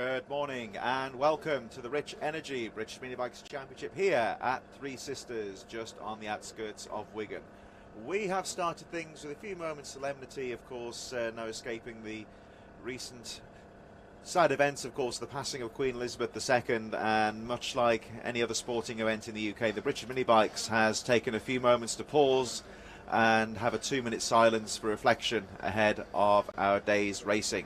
Good morning and welcome to the Rich Energy British Minibikes Championship here at Three Sisters, just on the outskirts of Wigan. We have started things with a few moments solemnity, of course, no escaping the recent side events, of course, the passing of Queen Elizabeth II, and much like any other sporting event in the UK, the British Minibikes has taken a few moments to pause and have a 2-minute silence for reflection ahead of our day's racing.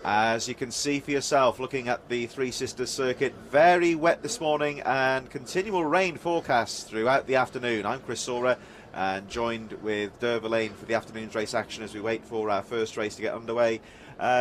As you can see for yourself, looking at the Three Sisters circuit, very wet this morning and continual rain forecast throughout the afternoon. I'm Chris Sora and joined with Dervalane for the afternoon's race action as we wait for our first race to get underway.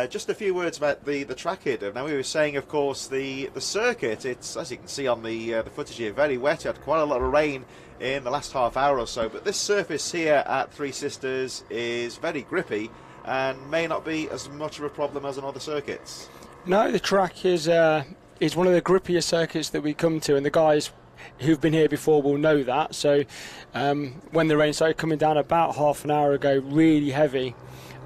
Just a few words about the track here. Now, we were saying, of course, the circuit, it's, as you can see on the footage here, very wet. You had quite a lot of rain in the last half hour or so, but this surface here at Three Sisters is very grippy and may not be as much of a problem as on other circuits. No, the track is one of the grippier circuits that we come to, and the guys who've been here before will know that. So when the rain started coming down about half an hour ago, really heavy,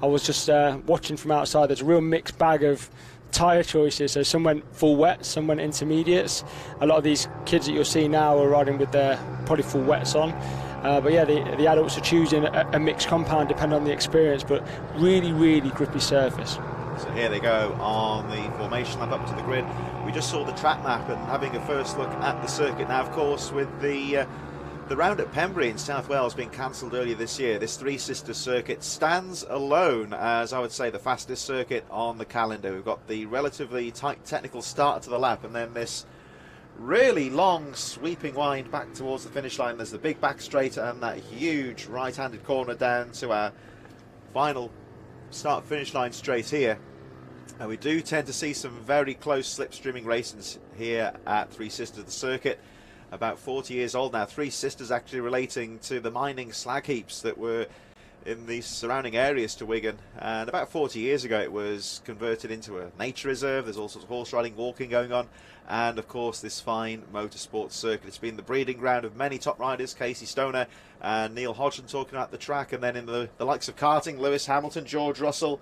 I was just watching from outside. There's a real mixed bag of tyre choices. So some went full wet, some went intermediates. A lot of these kids that you'll see now are riding with their probably full wets on. But yeah, the adults are choosing a mixed compound depending on the experience, but really, really grippy surface. So here they go on the formation lap up to the grid. We just saw the track map and having a first look at the circuit. Now, of course, with the round at Pembrey in South Wales being cancelled earlier this year, this Three Sisters circuit stands alone as, I would say, the fastest circuit on the calendar. We've got the relatively tight technical start to the lap and then this really long sweeping wind back towards the finish line. There's the big back straight and that huge right-handed corner down to our final start finish line straight here. And we do tend to see some very close slipstreaming races here at Three Sisters. The circuit about 40 years old now. Three Sisters actually relating to the mining slag heaps that were in the surrounding areas to Wigan, and about 40 years ago it was converted into a nature reserve. There's all sorts of horse riding, walking going on, and of course this fine motorsport circuit. It's been the breeding ground of many top riders, Casey Stoner and Neil Hodgson talking about the track, and then in the likes of karting, Lewis Hamilton, George Russell,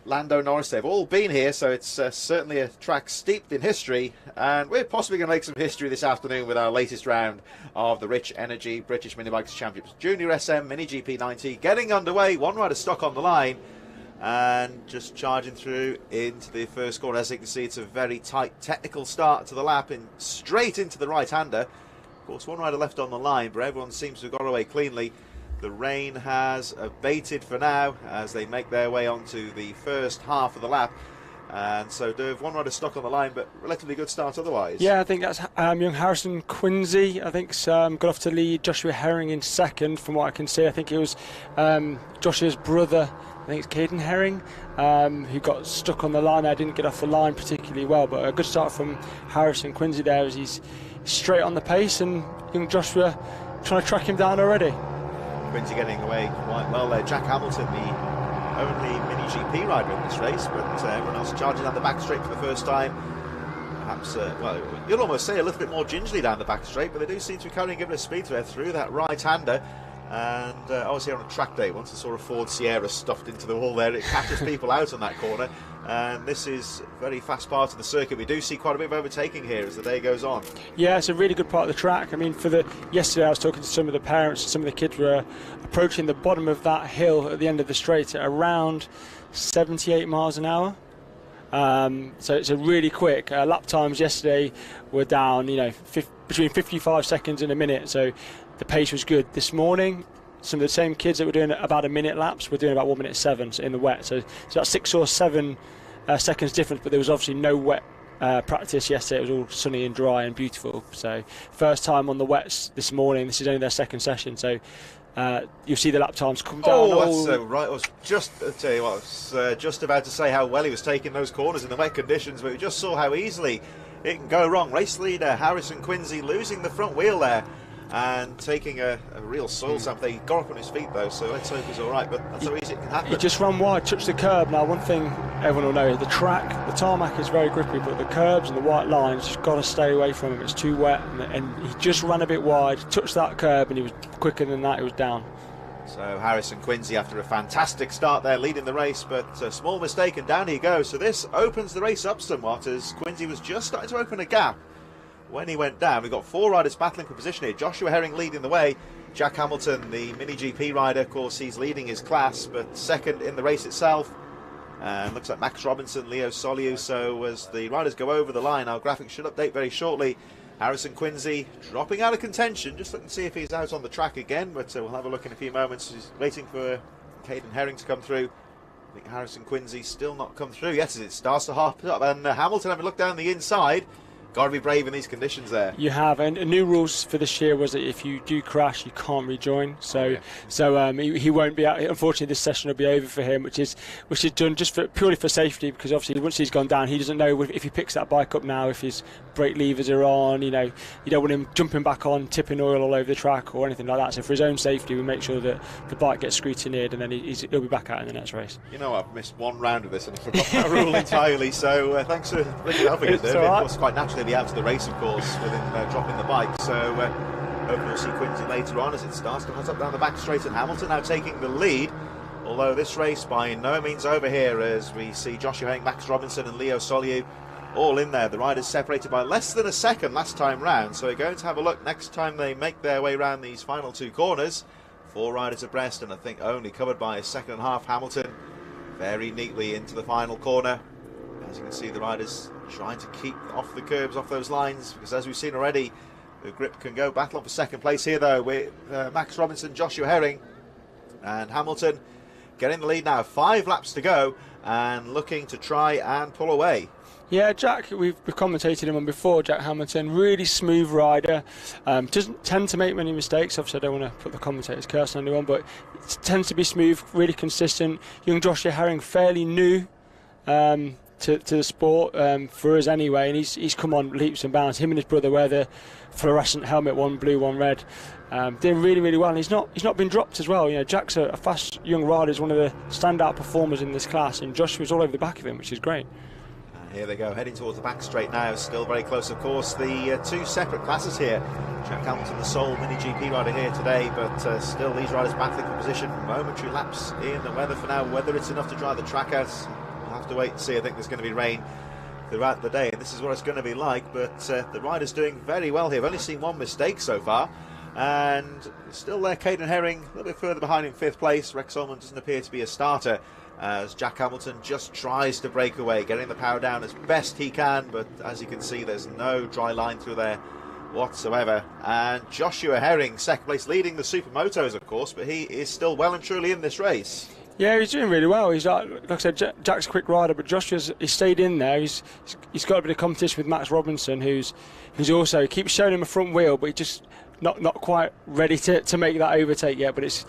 Lando Norris, they've all been here, so it's certainly a track steeped in history, and we're possibly going to make some history this afternoon with our latest round of the Rich Energy British Minibikes Championships Junior SM Mini GP 90 getting underway. One rider stuck on the line and just charging through into the first corner. As you can see, it's a very tight technical start to the lap in straight into the right-hander. Of course, one rider left on the line, but everyone seems to have got away cleanly. The rain has abated for now as they make their way onto the first half of the lap. And so, Derv, one rider stuck on the line, but relatively good start otherwise. Yeah, I think that's young Harrison Quincy. I think got off to lead Joshua Herring in second, from what I can see. I think it was Joshua's brother, I think it's Caden Herring, who got stuck on the line there, didn't get off the line particularly well. But a good start from Harrison Quincy there as he's straight on the pace, and young Joshua trying to track him down already. Quincy getting away quite well there. Jack Hamilton, the only Mini GP rider in this race, but everyone else charging down the back straight for the first time. Perhaps, well, you'll almost say a little bit more gingerly down the back straight, but they do seem to be carrying a bit of speed through that right-hander. And I was here on a track day once, I saw a Ford Sierra stuffed into the wall there. It catches people out on that corner, and this is a very fast part of the circuit. We do see quite a bit of overtaking here as the day goes on. Yeah, it's a really good part of the track. I mean, yesterday I was talking to some of the parents, and some of the kids were approaching the bottom of that hill at the end of the straight at around 78 miles an hour. So it's a really quick. Lap times yesterday were down, between 55 seconds and a minute. So the pace was good. This morning, some of the same kids that were doing about a minute laps were doing about 1:07 in the wet. So it's about 6 or 7 seconds difference, but there was obviously no wet practice yesterday. It was all sunny and dry and beautiful. So first time on the wets this morning. This is only their second session. So you'll see the lap times come down. Oh, that's so right. I was just, I'll tell you what, I was just about to say how well he was taking those corners in the wet conditions, but we just saw how easily it can go wrong. Race leader Harrison Quincy losing the front wheel there and taking a real soil sample. He got up on his feet though, so let's hope he's all right, but that's how easy it can happen. He just ran wide, touched the curb. Now, one thing everyone will know, the tarmac is very grippy, but the curbs and the white lines, just got to stay away from him. It's too wet, and he just ran a bit wide, touched that curb, and he was quicker than that, he was down. So Harrison Quincy, after a fantastic start there, leading the race, but a small mistake and down he goes. So this opens the race up somewhat, as Quincy was just starting to open a gap when he went down. We've got 4 riders battling for position here. Joshua Herring leading the way. Jack Hamilton, the Mini GP rider, of course, he's leading his class, but second in the race itself. And looks like Max Robinson, Leo Soliu. So as the riders go over the line, our graphics should update very shortly. Harrison Quincy dropping out of contention, just looking to see if he's out on the track again, but we'll have a look in a few moments. He's waiting for Caden Herring to come through. I think Harrison Quincy still not come through. Yes, as it starts to harp up, and Hamilton having a look down the inside. Got to be brave in these conditions there. You have, and new rules for this year was that if you do crash, you can't rejoin. So, he won't be out. Unfortunately, this session will be over for him, which is done just purely for safety, because obviously once he's gone down, he doesn't know if he picks that bike up now, if his brake levers are on. You know, you don't want him jumping back on, tipping oil all over the track or anything like that. So for his own safety, we make sure that the bike gets scrutineered, and then he'll be back out in the next race. You know, I've missed one round of this and I forgot that rule entirely. So thanks for bringing it up again. It was quite naturally be out of the race, of course, with him dropping the bike. So hopefully we'll see Quincy later on as it starts to hot up down the back straight, and Hamilton now taking the lead. Although this race by no means over here, as we see Joshua Herring, Max Robinson and Leo Soliu all in there. The riders separated by less than a second last time round, so we're going to have a look next time they make their way around these final 2 corners. 4 riders abreast, and I think only covered by a second and a half. Hamilton very neatly into the final corner. As you can see, the riders trying to keep off the curbs, off those lines, because as we've seen already, the grip can go. Battle for second place here though with Max Robinson, Joshua Herring and Hamilton getting the lead now. 5 laps to go and looking to try and pull away. Yeah, Jack, we've commentated him on before. Jack Hamilton, really smooth rider, doesn't tend to make many mistakes. Obviously I don't want to put the commentator's curse on anyone, but it tends to be smooth, really consistent. Young Joshua Herring, fairly new to the sport for us anyway, and he's come on leaps and bounds. Him and his brother wear the fluorescent helmet, one blue, one red, doing really well. And he's not been dropped as well. You know, Jack's a fast young rider, is one of the standout performers in this class, and Joshua's all over the back of him, which is great. Here they go, heading towards the back straight now, still very close of course. The 2 separate classes here. Jack Hamilton, the sole Mini GP rider here today, but still these riders battling for position. Momentary lapse in the weather for now. Whether it's enough to dry the track out, we'll have to wait and see. I think there's going to be rain throughout the day, and this is what it's going to be like, but the riders doing very well here. I've only seen 1 mistake so far, and still there Caden Herring a little bit further behind in 5th place. Rex Ullman doesn't appear to be a starter, as Jack Hamilton just tries to break away, getting the power down as best he can, but as you can see there's no dry line through there whatsoever. And Joshua Herring, 2nd place, leading the SYMotos of course, but he is still well and truly in this race. Yeah, he's doing really well. He's like I said, Jack's a quick rider, but Joshua's stayed in there. He's got a bit of competition with Max Robinson, who's also keeps showing him a front wheel, but he's just not quite ready to make that overtake yet. But it's,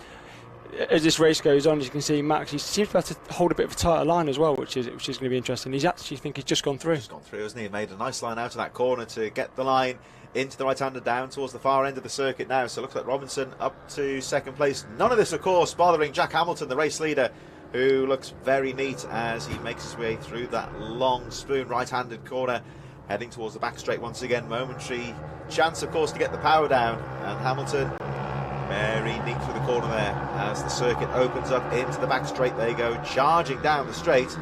as this race goes on, as you can see, Max, he seems to have to hold a bit of a tighter line as well, which is going to be interesting. He's actually, I think he's just gone through. Just gone through, hasn't he? Made a nice line out of that corner to get the line into the right-hander down towards the far end of the circuit now. So it looks like Robinson up to 2nd place. None of this, of course, bothering Jack Hamilton, the race leader, who looks very neat as he makes his way through that long spoon right-handed corner, heading towards the back straight once again. Momentary chance, of course, to get the power down, and Hamilton very neat through the corner there as the circuit opens up into the back straight. There you go, charging down the straight,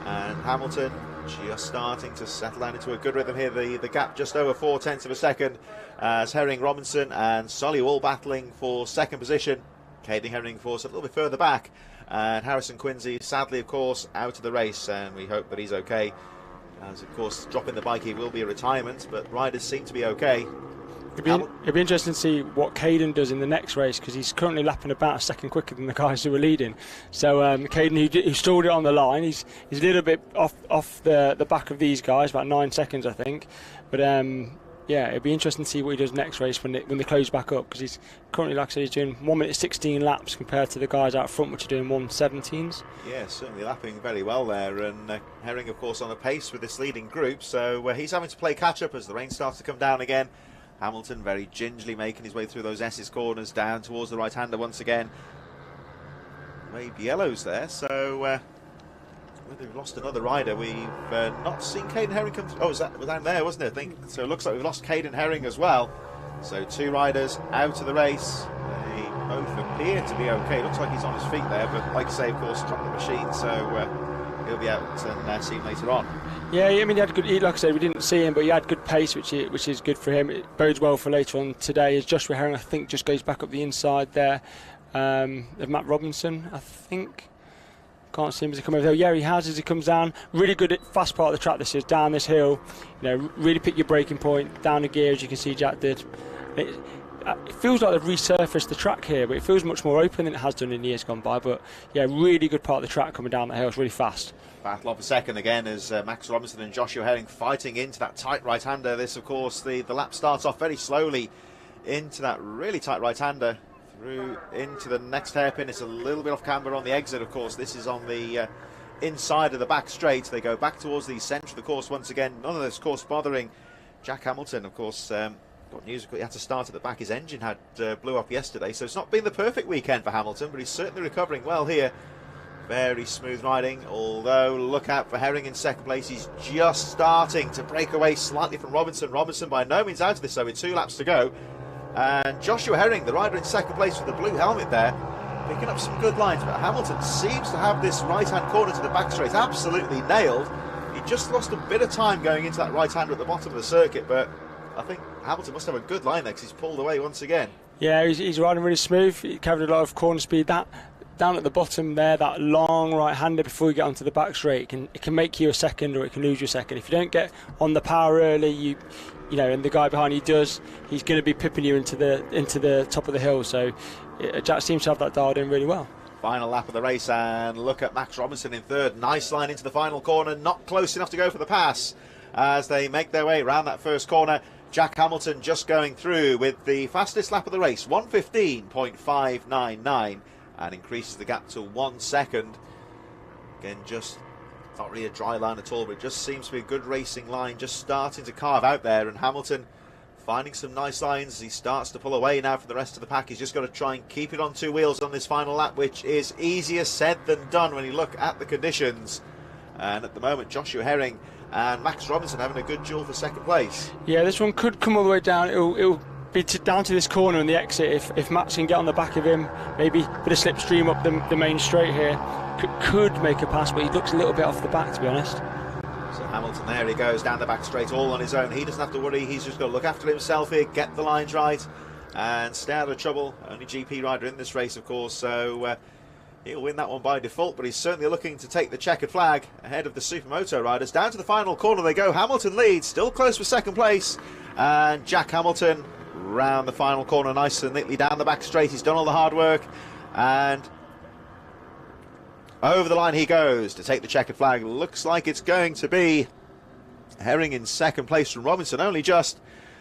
and Hamilton just starting to settle down into a good rhythm here. The gap just over 0.4 of a second as Herring, Robinson and Soliu all battling for 2nd position. Caden Herring, of course, a little bit further back, and Harrison Quincy sadly, of course, out of the race, and we hope that he's okay, as of course dropping the bike he will be a retirement, but riders seem to be okay. It'd be interesting to see what Caden does in the next race, because he's currently lapping about a second quicker than the guys who are leading. So Caden, who stalled it on the line, he's a little bit off the back of these guys, about 9 seconds I think. But yeah, it'd be interesting to see what he does next race when they close back up, because he's currently, like I said, he's doing 1 minute 16 laps compared to the guys out front, which are doing 1:17s. Yeah, certainly lapping very well there, and Herring, of course, on a pace with this leading group, so he's having to play catch up as the rain starts to come down again. Hamilton very gingerly making his way through those S's corners down towards the right-hander once again. Waved yellows there, so we've lost another rider. We've not seen Caden Herring come through. Oh, was down there, wasn't it? I think so. It looks like we've lost Caden Herring as well. So 2 riders out of the race. both appear to be okay. Looks like he's on his feet there, but like I say, of course, dropped the machine, so he'll be out and see him later on. Yeah, I mean, he had good. Like I said, we didn't see him, but he had good pace, which is good for him. It bodes well for later on today. As Joshua Herring, I think, just goes back up the inside there of Matt Robinson, I think. Can't see him as he comes over there. Yeah, he has as he comes down. Really good at fast part of the track this is, down this hill. You know, really pick your braking point, down the gear, as you can see Jack did. It feels like they've resurfaced the track here, but it feels much more open than it has done in years gone by. But yeah, really good part of the track coming down the hill. It's really fast. Battle of a second again as Max Robinson and Joshua Herring fighting into that tight right-hander. This, of course, the lap starts off very slowly into that really tight right-hander. Through into the next hairpin. It's a little bit off camber on the exit, of course. This is on the inside of the back straight. They go back towards the centre of the course once again. None of this course bothering Jack Hamilton, of course. Got news, he had to start at the back. His engine had blew up yesterday, so it's not been the perfect weekend for Hamilton, but he's certainly recovering well here. Very smooth riding, although look out for Herring in second place. He's just starting to break away slightly from Robinson. Robinson by no means out of this, though, with 2 laps to go. And Joshua Herring, the rider in second place with the blue helmet there, picking up some good lines, but Hamilton seems to have this right-hand corner to the back straight absolutely nailed. He just lost a bit of time going into that right-hander at the bottom of the circuit, but I think Hamilton must have a good line there because he's pulled away once again. Yeah, he's riding really smooth. He carried a lot of corner speed. That down at the bottom there, that long right-hander before you get onto the back straight, it can make you a second or it can lose you a second. If you don't get on the power early, you know, and the guy behind you does, he's going to be pipping you into the top of the hill. So Jack seems to have that dialed in really well. Final lap of the race, and look at Max Robinson in third. Nice line into the final corner, not close enough to go for the pass as they make their way around that first corner. Jack Hamilton just going through with the fastest lap of the race, 1:15.599, and increases the gap to 1 second. Again, just not really a dry line at all, but it just seems to be a good racing line, just starting to carve out there, and Hamilton finding some nice lines as he starts to pull away now for the rest of the pack. He's just got to try and keep it on 2 wheels on this final lap, which is easier said than done when you look at the conditions. And at the moment, Joshua Herring and Max Robinson having a good duel for second place. Yeah, this one could come all the way down. It'll be down to this corner and the exit. If Max can get on the back of him, maybe a bit of slipstream up the main straight here, could make a pass, but he looks a little bit off the back, to be honest. So Hamilton, there he goes down the back straight all on his own. He doesn't have to worry, he's just got to look after himself here, get the lines right and stay out of trouble. Only GP rider in this race, of course, so he'll win that one by default, but he's certainly looking to take the checkered flag ahead of the SYMoto riders. Down to the final corner they go. Hamilton leads, still close for second place, and Jack Hamilton round the final corner nice and neatly down the back straight. He's done all the hard work, and over the line he goes to take the checkered flag. Looks like it's going to be Herring in second place from Robinson, only just.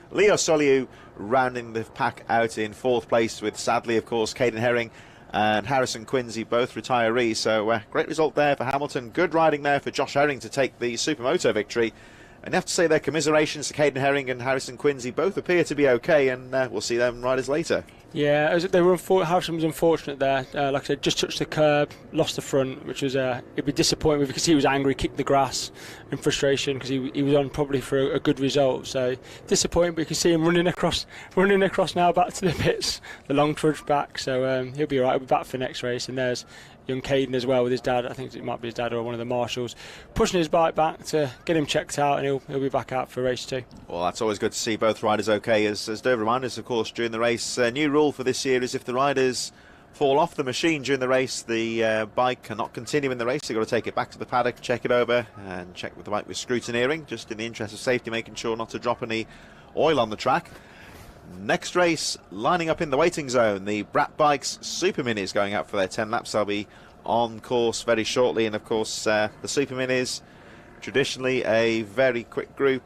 Leo Soliu rounding the pack out in fourth place, with sadly, of course, Caden Herring and Harrison Quincy, both retirees. So great result there for Hamilton. Good riding there for Josh Herring to take the SYMoto victory. And you have to say their commiserations to Caden Herring and Harrison Quincy. Both appear to be okay, and we'll see them riders later. Yeah, Harrison was unfortunate there. Like I said, just touched the curb, lost the front, which was it'd be disappointing because he was angry, kicked the grass in frustration because he was on probably for a good result. So disappointing, but you can see him running across now back to the pits, the long trudge back. So he'll be all right. He'll be back for the next race. And there's young Caden as well with his dad. I think it might be his dad or one of the marshals pushing his bike back to get him checked out, and he'll be back out for race 2. Well, that's always good to see both riders okay. As Dave reminded us, of course, during the race, new rule for this year is if the riders fall off the machine during the race, the bike cannot continue in the race. They've got to take it back to the paddock, check it over, and check with the bike with scrutineering, just in the interest of safety, making sure not to drop any oil on the track. Next race, lining up in the waiting zone, the Brapbikes Superminis going out for their 10 laps. They'll be on course very shortly, and of course the Superminis, traditionally a very quick group.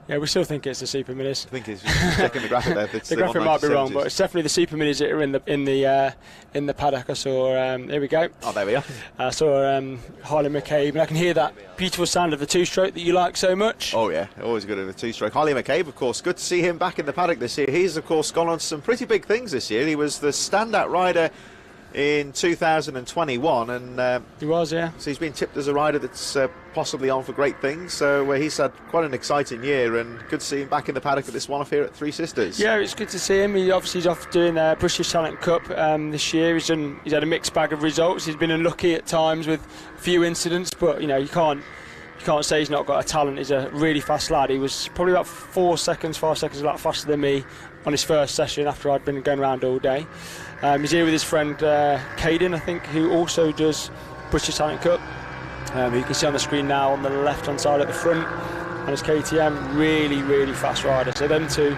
Yeah, we still think it's the Superminis. I think it's checking the graphic there. The graphic might be wrong, but it's definitely the Superminis that are in the paddock. I saw. Here we go. Oh, there we are. I saw Harley McCabe, and I can hear that beautiful sound of the two-stroke that you like so much. Oh yeah, always good at a two-stroke. Harley McCabe, of course, good to see him back in the paddock this year. He's of course gone on to some pretty big things this year. He was the standout rider in 2021, and He was, yeah. so he's been tipped as a rider that's possibly on for great things. So he's had quite an exciting year, and good to see him back in the paddock at this one off here at Three Sisters. Yeah, it's good to see him. He's off doing the British Talent Cup this year. He's had a mixed bag of results. He's been unlucky at times with a few incidents, but you can't say he's not got a talent. He's a really fast lad. He was probably about 5 seconds a lot faster than me on his first session after I'd been going around all day. He's here with his friend Caden, I think, who also does British Talent Cup. You can see on the screen now on the left-hand side at the front, and his KTM, really, really fast rider. So them two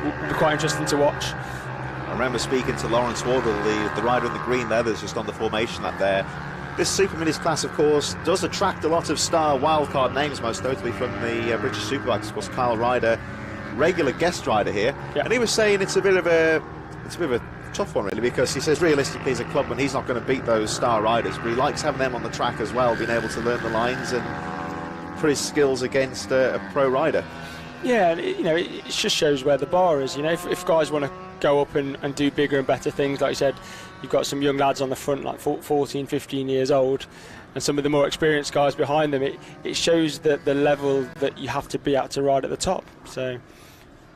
will be quite interesting to watch. I remember speaking to Lawrence Wardle, the rider in the green leathers just on the formation lap there. This Superminis class, of course, does attract a lot of star wildcard names, most notably from the British Superbikes. Of course, Kyle Ryder, regular guest rider here, and he was saying it's a bit of a tough one really, because he says realistically as a clubman he's not going to beat those star riders, but he likes having them on the track as well, being able to learn the lines and put his skills against a pro rider. Yeah, and it just shows where the bar is. If guys want to go up and do bigger and better things, like you said, you've got some young lads on the front, like 14, 15 years old, and some of the more experienced guys behind them. It shows that the level that you have to be at to ride at the top. So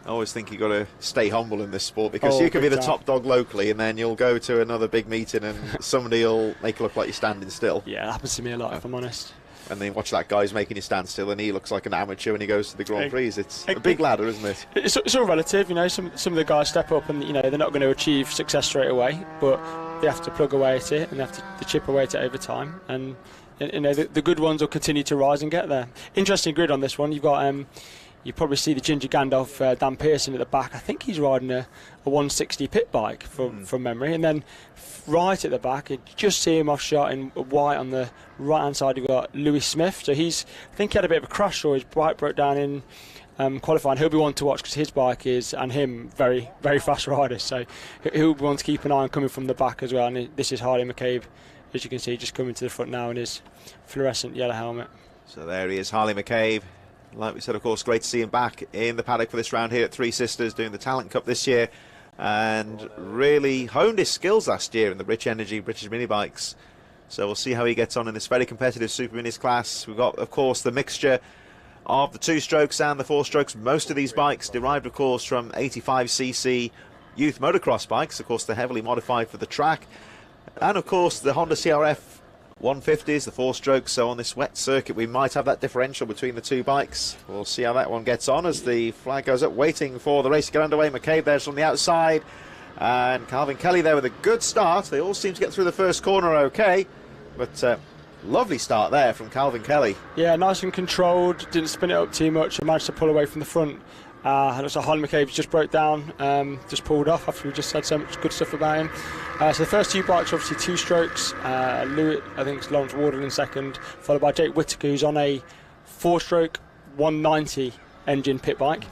I always think you've got to stay humble in this sport, because you can be the top dog locally and then you'll go to another big meeting and somebody will make it look like you're standing still. Yeah, that happens to me a lot, if I'm honest. And then watch that guy's making you stand still and he looks like an amateur when he goes to the Grand Prix. It's a big ladder, isn't it? It's all relative, some of the guys step up and they're not going to achieve success straight away, but they have to plug away at it and they have to chip away at it over time, and the good ones will continue to rise and get there. Interesting grid on this one. You've got you probably see the Ginger Gandalf, Dan Pearson at the back. I think he's riding a 160 pit bike from memory. And then right at the back, you just see him off shot in white on the right-hand side. You've got Lewis Smith. So I think he had a bit of a crash, or his bike broke down in qualifying. He'll be one to watch because his bike is, and him, very, very fast riders. So he'll be one to keep an eye on coming from the back as well. And this is Harley McCabe, as you can see, just coming to the front now in his fluorescent yellow helmet. So there he is, Harley McCabe. Like we said, of course, great to see him back in the paddock for this round here at Three Sisters, doing the Talent Cup this year, and really honed his skills last year in the Rich Energy British Minibikes. So we'll see how he gets on in this very competitive Superminis class. We've got, of course, the mixture of the 2-strokes and the 4-strokes. Most of these bikes derived, of course, from 85cc youth motocross bikes. Of course, they're heavily modified for the track. And, of course, the Honda CRF 150s, the 4-strokes. So on this wet circuit we might have that differential between the two bikes. We'll see how that one gets on as the flag goes up, waiting for the race to get underway. McCabe there's from the outside, and Calvin Kelly there with a good start. They all seem to get through the first corner okay, but lovely start there from Calvin Kelly. Yeah, nice and controlled, didn't spin it up too much and managed to pull away from the front. It looks like Harley McCabe just broke down, just pulled off after we just said so much good stuff about him. So the first two bikes are obviously 2-strokes. I think it's Lawrence Wardle in second, followed by Jake Whittaker, who's on a 4-stroke 190 engine pit bike.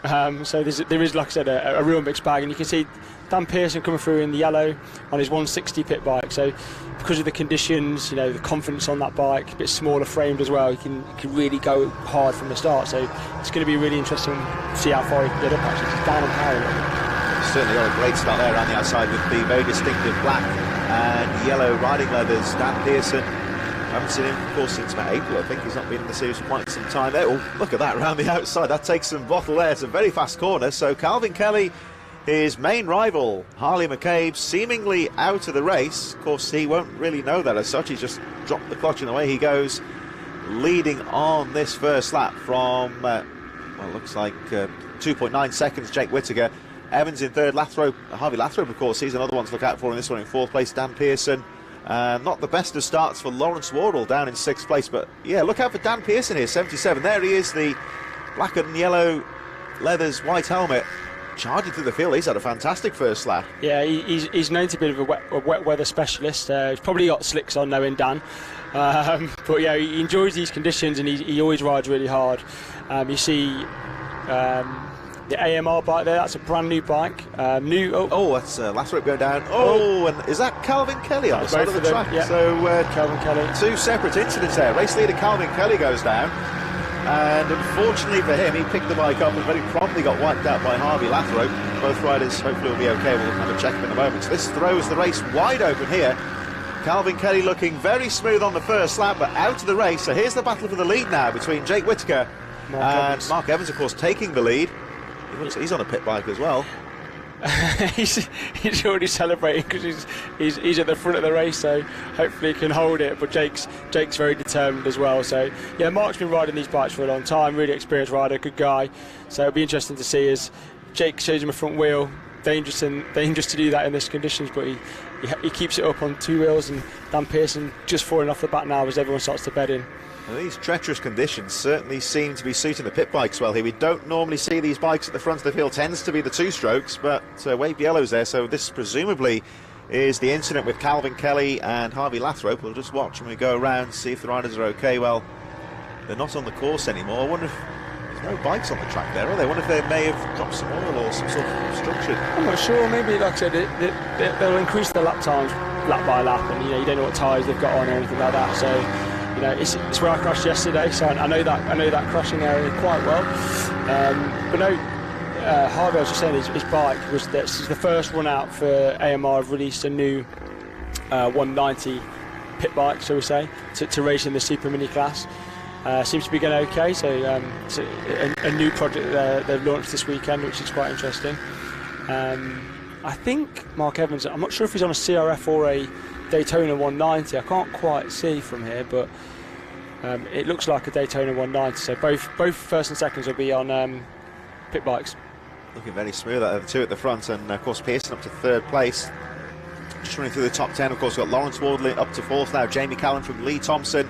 So there is, like I said, a real mixed bag, and you can see Dan Pearson coming through in the yellow on his 160 pit bike. So because of the conditions, the confidence on that bike, a bit smaller framed as well, he can really go hard from the start. So it's going to be really interesting to see how far he can get up. Actually, he's down and power. Certainly got a great start there around the outside with the very distinctive black and yellow riding leathers. Dan Pearson, I haven't seen him, of course, since about April. I think he's not been in the series for quite some time there. Oh, look at that around the outside. That takes some bottle there. It's a very fast corner. So Calvin Kelly, his main rival, Harley McCabe, seemingly out of the race. Of course, he won't really know that as such. He's just dropped the clutch and away he goes, leading on this first lap from, well, it looks like 2.9 seconds, Jake Whittaker. Evans in third, Harvey Lathrop, of course, he's another one to look out for in this one in fourth place. Dan Pearson, not the best of starts for Lawrence Wardle down in sixth place, but yeah, look out for Dan Pearson here, 77. There he is, the black and yellow leathers, white helmet, charging through the field. He's had a fantastic first lap. Yeah, he's known to be a wet weather specialist. He's probably got slicks on knowing Dan. But yeah, he enjoys these conditions and he always rides really hard. You see the AMR bike there, that's a brand new bike. That's Lathrop going down. And is that Calvin Kelly on the side of the track? Yeah. So Calvin Kelly. Two separate incidents there. Race leader Calvin Kelly goes down, and unfortunately for him, he picked the bike up and very promptly got wiped out by Harvey Lathrop. both riders hopefully will be okay. We'll have a check in a moment. So this throws the race wide open here. Calvin Kelly looking very smooth on the first lap, but out of the race. So here's the battle for the lead now between Jake Whittaker and Mark Evans, of course, taking the lead. He's on a pit bike as well. he's already celebrating because he's at the front of the race, so hopefully he can hold it. But Jake's very determined as well. So yeah, Mark's been riding these bikes for a long time, really experienced rider, good guy. So it'll be interesting to see as Jake shows him a front wheel. Dangerous to do that in these conditions, but he keeps it up on two wheels, and Dan Pearson just falling off the back now as everyone starts to bed in. Well, these treacherous conditions certainly seem to be suiting the pit bikes well here. We don't normally see these bikes at the front of the field, tends to be the two strokes, but Wave Yellow's there, so this presumably is the incident with Calvin Kelly and Harvey Lathrope. We'll just watch when we go around, see if the riders are okay. Well, they're not on the course anymore. I wonder if there's no bikes on the track there, are they? I wonder if they may have dropped some oil or some sort of obstruction. I'm not sure. Maybe, like I said, they'll increase the lap times lap by lap, and you don't know what tyres they've got on or anything like that. So it's where I crashed yesterday, so I know that crashing area quite well. But no, Harvey, I was just saying, his bike this is the first run out for AMR. Have released a new 190 pit bike, shall we say, to race in the Super Mini class. Seems to be going okay, so it's a new project they've launched this weekend, which is quite interesting. I think Mark Evans, I'm not sure if he's on a CRF or a Daytona 190, I can't quite see from here, but it looks like a Daytona 190, so both first and seconds will be on pit bikes. Looking very smooth out of the two at the front, and of course Pearson up to third place. Just running through the top 10, of course, we've got Lawrence Wardley up to fourth now, Jamie Callan from Lee Thompson,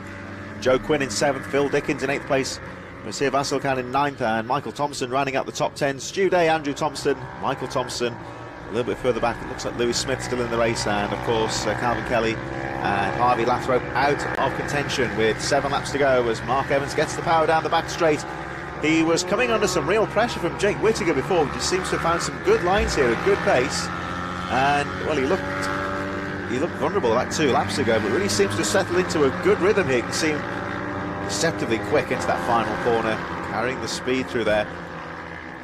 Joe Quinn in seventh, Phil Dickens in eighth place, Monsieur Vasselkan in ninth, and Michael Thompson rounding out the top 10. Stu Day, Andrew Thompson, Michael Thompson. A little bit further back, it looks like Lewis Smith still in the race, and of course Calvin Kelly and Harvey Lathrope out of contention with 7 laps to go as Mark Evans gets the power down the back straight. He was coming under some real pressure from Jake Whittaker before, but he seems to have found some good lines here, a good pace, and well, he looked vulnerable about 2 laps ago, but really seems to settle into a good rhythm here. He can seem deceptively quick into that final corner, carrying the speed through there.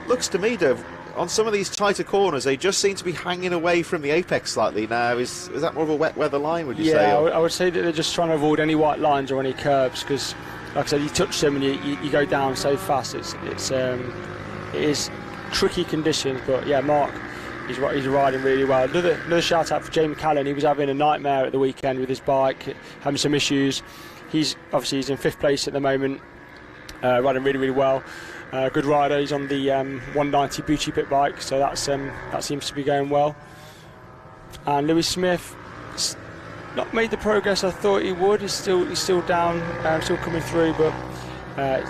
Looks to me, Dave, on some of these tighter corners, they just seem to be hanging away from the apex slightly now. Is that more of a wet weather line, would you say? Yeah, I would say that they're just trying to avoid any white lines or any curbs, because, like I said, you touch them and you go down so fast. It is tricky conditions, but yeah, Mark, he's riding really well. Another shout out for Jamie Callan. He was having a nightmare at the weekend with his bike, having some issues. He's in 5th place at the moment, riding really, really well. Good rider. He's on the 190 Bucci pit bike, so that seems to be going well. And Lewis Smith not made the progress I thought he would. He's still down, still coming through, but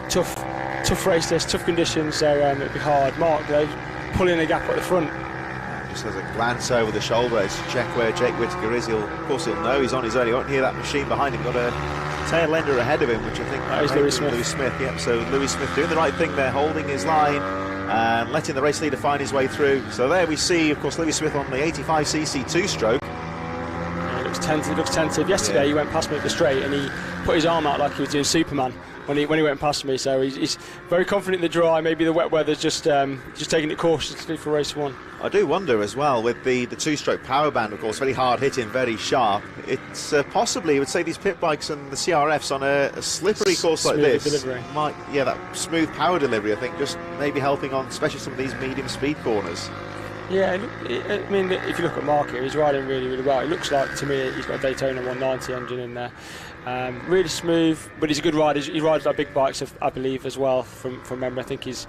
tough race this, tough conditions, so it'll be hard. Mark, though, pulling a gap at the front. Just has a glance over the shoulder to check where Jake Whittaker is. Of course he'll know he's on his own. He won't hear that machine behind him. Got a tail ender ahead of him, which I think is Lewis Smith. Lewis Smith. Yep. So Lewis Smith doing the right thing there, holding his line and letting the race leader find his way through. So there we see, of course, Lewis Smith on the 85cc 2-stroke. Yeah, looks tentative. Yesterday he went past me at the straight and he put his arm out like he was doing Superman when he went past me. So he's very confident in the dry. Maybe the wet weather's just taking it cautiously for race 1. I do wonder as well, with the 2-stroke power band, of course, very hard hitting, very sharp. It's possibly, I would say, these pit bikes and the CRFs on a slippery course like this delivery. That smooth power delivery, I think, just maybe helping on especially some of these medium speed corners. Yeah, I mean, if you look at Mark here, he's riding really, really well. It looks like, to me, he's got a Daytona 190 engine in there. Really smooth, but he's a good rider. He rides like big bikes, I believe, as well, from memory. I think he's,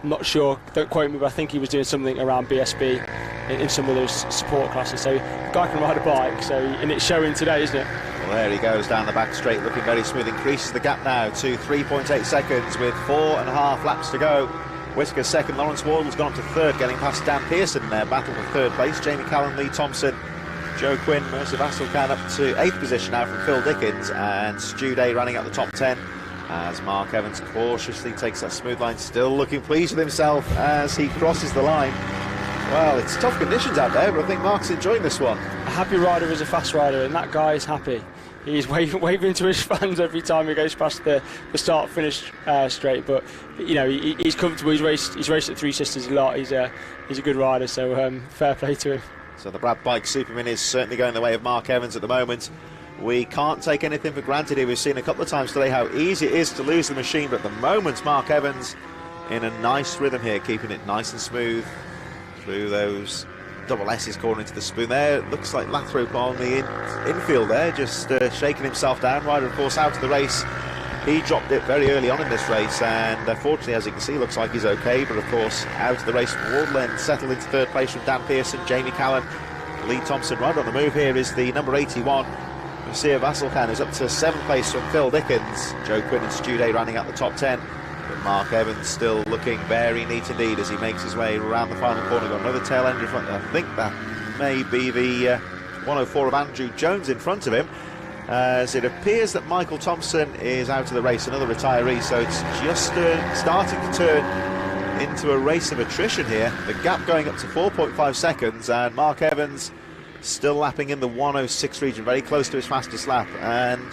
I'm not sure, don't quote me, but I think he was doing something around BSB in some of those support classes. So the guy can ride a bike, and it's showing today, isn't it? Well, there he goes down the back straight, looking very smooth. Increases the gap now to 3.8 seconds with 4.5 laps to go. Whittaker's second, Lawrence Wardle's gone up to third, getting past Dan Pearson in their battle for third place. Jamie Callan, Lee Thompson, Joe Quinn, Mercer Vasselkan up to 8th position now from Phil Dickens, and Stu Day running out the top 10 as Mark Evans cautiously takes that smooth line, still looking pleased with himself as he crosses the line. Well, it's tough conditions out there, but I think Mark's enjoying this one. A happy rider is a fast rider, and that guy is happy. he's waving to his fans every time he goes past the start-finish straight. But you know, he's comfortable. He's raced at Three Sisters a lot. He's a good rider, so fair play to him. So the Brapbikes Superminis certainly going the way of Mark Evans at the moment. We can't take anything for granted here. We've seen a couple of times today how easy it is to lose the machine, but at the moment Mark Evans in a nice rhythm here, keeping it nice and smooth through those double S's calling into the spoon there. Looks like Lathrop on the infield there, just shaking himself down. Rider, of course, out of the race. He dropped it very early on in this race, and fortunately, as you can see, looks like he's okay. But of course, out of the race from Wardland, settled into third place from Dan Pearson, Jamie Callan, Lee Thompson. Right on the move here is the number 81, Monsieur Vasselkan, who's up to 7th place from Phil Dickens. Joe Quinn and Stu Day running out the top 10. But Mark Evans still looking very neat indeed as he makes his way around the final corner. Got another tail end in front. I think that may be the 104 of Andrew Jones in front of him. As it appears that Michael Thompson is out of the race, another retiree, so it's just starting to turn into a race of attrition here. The gap going up to 4.5 seconds, and Mark Evans still lapping in the 106 region, very close to his fastest lap, and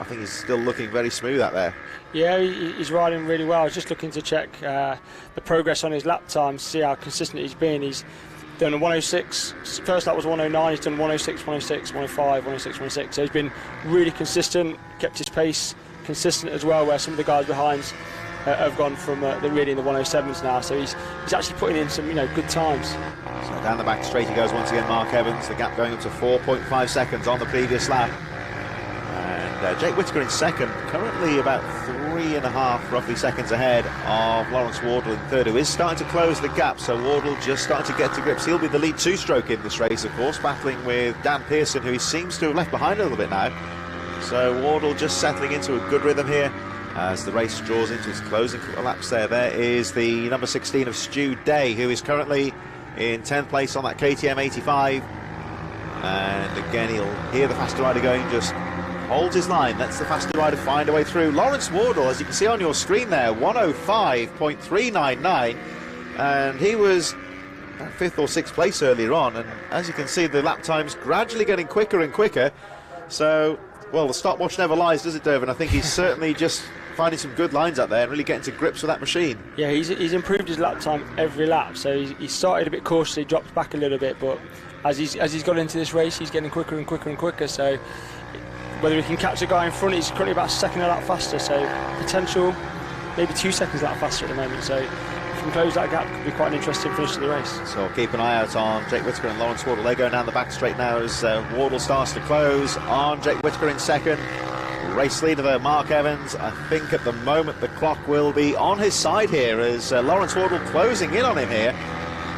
I think he's still looking very smooth out there. Yeah, he's riding really well. I was just looking to check the progress on his lap time, see how consistent he's been. He's done a 106, first lap was 109, he's done 106, 106, 105, 106, 106. So he's been really consistent, kept his pace consistent as well, where some of the guys behind have gone from they're really in the 107s now. So he's actually putting in some good times. So down the back straight he goes once again, Mark Evans. The gap going up to 4.5 seconds on the previous lap. And Jake Whittaker in second, currently about 3.5 roughly seconds ahead of Lawrence Wardle in third, who is starting to close the gap. So Wardle just starting to get to grips. He'll be the lead two-stroke in this race, of course, battling with Dan Pearson, who he seems to have left behind a little bit now. So Wardle just settling into a good rhythm here as the race draws into its closing laps there. There is the number 16 of Stu Day, who is currently in 10th place on that KTM 85. And again, he'll hear the faster rider going, just holds his line, lets the faster rider find a way through. Lawrence Wardle, as you can see on your screen there, 105.399, and he was 5th or 6th place earlier on, and as you can see, the lap time's gradually getting quicker and quicker. So, well, the stopwatch never lies, does it, Dervin? I think he's certainly just finding some good lines out there and really getting to grips with that machine. Yeah, he's improved his lap time every lap, so he started a bit cautiously, dropped back a little bit, but as he's got into this race, he's getting quicker and quicker and quicker. So whether he can catch the guy in front, he's currently about a second a lap faster, so potential maybe 2 seconds a lap faster at the moment. So if he can close that gap, could be quite an interesting finish to the race. So keep an eye out on Jake Whittaker and Lawrence Wardle. They're going down the back straight now as Wardle starts to close on Jake Whittaker in second. Race leader there, Mark Evans. I think at the moment the clock will be on his side here as Lawrence Wardle closing in on him here.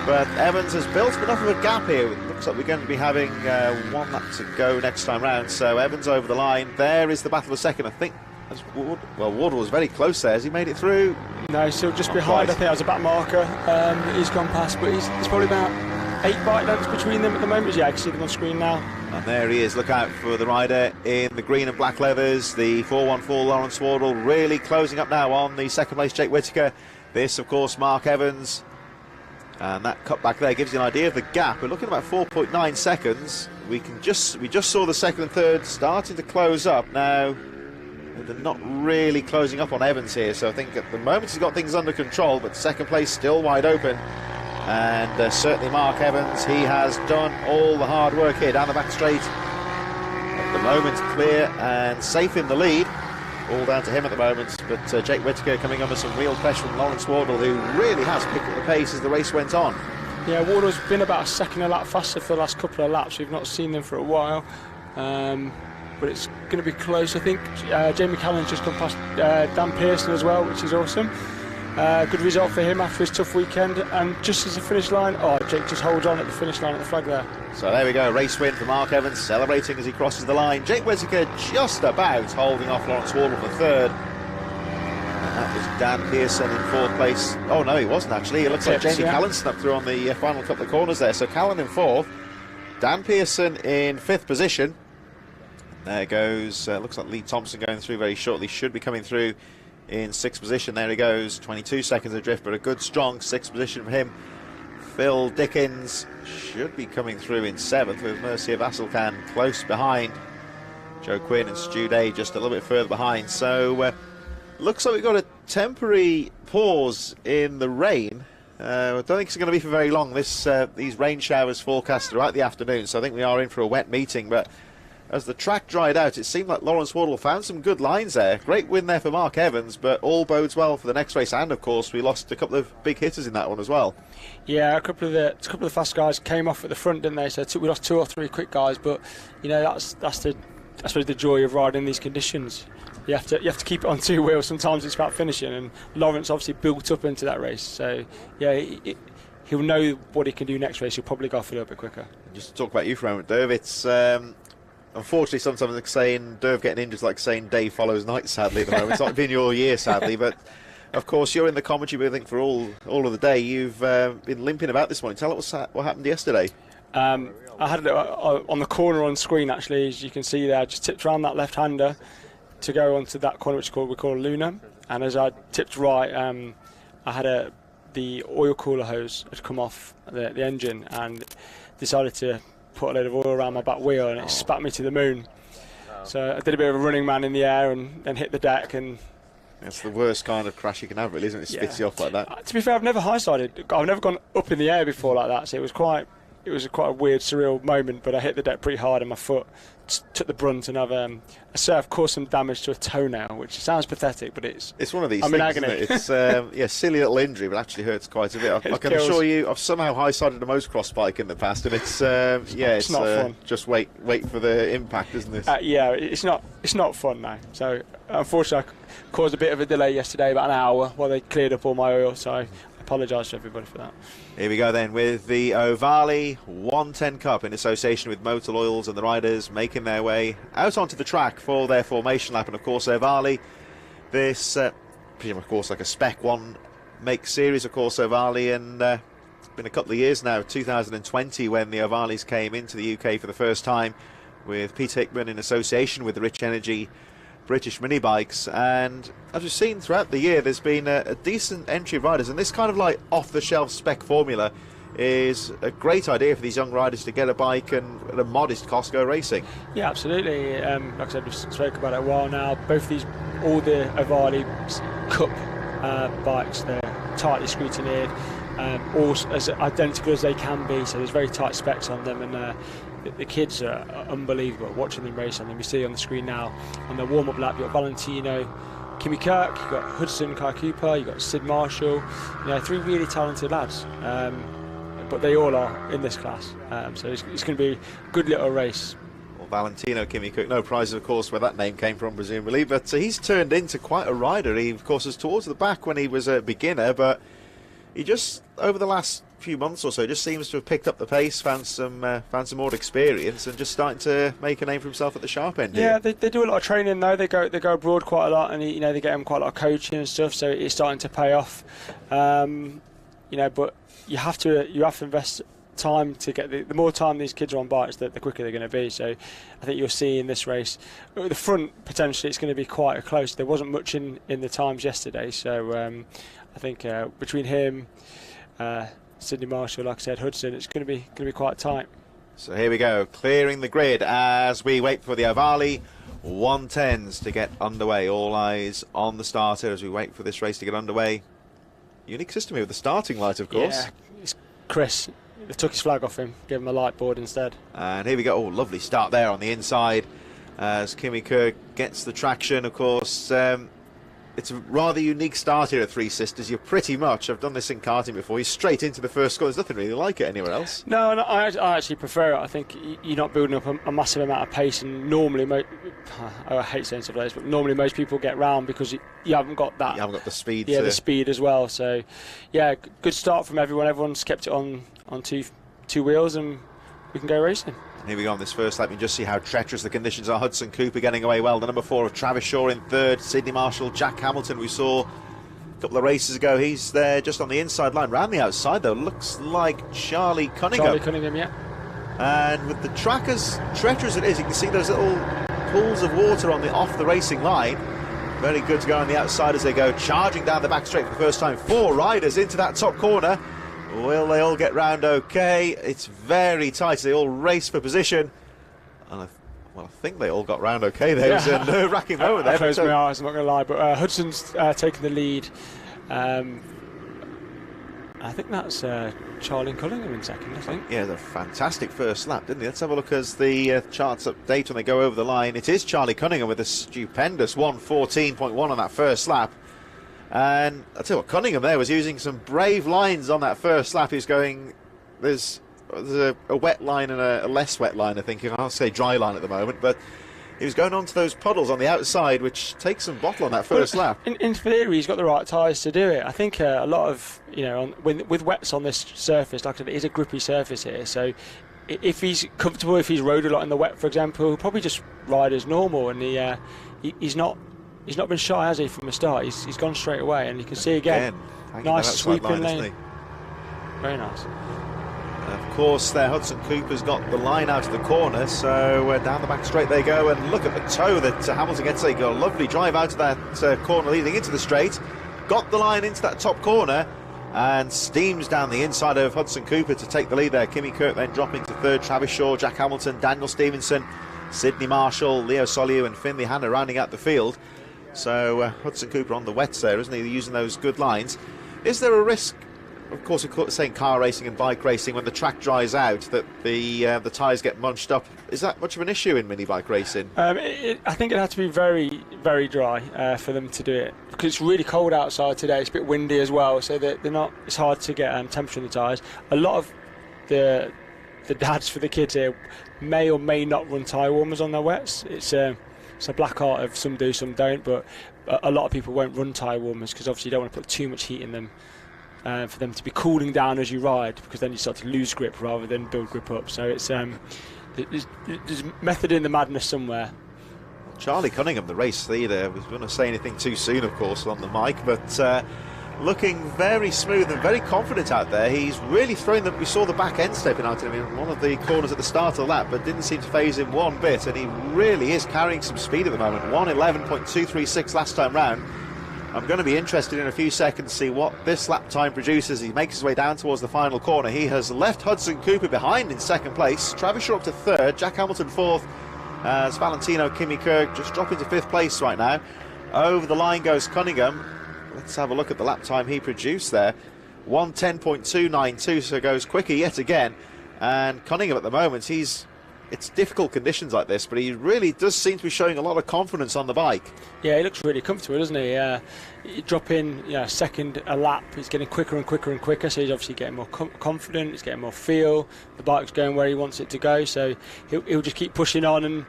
But Evans has built enough of a gap here. It looks like we're going to be having 1 lap to go next time round. So Evans over the line. There is the battle of second. I think, Wardle was very close there. Has he made it through? No, he's still just behind. I think as a back marker. He's gone past, but he's probably about 8 bike lengths between them at the moment. Yeah, I can see them on screen now. And there he is. Look out for the rider in the green and black leathers. The 414 Lawrence Wardle really closing up now on the second place Jake Whittaker. This, of course, Mark Evans. And that cut back there gives you an idea of the gap. We're looking at about 4.9 seconds. We just saw the second and third starting to close up. Now, they're not really closing up on Evans here, so I think at the moment he's got things under control, but second place still wide open. And certainly Mark Evans, he has done all the hard work here down the back straight. At the moment, clear and safe in the lead. All down to him at the moment, but Jake Whittaker coming under some real pressure from Lawrence Wardle, who really has picked up the pace as the race went on. Yeah, Wardle's been about a second a lap faster for the last couple of laps. We've not seen them for a while, but it's going to be close. I think Jamie Callan's just gone past Dan Pearson as well, which is awesome. Good result for him after his tough weekend, and just as the finish line, Jake just holds on at the finish line at the flag there. So there we go, race win for Mark Evans, celebrating as he crosses the line. Jake Whittaker just about holding off Lawrence Wardle for third. And that was Dan Pearson in fourth place. Oh no, he wasn't actually. It looks like Jamie Callan snuck through on the final couple of corners there. So Callan in fourth, Dan Pearson in fifth position. There goes, looks like Lee Thompson going through very shortly, should be coming through in sixth position. There he goes, 22 seconds adrift, but a good strong sixth position for him. Phil Dickens should be coming through in seventh with Mercier Vasselkan close behind. Joe Quinn and Stu Day just a little bit further behind. So looks like we've got a temporary pause in the rain. I don't think it's going to be for very long. These rain showers forecast throughout the afternoon, so I think we are in for a wet meeting. But as the track dried out, it seemed like Lawrence Wardle found some good lines there. Great win there for Mark Evans, but all bodes well for the next race. And of course, we lost a couple of big hitters in that one as well. Yeah, a couple of the fast guys came off at the front, didn't they? So we lost 2 or 3 quick guys, but you know that's the joy of riding in these conditions. You have to keep it on 2 wheels. Sometimes it's about finishing, and Lawrence obviously built up into that race. So yeah, he'll know what he can do next race. He'll probably go off a little bit quicker. Just to talk about you for a moment, Derv. It's unfortunately sometimes like saying Derv getting injured is like saying day follows night. Sadly, at the moment, it's not been your year, sadly. But of course, you're in the commentary booth, I think, for all of the day. You've been limping about this morning. Tell us what happened yesterday. I had it on the corner on screen, actually, as you can see there. I just tipped around that left-hander to go onto that corner, which we call Luna. And as I tipped right, I had the oil cooler hose had come off the engine and decided to put a load of oil around my back wheel, and it spat me to the moon. So I did a bit of a running man in the air and then hit the deck. And that's the worst kind of crash you can have, really, isn't it? It spits you off like that. To be fair, I've never high-sided. I've never gone up in the air before like that, so it was quite a weird, surreal moment. But I hit the deck pretty hard, and my foot took the brunt, and I've caused some damage to a toenail, which sounds pathetic, but it's one of these things, isn't it? It's silly little injury, but actually hurts quite a bit. I can assure you, I've somehow high-sided a motocross bike in the past, and it's not fun. Just wait for the impact, isn't it? It's not fun now. So unfortunately, I caused a bit of a delay yesterday, about an hour, while they cleared up all my oil. So I apologise to everybody for that. Here we go then with the Ohvale 110 Cup in association with Motul Oils, and the riders making their way out onto the track for their formation lap. And of course, Ohvale, this pretty much, of course, like a Spec 1 make series, of course, Ohvale, and it's been a couple of years now, 2020, when the Ohvales came into the UK for the first time with Peter Hickman in association with the Rich Energy British Minibikes. And as we've seen throughout the year, there's been a decent entry of riders, and this kind of like off-the-shelf spec formula is a great idea for these young riders to get a bike and at a modest cost go racing. Yeah, absolutely. Like I said, we've spoken about it a while now. Both these, all the Ohvale Cup bikes, they're tightly scrutinized, all as identical as they can be, so there's very tight specs on them, and the kids are unbelievable watching them race on them. You see on the screen now on the warm-up lap, you've got Valentino, Kimi Kirk, you've got Hudson, Kai Cooper, you've got Sid Marshall, 3 really talented lads, but they all are in this class, so it's going to be a good little race. Well, Valentino, Kimi Cook, no prizes, of course, where that name came from, presumably, but he's turned into quite a rider. He, of course, was towards the back when he was a beginner, but he just, over the last few months or so, just seems to have picked up the pace, found some more experience, and just starting to make a name for himself at the sharp end. Yeah, they do a lot of training though. They go abroad quite a lot, and they get him quite a lot of coaching and stuff. So it's starting to pay off. But you have to invest time to get the more time these kids are on bikes, the quicker they're going to be. So I think you'll see in this race, at the front potentially it's going to be quite close. There wasn't much in the times yesterday, so I think between him, Sidney Marshall, like I said, Hudson, it's going to be quite tight. So here we go, clearing the grid as we wait for the Ohvale 110s to get underway. All eyes on the starter as we wait for this race to get underway. Unique system here with the starting light, of course. Yeah, it's Chris. They took his flag off him, gave him a light board instead. And here we go. Oh, lovely start there on the inside as Kimi Kirk gets the traction, of course. It's a rather unique start here at Three Sisters. You're pretty much, I've done this in karting before, you're straight into the first score. There's nothing really like it anywhere else. No, I actually prefer it. I think you're not building up a massive amount of pace, and normally, I hate saying stuff like this, but normally most people get round because you haven't got that. You haven't got the speed. Yeah, the speed as well. So, yeah, good start from everyone. Everyone's kept it on two wheels, and we can go racing. Here we go on this first lap. You just see how treacherous the conditions are. Hudson Cooper getting away well. The number 4 of Travis Shaw in third. Sidney Marshall, Jack Hamilton, we saw a couple of races ago. He's there just on the inside line. Round the outside, though, looks like Charlie Cunningham. Charlie Cunningham, yeah. And with the track as treacherous as it is, you can see those little pools of water off the racing line. Very good to go on the outside as they go charging down the back straight for the first time. 4 riders into that top corner. Will they all get round okay? It's very tight. They all race for position. And Well, I think they all got round okay. There was a nerve-wracking moment there. I closed my eyes, I'm not going to lie. But Hudson's taking the lead. I think that's Charlie Cunningham in second, I think. Yeah, the fantastic first lap, didn't he? Let's have a look as the charts update when they go over the line. It is Charlie Cunningham with a stupendous 1:14.1 on that first lap. And I'll tell you what, Cunningham there was using some brave lines on that first lap. He's going, there's a wet line and a less wet line, I think. I'll say dry line at the moment, but he was going on to those puddles on the outside, which takes some bottle on that first lap. In theory, he's got the right tyres to do it. I think a lot of, with wets on this surface, like I said, it is a grippy surface here. So if he's comfortable, if he's rode a lot in the wet, for example, he'll probably just ride as normal. And he's not been shy, has he, from the start? He's gone straight away, and you can see again nice sweeping lane. Very nice. Of course, there Hudson Cooper's got the line out of the corner, so down the back straight they go, and look at the toe that Hamilton gets. They got a lovely drive out of that corner leading into the straight, got the line into that top corner, and steams down the inside of Hudson Cooper to take the lead there. Kimmy Kirk then dropping to third, Travis Shaw, Jack Hamilton, Daniel Stevenson, Sidney Marshall, Leo Soliu and Finley Hanna rounding out the field. So Hudson Cooper on the wets there, isn't he, using those good lines. Is there a risk, of course, we're saying car racing and bike racing, when the track dries out, that the tyres get munched up? Is that much of an issue in mini bike racing? I think it had to be very, very dry for them to do it, because it's really cold outside today. It's a bit windy as well, so they're not. It's hard to get temperature in the tyres. A lot of the dads for the kids here may or may not run tyre warmers on their wets. It's a black art of some do, some don't, but a lot of people won't run tyre warmers because obviously you don't want to put too much heat in them. For them to be cooling down as you ride, because then you start to lose grip rather than build grip up. So it's there's method in the madness somewhere. Charlie Cunningham, the race leader, I was going to say anything too soon, of course, on the mic, but looking very smooth and very confident out there. He's really thrown them. We saw the back end stepping out of him in one of the corners at the start of the lap, but didn't seem to phase him one bit, and he really is carrying some speed at the moment. 1:11.236 last time round. I'm going to be interested in a few seconds to see what this lap time produces. He makes his way down towards the final corner. He has left Hudson Cooper behind in second place. Travis Shaw up to third. Jack Hamilton fourth. As Valentino Kimmy Kirk just dropping to fifth place right now. Over the line goes Cunningham. Let's have a look at the lap time he produced there. 1:10.292, so goes quicker yet again. And Cunningham at the moment, it's difficult conditions like this, but he really does seem to be showing a lot of confidence on the bike. Yeah, he looks really comfortable, doesn't he? You drop in second a lap, he's getting quicker and quicker and quicker, so he's obviously getting more confident, he's getting more feel, the bike's going where he wants it to go, so he'll just keep pushing on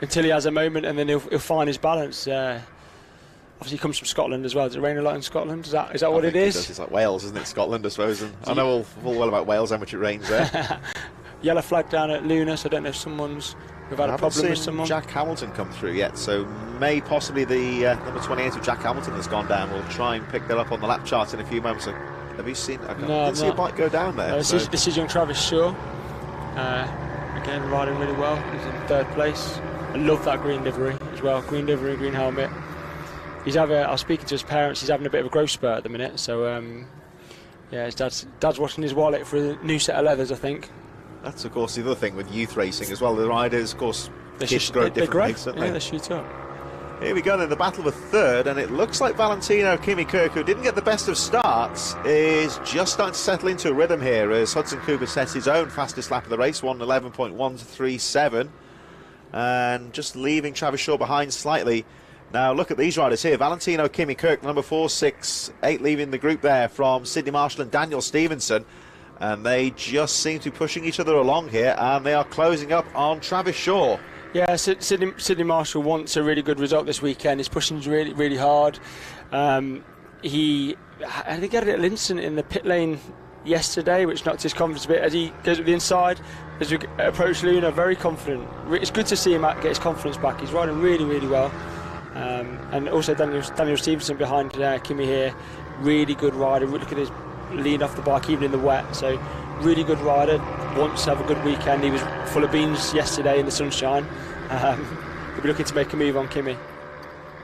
until he has a moment, and then he'll find his balance. Obviously he comes from Scotland as well. Does it rain a lot in Scotland? Is that what it is? It's like Wales, isn't it? Scotland, I suppose. And I know all well about Wales, how much it rains there. Yellow flag down at Luna, so I don't know if we've had a problem with someone. Jack Hamilton come through yet, so may possibly the number 28 of Jack Hamilton has gone down. We'll try and pick that up on the lap chart in a few moments. Have you seen? I didn't see a bike go down there. No, this is young Travis Shaw. Again, riding really well. He's in third place. I love that green livery as well. Green livery, green helmet. I was speaking to his parents. He's having a bit of a growth spurt at the minute. So his dad's watching his wallet for a new set of leathers, I think. That's, of course, the other thing with youth racing as well. The riders, of course, kids grow at different rates, don't they? Yeah, they shoot up. Here we go then, the battle for third, and it looks like Valentino Kimmy Kirk, who didn't get the best of starts, is just starting to settle into a rhythm here as Hudson Cooper sets his own fastest lap of the race, 1:11.137, and just leaving Travis Shaw behind slightly. Now look at these riders here. Valentino Kimmy Kirk, number 4, 6, 8 leaving the group there from Sidney Marshall and Daniel Stevenson. And they just seem to be pushing each other along here, and they are closing up on Travis Shaw. Yeah, Sidney Marshall wants a really good result this weekend. He's pushing really, really hard. He had a little incident in the pit lane yesterday, which knocked his confidence a bit. As he goes up the inside, as we approach Luna, very confident. It's good to see him get his confidence back. He's riding really, really well. And also Daniel Stevenson behind Kimmy here, really good rider. Look at his lean off the bike even in the wet, so really good rider, wants to have a good weekend. He was full of beans yesterday in the sunshine. He'll be looking to make a move on Kimmy.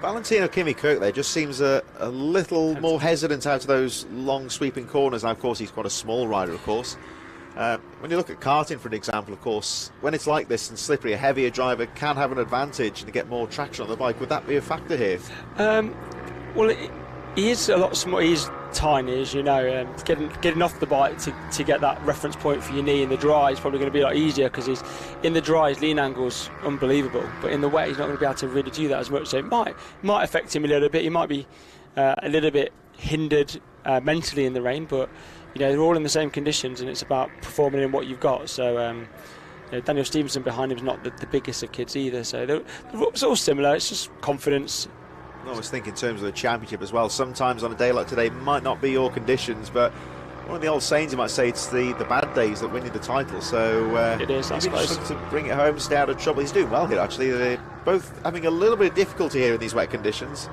Valentino Kimmy Kirk there just seems a little more hesitant out of those long sweeping corners. Now of course he's quite a small rider, of course, When you look at karting, for an example, of course, when it's like this and slippery, a heavier driver can have an advantage and get more traction on the bike. Would that be a factor here? Well, he is a lot smaller. He's tiny, as you know. Getting off the bike to get that reference point for your knee in the dry is probably going to be a lot easier, because he's in the dry, his lean angle's unbelievable, but in the wet he's not going to be able to really do that as much. So it might affect him a little bit. He might be a little bit hindered mentally in the rain, but you know, they're all in the same conditions, and it's about performing in what you've got. So you know, Daniel Stevenson behind him is not the biggest of kids either, so they're all similar. It's just confidence. I always think in terms of the championship as well, sometimes on a day like today might not be your conditions, but one of the old sayings you might say, it's the bad days that win you the title. So it is, I suppose. To bring it home, stay out of trouble. He's doing well here, actually. They're both having a little bit of difficulty here in these wet conditions.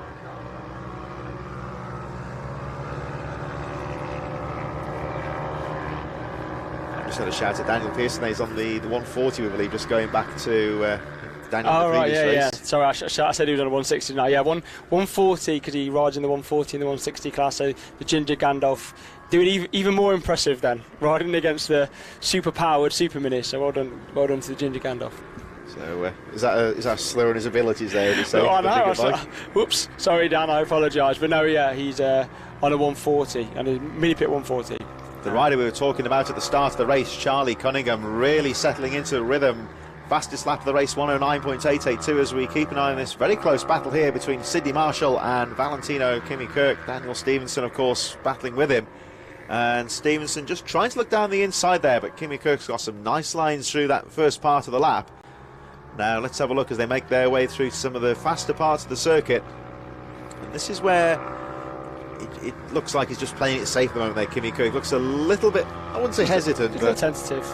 Just had a shout at Daniel Pearson. He's on the 140, we believe, just going back to Daniel. Oh, right, race. yeah. Sorry, I said he was on a 160 now. Yeah, 140, because he rides in the 140 and the 160 class. So the Ginger Gandalf doing even more impressive then, riding against the super-powered Superminis. So well done to the Ginger Gandalf. So is that a slur on his abilities there? Oh, I know. Whoops, sorry Dan, I apologise. But no, yeah, he's on a 140, and a mini pit 140. The rider we were talking about at the start of the race, Charlie Cunningham, really settling into the rhythm. Fastest lap of the race, 109.882, as we keep an eye on this very close battle here between Sidney Marshall and Valentino Kimi Kirk. Daniel Stevenson, of course, battling with him. And Stevenson just trying to look down the inside there, but Kimi Kirk's got some nice lines through that first part of the lap. Now let's have a look as they make their way through some of the faster parts of the circuit. And this is where it looks like he's just playing it safe at the moment there. Kimi Kirk looks a little bit, I wouldn't say hesitant, but tentative.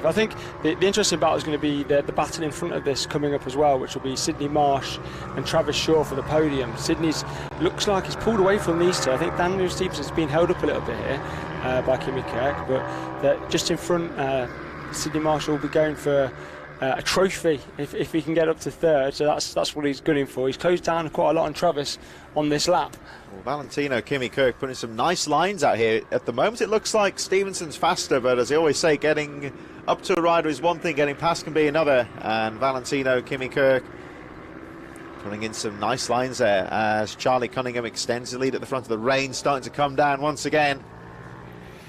I think the interesting battle is going to be the battle in front of this coming up as well, which will be Sidney Marsh and Travis Shaw for the podium. Sidney's looks like he's pulled away from these two. I think Daniel Stevenson's been held up a little bit here by Kimi Kirk, but just in front, Sidney Marsh will be going for a trophy if he can get up to third. So that's what he's gunning for. He's closed down quite a lot on Travis on this lap. Well, Valentino Kimi Kirk putting some nice lines out here. At the moment it looks like Stevenson's faster, but as I always say, getting up to a rider is one thing, getting past can be another. And Valentino Kimi Kirk putting in some nice lines there as Charlie Cunningham extends the lead at the front of the rain, starting to come down once again.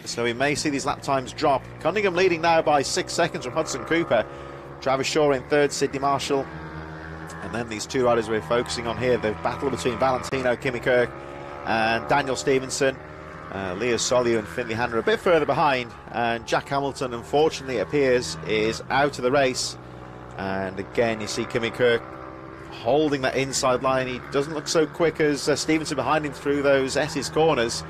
So we may see these lap times drop. Cunningham leading now by 6 seconds from Hudson Cooper. Travis Shaw in third, Sidney Marshall. And then these two riders we're focusing on here, the battle between Valentino Kimi Kirk and Daniel Stevenson. Leo Soliu and Finley Hanna a bit further behind, and Jack Hamilton, unfortunately, it appears, is out of the race. And again, you see Kimi Kirk holding that inside line. He doesn't look so quick as Stevenson behind him through those S's corners.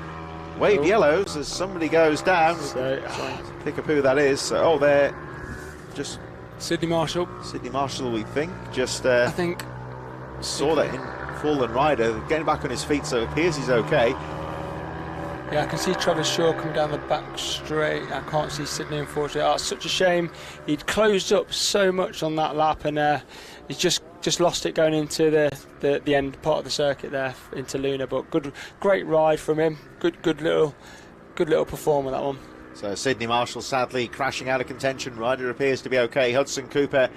Wave yellows as somebody goes down. Pick up who that is. Oh, they're just Sidney Marshall. Sidney Marshall, we think. Just I think saw that in fallen rider, getting back on his feet, so it appears he's okay. Yeah, I can see Travis Shaw coming down the back straight. I can't see Sidney, unfortunately. Oh, it's such a shame. He'd closed up so much on that lap, and he's just lost it going into the end part of the circuit there into Luna. But great ride from him. Good little performer, that one. So Sidney Marshall sadly crashing out of contention. Rider appears to be okay. Hudson Cooper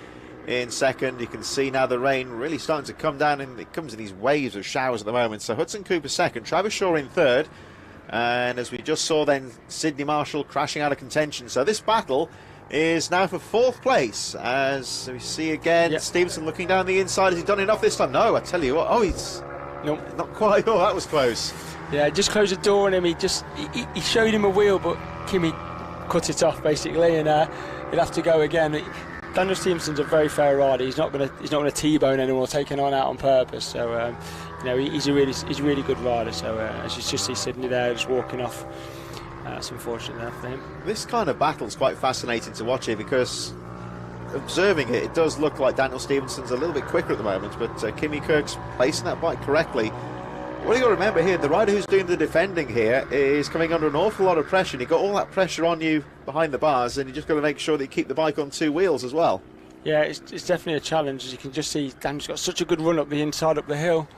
in second. You can see now the rain really starting to come down, and it comes in these waves of showers at the moment. So Hudson Cooper second, Travis Shaw in third, and as we just saw then, Sidney Marshall crashing out of contention. So this battle is now for fourth place, as we see again. Stevenson looking down the inside. Has he done enough this time? No, I tell you what. Oh, he's nope, not quite. Oh, that was close. Yeah, just closed the door on him. He showed him a wheel, but Kimi cut it off basically, and he'll have to go again. Daniel Stevenson's a very fair rider. He's not going to T-bone anyone or take anyone out on purpose. So you know, he's a really good rider. So as you just see Sidney there just walking off, that's unfortunate there for him. This kind of battle is quite fascinating to watch here, because observing it does look like Daniel Stevenson's a little bit quicker at the moment, but Kimi Kirk's placing that bike correctly. What you got to remember here, the rider who's doing the defending here is coming under an awful lot of pressure, and you've got all that pressure on you behind the bars, and you just got to make sure that you keep the bike on two wheels as well. Yeah, it's definitely a challenge. As you can just see, Dan's got such a good run up the inside, up the hill.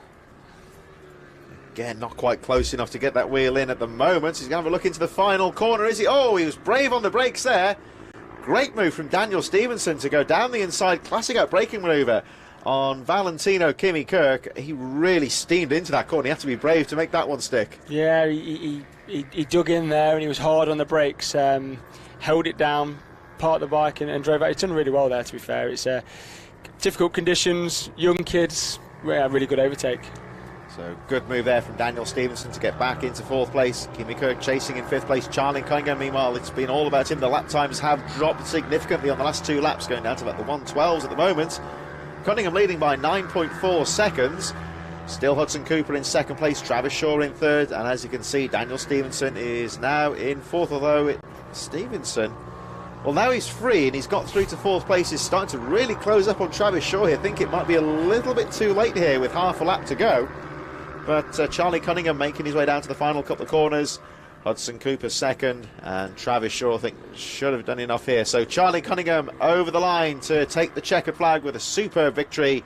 Again, not quite close enough to get that wheel in at the moment. He's going to have a look into the final corner, is he? Oh, he was brave on the brakes there. Great move from Daniel Stevenson to go down the inside. Classic out braking manoeuvre on Valentino Kimi Kirk. He really steamed into that corner. He had to be brave to make that one stick. Yeah, he dug in there and he was hard on the brakes, held it down, parked the bike and drove out. He's done really well there, to be fair. It's difficult conditions, young kids, really good overtake. So good move there from Daniel Stevenson to get back into 4th place. Kimi Kirk chasing in 5th place. Charlie Cunningham, meanwhile, it's been all about him. The lap times have dropped significantly on the last 2 laps, going down to about the 1:12s at the moment. Cunningham leading by 9.4 seconds. Still Hudson Cooper in 2nd place, Travis Shaw in 3rd, and as you can see, Daniel Stevenson is now in 4th, although Stevenson, well, now he's free and he's got through to 4th place. He's starting to really close up on Travis Shaw here. I think it might be a little bit too late here with half a lap to go. But Charlie Cunningham making his way down to the final couple of corners. Hudson Cooper 2nd, and Travis Shaw, I think, should have done enough here. So Charlie Cunningham over the line to take the checkered flag with a superb victory.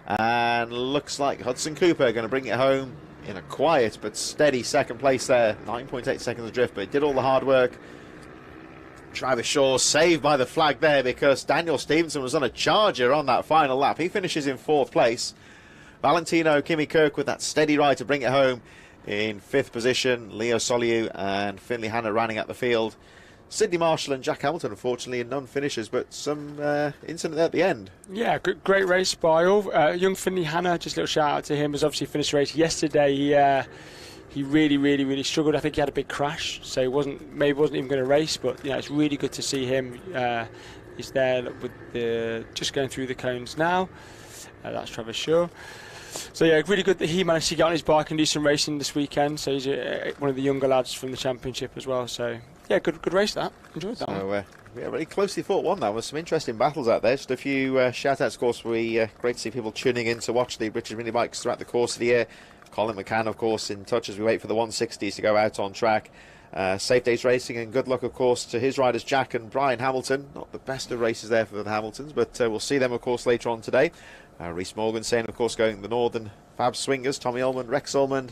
And looks like Hudson Cooper going to bring it home in a quiet but steady 2nd place there. 9.8 seconds adrift, but he did all the hard work. Travis Shaw saved by the flag there because Daniel Stevenson was on a charger on that final lap. He finishes in 4th place. Valentino Kimi Kirk with that steady ride to bring it home in 5th position. Leo Soliu and Finley Hanna rounding out the field. Sidney Marshall and Jack Hamilton, unfortunately, non-finishers, but some incident there at the end. Yeah, great race by young Finley Hanna. Just a little shout out to him. Was obviously finished the race yesterday. He really struggled. I think he had a big crash, so he wasn't even going to race. But it's really good to see him. He's there with just going through the cones now. That's Travis Shaw. So yeah, really good that he managed to get on his bike and do some racing this weekend. So he's one of the younger lads from the championship as well. So yeah, good race that. Enjoyed that one. Yeah, really closely fought one. That was some interesting battles out there. Just a few shout-outs, of course. Great to see people tuning in to watch the British Minibikes throughout the course of the year. Colin McCann, of course, in touch as we wait for the 160s to go out on track. Safe days racing, and good luck, of course, to his riders Jack and Brian Hamilton. Not the best of races there for the Hamiltons, but we'll see them, of course, later on today. Rhys Morgan saying, of course, going the Northern Fab Swingers. Tommy Ullman, Rex Ullman,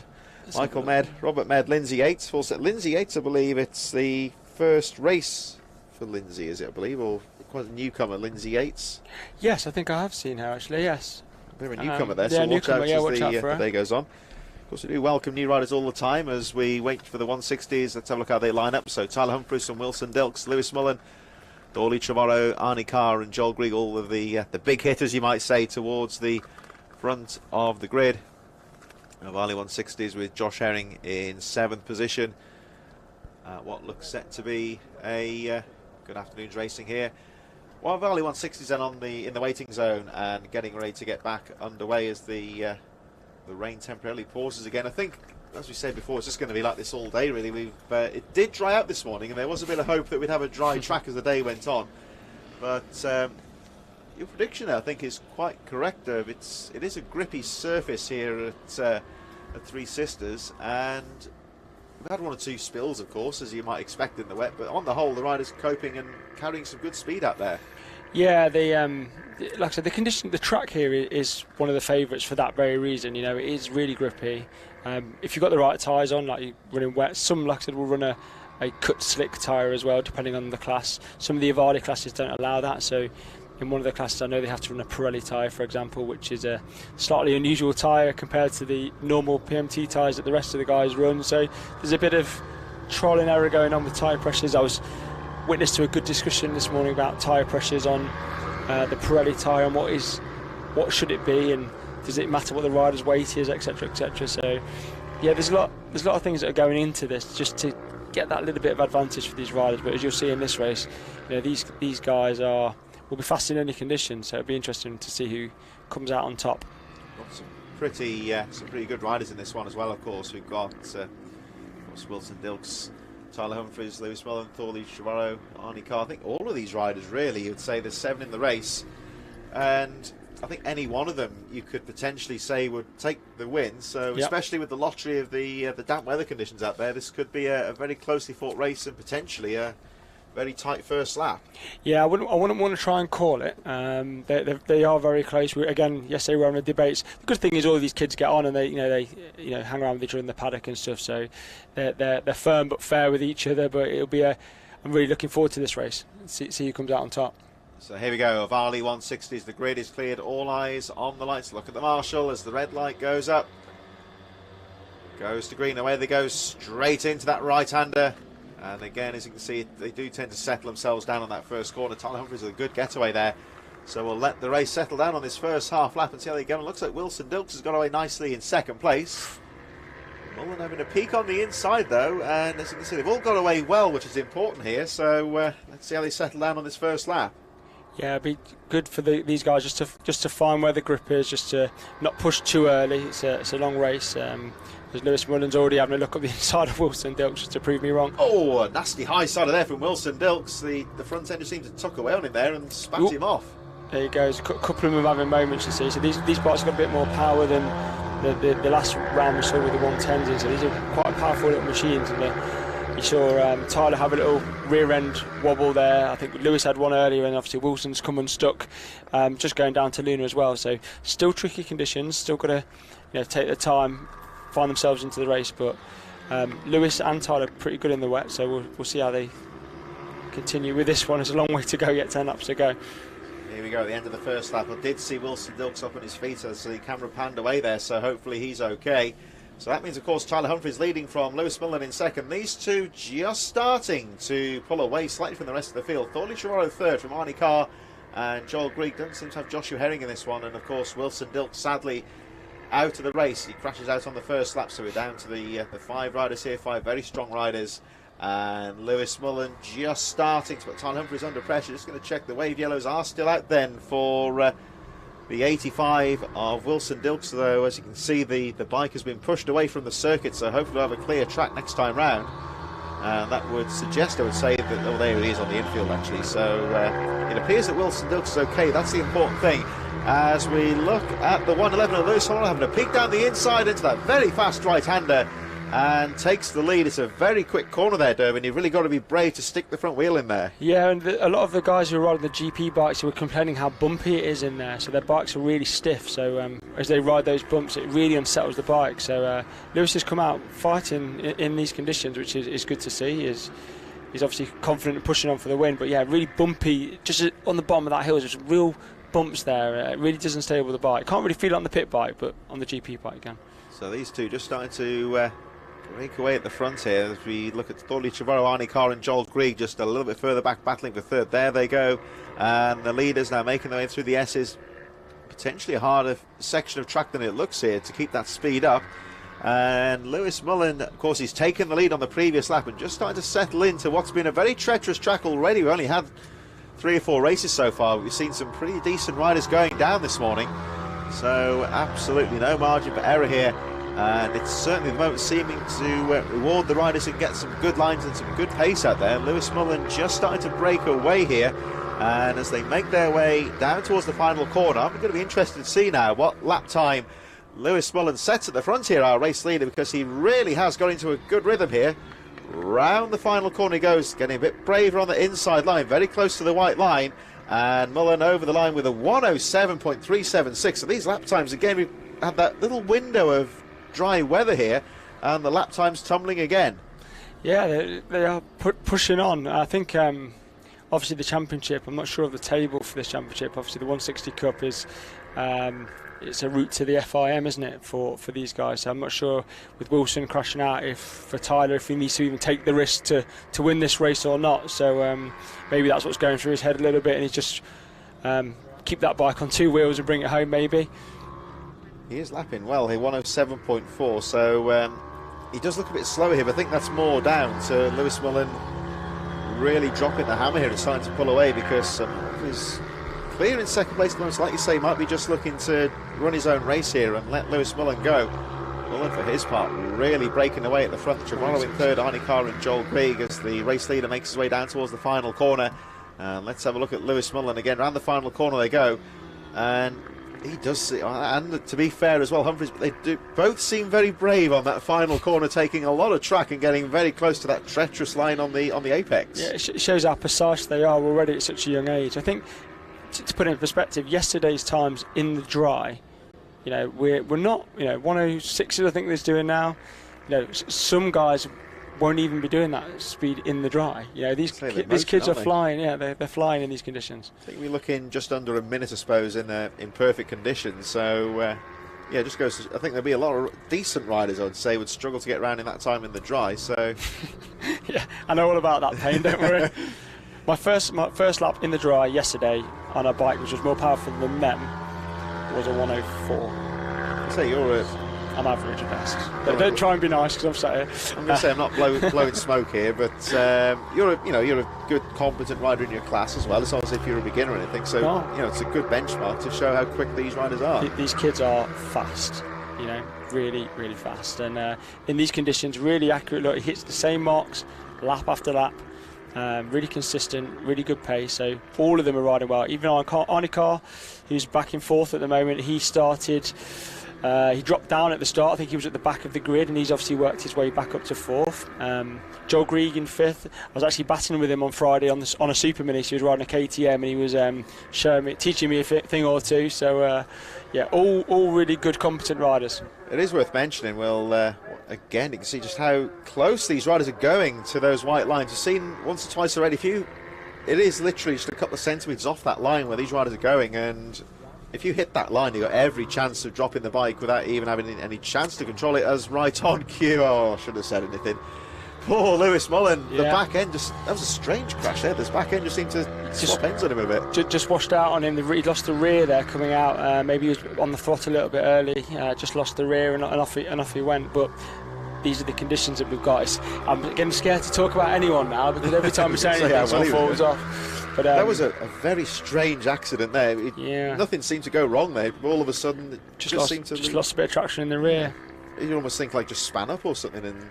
Michael Med, Robert Med, Lindsay Yates. Lindsay Yates, I believe it's the first race for Lindsay, is it, I believe, or quite a newcomer, Lindsay Yates? Yes, I think I have seen her, actually, yes. They're a newcomer there, so watch out as the day goes on. Of course, we do welcome new riders all the time as we wait for the 160s. Let's have a look how they line up. So Tyler Humphries and Wilson Dilks, Lewis Mullen, Dorley Trevorrow, Arnie Carr and Joel Grieg, all of the big hitters, you might say, towards the front of the grid. Ohvale 160s with Josh Herring in 7th position. What looks set to be a good afternoon's racing here. Ohvale 160s then in the waiting zone and getting ready to get back underway as the rain temporarily pauses again. I think, as we said before, it's just going to be like this all day, really. It did dry out this morning, and there was a bit of hope that we'd have a dry track as the day went on. But your prediction, I think, is quite correct, Irv. It is a grippy surface here at Three Sisters, and we've had 1 or 2 spills, of course, as you might expect in the wet. But on the whole, the riders coping and carrying some good speed out there. Yeah, like I said, the track here is one of the favourites for that very reason. It is really grippy. If you've got the right tyres on, like you're running wet, some, like I said, will run a cut slick tyre as well, depending on the class. Some of the Ohvale classes don't allow that, so in one of the classes I know they have to run a Pirelli tyre, for example, which is a slightly unusual tyre compared to the normal PMT tyres that the rest of the guys run. So there's a bit of trial and error going on with tyre pressures. I was witness to a good discussion this morning about tyre pressures on the Pirelli tyre and what should it be, and does it matter what the rider's weight is, etc, etc. So yeah, there's a lot of things that are going into this just to get that little bit of advantage for these riders. But as you'll see in this race, these guys will be fast in any condition, so it'll be interesting to see who comes out on top. Got some pretty good riders in this one as well, of course. We've got Wilson Dilks, Tyler Humphries, Lewis Mullen, Thorley Trevorrow, Arnie Carr. I think all of these riders, really, you'd say there's 7 in the race, and I think any one of them you could potentially say would take the win. So especially with the lottery of the damp weather conditions out there, this could be a very closely fought race and potentially a very tight first lap. Yeah, I wouldn't want to try and call it. They are very close. Again, yesterday we were on the debates. The good thing is all of these kids get on and they hang around with each other in the paddock and stuff. So they're firm but fair with each other. But it'll be I'm really looking forward to this race. See who comes out on top. So here we go. Ohvale 160s. The grid is cleared. All eyes on the lights. Look at the marshal as the red light goes up. Goes to green. Away they go straight into that right-hander. And again, as you can see, they do tend to settle themselves down on that first corner. Tyler Humphries with a good getaway there. So we'll let the race settle down on this first half lap and see how they go. And it looks like Wilson Dilks has got away nicely in second place. Mullen having a peek on the inside though, and as you can see, they've all got away well, which is important here. So let's see how they settle down on this first lap. Yeah, it'd be good for these guys just to find where the grip is, just to not push too early. It's a long race. As Lewis Mullen's already having a look at the inside of Wilson Dilks just to prove me wrong. Oh, a nasty high side of there from Wilson Dilks. The front end just seemed to tuck away on him there and spat him off. There he goes. A couple of them having moments, you see. So these bikes have got a bit more power than the last round we saw with the 110s. So these are quite powerful little machines. And you saw Tyler have a little rear end wobble there. I think Lewis had one earlier, and obviously Wilson's come unstuck, just going down to Luna as well. So still tricky conditions. Still got to take the time, find themselves into the race. But Lewis and Tyler are pretty good in the wet. So we'll see how they continue with this one. There's a long way to go yet, 10 laps to go. Here we go at the end of the first lap. I did see Wilson Dilks up on his feet as the camera panned away there, so hopefully he's okay. So that means, of course, Tyler Humphries leading from Lewis Mullen in second. These two just starting to pull away slightly from the rest of the field. Thorley Trevorrow third from Arnie Carr, and Joel Greig don't seem to have Joshua Herring in this one. And, of course, Wilson Dilks sadly out of the race. He crashes out on the first lap, so we're down to the 5 riders here, 5 very strong riders. And Lewis Mullen just starting to put Tyler Humphries under pressure. Just going to check the wave yellows are still out then for the 85 of Wilson Dilks, though. As you can see, the bike has been pushed away from the circuit, so hopefully we'll have a clear track next time round. And that would suggest, I would say, that, oh, there he is on the infield actually. So it appears that Wilson Dilks is okay. That's the important thing. As we look at the 111 of Lewis Mullen having a peek down the inside into that very fast right-hander, and takes the lead. It's a very quick corner there, Dervin. You've really got to be brave to stick the front wheel in there. Yeah, and a lot of the guys who are riding the GP bikes were complaining how bumpy it is in there. So their bikes are really stiff. So as they ride those bumps, it really unsettles the bike. So Lewis has come out fighting in these conditions, which is good to see. He's obviously confident and pushing on for the win. But yeah, really bumpy. Just on the bottom of that hill, there's real bumps there. It really doesn't stay with the bike. Can't really feel it on the pit bike, but on the GP bike again. So these two just starting to break away at the front here as we look at Thorley Trevorrow, Arnie Carr and Joel Greig just a little bit further back battling for third. There they go, and the leaders now making their way through the S's. Potentially a harder section of track than it looks here to keep that speed up. And Lewis Mullen, of course, he's taken the lead on the previous lap and just starting to settle into what's been a very treacherous track already. We've only had 3 or 4 races so far. We've seen some pretty decent riders going down this morning, so absolutely no margin for error here. And it's certainly the moment seeming to reward the riders and get some good lines and some good pace out there. Lewis Mullen just starting to break away here. And as they make their way down towards the final corner, I'm going to be interested to see now what lap time Lewis Mullen sets at the front here, our race leader, because he really has got into a good rhythm here. Round the final corner he goes, getting a bit braver on the inside line, very close to the white line. And Mullen over the line with a 107.376. So these lap times, again, we've had that little window of dry weather here, and the lap times tumbling again. Yeah, they are pushing on. I think obviously the championship, I'm not sure of the table for this championship. Obviously the 160 Cup is it's a route to the FIM, isn't it, for these guys? So I'm not sure with Wilson crashing out for Tyler if he needs to even take the risk to win this race or not. So maybe that's what's going through his head a little bit, and he's just keep that bike on 2 wheels and bring it home maybe. He is lapping well here, 107.4, so he does look a bit slower here, but I think that's more down to Lewis Mullen really dropping the hammer here and starting to pull away, because he's clear in second place at the moment. Like you say, he might be just looking to run his own race here and let Lewis Mullen go. Mullen, for his part, really breaking away at the front. Trevorrow in third, Arnie Carr and Joel Greig as the race leader makes his way down towards the final corner. And let's have a look at Lewis Mullen again. Round the final corner they go. And He does, and to be fair as well, Humphries, they do both seem very brave on that final corner, taking a lot of track and getting very close to that treacherous line on the apex. Yeah, it shows how precise they are already at such a young age. I think, to put it in perspective, yesterday's times in the dry, you know, we're not, you know, 106 I think they're doing now. You know, some guys won't even be doing that speed in the dry. You know, these kids are flying. Yeah, they're flying in these conditions. I think we're looking just under a minute, I suppose, in perfect conditions. So yeah, just goes. I think there'll be a lot of decent riders, I would say, would struggle to get around in that time in the dry. So yeah, I know all about that pain. Don't worry. My first lap in the dry yesterday on a bike which was more powerful than them was a 104. So you're I'm average at best. Don't try and be nice because I'm sat here. I'm going to say I'm not blowing smoke here, but you're a good, competent rider in your class as well. It's not as if you're a beginner or anything. So you know, it's a good benchmark to show how quick these riders are. These kids are fast. You know, really, really fast, and in these conditions, really accurate. Look, he hits the same marks lap after lap. Really consistent, really good pace. So all of them are riding well. Even Arnie Carr, who's back and forth at the moment, he started. He dropped down at the start. I think he was at the back of the grid, and he's obviously worked his way back up to 4th. Joel Grieg in 5th. I was actually battling with him on Friday on a Supermini. So he was riding a KTM, and he was teaching me a thing or two. So yeah, all really good, competent riders. It is worth mentioning. Well, again, you can see just how close these riders are going to those white lines. You've seen once or twice already. It is literally just a couple of centimetres off that line where these riders are going, and if you hit that line, you've got every chance of dropping the bike without even having any chance to control it, as right on cue. Oh, I shouldn't have said anything. Poor Lewis Mullen, the back end that was a strange crash there. This back end just seemed to swap ends on him a bit. Just washed out on him. He lost the rear there coming out. Maybe he was on the throttle a little bit early. Just lost the rear and off he went. But these are the conditions that we've got. I'm getting scared to talk about anyone now because every time we say anything, someone falls off. But, that was a very strange accident there. Nothing seemed to go wrong there. All of a sudden, it just lost a bit of traction in the rear. You almost think like just span up or something. And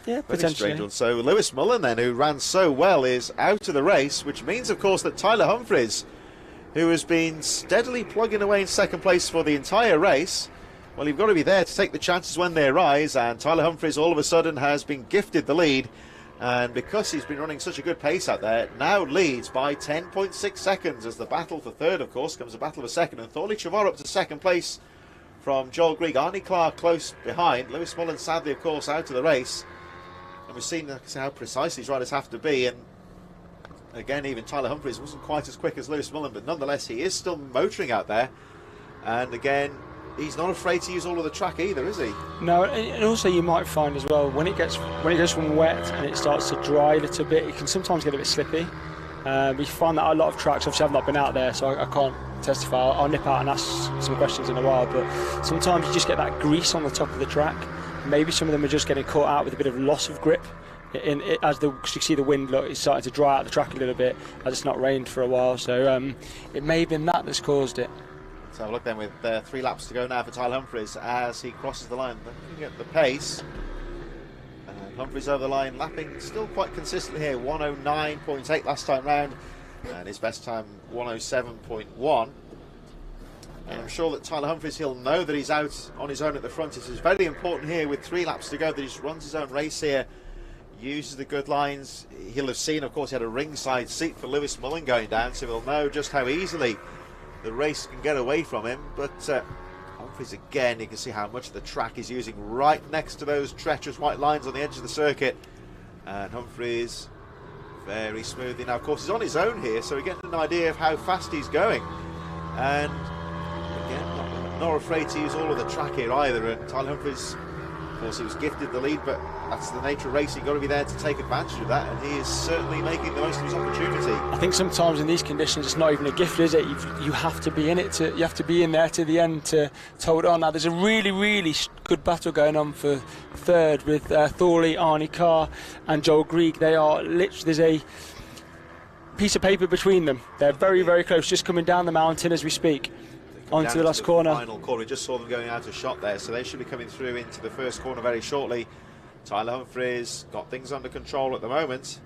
yeah, potentially. Strange one. So Lewis Mullen then, who ran so well, is out of the race, which means, of course, that Tyler Humphries, who has been steadily plugging away in second place for the entire race, well, you've got to be there to take the chances when they arise. And Tyler Humphries, all of a sudden, has been gifted the lead. And because he's been running such a good pace out there, now leads by 10.6 seconds as the battle for third, of course, comes a battle for second. And Thorley Trevor up to second place from Joel Grieg. Arnie Clark close behind. Lewis Mullen, sadly, of course, out of the race. And we've seen how precise these riders have to be. And again, even Tyler Humphries wasn't quite as quick as Lewis Mullen, but nonetheless, he is still motoring out there. And again, he's not afraid to use all of the track either, is he? No, and also you might find as well when it goes from wet and it starts to dry a little bit, it can sometimes get a bit slippy. We find that a lot of tracks. Obviously, I've not been out there, so I can't testify. I'll nip out and ask some questions in a while. But sometimes you just get that grease on the top of the track. Maybe some of them are just getting caught out with a bit of loss of grip. As you see the wind, look, it's starting to dry out the track a little bit as it's not rained for a while. So it may have been that's caused it. So have a look then with 3 laps to go now for Tyler Humphries as he crosses the line. Looking at the pace, and Humphries over the line, lapping still quite consistently here, 109.8 last time round, and his best time 107.1. And I'm sure that Tyler Humphries, he'll know that he's out on his own at the front. It is very important here with 3 laps to go that he runs his own race here, uses the good lines. He'll have seen, of course, he had a ringside seat for Lewis Mullen going down, so he'll know just how easily the race can get away from him. But Humphries, again, you can see how much of the track he's using right next to those treacherous white lines on the edge of the circuit. And Humphries very smoothly now, of course, he's on his own here, so we're getting an idea of how fast he's going. And again, not afraid to use all of the track here either. And Tyler Humphries, of course, he was gifted the lead, but that's the nature of racing. You've got to be there to take advantage of that, and he is certainly making the most of his opportunity. I think sometimes in these conditions it's not even a gift, is it? You have to be in it. You have to be in there to the end to hold on. Now there's a really, really good battle going on for third with Thorley, Arnie Carr and Joel Grieg. They are literally, there's a piece of paper between them. They're very, very close, just coming down the mountain as we speak. Onto the last corner. Final corner. We just saw them going out of shot there, so they should be coming through into the first corner very shortly. Tyler Humphries got things under control at the moment.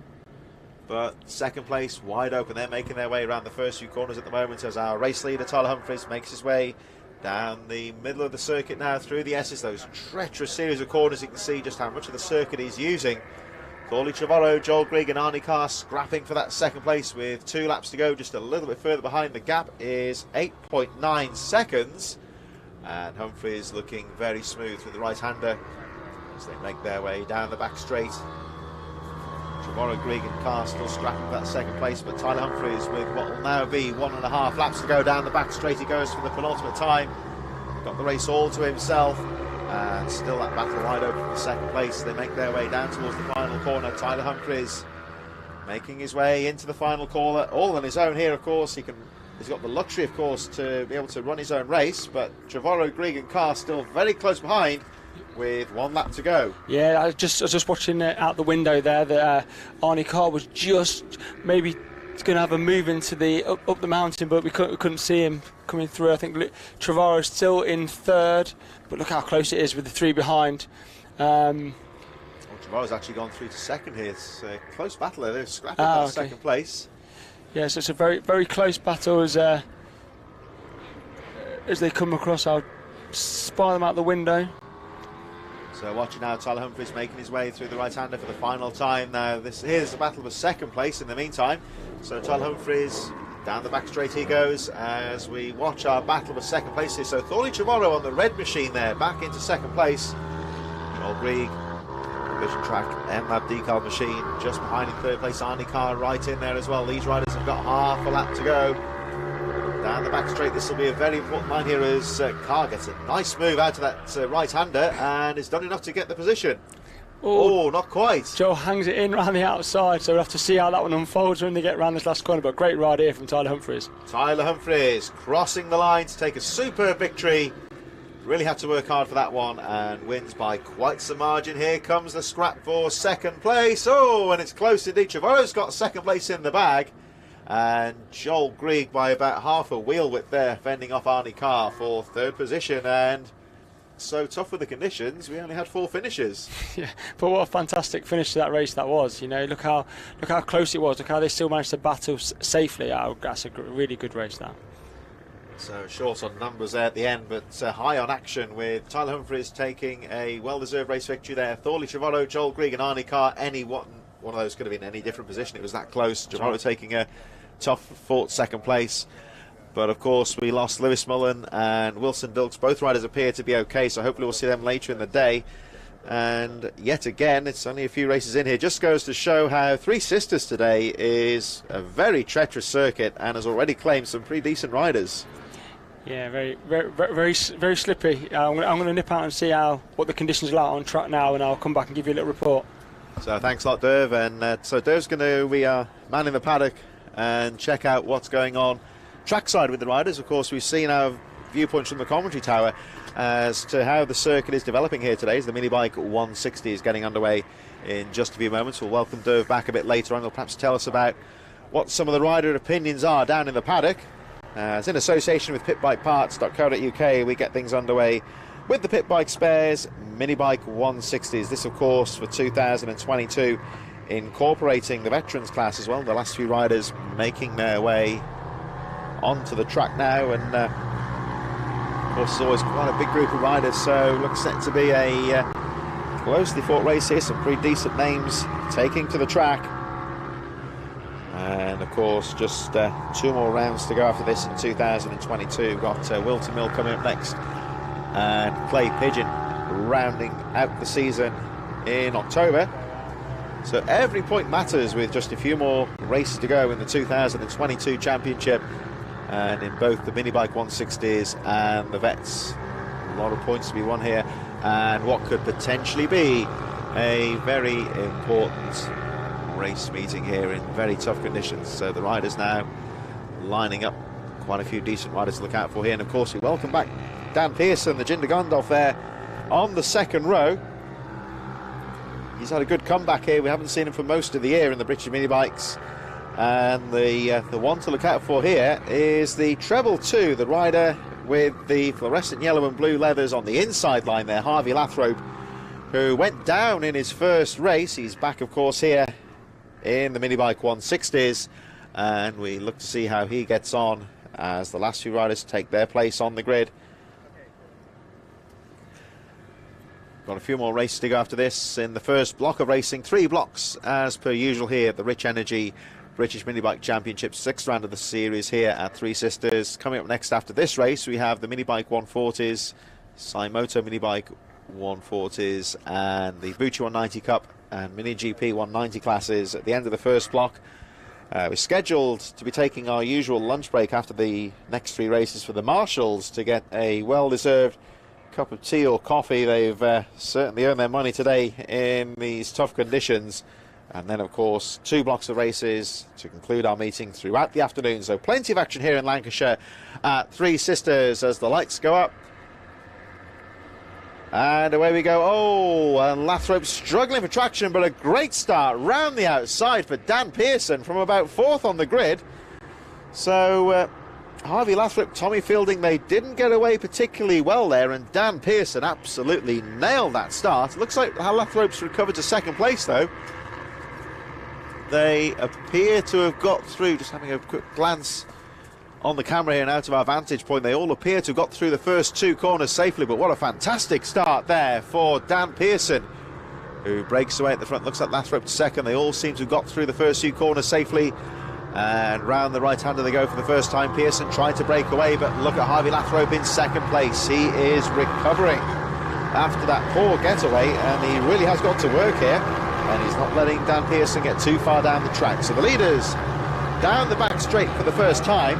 but second place wide open. They're making their way around the first few corners at the moment as our race leader Tyler Humphries makes his way down the middle of the circuit now through the S's, those treacherous series of corners. You can see just how much of the circuit he's using. Thorley Trevorrow, Joel Grigg and Arnie Carr scrapping for that second place with 2 laps to go, just a little bit further behind. The gap is 8.9 seconds, and Humphries looking very smooth with the right-hander as they make their way down the back straight. Trevorrow, Grigg and Carr still scrapping for that second place, but Tyler Humphries with what will now be 1.5 laps to go down the back straight. He goes for the penultimate time, got the race all to himself, and still that battle wide open for second place. They make their way down towards the final corner. Tyler Humphries making his way into the final corner, all on his own here, of course. He's got the luxury, of course, to be able to run his own race, but Trevorrow, Grigg and Carr still very close behind with 1 lap to go. Yeah, I was just watching out the window there that Arnie Carr was just maybe going to have a move into the up the mountain, but we couldn't see him coming through. I think Trevorrow's still in third, but look how close it is with the 3 behind. Trevorrow's actually gone through to second here. It's a close battle there. They're scrapping for second place. Yeah, so it's a very, very close battle as they come across. I'll spy them out the window. So watching now, Tyler Humphries making his way through the right-hander for the final time. Now here's the battle for second place in the meantime. So Tyler Humphries down the back straight he goes as we watch our battle for second place here. So Thorley Trevorrow on the red machine there, back into second place. Joel Grigg, Vision Track MLab decal machine just behind in third place. Arnie Carr right in there as well. These riders have got half a lap to go. Down the back straight, this will be a very important line here as Carr gets a nice move out to that right-hander and has done enough to get the position. Oh, not quite. Joe hangs it in around the outside, so we'll have to see how that one unfolds when they get around this last corner, but great ride here from Tyler Humphries. Tyler Humphries crossing the line to take a superb victory. Really had to work hard for that one and wins by quite some margin. Here comes the scrap for second place. Oh, and it's close indeed. Trevorrow's got second place in the bag. And Joel Grigg by about half a wheel width there, fending off Arnie Carr for third position. And so tough with the conditions, we only had 4 finishes. Yeah, but what a fantastic finish to that race that was. You know, look how close it was. Look how they still managed to battle safely. Oh, that's a really good race, that. So short on numbers there at the end, but high on action, with Tyler Humphries taking a well-deserved race victory there. Thorley Trevorrow, Joel Grigg and Arnie Carr, one of those could have been any different position. It was that close. Trevorrow taking a tough fought second place. But of course we lost Lewis Mullen and Wilson Dilks. Both riders appear to be okay, so hopefully we'll see them later in the day. And yet again, it's only a few races in here. Just goes to show how Three Sisters today is a very treacherous circuit and has already claimed some pretty decent riders. Yeah, very slippy. I'm going to nip out and see what the conditions are like on track now, and I'll come back and give you a little report. So thanks a lot, Derv. And so Derv's going to be man in the paddock and check out what's going on trackside with the riders. Of course, we've seen our viewpoints from the commentary tower as to how the circuit is developing here today as the Minibike 160 is getting underway in just a few moments. We'll welcome Derv back a bit later on. He'll perhaps tell us about what some of the rider opinions are down in the paddock. As in association with pitbikeparts.co.uk, we get things underway with the Pitbike Spares Minibike 160s. This, of course, for 2022, incorporating the veterans class as well. The last few riders making their way onto the track now, and of course, it's always quite a big group of riders, so looks set to be a closely fought race here. Some pretty decent names taking to the track. And of course, just 2 more rounds to go after this in 2022. We've got Wilton Mill coming up next, and Clay Pigeon rounding out the season in October. So every point matters with just a few more races to go in the 2022 championship, and in both the Minibike 160s and the Vets. A lot of points to be won here, and what could potentially be a very important race meeting here in very tough conditions. So the riders now lining up, quite a few decent riders to look out for here. And of course we welcome back Dan Pearson, the Jinder Gondolf there on the second row. He's had a good comeback here. We haven't seen him for most of the year in the British Minibikes. And the one to look out for here is the Treble 2, the rider with the fluorescent yellow and blue leathers on the inside line there, Harvey Lathrope, who went down in his first race. He's back, of course, here in the Minibike 160s, and we look to see how he gets on as the last few riders take their place on the grid. Got a few more races to go after this in the first block of racing. 3 blocks as per usual here at the Rich Energy British Minibike Championship, 6th round of the series here at Three Sisters. Coming up next after this race, we have the Minibike 140s, SYMoto Minibike 140s, and the Bucci 190 Cup and Mini GP 190 classes at the end of the first block. We're scheduled to be taking our usual lunch break after the next 3 races for the marshals to get a well-deserved cup of tea or coffee. They've certainly earned their money today in these tough conditions. And then, of course, 2 blocks of races to conclude our meeting throughout the afternoon. So plenty of action here in Lancashire at Three Sisters as the lights go up. And away we go. Oh, and Lathrop struggling for traction, but a great start round the outside for Dan Pearson from about 4th on the grid. So Harvey Lathrop, Tommy Fielding, they didn't get away particularly well there, and Dan Pearson absolutely nailed that start. Looks like Lathrop's recovered to 2nd place, though. They appear to have got through, just having a quick glance on the camera here and out of our vantage point, they all appear to have got through the first 2 corners safely, but what a fantastic start there for Dan Pearson, who breaks away at the front. Looks like Lathrop to 2nd. They all seem to have got through the first 2 corners safely, and round the right-hander they go for the first time. Pearson trying to break away, but look at Harvey Lathrop in 2nd place. He is recovering after that poor getaway, and he really has got to work here, and he's not letting Dan Pearson get too far down the track. So the leaders down the back straight for the first time.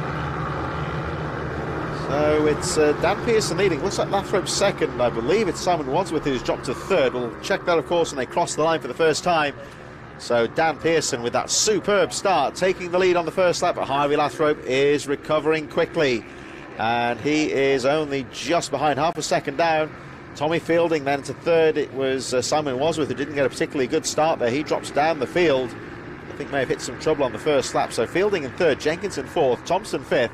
So it's Dan Pearson leading. Looks like Lathrop's 2nd. I believe it's Simon Wadsworth who's dropped to 3rd. We'll check that, of course, when they cross the line for the first time. So Dan Pearson with that superb start, taking the lead on the first lap, but Harvey Lathrop is recovering quickly, and he is only just behind, half a second down. Tommy Fielding then to 3rd. It was Simon Wadsworth who didn't get a particularly good start there. He drops down the field. I think may have hit some trouble on the first lap. So Fielding in 3rd, Jenkinson 4th, Thompson 5th,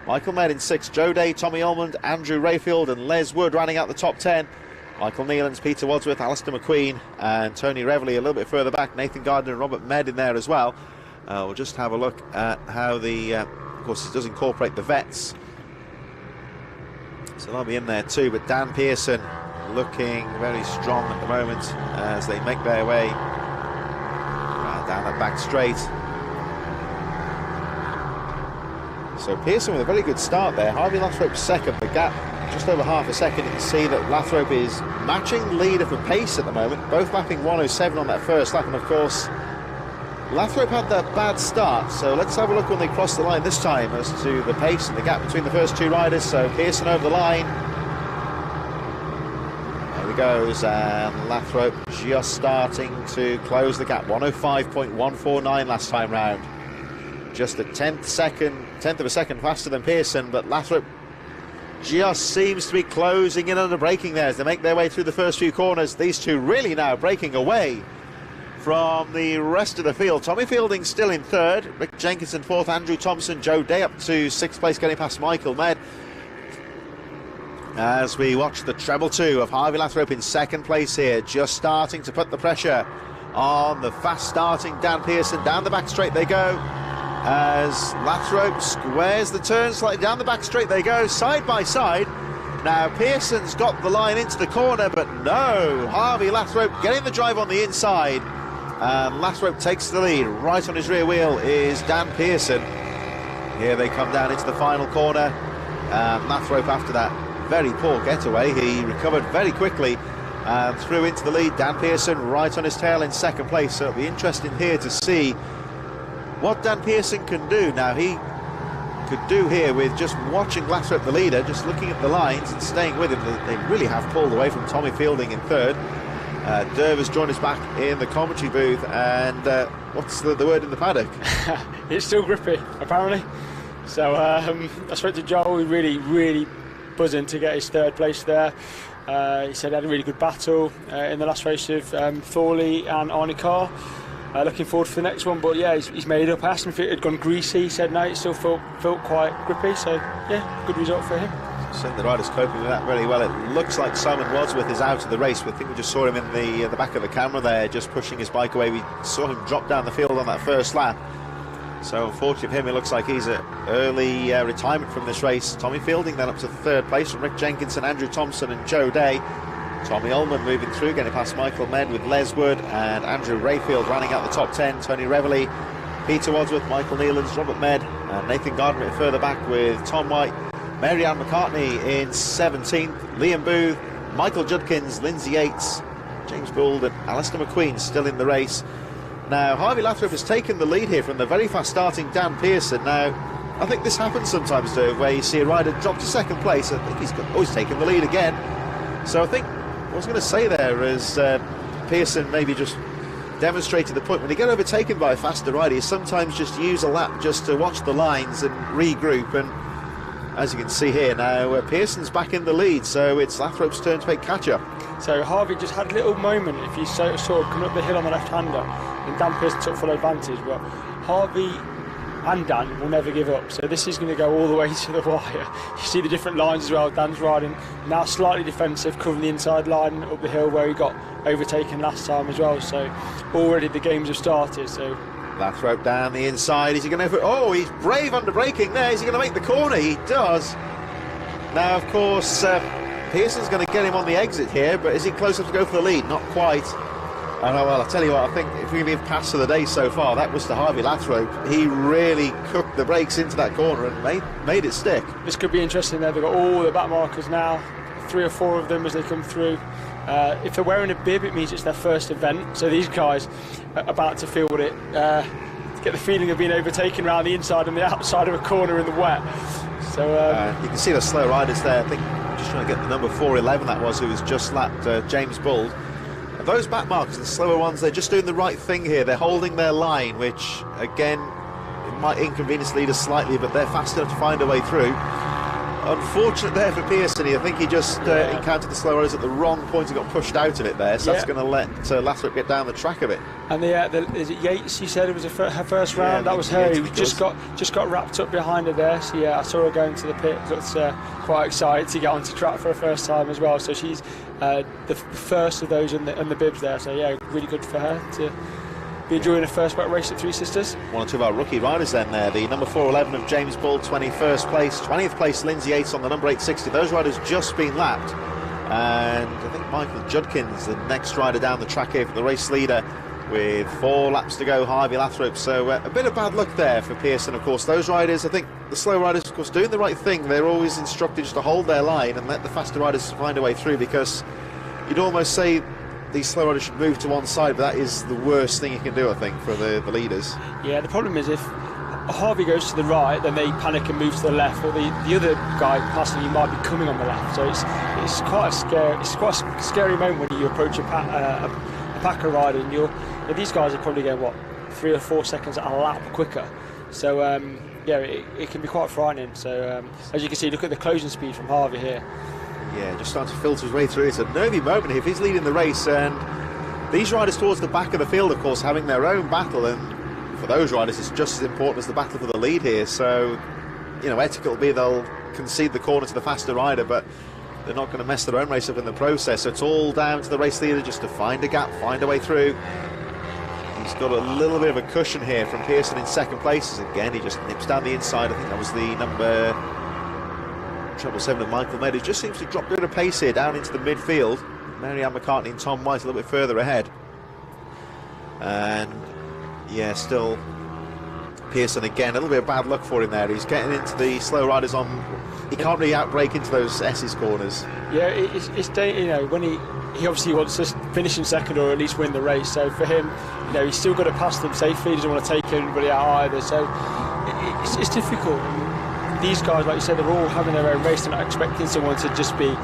Michael Med in 6th, Joe Day, Tommy Almond, Andrew Rayfield and Les Wood rounding out the top 10. Michael Nealons, Peter Wadsworth, Alistair McQueen and Tony Reveley a little bit further back. Nathan Gardner and Robert Med in there as well. We'll just have a look at how the, of course, it does incorporate the vets, so they'll be in there too. But Dan Pearson looking very strong at the moment as they make their way down that back straight. So Pearson with a very good start there. Harvey Lathrop 2nd, the gap just over half a second. You can see that Lathrop is matching the leader for pace at the moment, both lapping 1:07 on that first lap. And of course, Lathrop had that bad start, so let's have a look when they cross the line this time as to the pace and the gap between the first 2 riders. So Pearson over the line. There he goes, and Lathrop just starting to close the gap. 1:05.149 last time round. Just a tenth of a second faster than Pearson, but Lathrop just seems to be closing in under braking there as they make their way through the first few corners. These 2 really now breaking away from the rest of the field. Tommy Fielding still in 3rd, Rick Jenkinson 4th, Andrew Thompson, Joe Day up to 6th place, getting past Michael Med. As we watch the treble 2 of Harvey Lathrop in 2nd place here, just starting to put the pressure on the fast starting Dan Pearson. Down the back straight they go as Lathrop squares the turn slightly. Down the back straight they go, side by side. Now Pearson's got the line into the corner, but no, Harvey Lathrop getting the drive on the inside, and Lathrop takes the lead. Right on his rear wheel is Dan Pearson. Here they come down into the final corner, and Lathrop, after that very poor getaway, he recovered very quickly and threw into the lead. Dan Pearson right on his tail in 2nd place. So it'll be interesting here to see what Dan Pearson can do. Now, he could do here with just watching Lathrop, the leader, just looking at the lines and staying with him. They really have pulled away from Tommy Fielding in 3rd. Derv has joined us back in the commentary booth, and what's the word in the paddock? It's still grippy, apparently. So I spoke to Joel, he really buzzing to get his 3rd place there. He said he had a really good battle in the last race with Thorley and Arnie Carr. Looking forward to the next one, but yeah, he's made it up. I asked him if it had gone greasy. He said no, it still felt quite grippy. So yeah, good result for him. Certainly the rider's coping with that very well. It looks like Simon Wadsworth is out of the race. I think we just saw him in the back of the camera there, just pushing his bike away. We saw him drop down the field on that first lap. So unfortunately for him, it looks like he's at early retirement from this race. Tommy Fielding then up to third place from Rick Jenkinson, Andrew Thompson and Joe Day. Tommy Ullman moving through, getting past Michael Med with Les Wood and Andrew Rayfield running out the top 10. Tony Reveley, Peter Wadsworth, Michael Nealons, Robert Med and Nathan Gardner further back with Tom White, Mary Ann McCartney in 17th, Liam Booth, Michael Judkins, Lindsay Yates, James Gould and Alistair McQueen still in the race. Now Harvey Lathrop has taken the lead here from the very fast starting Dan Pearson. Now I think this happens sometimes too, where you see a rider drop to second place. I think he's always taken the lead again. So I think what I was going to say there is Pearson maybe just demonstrated the point. When you get overtaken by a faster rider, you sometimes just use a lap just to watch the lines and regroup. And as you can see here now, Pearson's back in the lead, so it's Lathrop's turn to play catch-up. So Harvey just had a little moment, if you saw coming up the hill on the left-hander, and Dan Pearson took full advantage, but Harvey and Dan will never give up, so this is going to go all the way to the wire. You see the different lines as well. Dan's riding now slightly defensive, covering the inside line up the hill where he got overtaken last time as well, so already the games have started. So Lathrop down the inside. Is he going to... Oh, he's brave under braking there. Is he going to make the corner? He does. Now, of course, Pearson's going to get him on the exit here, but is he close enough to go for the lead? Not quite. Oh, no, well, I'll tell you what, I think if we give pass of the day so far, that was to Harvey Lathrop. He really cooked the brakes into that corner and made it stick. This could be interesting there. They've got all the back markers now, 3 or 4 of them as they come through. If they're wearing a bib, it means it's their first event, so these guys are about to field it. Get the feeling of being overtaken around the inside and the outside of a corner in the wet. So you can see the slow riders there. I think I'm just trying to get the number 411 that was, who was just lapped James Bould. And those back markers, the slower ones, they're just doing the right thing here. They're holding their line, which again it might inconvenience leaders slightly, but they're fast enough to find a way through. Unfortunate there for Pearson. I think he just encountered the slow riders at the wrong point and got pushed out of it there, so that's going to let Lathrop get down the track of it. And is it Yates? You said it was her first round. That was her. Who just got wrapped up behind her there. So yeah, I saw her going to the pit. Looked quite excited to get onto track for her first time as well. So she's the first of those in the bibs there. So yeah, really good for her to be enjoying a first wet race at Three Sisters. One or two of our rookie riders then there. The number 411 of James Bull, 21st place. 20th place, Lindsay Yates on the number 860. Those riders just been lapped. And I think Michael Judkins, the next rider down the track here for the race leader, with 4 laps to go, Harvey Lathrop. So a bit of bad luck there for Pearson, of course. Those riders, I think the slow riders, of course, doing the right thing. They're always instructed just to hold their line and let the faster riders find a way through, because you'd almost say these slow riders should move to one side, but that is the worst thing you can do, I think, for the leaders. Yeah, the problem is if Harvey goes to the right, then they panic and move to the left, or the other guy passing you might be coming on the left. So it's quite a scary moment when you approach a packer rider, and these guys are probably going 3 or 4 seconds a lap quicker. So yeah, it can be quite frightening. So as you can see, look at the closing speed from Harvey here. Yeah, just starting to filter his way through. It's a nervy moment here if he's leading the race, and these riders towards the back of the field, of course, having their own battle, and for those riders it's just as important as the battle for the lead here. So, you know, etiquette will be they'll concede the corner to the faster rider, but they're not going to mess their own race up in the process. So it's all down to the race leader just to find a gap, find a way through. He's got a little bit of a cushion here from Pearson in second place. Again, he just nips down the inside. I think that was the number 777 of Michael Med, who just seems to drop a bit of pace here down into the midfield. Mary Ann McCartney and Tom White a little bit further ahead. And yeah, still Pearson again, a little bit of bad luck for him there. He's getting into the slow riders on. He can't really outbrake into those S's corners. Yeah, it's you know, when he obviously wants to finish in second or at least win the race. So for him, you know, he's still got to pass them safely. He doesn't want to take anybody out either. So it's difficult. These guys, like you said, they're all having their own race. They're not expecting someone to just be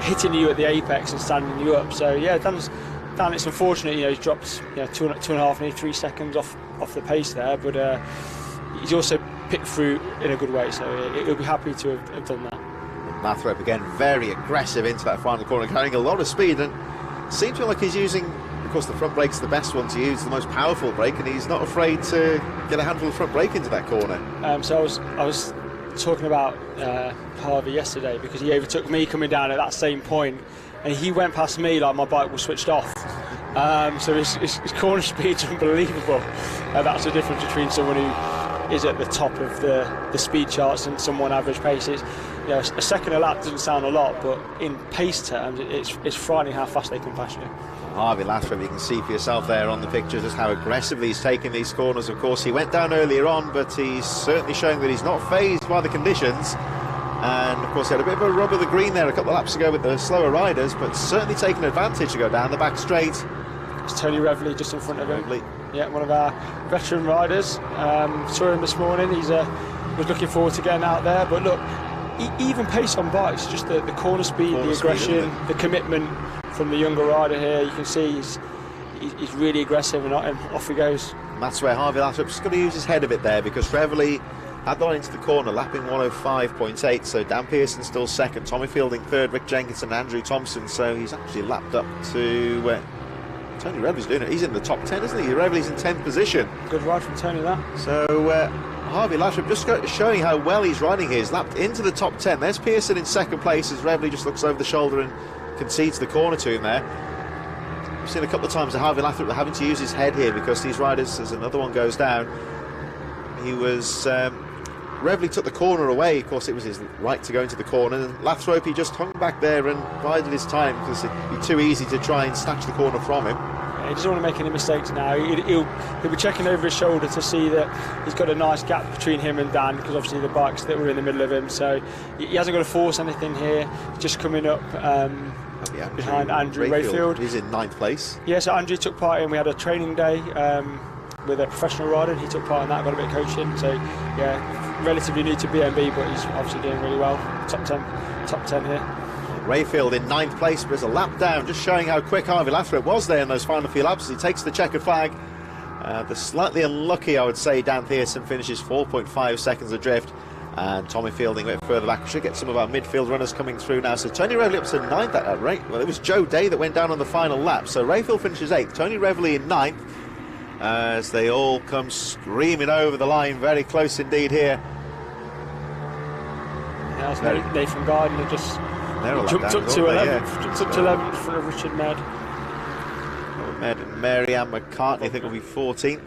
hitting you at the apex and standing you up. So yeah, Dan, it's unfortunate, you know, he's dropped 2.5, nearly 3 seconds off the pace there, but he's also picked through in a good way. So he'll be happy to have done that. Lathrop again, very aggressive into that final corner, carrying a lot of speed, and seems to me like he's using, of course, the front brake's the best one to use, the most powerful brake, and he's not afraid to get a handful of front brake into that corner. So I was talking about Harvey yesterday, because he overtook me coming down at that same point, and he went past me like my bike was switched off. So his corner speed's unbelievable. That's the difference between someone who is at the top of the speed charts and someone average paces. You know, a second a lap doesn't sound a lot, but in pace terms, it's frightening how fast they come past you. Harvey Lathrop, you can see for yourself there on the picture just how aggressively he's taking these corners. Of course, he went down earlier on, but he's certainly showing that he's not fazed by the conditions. And of course, he had a bit of a rub of the green there a couple of laps ago with the slower riders, but certainly taking advantage to go down the back straight. It's Tony Revley just in front of him. Yeah, one of our veteran riders. Saw him this morning. He's was looking forward to getting out there. But look, even pace on bikes, just the corner speed, the aggression, the commitment from the younger rider here. You can see he's really aggressive, and off he goes. And that's where Harvey Lathrop's just got to use his head a bit there, because Revley had gone into the corner, lapping 105.8, so Dan Pearson still second, Tommy Fielding third, Rick Jenkins and Andrew Thompson, so he's actually lapped up to Tony Revley's doing it. He's in the top 10, isn't he? Revley's in 10th position. Good ride from Tony, that. So Harvey Lathrop just showing how well he's riding here. He's lapped into the top 10. There's Pearson in second place as Revley just looks over the shoulder and concedes the corner to him there. I've seen a couple of times that Harvey Lathrop having to use his head here, because these riders, as another one goes down, he was Revley took the corner away. Of course, it was his right to go into the corner, and Lathrop, he just hung back there and bided his time, because it'd be too easy to try and snatch the corner from him. He doesn't want to make any mistakes now. He'll be checking over his shoulder to see that he's got a nice gap between him and Dan, because obviously the bikes that were in the middle of him, so he hasn't got to force anything here. Just coming up behind Andrew Rayfield. He's in 9th place. Yeah, so Andrew took part in, we had a training day with a professional rider, and he took part in that, got a bit of coaching, so yeah, relatively new to BMB, but he's obviously doing really well. Top 10 here. Rayfield in 9th place, but there's a lap down, just showing how quick Harvey Lathrop was there in those final few laps. He takes the checkered flag. The slightly unlucky, I would say, Dan Pearson finishes 4.5 seconds adrift, and Tommy Fielding a bit further back. We should get some of our midfield runners coming through now. So Tony Revley up to 9th at that rate. Well, it was Joe Day that went down on the final lap. So Rayfield finishes 8th, Tony Revley in 9th, as they all come screaming over the line. Very close indeed here. Yeah, that's Nathan Gardner just jumped up to 11th, jumped up to 11th for Richard Med. Med and Mary Ann McCartney, I think, will be 14th.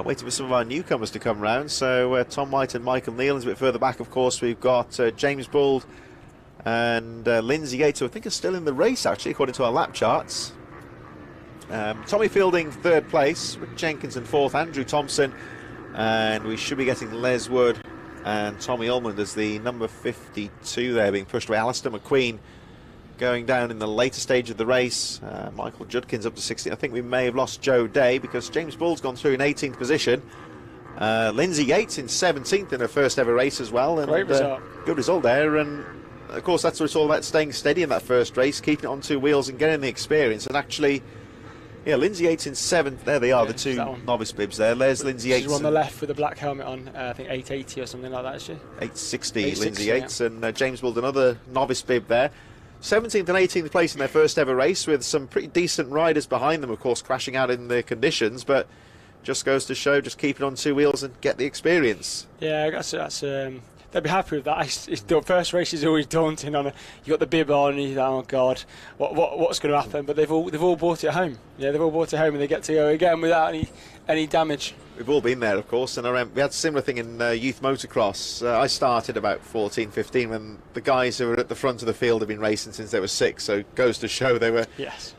Waiting for some of our newcomers to come round. So Tom White and Michael Nealon's a bit further back. Of course, we've got James Bould and Lindsay Yates, who I think are still in the race, actually, according to our lap charts. Tommy Fielding 3rd place, Rick Jenkins in 4th, Andrew Thompson, and we should be getting Les Wood and Tommy Ullman as the number 52 there, being pushed away. Alistair McQueen going down in the later stage of the race. Michael Judkins up to 16th. I think we may have lost Joe Day, because James Bould's gone through in 18th position. Lindsay Yates in 17th in her first ever race as well. And, great result. Good result there. And of course, that's what it's all about, staying steady in that first race, keeping it on two wheels and getting the experience. And actually, yeah, Lindsay Yates in 7th. There they are, the two novice bibs there. There's Lindsay Yates. She's on the left with the black helmet on. I think 880 or something like that, is she? 860, Lindsay Yates. Yeah. And James Bould, another novice bib there. 17th and 18th place in their first ever race, with some pretty decent riders behind them, of course, crashing out in the conditions. But just goes to show, just keep it on two wheels and get the experience. Yeah, that's they'll be happy with that. The first race is always daunting. You got the bib on, and you think, oh God, what's going to happen? But they've all brought it home. Yeah, they've all brought it home, and they get to go again without any damage. We've all been there, of course, and we had a similar thing in youth motocross. I started about 14, 15, when the guys who were at the front of the field had been racing since they were 6, so it goes to show they were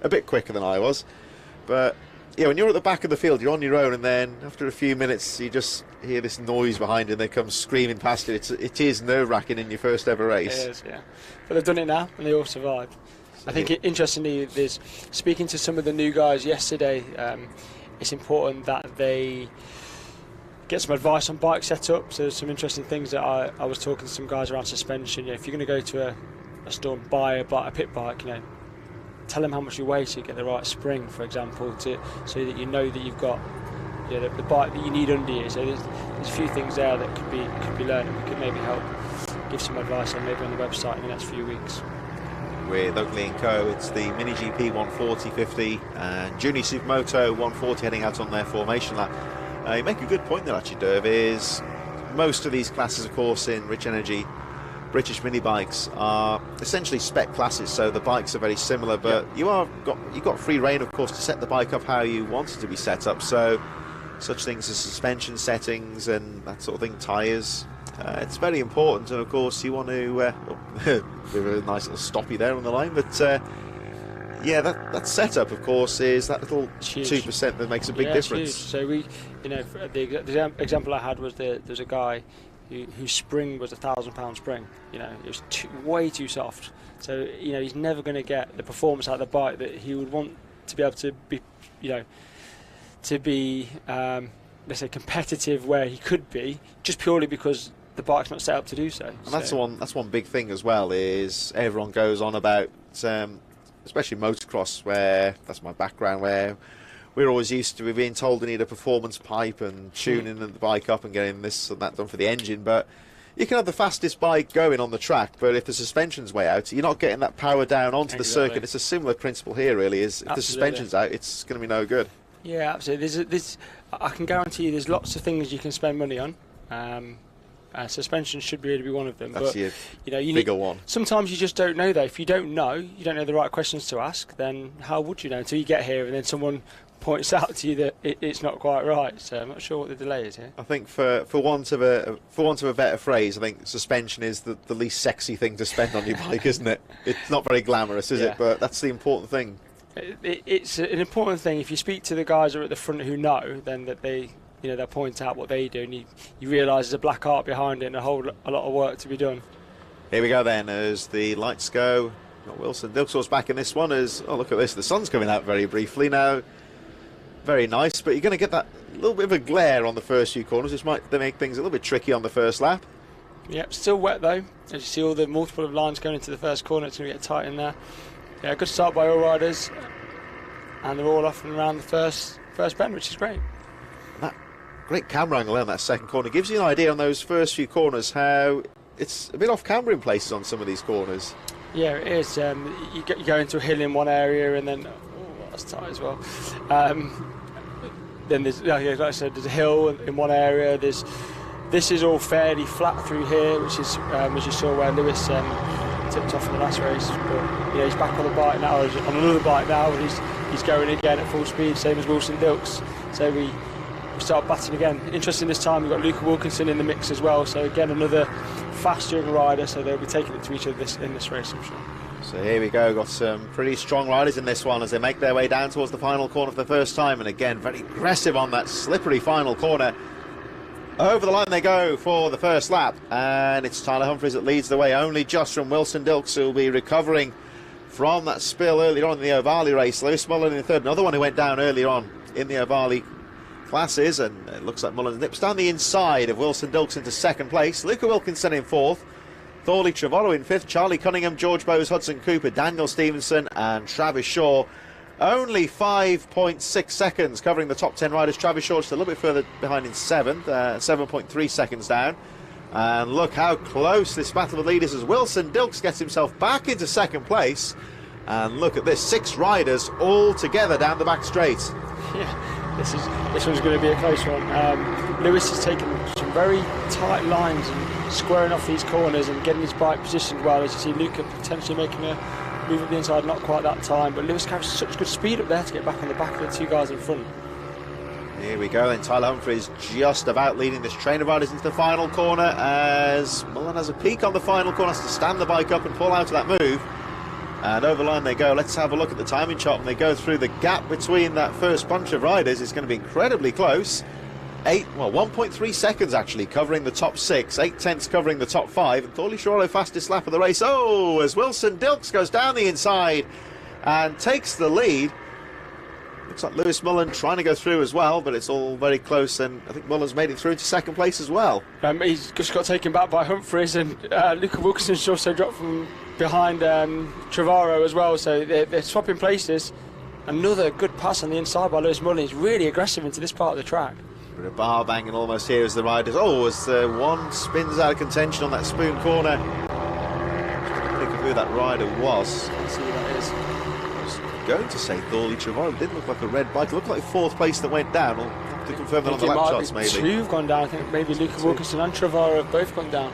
a bit quicker than I was. But yeah, when you're at the back of the field, you're on your own, and then after a few minutes you just hear this noise behind you and they come screaming past you. It is nerve-wracking in your first ever race. It is, yeah. But they've done it now, and they all survived. I think interestingly, there's speaking to some of the new guys yesterday, it's important that they get some advice on bike setup. So there's some interesting things that I was talking to some guys around suspension. If you're going to go to a store and buy a pit bike, tell them how much you weigh so you get the right spring, for example, so that you know that you've got the bike that you need under you. So there's a few things there that could be learned, and we could maybe help give some advice on maybe on the website in the next few weeks. With UGGLY Co, it's the Mini GP 140/50 and Junior SYMoto 140 heading out on their formation lap. You make a good point there, actually, Derv, is most of these classes, of course, in Rich Energy British mini bikes are essentially spec classes, so the bikes are very similar, but you've got free reign, of course, to set the bike up how you want it to be set up. So such things as suspension settings and that sort of thing, tyres. It's very important, and of course you want to a nice little stoppy there on the line, but yeah, that setup, of course, is that little 2% that makes a big difference. It's huge. So the example I had was there's a guy whose spring was £1,000 spring. You know, it was way too soft. So he's never going to get the performance out of the bike that he would want to be able to be, let's say, competitive where he could be, just purely because the bike's not set up to do so. And that's one big thing as well, is everyone goes on about, especially motocross, where that's my background, where we're always used to being told we need a performance pipe and tuning the bike up and getting this and that done for the engine. But you can have the fastest bike going on the track, but if the suspension's way out, you're not getting that power down onto the circuit. It's a similar principle here, really, is if the suspension's out, it's going to be no good. Yeah, absolutely. I can guarantee you there's lots of things you can spend money on. Suspension should really be one of them. That's but you bigger one. Sometimes you just don't know, though. If you don't know the right questions to ask, then how would you know until you get here and then someone points out to you that it's not quite right? So I'm not sure what the delay is here. I think for want of a better phrase, I think suspension is the least sexy thing to spend on your bike, isn't it? It's not very glamorous, is it? But that's the important thing. It's an important thing. If you speak to the guys who are at the front who know, then that they'll point out what they do, and you realise there's a black art behind it and a lot of work to be done. Here we go then, as the lights go. Got Wilson Dilksaw's back in this one. Oh, look at this, the sun's coming out very briefly now. Very nice, but you're going to get that little bit of a glare on the first few corners, which might make things a little bit tricky on the first lap. Yep, still wet though. As you see all the multiple of lines going into the first corner, it's going to get tight in there. Yeah, good start by all riders, and they're all off and around the first bend, which is great. That great camera angle on that second corner gives you an idea on those first few corners how it's a bit off camber in places on some of these corners. Yeah, it is. You go into a hill in one area, and then that's tight as well. Then there's, like I said, there's a hill in one area. This is all fairly flat through here, which is as you saw where Lewis tipped off in the last race. But he's back on the bike now, on another bike now, and he's going again at full speed, same as Wilson Dilks. So we start battling again. Interesting this time, we've got Luca Wilkinson in the mix as well. So again, another fast young rider. So they'll be taking it to each other in this race, I'm sure. So here we go, got some pretty strong riders in this one as they make their way down towards the final corner for the first time, and again very aggressive on that slippery final corner. Over the line they go for the first lap, and it's Tyler Humphries that leads the way, only just from Wilson Dilks, who will be recovering from that spill earlier on in the Ohvale race. Lewis Mullen in the third, another one who went down earlier on in the Ohvale classes, and it looks like Mullen nips down the inside of Wilson Dilks into second place. Luca Wilkinson in fourth, Thorley Trevorrow in fifth, Charlie Cunningham, George Bowes, Hudson Cooper, Daniel Stevenson and Travis Shaw. Only 5.6 seconds covering the top 10 riders. Travis Shaw just a little bit further behind in seventh, 7.3 seconds down. And look how close this battle of leaders is as Wilson Dilks gets himself back into second place. And look at this, 6 riders all together down the back straight. Yeah, this one's going to be a close one. Lewis has taken some very tight lines and squaring off these corners and getting his bike positioned well. As you see, Luca potentially making a move up the inside, not quite that time, but Lewis carries such good speed up there to get back on the back of the 2 guys in front. Here we go, and Tyler Humphries just about leading this train of riders into the final corner as Mullen has a peak on the final corner, has to stand the bike up and pull out of that move. And over the line they go. Let's have a look at the timing chart when they go through the gap between that first bunch of riders. It's going to be incredibly close. 1.3 seconds actually covering the top 6, 8 tenths covering the top 5, and Thorley Trevorrow fastest lap of the race. Oh, as Wilson Dilks goes down the inside and takes the lead. Looks like Lewis Mullen trying to go through as well, but it's all very close, and I think Mullen's made it through into second place as well. He's just got taken back by Humphries, and Luca Wilkinson's also dropped from behind Trevorrow as well, so they're swapping places. Another good pass on the inside by Lewis Mullen. He's really aggressive into this part of the track. Bit of bar banging almost here as the riders. Oh, as one spins out of contention on that spoon corner. Just think of who that rider was. Let's see who that is. I was going to say Thorley Trevorrow. It didn't look like a red bike. It looked like fourth place that went down. Well, to confirm that on the lap shots, maybe. Two have gone down. I think maybe Luca Wilkinson and Trevorrow have both gone down.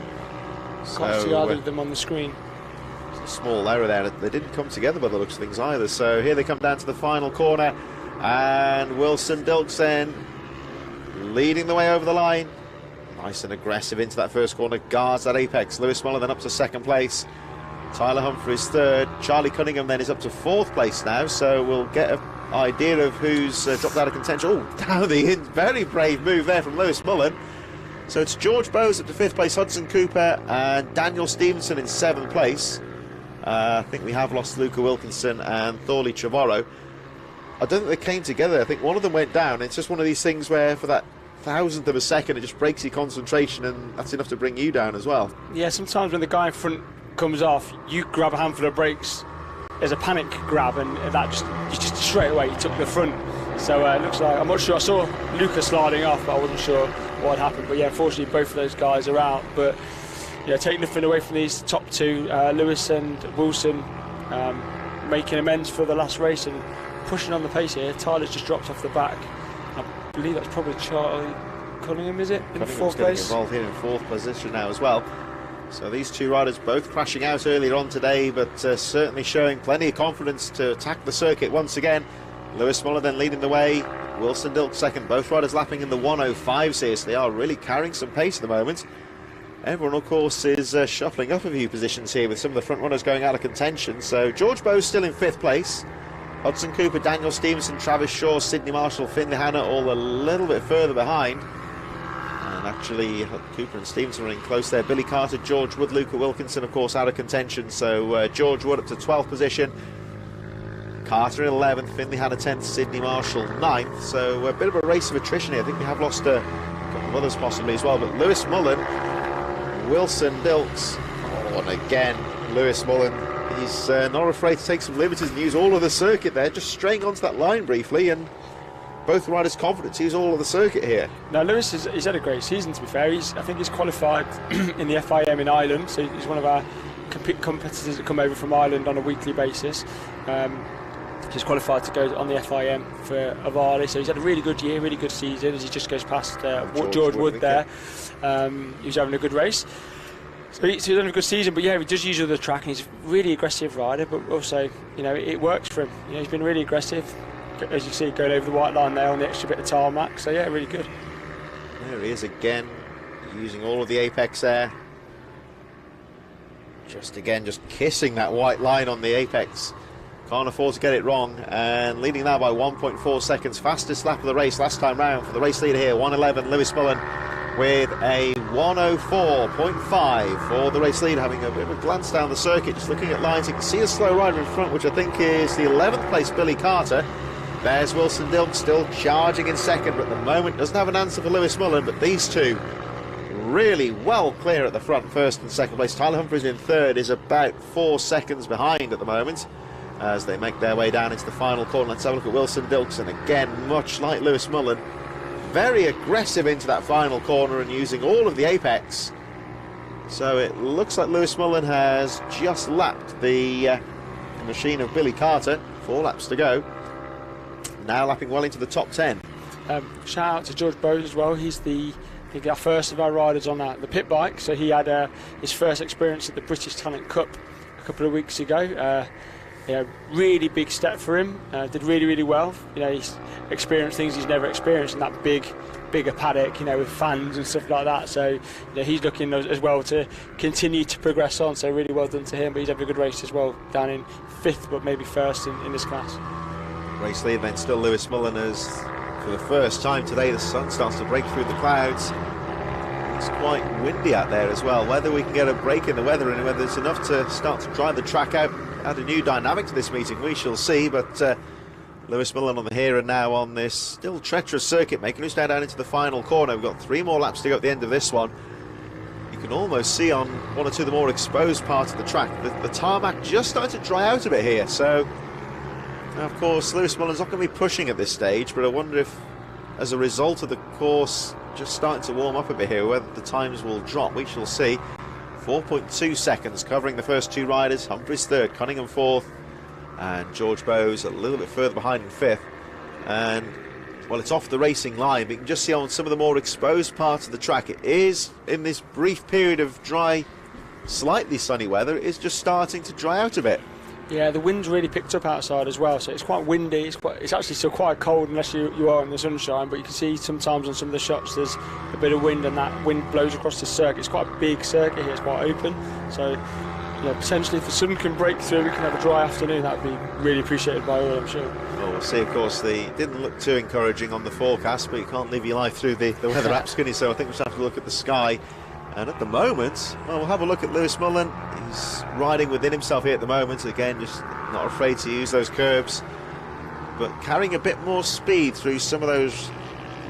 Can't see either of them on the screen. It's a small error there. They didn't come together by the looks of things either. So here they come down to the final corner, and Wilson Dilksen leading the way over the line. Nice and aggressive into that first corner, guards that apex. Lewis Muller then up to second place. Tyler Humphries third. Charlie Cunningham then is up to fourth place now, so we'll get an idea of who's dropped out of contention. Oh, down the in. Very brave move there from Lewis Mullen. So it's George Bowes up to fifth place, Hudson Cooper and Daniel Stevenson in seventh place. I think we have lost Luca Wilkinson and Thorley Trevorrow. I don't think they came together. I think one of them went down. It's just one of these things where for that thousandth of a second it just breaks your concentration, and that's enough to bring you down as well. Yeah, sometimes when the guy in front comes off, you grab a handful of brakes as a panic grab, and that just straight away took the front. So it looks like, I'm not sure, I saw Luca sliding off, but I wasn't sure what had happened. But yeah, unfortunately both of those guys are out. But yeah, take nothing away from these top two, Lewis and Wilson, making amends for the last race and pushing on the pace here. Tyler's just dropped off the back. I believe that's probably Charlie Cunningham, is it? In fourth place. Involved here in fourth position now as well. So these two riders both crashing out earlier on today, but certainly showing plenty of confidence to attack the circuit once again. Lewis Muller then leading the way, Wilson Dilk second. Both riders lapping in the 105s here, so they are really carrying some pace at the moment. Everyone, of course, is shuffling up a few positions here with some of the front runners going out of contention. So George Bowes still in fifth place. Hudson Cooper, Daniel Stevenson, Travis Shaw, Sidney Marshall, Finley Hanna all a little bit further behind. And actually, Cooper and Stevenson running close there. Billy Carter, George Wood, Luca Wilkinson, of course, out of contention. So George Wood up to 12th position. Carter in 11th, Finley Hanna 10th, Sidney Marshall 9th. So a bit of a race of attrition here. I think we have lost a couple of others possibly as well. But Lewis Mullen, Wilson Dilks, and again, Lewis Mullen. He's not afraid to take some liberties and use all of the circuit there, just straying onto that line briefly, and both riders confident to use all of the circuit here. Now Lewis he's had a great season, to be fair. I think he's qualified in the FIM in Ireland, so he's one of our competitors that come over from Ireland on a weekly basis. He's qualified to go on the FIM for Ohvale, so he's had a really good year, really good season as he just goes past George Wood there. He's having a good race. So he's done a good season, but yeah, he does use the track, and he's a really aggressive rider, but also, you know, it works for him. You know, he's been really aggressive, as you see, going over the white line there on the extra bit of tarmac, so yeah, really good. There he is again, using all of the apex there. Just kissing that white line on the apex. Can't afford to get it wrong, and leading now by 1.4 seconds. Fastest lap of the race last time round for the race leader here, 1:11, Lewis Mullen, with a 1:04.5 for the race leader, having a bit of a glance down the circuit, just looking at lines. You can see a slow rider in front, which I think is the 11th place Billy Carter. There's Wilson Dilk still charging in second, but at the moment doesn't have an answer for Lewis Mullen, but these two really well clear at the front, first and second place. Tyler Humphries in third is about 4 seconds behind at the moment as they make their way down into the final corner. Let's have a look at Wilson Dilks, and again, much like Lewis Mullen, very aggressive into that final corner and using all of the apex. So it looks like Lewis Mullen has just lapped the machine of Billy Carter. 4 laps to go. Now lapping well into the top 10. Shout out to George Bowes as well. He's our first of our riders on the pit bike. So he had his first experience at the British Talent Cup a couple of weeks ago. Really big step for him. Did really well. You know, he's experienced things he's never experienced in that bigger paddock, you know, with fans and stuff like that. So, you know, he's looking as well to continue to progress on. So really well done to him. But he's having a good race as well, down in 5th, but maybe 1st in this class. Race lead then still Lewis Mullen, as for the first time today the sun starts to break through the clouds. It's quite windy out there as well. Whether we can get a break in the weather and whether it's enough to start to dry the track out, add a new dynamic to this meeting, we shall see. But Lewis Mullen on the here and now on this still treacherous circuit, making us down into the final corner. We've got 3 more laps to go at the end of this one. You can almost see on 1 or 2 of the more exposed parts of the track the tarmac just starting to dry out a bit here. So of course Lewis Mullen's not going to be pushing at this stage, but I wonder if as a result of the course just starting to warm up a bit here, whether the times will drop. We shall see. 4.2 seconds covering the first 2 riders. Humphries third, Cunningham fourth, and George Bowes a little bit further behind in 5th. And well, it's off the racing line, but you can just see on some of the more exposed parts of the track, it is, in this brief period of dry, slightly sunny weather, it is just starting to dry out a bit. Yeah, the wind's really picked up outside as well, so it's quite windy. It's actually still quite cold unless you are in the sunshine, but you can see sometimes on some of the shots there's a bit of wind, and that wind blows across the circuit. It's quite a big circuit here, it's quite open, so potentially if the sun can break through, we can have a dry afternoon. That would be really appreciated by all, I'm sure. Well, we'll see. Of course, they didn't look too encouraging on the forecast, but you can't live your life through the weather app, Skinny, so I think we'll just have to look at the sky. And at the moment, well, we'll have a look at Lewis Mullen. He's riding within himself here at the moment. Again, just not afraid to use those curbs, but carrying a bit more speed through some of those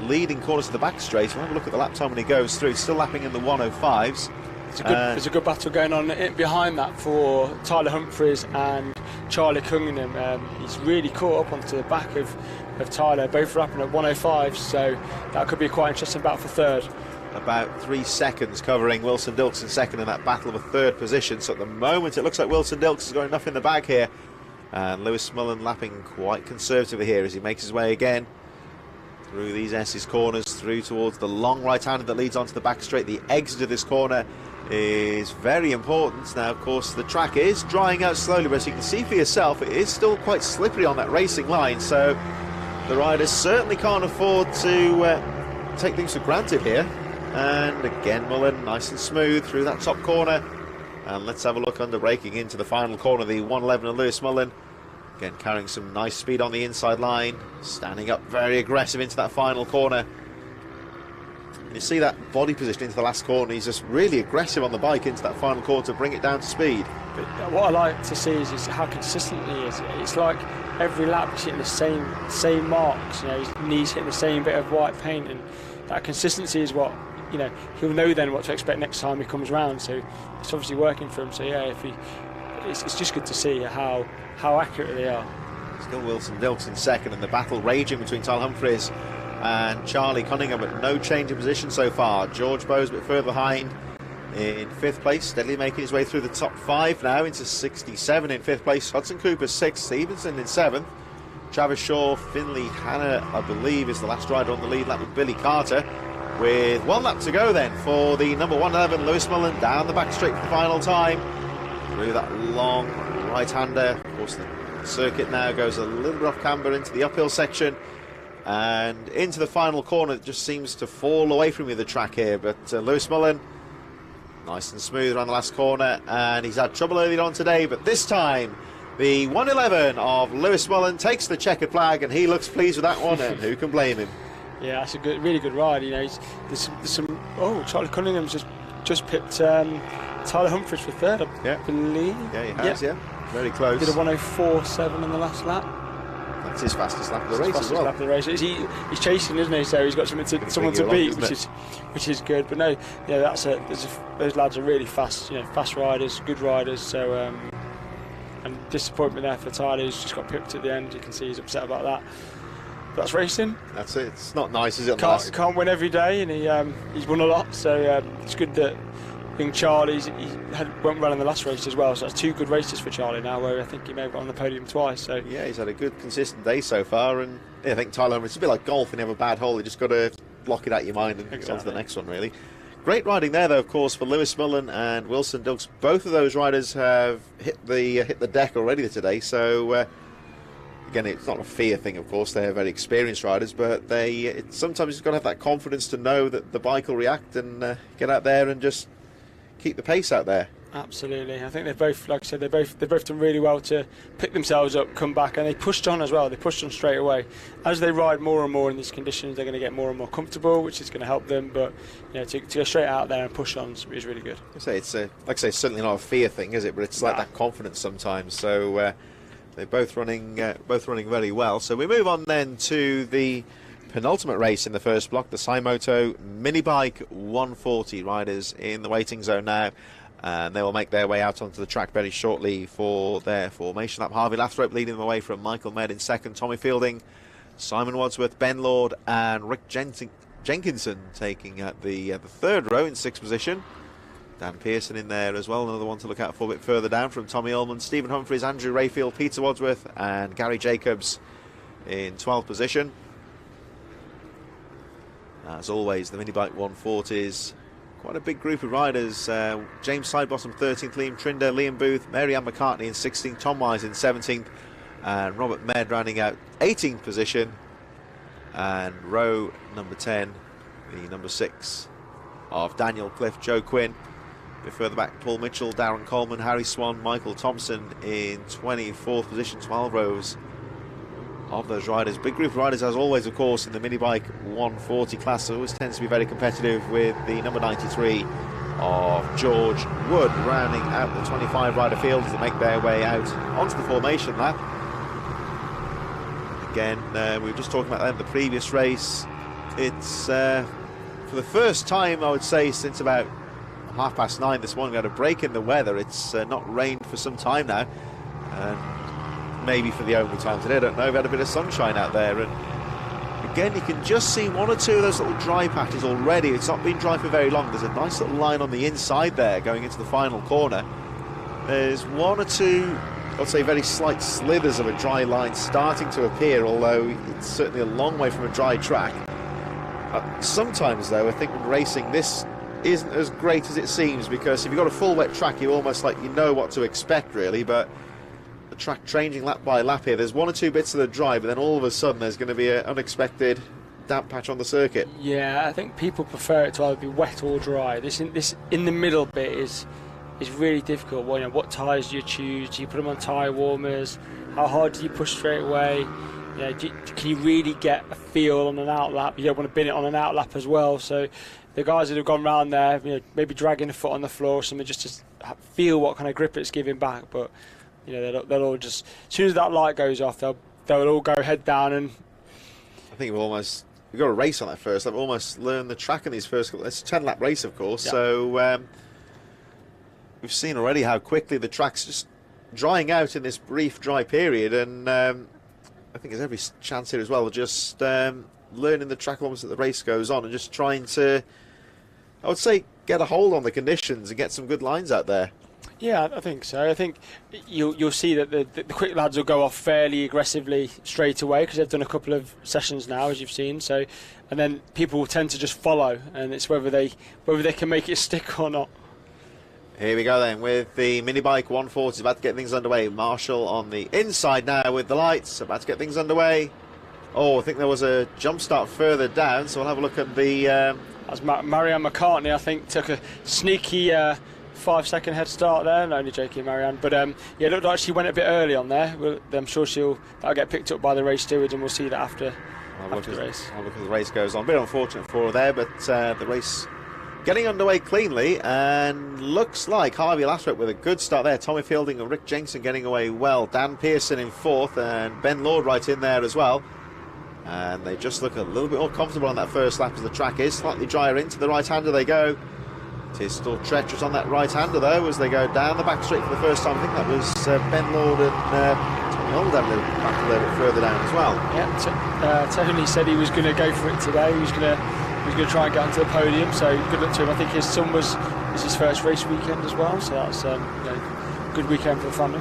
leading corners of the back straight. We'll have a look at the lap time when he goes through. Still lapping in the 105s. There's a good battle going on behind that for Tyler Humphries and Charlie Cunningham. He's really caught up onto the back of Tyler, both lapping at 105s, so that could be a quite interesting battle for third. About 3 seconds covering Wilson Dilks in second in that battle of a third position. So at the moment it looks like Wilson Dilks has got enough in the bag here, and Lewis Mullen lapping quite conservatively here as he makes his way again through these S's corners, through towards the long right-hander that leads onto the back straight. The exit of this corner is very important. Now, of course, the track is drying out slowly, but as you can see for yourself, it is still quite slippery on that racing line, so the riders certainly can't afford to take things for granted here. And again, Mullen nice and smooth through that top corner, and let's have a look under braking into the final corner, the 111 of Lewis Mullen. Again, carrying some nice speed on the inside line, standing up very aggressive into that final corner. And you see that body position into the last corner. He's just really aggressive on the bike into that final corner to bring it down to speed. But what I like to see is how consistent he is. It's like every lap he's hitting the same marks. His knees hitting the same bit of white paint, and that consistency is what he'll know then what to expect next time he comes round. So it's obviously working for him. So yeah, it's just good to see how accurate they are. Still Wilson Dilks in second, and the battle raging between Tyler Humphries and Charlie Cunningham, but no change in position so far. George Bowes a bit further behind in fifth place, steadily making his way through the top 5 now into 67 in fifth place. Hudson Cooper 6th, Stevenson in 7th. Travis Shaw, Finley Hanna, I believe, is the last rider on the lead lap with Billy Carter. With 1 lap to go then for the number 111, Lewis Mullen, down the back straight for the final time. Through that long right-hander. Of course, the circuit now goes a little bit off camber into the uphill section, and into the final corner. It just seems to fall away from you, the track here, but Lewis Mullen nice and smooth around the last corner, and he's had trouble earlier on today, but this time the 111 of Lewis Mullen takes the checkered flag, and he looks pleased with that one, and who can blame him? Yeah, that's a really good ride. There's some. Oh, Charlie Cunningham's just picked Tyler Humphries for third, I believe. Yeah, he has. Yeah, very close. Did a 104.7 in the last lap. That's his fastest lap of the race as well. Lap of the race. He's chasing, isn't he? So he's got someone to beat, which is good. But no, those lads are really fast. Fast riders, good riders. So and disappointment there for Tyler, who's just got pipped at the end. You can see he's upset about that. But that's racing. That's it. It's not nice, is it? Can't win every day, and he's won a lot. So it's good that young Charlie went well in the last race as well. So that's 2 good races for Charlie now, where I think he may have got on the podium twice. So yeah, he's had a good, consistent day so far, and I think Tyler, it's a bit like golf. When you have a bad hole, you just got to block it out of your mind and go on to the next one. Really, great riding there, though, of course, for Lewis Mullen and Wilson Dilks. Both of those riders have hit the deck already today. So. Again, it's not a fear thing, of course. They're very experienced riders, but sometimes you've got to have that confidence to know that the bike will react and get out there and just keep the pace out there. Absolutely. I think they've both, like I said, they've both done really well to pick themselves up, come back, and they pushed on as well. They pushed on straight away. As they ride more and more in these conditions, they're going to get more and more comfortable, which is going to help them. But to go straight out there and push on is really good. It's it's certainly not a fear thing, is it? But it's like that confidence sometimes. So. They're both running very well. So we move on then to the penultimate race in the first block, the SYMoto Minibike 140 riders in the waiting zone now, and they will make their way out onto the track very shortly for their formation lap. Harvey Lathrop leading them away from Michael Med in second, Tommy Fielding, Simon Wadsworth, Ben Lord and Rick Jenkinson taking at the third row in 6th position. Dan Pearson in there as well, another one to look out for a bit further down from Tommy Ullman, Stephen Humphries, Andrew Rayfield, Peter Wadsworth and Gary Jacobs in 12th position. As always, the Minibike 140s, quite a big group of riders. James Sidebottom 13th, Liam Trinder, Liam Booth, Mary-Ann McCartney in 16th, Tom Wise in 17th, and Robert Med rounding out 18th position. And row number 10, the number 6 of Daniel Cliff, Joe Quinn. A bit further back, Paul Mitchell, Darren Coleman, Harry Swan, Michael Thompson in 24th position, 12 rows of those riders. Big group of riders, as always, of course, in the Minibike 140 class. It always tends to be very competitive, with the number 93 of George Wood rounding out the 25 rider field as they make their way out onto the formation lap. Again, we were just talking about that in the previous race. It's for the first time, I would say, since about 9:30 this morning, we had a break in the weather. It's not rained for some time now, and maybe for the only time today, I don't know. We've had a bit of sunshine out there, and again, you can just see one or two of those little dry patches already. It's not been dry for very long. There's a nice little line on the inside there going into the final corner. There's one or two, I'd say, very slight slithers of a dry line starting to appear, although it's certainly a long way from a dry track. Sometimes, though, I think when racing, this isn't as great as it seems, because if you've got a full wet track, you almost like you know what to expect, really, but the track changing lap by lap here, there's one or two bits that are dry, but then all of a sudden there's going to be an unexpected damp patch on the circuit. Yeah, I think people prefer it to either be wet or dry. This in the middle bit is really difficult. Well, you know, what tyres do you choose? Do you put them on tyre warmers? How hard do you push straight away? You know, can you really get a feel on an out lap? You don't want to bin it on an out lap as well. So the guys that have gone round there, you know, maybe dragging a foot on the floor or something, just to feel what kind of grip it's giving back. But you know, they'll all just, as soon as that light goes off, they'll all go head down. And I think we've got a race on that first. I've almost learned the track in these first couple. It's a 10-lap race, of course. Yeah. So we've seen already how quickly the track's just drying out in this brief dry period, and I think there's every chance here as well, just learning the track almost as the race goes on, and just trying to, I would say, get a hold on the conditions and get some good lines out there. Yeah, I think so. I think you'll see that the quick lads will go off fairly aggressively straight away, because they've done a couple of sessions now, as you've seen. So, and then people will tend to just follow, and it's whether they can make it stick or not. Here we go then with the Minibike 140, about to get things underway. Marshall on the inside now with the lights, about to get things underway. Oh, I think there was a jump start further down, so we'll have a look at the... As Mary-Ann McCartney, I think, took a sneaky 5-second head start there. No, only joking, Mary-Ann. But yeah, it looked like she went a bit early on there. I'm sure that'll get picked up by the race stewards, and we'll see that after the race. I'll look as the race goes on. A bit unfortunate for her there, but the race getting underway cleanly, and looks like Harvey Lathrop with a good start there. Tommy Fielding and Rick Jenkinson getting away well. Dan Pearson in 4th, and Ben Lord right in there as well. And they just look a little bit more comfortable on that first lap, as the track is slightly drier. Into the right-hander they go. It is still treacherous on that right-hander, though, as they go down the back straight for the first time. I think that was Ben Lord and Tommy Holden a little bit further down as well. Yeah, Tony said he was going to go for it today. He was going to try and get onto the podium, so good luck to him. I think his son is his first race weekend as well, so that's a good weekend for the family.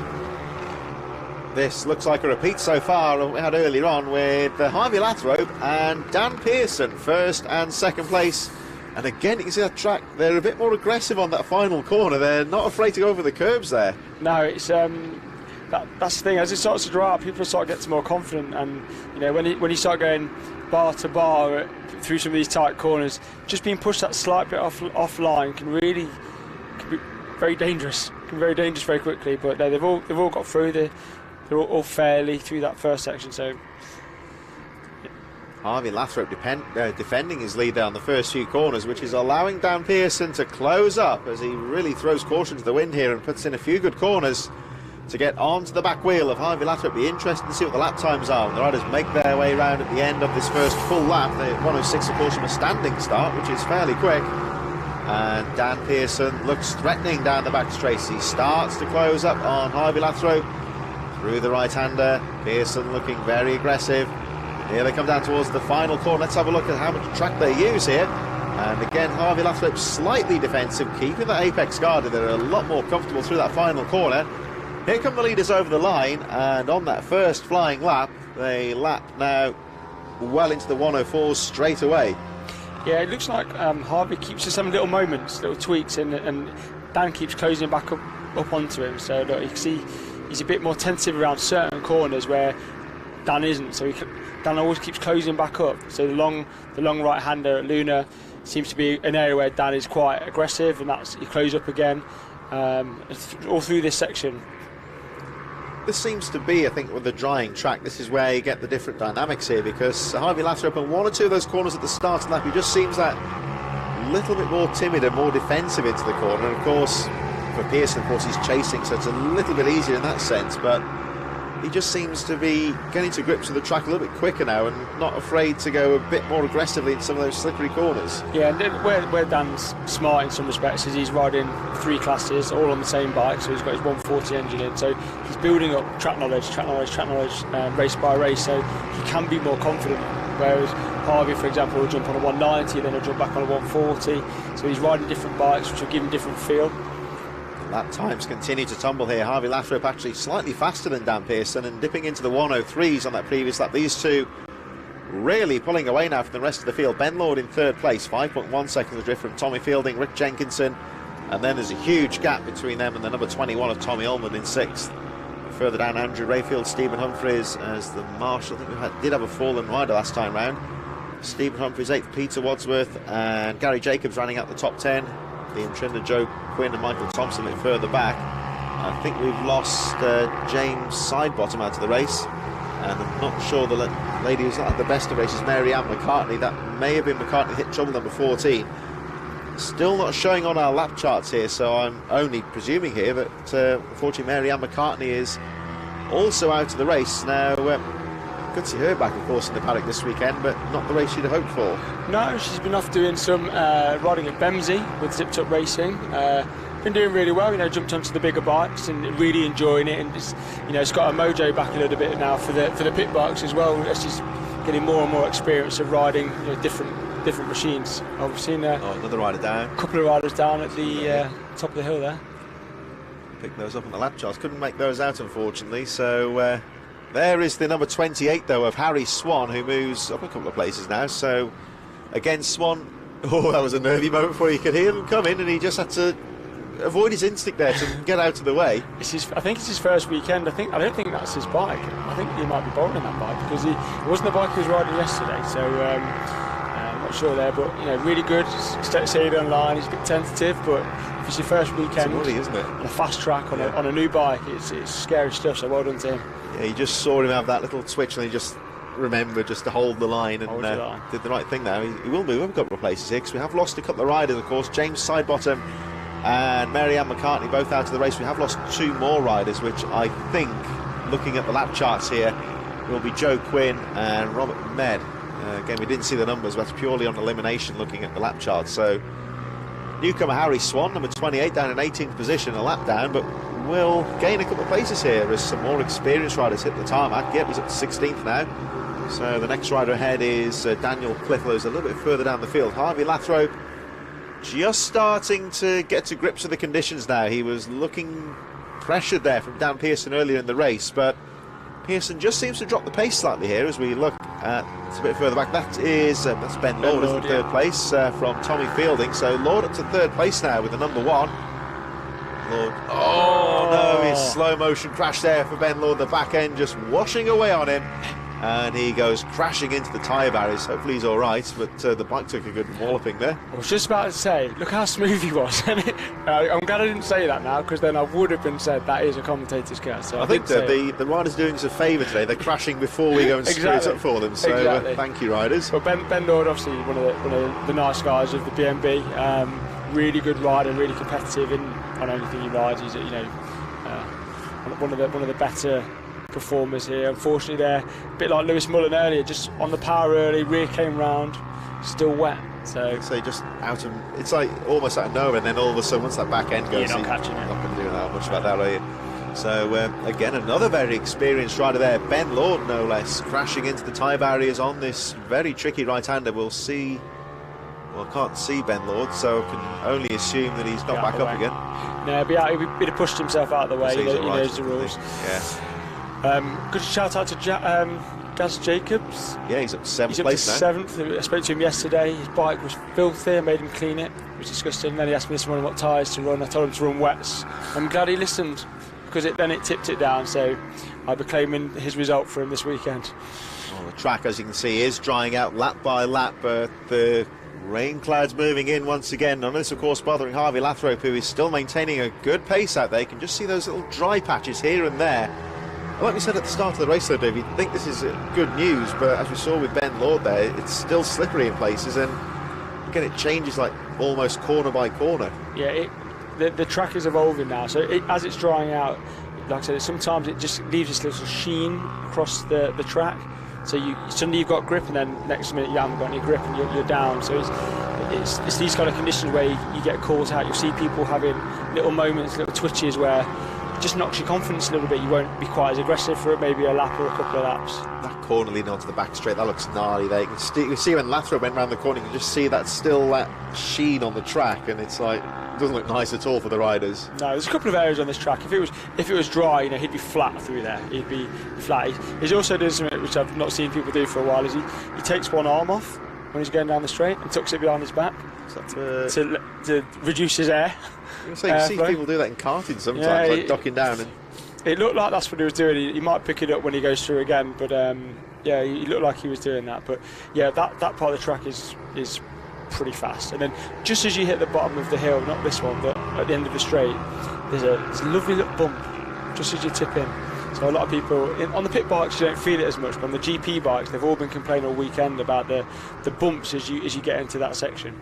This looks like a repeat so far of what we had earlier on, with Harvey Lathrop and Dan Pearson first and second place. And again, you can see that track, they're a bit more aggressive on that final corner. They're not afraid to go over the curbs there. No, it's that's the thing. As it starts to dry out, people start to get more confident, and you know, when you start going bar to bar through some of these tight corners, just being pushed that slight bit offline can be very dangerous. Can be very dangerous very quickly. But no, they've all got through. They're all fairly through that first section. So Harvey Lathrop defending his lead down the first few corners, which is allowing Dan Pearson to close up, as he really throws caution to the wind here and puts in a few good corners to get onto the back wheel of Harvey Lathrop. Be interesting to see what the lap times are when the riders make their way around at the end of this first full lap. The 1:06, of course, from a standing start, which is fairly quick. And Dan Pearson looks threatening down the back straight. He starts to close up on Harvey Lathrop through the right-hander. Pearson looking very aggressive. Here they come down towards the final corner. Let's have a look at how much track they use here. And again, Harvey Lathrop slightly defensive, keeping that apex guarded. They're a lot more comfortable through that final corner. Here come the leaders over the line, and on that first flying lap, they lap now well into the 104s straight away. Yeah, it looks like Harvey keeps just some little moments, little tweaks, and Dan keeps closing back up onto him. So look, you can see he's a bit more tentative around certain corners where Dan isn't. So Dan always keeps closing back up. So the long right-hander at Luna seems to be an area where Dan is quite aggressive, and he closes up again all through this section. This seems to be, I think, with the drying track, this is where you get the different dynamics here, because Harvey Lathrop in one or two of those corners at the start of the lap, he just seems that little bit more timid and more defensive into the corner. And of course, for Pearson, of course, he's chasing, so it's a little bit easier in that sense, but he just seems to be getting to grips with the track a little bit quicker now and not afraid to go a bit more aggressively in some of those slippery corners. Yeah, and where Dan's smart in some respects is he's riding 3 classes all on the same bike, so he's got his 140 engine in, so he's building up track knowledge, race by race, so he can be more confident, whereas Harvey, for example, will jump on a 190, then he'll jump back on a 140, so he's riding different bikes which will give him different feel. Lap times continue to tumble here. Harvey Lathrop actually slightly faster than Dan Pearson and dipping into the 103s on that previous lap. These two really pulling away now from the rest of the field. Ben Lord in 3rd place, 5.1 seconds adrift from Tommy Fielding, Rick Jenkinson, and then there's a huge gap between them and the number 21 of Tommy Ullman in 6th. Further down, Andrew Rayfield, Stephen Humphreys as the marshal. I think we did have a fallen rider last time round. Stephen Humphreys 8th, Peter Wadsworth, and Gary Jacobs running out the top 10. Liam Trinder, Joe Quinn and Michael Thompson a bit further back. I think we've lost James Sidebottom out of the race, and I'm not sure the lady who's not at the best of races, Mary Ann McCartney. That may have been McCartney hit trouble number 14. Still not showing on our lap charts here, so I'm only presuming here that unfortunately Mary Ann McCartney is also out of the race. Now, good to see her back, of course, in the paddock this weekend, but not the race she'd have hoped for. No, she's been off doing some riding at Bemsey with Zipped Up Racing. Been doing really well, jumped onto the bigger bikes and really enjoying it, and it's got a mojo back a little bit now for the pit bikes as well, as she's getting more and more experience of riding different machines. I've seen another rider down. A couple of riders down at the top of the hill there. Pick those up on the lap charts, couldn't make those out unfortunately, so there is the number 28 though of Harry Swan, who moves up a couple of places now. So again, Swan, that was a nervy moment before you could hear him come in, and he just had to avoid his instinct there to get out of the way. I think it's his first weekend. I don't think that's his bike. I think he might be borrowing that bike, because it wasn't the bike he was riding yesterday, so I'm not sure there, but really good. Stayed online, he's a bit tentative, but if it's your first weekend, it's isn't it? On a fast track, on a new bike, it's scary stuff, so well done to him. Yeah, you just saw him have that little twitch and he just remembered just to hold the line and did the right thing now. He will move up a couple of places here, because we have lost a couple of riders, of course. James Sidebottom and Mary Ann McCartney both out of the race. We have lost 2 more riders, which I think, looking at the lap charts here, will be Joe Quinn and Robert Med. Again, we didn't see the numbers, but that's purely on elimination looking at the lap charts. So newcomer Harry Swan, number 28, down in 18th position, a lap down, but will gain a couple of places here as some more experienced riders hit the tarmac. Yep, he's up to 16th now. So the next rider ahead is Daniel Clifford, who's a little bit further down the field. Harvey Lathrop just starting to get to grips with the conditions now. He was looking pressured there from Dan Pearson earlier in the race, but Pearson just seems to drop the pace slightly here as we look at, it's a bit further back. That is that's Ben Lord, isn't it? 3rd place from Tommy Fielding. So Lord up to 3rd place now with the number 1. Lord. Oh no, his slow motion crash there for Ben Lord, the back end just washing away on him, and he goes crashing into the tyre barriers. Hopefully he's alright, but the bike took a good walloping there. I was just about to say, look how smooth he was. I'm glad I didn't say that now, because then I would have been said that is a commentator's curse. So I think that the riders doing us a favour today. They're crashing before we go and screw it up for them, so thank you, riders. Well, Ben Lord, obviously one of the nice guys of the BMB, really good rider, really competitive on anything he rides. He's one of the better performers here. Unfortunately, they're a bit like Lewis Mullen earlier, just on the power early, rear came round, still wet. So just out of, it's like almost out of nowhere, and then all of a sudden once that back end goes, you're not catching it. Not going to do that much about that, are you? So again, another very experienced rider there, Ben Lord no less, crashing into the tyre barriers on this very tricky right-hander. We'll see. Well, I can't see Ben Lord, so I can only assume that he's not back up again. No, he'd have pushed himself out of the way. He knows the rules. Yeah. Good shout out to Gaz Jacobs. Yeah, he's up to 7th He's up place to now. 7th. I spoke to him yesterday. His bike was filthy. I made him clean it. It was disgusting. Then he asked me this morning what tyres to run. I told him to run wets. I'm glad he listened, because then it tipped it down. So I'll be claiming his result for him this weekend. Well, the track, as you can see, is drying out lap by lap, but the rain clouds moving in once again. None of this, of course, bothering Harvey Lathrope, who is still maintaining a good pace out there. You can just see those little dry patches here and there. Like we said at the start of the race, though, Dave, you'd think this is good news, but as we saw with Ben Lord there, it's still slippery in places, and again, it changes like almost corner by corner. Yeah, the track is evolving now, so as it's drying out, like I said, sometimes it just leaves this little sheen across the track. So suddenly you've got grip, and then next minute you haven't got any grip, and you're down. So it's these kind of conditions where you get caught out. You'll see people having little moments, little twitches where it just knocks your confidence a little bit. You won't be quite as aggressive for maybe a lap or a couple of laps. That corner leading onto the back straight, that looks gnarly there. You can see when Lathrope went round the corner, you can just see that sheen on the track, and it's like, it doesn't look nice at all for the riders. No, there's a couple of areas on this track. If it was dry, he'd be flat through there. He'd be flat. He's also doing something which I've not seen people do for a while. Is he takes one arm off when he's going down the straight and tucks it behind his back to reduce his air. You see people do that in karting sometimes, like ducking down. And it looked like that's what he was doing. He might pick it up when he goes through again, but yeah, he looked like he was doing that. But yeah, that part of the track is pretty fast. And then just as you hit the bottom of the hill, not this one, but at the end of the straight, there's a lovely little bump just as you tip in. So a lot of people on the pit bikes, you don't feel it as much, but on the GP bikes, they've all been complaining all weekend about the bumps as you get into that section.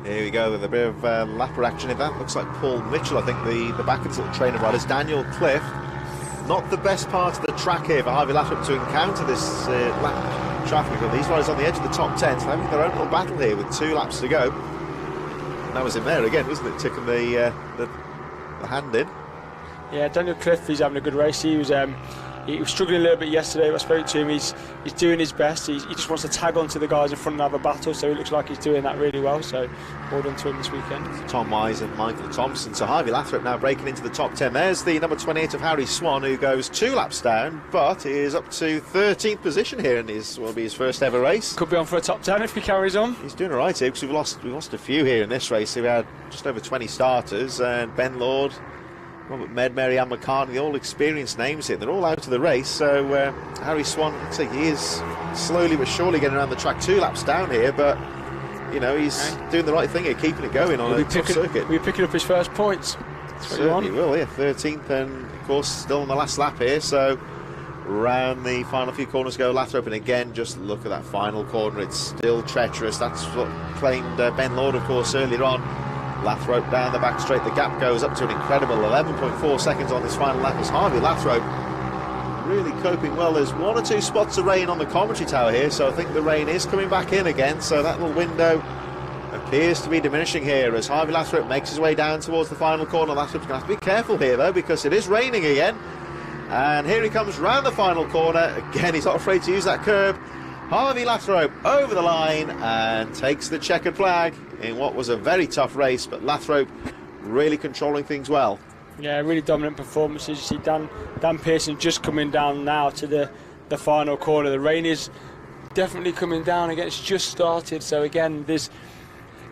Here we go with a bit of lapper action. If that looks like Paul Mitchell, I think the back of his little trainer riders. Daniel Cliff, not the best part of the track here for Harvey Lathrope to encounter this lap traffic. But these riders on the edge of the top 10, so they're having their own little battle here with 2 laps to go. And that was in there again, wasn't it? Ticking the hand in. Yeah, Daniel Cliff, he's having a good race. He was struggling a little bit yesterday, but I spoke to him. He's doing his best. He just wants to tag on to the guys in front and have a battle, so it looks like he's doing that really well. So well done to him this weekend. Tom Wise and Michael Thompson. So Harvey Lathrope now breaking into the top 10. There's the number 28 of Harry Swan, who goes 2 laps down, but he is up to 13th position here, and will be his first ever race. Could be on for a top 10 if he carries on. He's doing all right here, because we've lost a few here in this race. We had just over 20 starters, and Ben Lord, Robert Med, Mary Ann McCartney, all experienced names here. They're all out of the race. So Harry Swan, looks like he is slowly but surely getting around the track, 2 laps down here, but he's doing the right thing here, keeping it going on a tough circuit. We're picking up his first points. Certainly will, yeah. 13th, and of course still on the last lap here. So round the final few corners go Lathrope, and again, just look at that final corner. It's still treacherous. That's what claimed Ben Lord, of course, earlier on. Lathrope down the back straight. The gap goes up to an incredible 11.4 seconds on this final lap as Harvey Lathrope really coping well. There's 1 or 2 spots of rain on the commentary tower here, so I think the rain is coming back in again. So that little window appears to be diminishing here as Harvey Lathrope makes his way down towards the final corner. Lathrope's going to have to be careful here, though, because it is raining again. And here he comes round the final corner. Again, he's not afraid to use that curb. Harvey Lathrope over the line and takes the checkered flag in what was a very tough race, but Lathrope really controlling things well. Yeah, really dominant performances. You see Dan Pearson just coming down now to the final corner. The rain is definitely coming down again. It's just started, so again, there's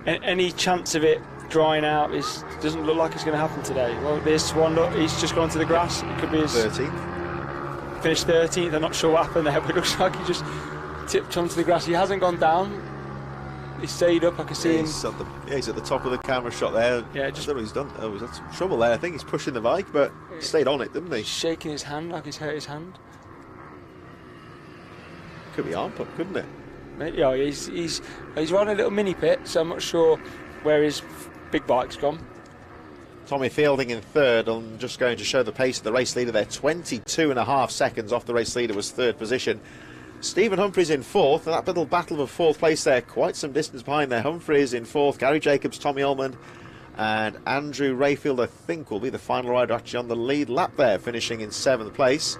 any chance of it drying out doesn't look like it's going to happen today. Well, this one, look, he's just gone to the grass. It could be his 13th. Finished 13th. I'm not sure what happened there, but it looks like he just tipped onto the grass. He hasn't gone down. He stayed up. I can see him. He's at the top of the camera shot there. Yeah, I don't know what he's done. Oh, he's had some trouble there. I think he's pushing the bike, but he stayed on it, didn't he? Shaking his hand like he's hurt his hand. Could be arm pump, couldn't it? Yeah, he's riding a little mini pit, so I'm not sure where his big bike's gone. Tommy Fielding in 3rd. I'm just going to show the pace of the race leader there. 22.5 seconds off the race leader was 3rd position. Stephen Humphreys in 4th, and that little battle of 4th place there, quite some distance behind there. Humphreys in 4th, Gary Jacobs, Tommy Ullman, and Andrew Rayfield, I think, will be the final rider actually on the lead lap there, finishing in 7th place.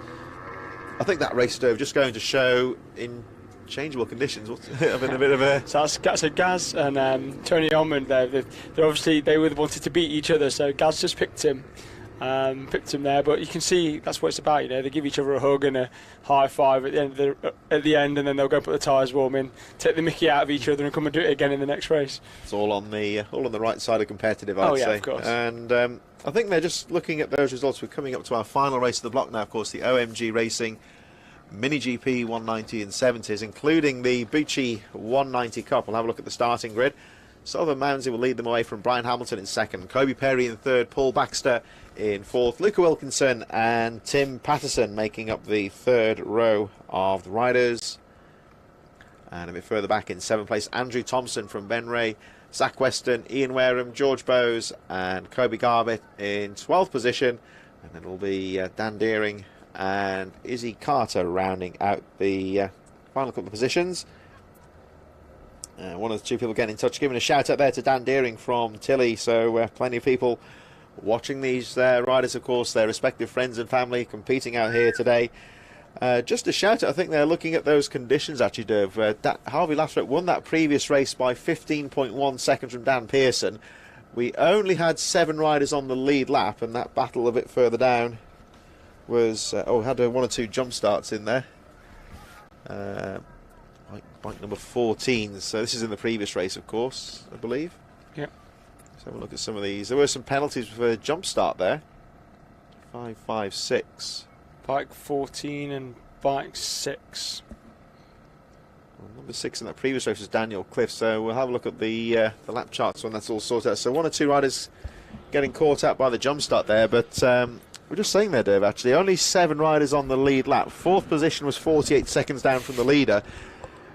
I think that race, Dove, just going to show in changeable conditions. Having a bit of a... So Gaz and Tony Ullman, they obviously wanted to beat each other, so Gaz just picked him. pipped him there, but you can see that's what it's about. You know, they give each other a hug and a high five at the end, and then they'll go put the tyres warming, take the mickey out of each other, and come and do it again in the next race. It's all on the right side of competitive, I'd say. Of course. And I think they're just looking at those results. We're coming up to our final race of the block now, of course, the OMG Racing Mini GP 190 and 70s, including the Bucci 190 Cup. We'll have a look at the starting grid. Sullivan Mounsey will lead them away from Brian Hamilton in second, Kobe Perry in third, Paul Baxter in fourth, Luca Wilkinson and Tim Patterson making up the third row of the riders. And a bit further back in seventh place, Andrew Thompson from Benray, Zach Weston, Ian Wareham, George Bowes and Kobe Garbett in 12th position. And then it'll be Dan Deering and Izzy Carter rounding out the final couple of positions. One of the two people getting in touch, giving a shout out there to Dan Deering from Tilly. So plenty of people watching these riders, of course, their respective friends and family competing out here today. Just a shout out, I think they're looking at those conditions actually, Dave. Harvey Lathrop won that previous race by 15.1 seconds from Dan Pearson. We only had 7 riders on the lead lap, and that battle a bit further down was had 1 or 2 jump starts in there. Bike number 14, so this is in the previous race, of course, I believe. Yep. Let's have a look at some of these. There were some penalties for a jump start there. 5, 5, 6. Bike 14 and bike 6. Well, number 6 in that previous race was Daniel Cliff, so we'll have a look at the lap charts when that's all sorted out. So 1 or 2 riders getting caught out by the jump start there, but we're just saying there, Dave, actually, only 7 riders on the lead lap. 4th position was 48 seconds down from the leader,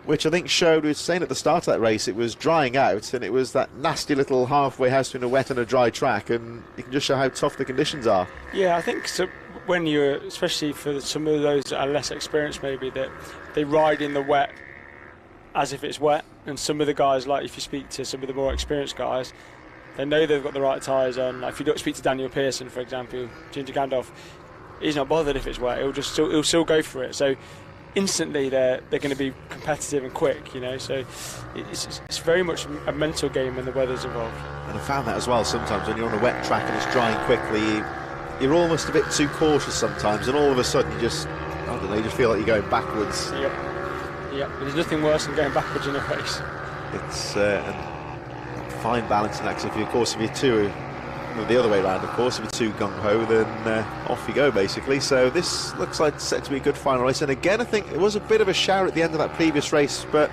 which I think showed, we were saying at the start of that race, it was drying out, and it was that nasty little halfway house between a wet and a dry track, and you can just show how tough the conditions are. Yeah, I think so. When you're, especially for some of those that are less experienced, maybe, that they ride in the wet as if it's wet, and some of the guys, like if you speak to some of the more experienced guys, they know they've got the right tyres on. Like if you don't speak to Daniel Pearson, for example, Ginger Gandalf, he's not bothered if it's wet. He'll still go for it. So instantly they're going to be competitive and quick, you know. So it's very much a mental game when the weather's involved. And I found that as well sometimes when you're on a wet track and it's drying quickly, you're almost a bit too cautious sometimes, and all of a sudden you just, I don't know, you just feel like you're going backwards. Yep. There's nothing worse than going backwards in a race. It's a fine balancing act. Of course, if you're too, the other way around, of course, if you're too gung-ho, then off you go, basically. So this looks like it's set to be a good final race. And again, I think it was a bit of a shower at the end of that previous race, but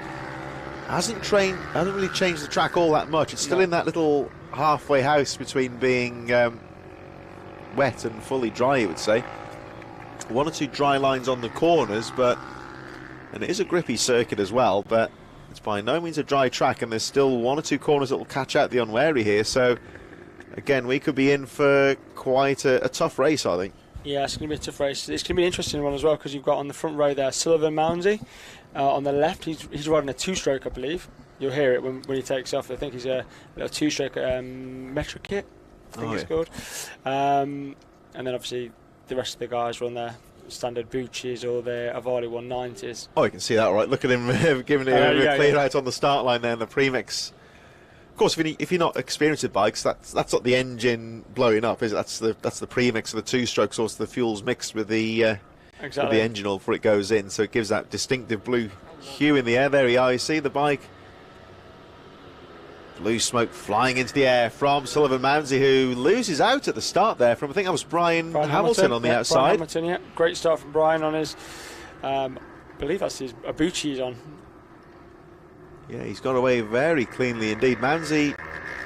hasn't really changed the track all that much. It's still in that little halfway house between being wet and fully dry, you would say. 1 or 2 dry lines on the corners, and it is a grippy circuit as well, but it's by no means a dry track, and there's still 1 or 2 corners that will catch out the unwary here. So again, we could be in for quite a tough race, I think. Yeah, it's going to be a tough race. It's going to be an interesting one as well, because you've got on the front row there Sullivan Mounsey on the left. He's riding a 2-stroke, I believe. You'll hear it when he takes off. I think he's a little 2-stroke Metro Kit, I think it's called. And then obviously the rest of the guys run their standard Bucci's or their Ohvale 190s. Oh, you can see that, right? Look at him giving it a clear out on the start line there in the premix. Of course, if you're not experienced with bikes, that's not the engine blowing up, is it? That's the premix of the 2-stroke, so the fuel's mixed with the with the engine oil before it goes in, so it gives that distinctive blue hue in the air. There you are, you see the bike. Blue smoke flying into the air from Sullivan Mounsey, who loses out at the start there from, I think that was Brian Hamilton on the outside. Brian Hamilton, yeah. Great start from Brian on his, I believe that's his Bucci's on. Yeah, he's got away very cleanly indeed. Mounsey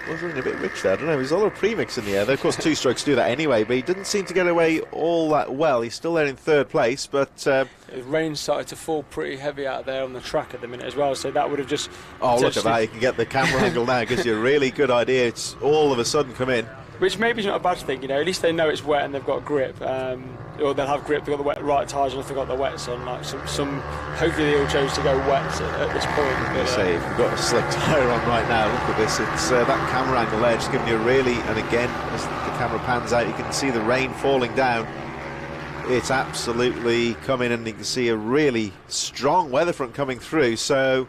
was running a bit rich there. I don't know, there's a lot of premix in the air. Of course, 2-strokes do that anyway, but he didn't seem to get away all that well. He's still there in 3rd place, but the rain started to fall pretty heavy out there on the track at the minute as well, so that would have just... Oh, look at that. You can get the camera angle now. It gives you a really good idea. It's all of a sudden come in. Which maybe is not a bad thing, you know. At least they know it's wet and they've got grip. Or they'll have grip, they've got the right tyres, and if they've got the wets on. Like some hopefully they all chose to go wet at this point. I'm going to say, if we've got a slick tyre on right now, look at this. It's that camera angle there just giving you a really, and again, as the camera pans out, you can see the rain falling down. It's absolutely coming, and you can see a really strong weather front coming through. So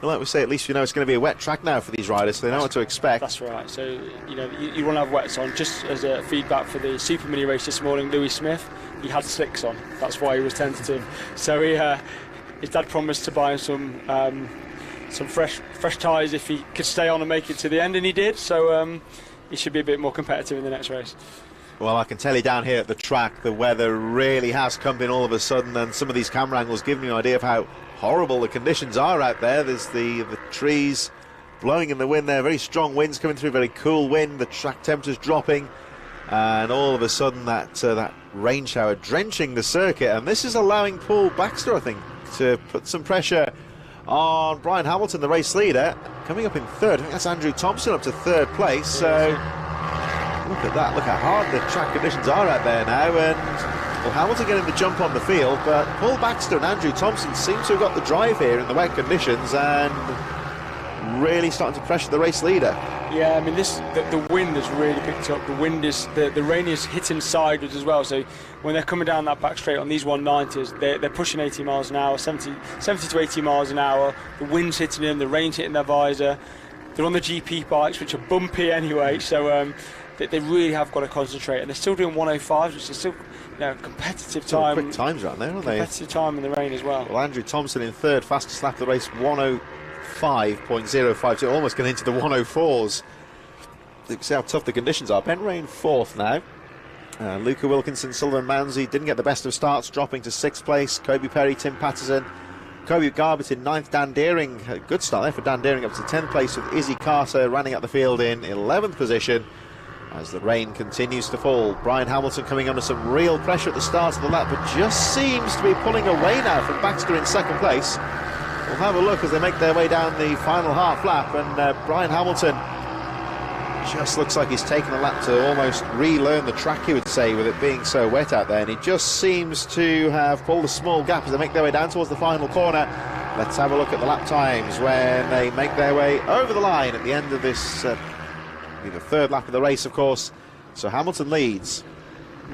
Well, like we say, at least you know it's going to be a wet track now for these riders, so they know what to expect. That's right. So, you know, you want to have wets on. Just as a feedback for the Super Mini race this morning, Louis Smith, he had slicks on. That's why he was tentative. So his dad promised to buy him some fresh tyres if he could stay on and make it to the end, and he did. So he should be a bit more competitive in the next race. Well, I can tell you down here at the track, the weather really has come in all of a sudden, and some of these camera angles give me an idea of how horrible the conditions are out there. There's the trees blowing in the wind there, very strong winds coming through, very cool wind, the track temperature's dropping, and all of a sudden that rain shower drenching the circuit, and this is allowing Paul Baxter, I think, to put some pressure on Brian Hamilton, the race leader, coming up in third. I think that's Andrew Thompson up to third place, so look at that, look how hard the track conditions are out there now, and well, Hamilton getting the jump on the field, but Paul Baxter and Andrew Thompson seem to have got the drive here in the wet conditions and really starting to pressure the race leader. Yeah, I mean, the wind has really picked up. The wind is the rain is hitting sideways as well. So when they're coming down that back straight on these 190s, they're pushing 80 miles an hour, 70 to 80 miles an hour. The wind's hitting them, the rain's hitting their visor. They're on the GP bikes, which are bumpy anyway. So they really have got to concentrate, and they're still doing 105s, which is still, you know, competitive time. Quick times around there, aren't they? Competitive time in the rain as well. Well, Andrew Thompson in third, fastest lap of the race, 105.052, almost getting into the 104s. You can see how tough the conditions are. Ben Rain fourth now. Luca Wilkinson, Sullivan Manzi didn't get the best of starts, dropping to sixth place. Kobe Perry, Tim Patterson, Kobe Garbett in ninth. Dan Deering, a good start there for Dan Deering, up to 10th place, with Izzy Carter running up the field in 11th position. As the rain continues to fall, Brian Hamilton coming under some real pressure at the start of the lap, but just seems to be pulling away now from Baxter in second place. We'll have a look as they make their way down the final half lap, and Brian Hamilton just looks like he's taken a lap to almost relearn the track, you would say, with it being so wet out there, and he just seems to have pulled a small gap as they make their way down towards the final corner. Let's have a look at the lap times when they make their way over the line at the end of this the third lap of the race, of course. So Hamilton leads.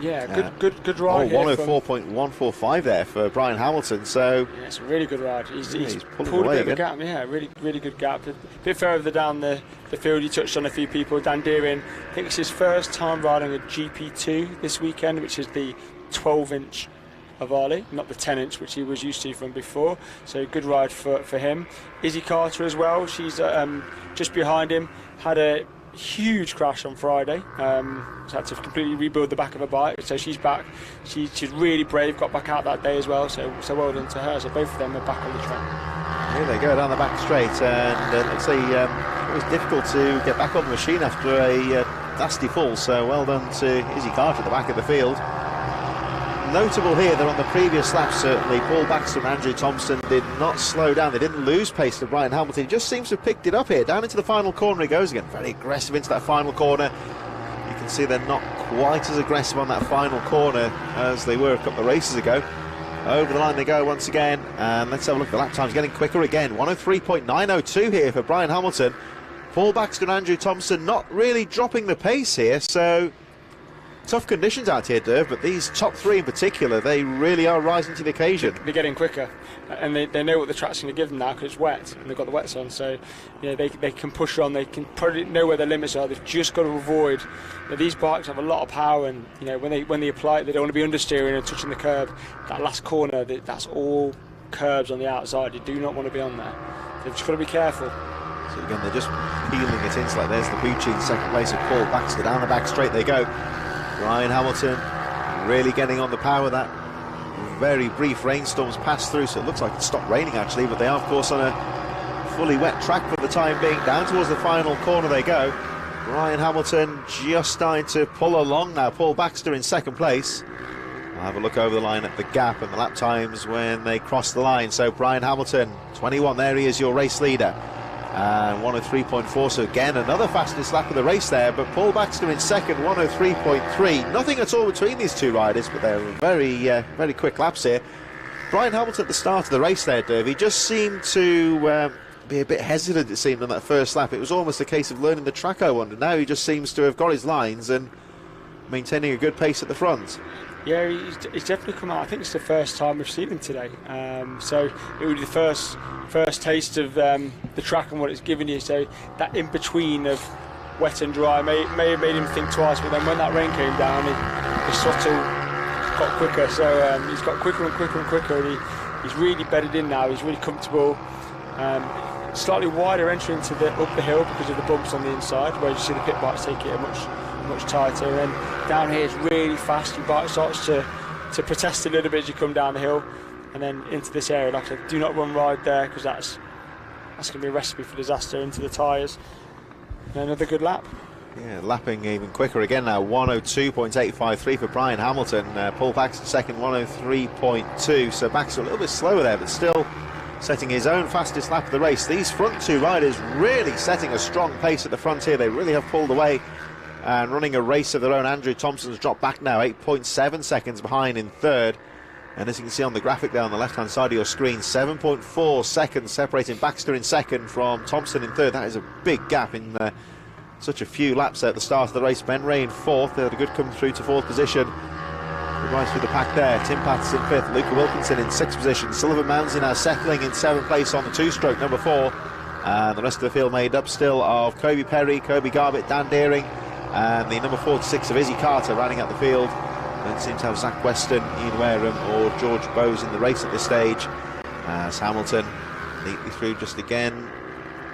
Yeah, good ride. 104.145 there for Brian Hamilton. So yeah, it's a really good ride. He's pulled a bit of a gap. Yeah, really good gap. A bit further down the field, he touched on a few people. Dan Deering, I think it's his first time riding a GP2 this weekend, which is the 12-inch Ohvale, not the 10-inch which he was used to from before. So good ride for him. Izzy Carter as well. She's just behind him. Had a huge crash on Friday. Had to completely rebuild the back of her bike, so she's back. She's really brave, got back out that day as well, so well done to her. So both of them are back on the track. Here they go down the back straight, and let's say it was difficult to get back on the machine after a nasty fall, so well done to Izzy Carter at the back of the field. Notable here that on the previous lap, certainly, Paul Baxter and Andrew Thompson did not slow down. They didn't lose pace to Brian Hamilton. He just seems to have picked it up here. Down into the final corner he goes again. Very aggressive into that final corner. You can see they're not quite as aggressive on that final corner as they were a couple of races ago. Over the line they go once again. And let's have a look at the lap times. Getting quicker again. 103.902 here for Brian Hamilton. Paul Baxter and Andrew Thompson not really dropping the pace here. So tough conditions out here, Derv, but these top three in particular, they really are rising to the occasion. They're getting quicker, and they know what the track's going to give them now because it's wet, and they've got the wets on, so you know, they can push on, they can probably know where their limits are. They've just got to avoid, you know, these bikes have a lot of power, and you know, when they apply it, they don't want to be understeering and touching the curb. That last corner, that's all curbs on the outside. You do not want to be on there. They've just got to be careful. So again, they're just peeling it in. So like there's the Bucci in second place, and Paul Baxter down the back straight they go. Brian Hamilton really getting on the power. That very brief rainstorms passed through, so it looks like it stopped raining actually, but they are of course on a fully wet track for the time being. Down towards the final corner they go. Brian Hamilton just starting to pull along now. Paul Baxter in second place. We'll have a look over the line at the gap and the lap times when they cross the line. So Brian Hamilton 21, there he is, your race leader, and 103.4, so again another fastest lap of the race there. But Paul Baxter in second, 103.3. Nothing at all between these two riders, but they're very quick laps here. Brian Hamilton at the start of the race there, Derby, just seemed to be a bit hesitant, it seemed, on that first lap. It was almost a case of learning the track, I wonder. Now he just seems to have got his lines and maintaining a good pace at the front. Yeah, he's definitely come out. I think it's the first time we've seen him today. So it would be the first taste of the track and what it's given you. So that in between of wet and dry may have made him think twice. But then when that rain came down, his throttle got quicker. So he's got quicker and quicker and quicker, and he's really bedded in now. He's really comfortable. Slightly wider entry into up the hill because of the bumps on the inside, where you see the pit bikes take it much tighter. And down here it's really fast. Your bike starts to protest a little bit as you come down the hill, and then into this area. Like I said, do not run wide there, because that's going to be a recipe for disaster into the tyres. And another good lap. Yeah, lapping even quicker again now. 102.853 for Brian Hamilton. Paul Baxter second, 103.2. So Baxter a little bit slower there, but still setting his own fastest lap of the race. These front two riders really setting a strong pace at the front here. They really have pulled away and running a race of their own. Andrew Thompson's dropped back now, 8.7 seconds behind in third. And as you can see on the graphic there on the left-hand side of your screen, 7.4 seconds separating Baxter in second from Thompson in third. That is a big gap in such a few laps at the start of the race. Ben Ray in fourth. They had a good come through to fourth position. Right through the pack there. Tim Patterson fifth, Luca Wilkinson in sixth position. Sullivan Mounsey now settling in seventh place on the two-stroke, number 4. And the rest of the field made up still of Kobe Perry, Kobe Garbett, Dan Deering, and the number 46 of Izzy Carter rounding out the field. Don't seem to have Zach Weston, Ian Wareham or George Bowes in the race at this stage, as Hamilton neatly through just again.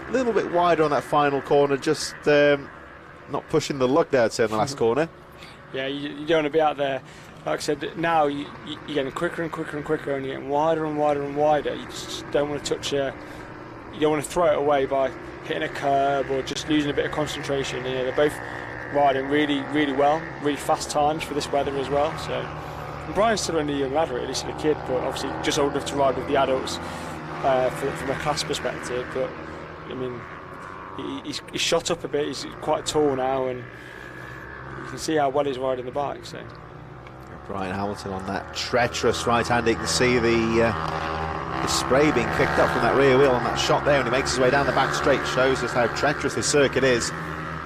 A little bit wider on that final corner, just not pushing the luck there to turn the last corner. Yeah, you don't want to be out there. Like I said, now you're getting quicker and quicker and quicker, and you're getting wider and wider and wider. You just don't want to touch you don't want to throw it away by hitting a curb or just losing a bit of concentration. You know, they're both riding really, really well, really fast times for this weather as well. So, and Brian's still only a young lad, really, still a kid, but obviously just old enough to ride with the adults from a class perspective. But I mean, he's shot up a bit. He's quite tall now, and you can see how well he's riding the bike. So. Brian Hamilton on that treacherous right hand. You can see the spray being kicked up from that rear wheel on that shot there, and he makes his way down the back straight. Shows us how treacherous this circuit is.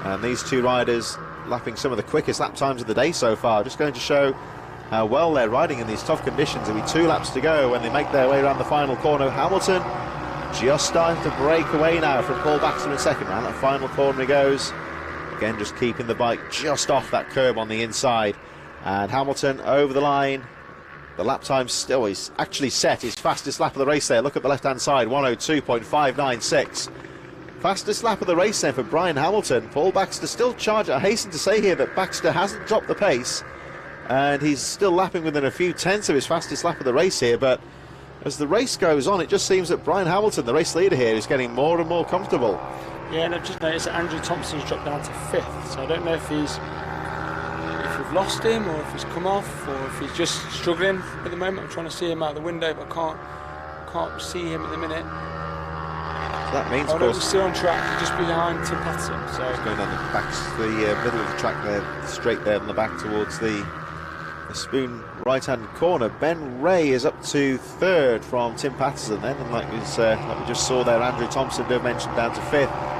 And these two riders lapping some of the quickest lap times of the day so far. Just going to show how well they're riding in these tough conditions. There'll be 2 laps to go when they make their way around the final corner. Hamilton just starting to break away now from Paul Baxter in second. Round that final corner he goes. Again, just keeping the bike just off that curb on the inside. And Hamilton over the line. The lap time still is actually set his fastest lap of the race there. Look at the left-hand side, 102.596. Fastest lap of the race there for Brian Hamilton. Paul Baxter still charging. I hasten to say here that Baxter hasn't dropped the pace, and he's still lapping within a few tenths of his fastest lap of the race here. But as the race goes on, it just seems that Brian Hamilton, the race leader here, is getting more and more comfortable. Yeah, and I've just noticed that Andrew Thompson's dropped down to 5th, so I don't know if we've lost him or if he's come off or if he's just struggling at the moment. I'm trying to see him out the window, but I can't see him at the minute. So that means, of course, he's still on track, just behind Tim Patterson. So he's going down the back, the middle of the track there, straight there on the back towards the spoon right-hand corner. Ben Ray is up to 3rd from Tim Patterson then, and like we just saw there, Andrew Thompson, Dave mentioned, down to 5th.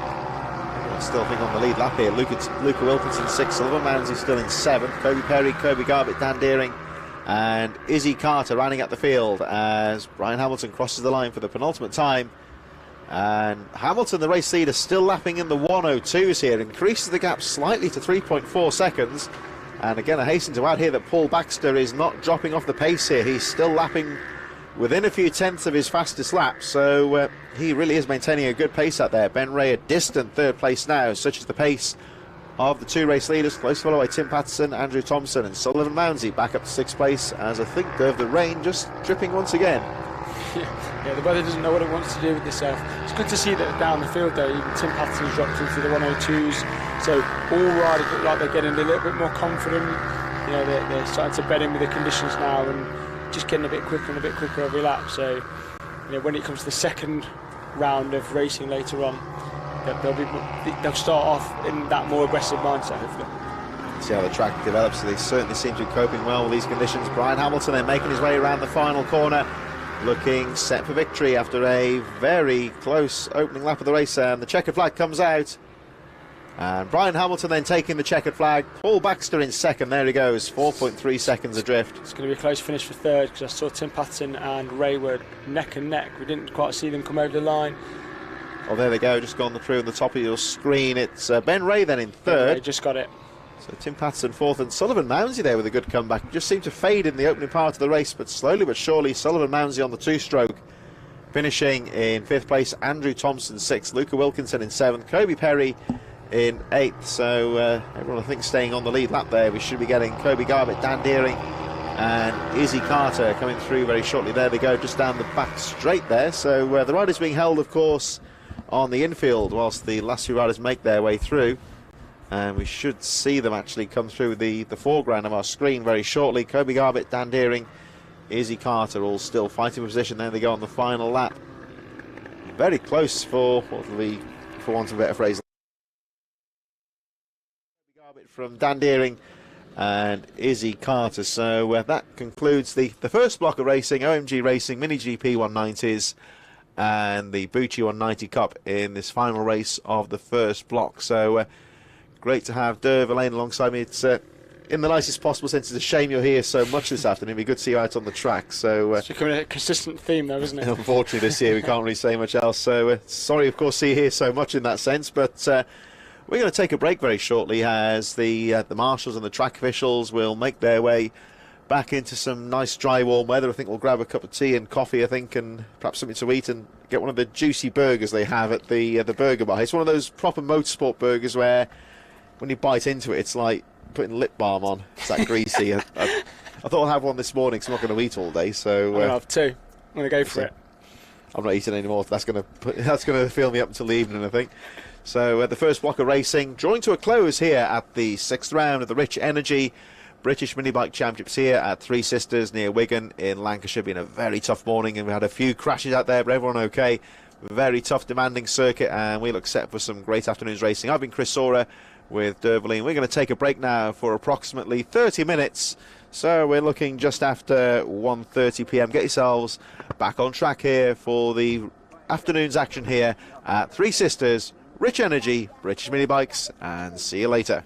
Still think on the lead lap here. Luca Wilkinson 6th, Sullivan Mounsey still in 7th, Kobe Perry, Kobe Garbett, Dan Deering and Izzy Carter rounding out the field as Brian Hamilton crosses the line for the penultimate time. And Hamilton, the race leader, still lapping in the 102s here, increases the gap slightly to 3.4 seconds. And again, I hasten to add here that Paul Baxter is not dropping off the pace here. He's still lapping within a few tenths of his fastest lap, so he really is maintaining a good pace out there. Ben Ray a distant 3rd place now, such is the pace of the 2 race leaders, close followed by Tim Patterson, Andrew Thompson and Sullivan Mounsey back up to 6th place, as I think of the rain just dripping once again. Yeah, the weather doesn't know what it wants to do with itself. It's good to see that down the field though, even Tim Patterson's dropped into the 102s, so all riders look like they're getting a little bit more confident. You know, they're starting to bed in with the conditions now and just getting a bit quicker and a bit quicker every lap. So, you know, when it comes to the second round of racing later on, they'll start off in that more aggressive mindset, hopefully. See how the track develops. They certainly seem to be coping well with these conditions. Brian Hamilton then making his way around the final corner, looking set for victory after a very close opening lap of the race, and the checkered flag comes out. And Brian Hamilton then taking the checkered flag. Paul Baxter in second. There he goes, 4.3 seconds adrift. It's going to be a close finish for third because I saw Tim Patterson and Ray were neck and neck. We didn't quite see them come over the line. Oh, there they go, just gone through on the top of your screen. It's Ben Ray then in third. Ray just got it. So Tim Patterson fourth, and Sullivan Mounsey there with a good comeback. Just seemed to fade in the opening part of the race, but slowly but surely Sullivan Mounsey on the two-stroke, finishing in fifth place. Andrew Thompson sixth, Luca Wilkinson in seventh, Kobe Perry in eighth. So everyone I think staying on the lead lap there. We should be getting Kobe Garbutt, Dan Deering and Izzy Carter coming through very shortly. There they go, just down the back straight there. So the riders being held, of course, on the infield whilst the last few riders make their way through. And we should see them actually come through the foreground of our screen very shortly. Kobe Garbutt, Dan Deering, Izzy Carter all still fighting for position. There they go on the final lap. Very close for what will be, for want of a better phrase, from Dan Deering and Izzy Carter. So that concludes the first block of racing. OMG Racing Mini GP 190s and the Bucci 190 Cup in this final race of the first block. So great to have Derv Elaine alongside me. It's in the nicest possible sense. It's a shame you're here so much this afternoon. It'd be good to see you out on the track. So it's becoming a consistent theme though, isn't it? Unfortunately this year we can't really say much else. So sorry of course to see you here so much in that sense, but we're going to take a break very shortly as the marshals and the track officials will make their way back into some nice dry warm weather. I think we'll grab a cup of tea and coffee, I think, and perhaps something to eat and get one of the juicy burgers they have at the burger bar. It's one of those proper motorsport burgers where when you bite into it, it's like putting lip balm on. It's that greasy. I thought I'll have one this morning because I'm not going to eat all day. So I'm going to have two. I'm going to go for it. I'm not eating anymore. That's going to fill me up until the evening, I think. So the first block of racing drawing to a close here at the sixth round of the Rich Energy British Minibike Championships here at Three Sisters near Wigan in Lancashire. Been a very tough morning and we had a few crashes out there, but everyone okay. Very tough, demanding circuit, and we look set for some great afternoon's racing. I've been Chris Sora with Dervaline. We're going to take a break now for approximately 30 minutes. So we're looking just after 1:30 p.m. Get yourselves back on track here for the afternoon's action here at Three Sisters, Rich Energy, British Minibikes, and see you later.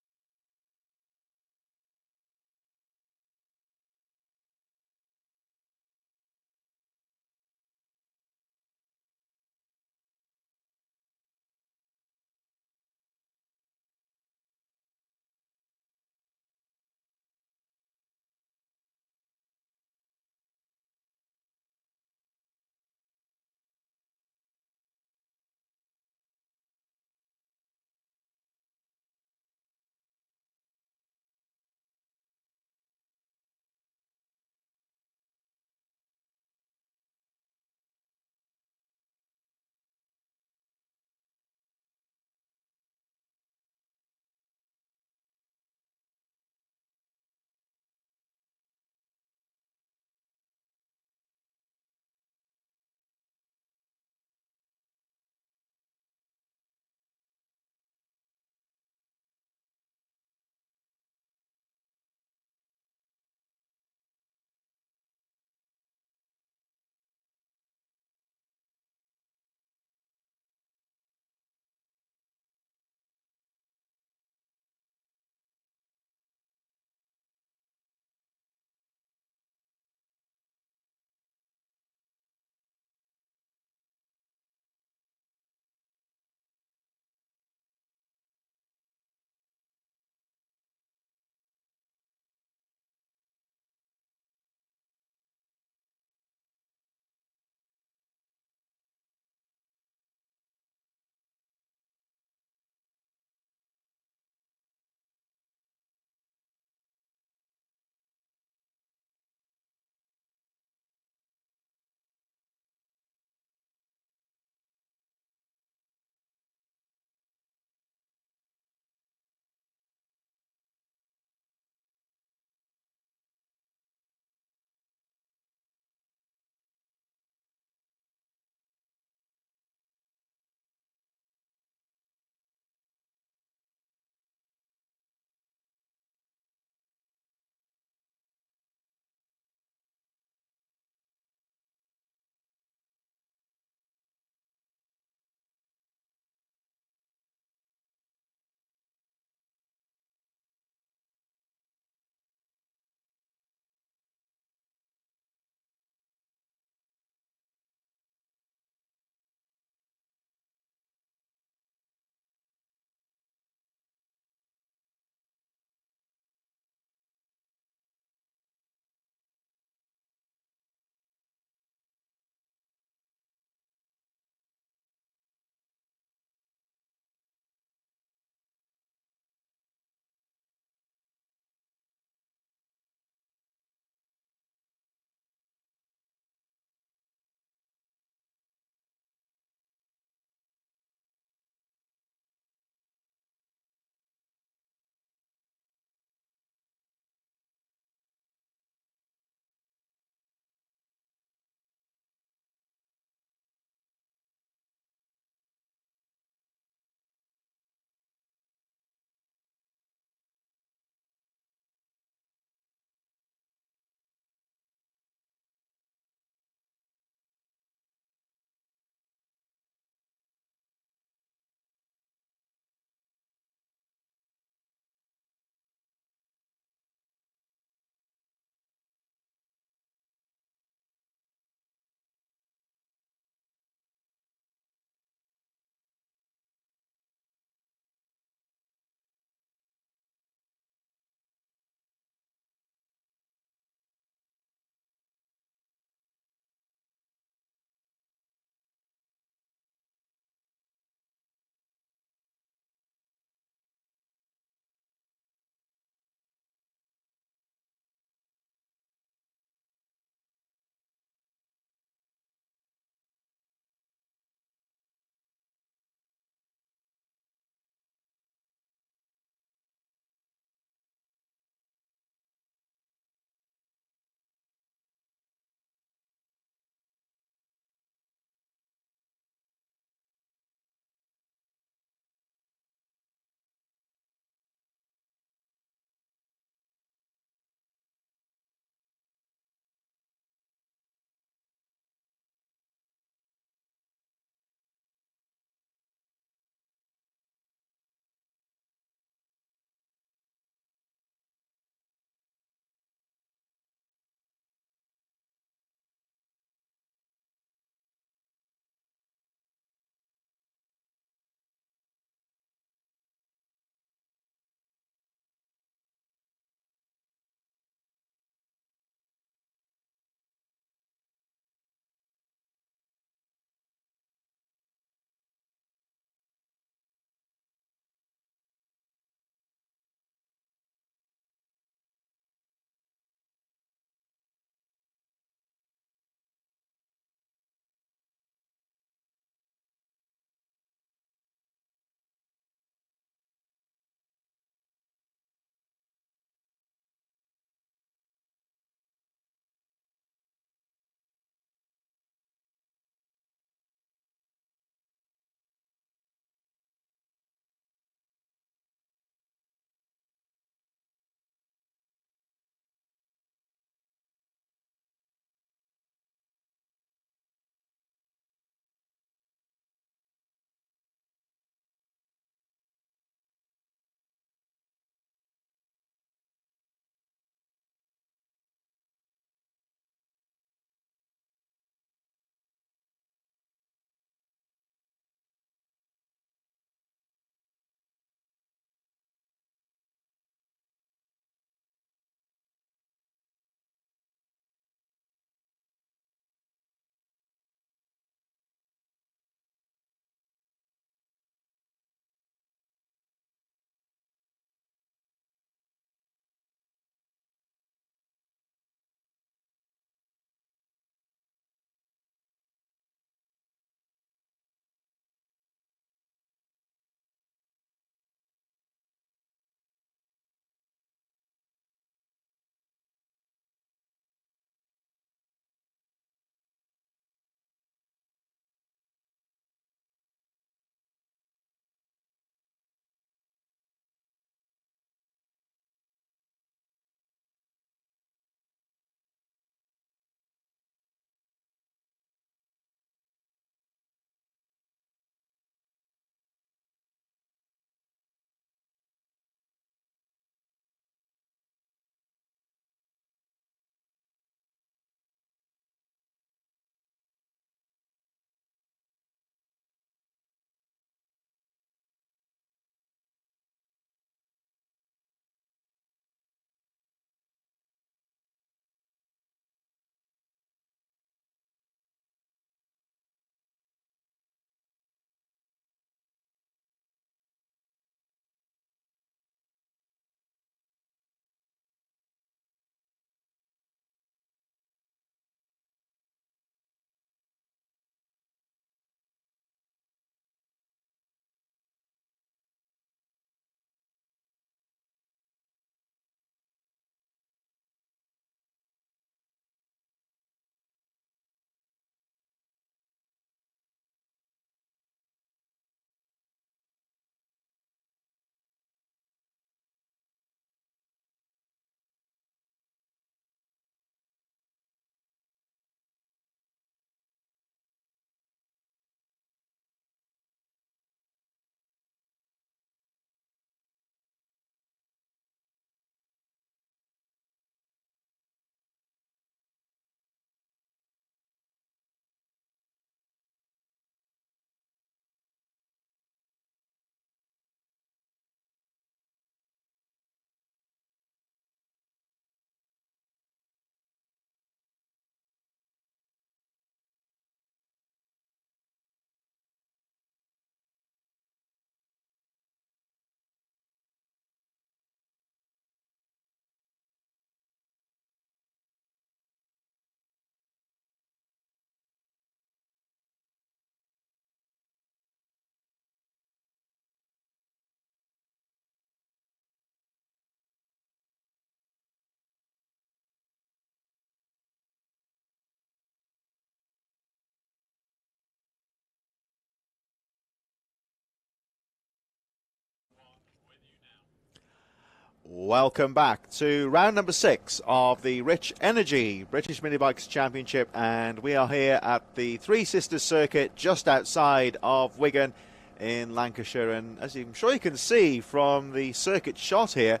Welcome back to round number 6 of the Rich Energy British Minibikes Championship, and we are here at the Three Sisters circuit just outside of Wigan in Lancashire. And as I'm sure you can see from the circuit shot here,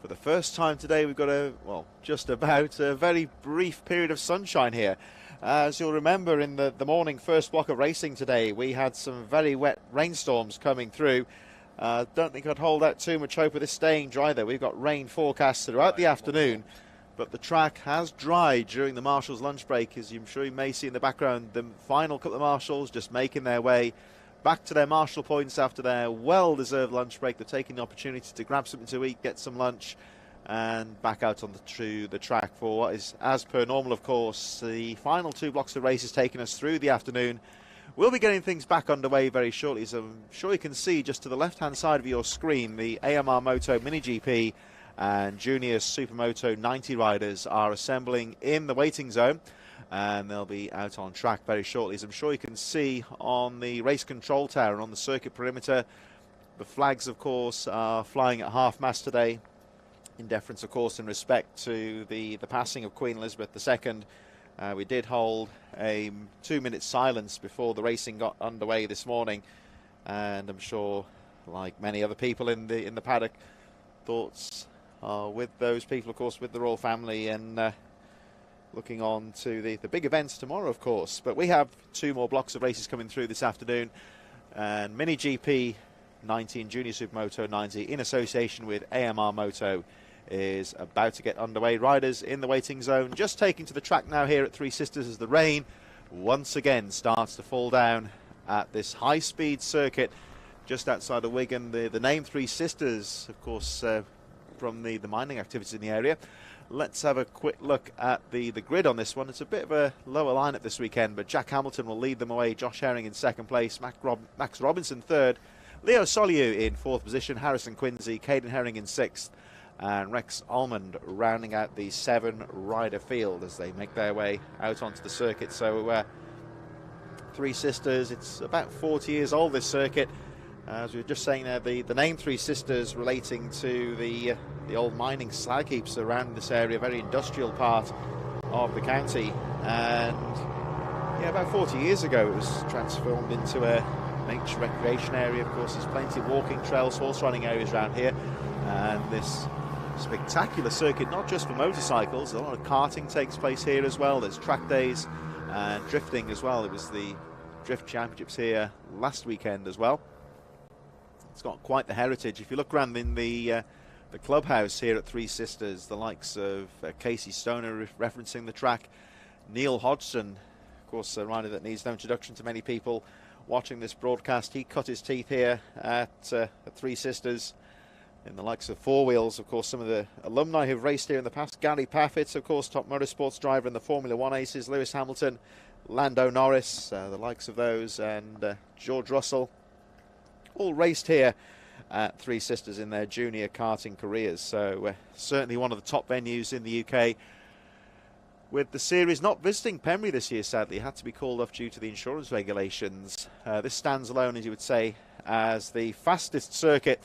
for the first time today we've got just about a very brief period of sunshine here. As you'll remember, in the morning first block of racing today, we had some very wet rainstorms coming through. Don't think I'd hold out too much hope of this staying dry though. We've got rain forecast throughout the afternoon, but the track has dried during the marshals' lunch break, as I'm sure you may see in the background. The final couple of marshals just making their way back to their marshal points after their well-deserved lunch break. They're taking the opportunity to grab something to eat, get some lunch, and back out on the track for what is, as per normal, of course, the final 2 blocks of races taking us through the afternoon. We'll be getting things back underway very shortly, so I'm sure you can see just to the left-hand side of your screen, the AMR Moto Mini GP and Junior SYMoto 90 riders are assembling in the waiting zone, and they'll be out on track very shortly. As I'm sure you can see on the race control tower and on the circuit perimeter, the flags, of course, are flying at half-mast today, in deference, of course, in respect to the passing of Queen Elizabeth II. We did hold a 2-minute silence before the racing got underway this morning, and I'm sure, like many other people in the paddock, thoughts are with those people, of course, with the royal family, and looking on to the big events tomorrow, of course. But we have 2 more blocks of races coming through this afternoon, and Mini GP 90 and Junior SYMoto 90 in association with AMR Moto is about to get underway. Riders in the waiting zone just taking to the track now here at Three Sisters as the rain once again starts to fall down at this high-speed circuit just outside of Wigan. The name Three Sisters, of course, from the mining activities in the area. Let's have a quick look at the grid on this one. It's a bit of a lower lineup this weekend, but Jack Hamilton will lead them away. Josh Herring in 2nd place, Max Robinson 3rd, Leo Soliu in 4th position, Harrison Quincy, Caden Herring in 6th, and Rex Almond rounding out the 7-rider field as they make their way out onto the circuit. So Three Sisters, it's about 40 years old, this circuit. As we were just saying there, the name Three Sisters relating to the old mining slag heaps around this area, very industrial part of the county. And yeah, about 40 years ago it was transformed into a nature recreation area. Of course, there's plenty of walking trails, horse riding areas around here, and this spectacular circuit, not just for motorcycles. A lot of karting takes place here as well. There's track days and drifting as well. It was the drift championships here last weekend as well. It's got quite the heritage. If you look around in the clubhouse here at Three Sisters, the likes of Casey Stoner referencing the track, Neil Hodgson, of course, a rider that needs no introduction to many people watching this broadcast. He cut his teeth here at Three Sisters in the likes of Four Wheels. Of course, some of the alumni who've raced here in the past, Gary Paffett, of course, top motorsports driver in the Formula 1 aces, Lewis Hamilton, Lando Norris, the likes of those, and George Russell, all raced here at Three Sisters in their junior karting careers. So certainly one of the top venues in the UK. With the series not visiting Pembrey this year, sadly, it had to be called off due to the insurance regulations. This stands alone, as you would say, as the fastest circuit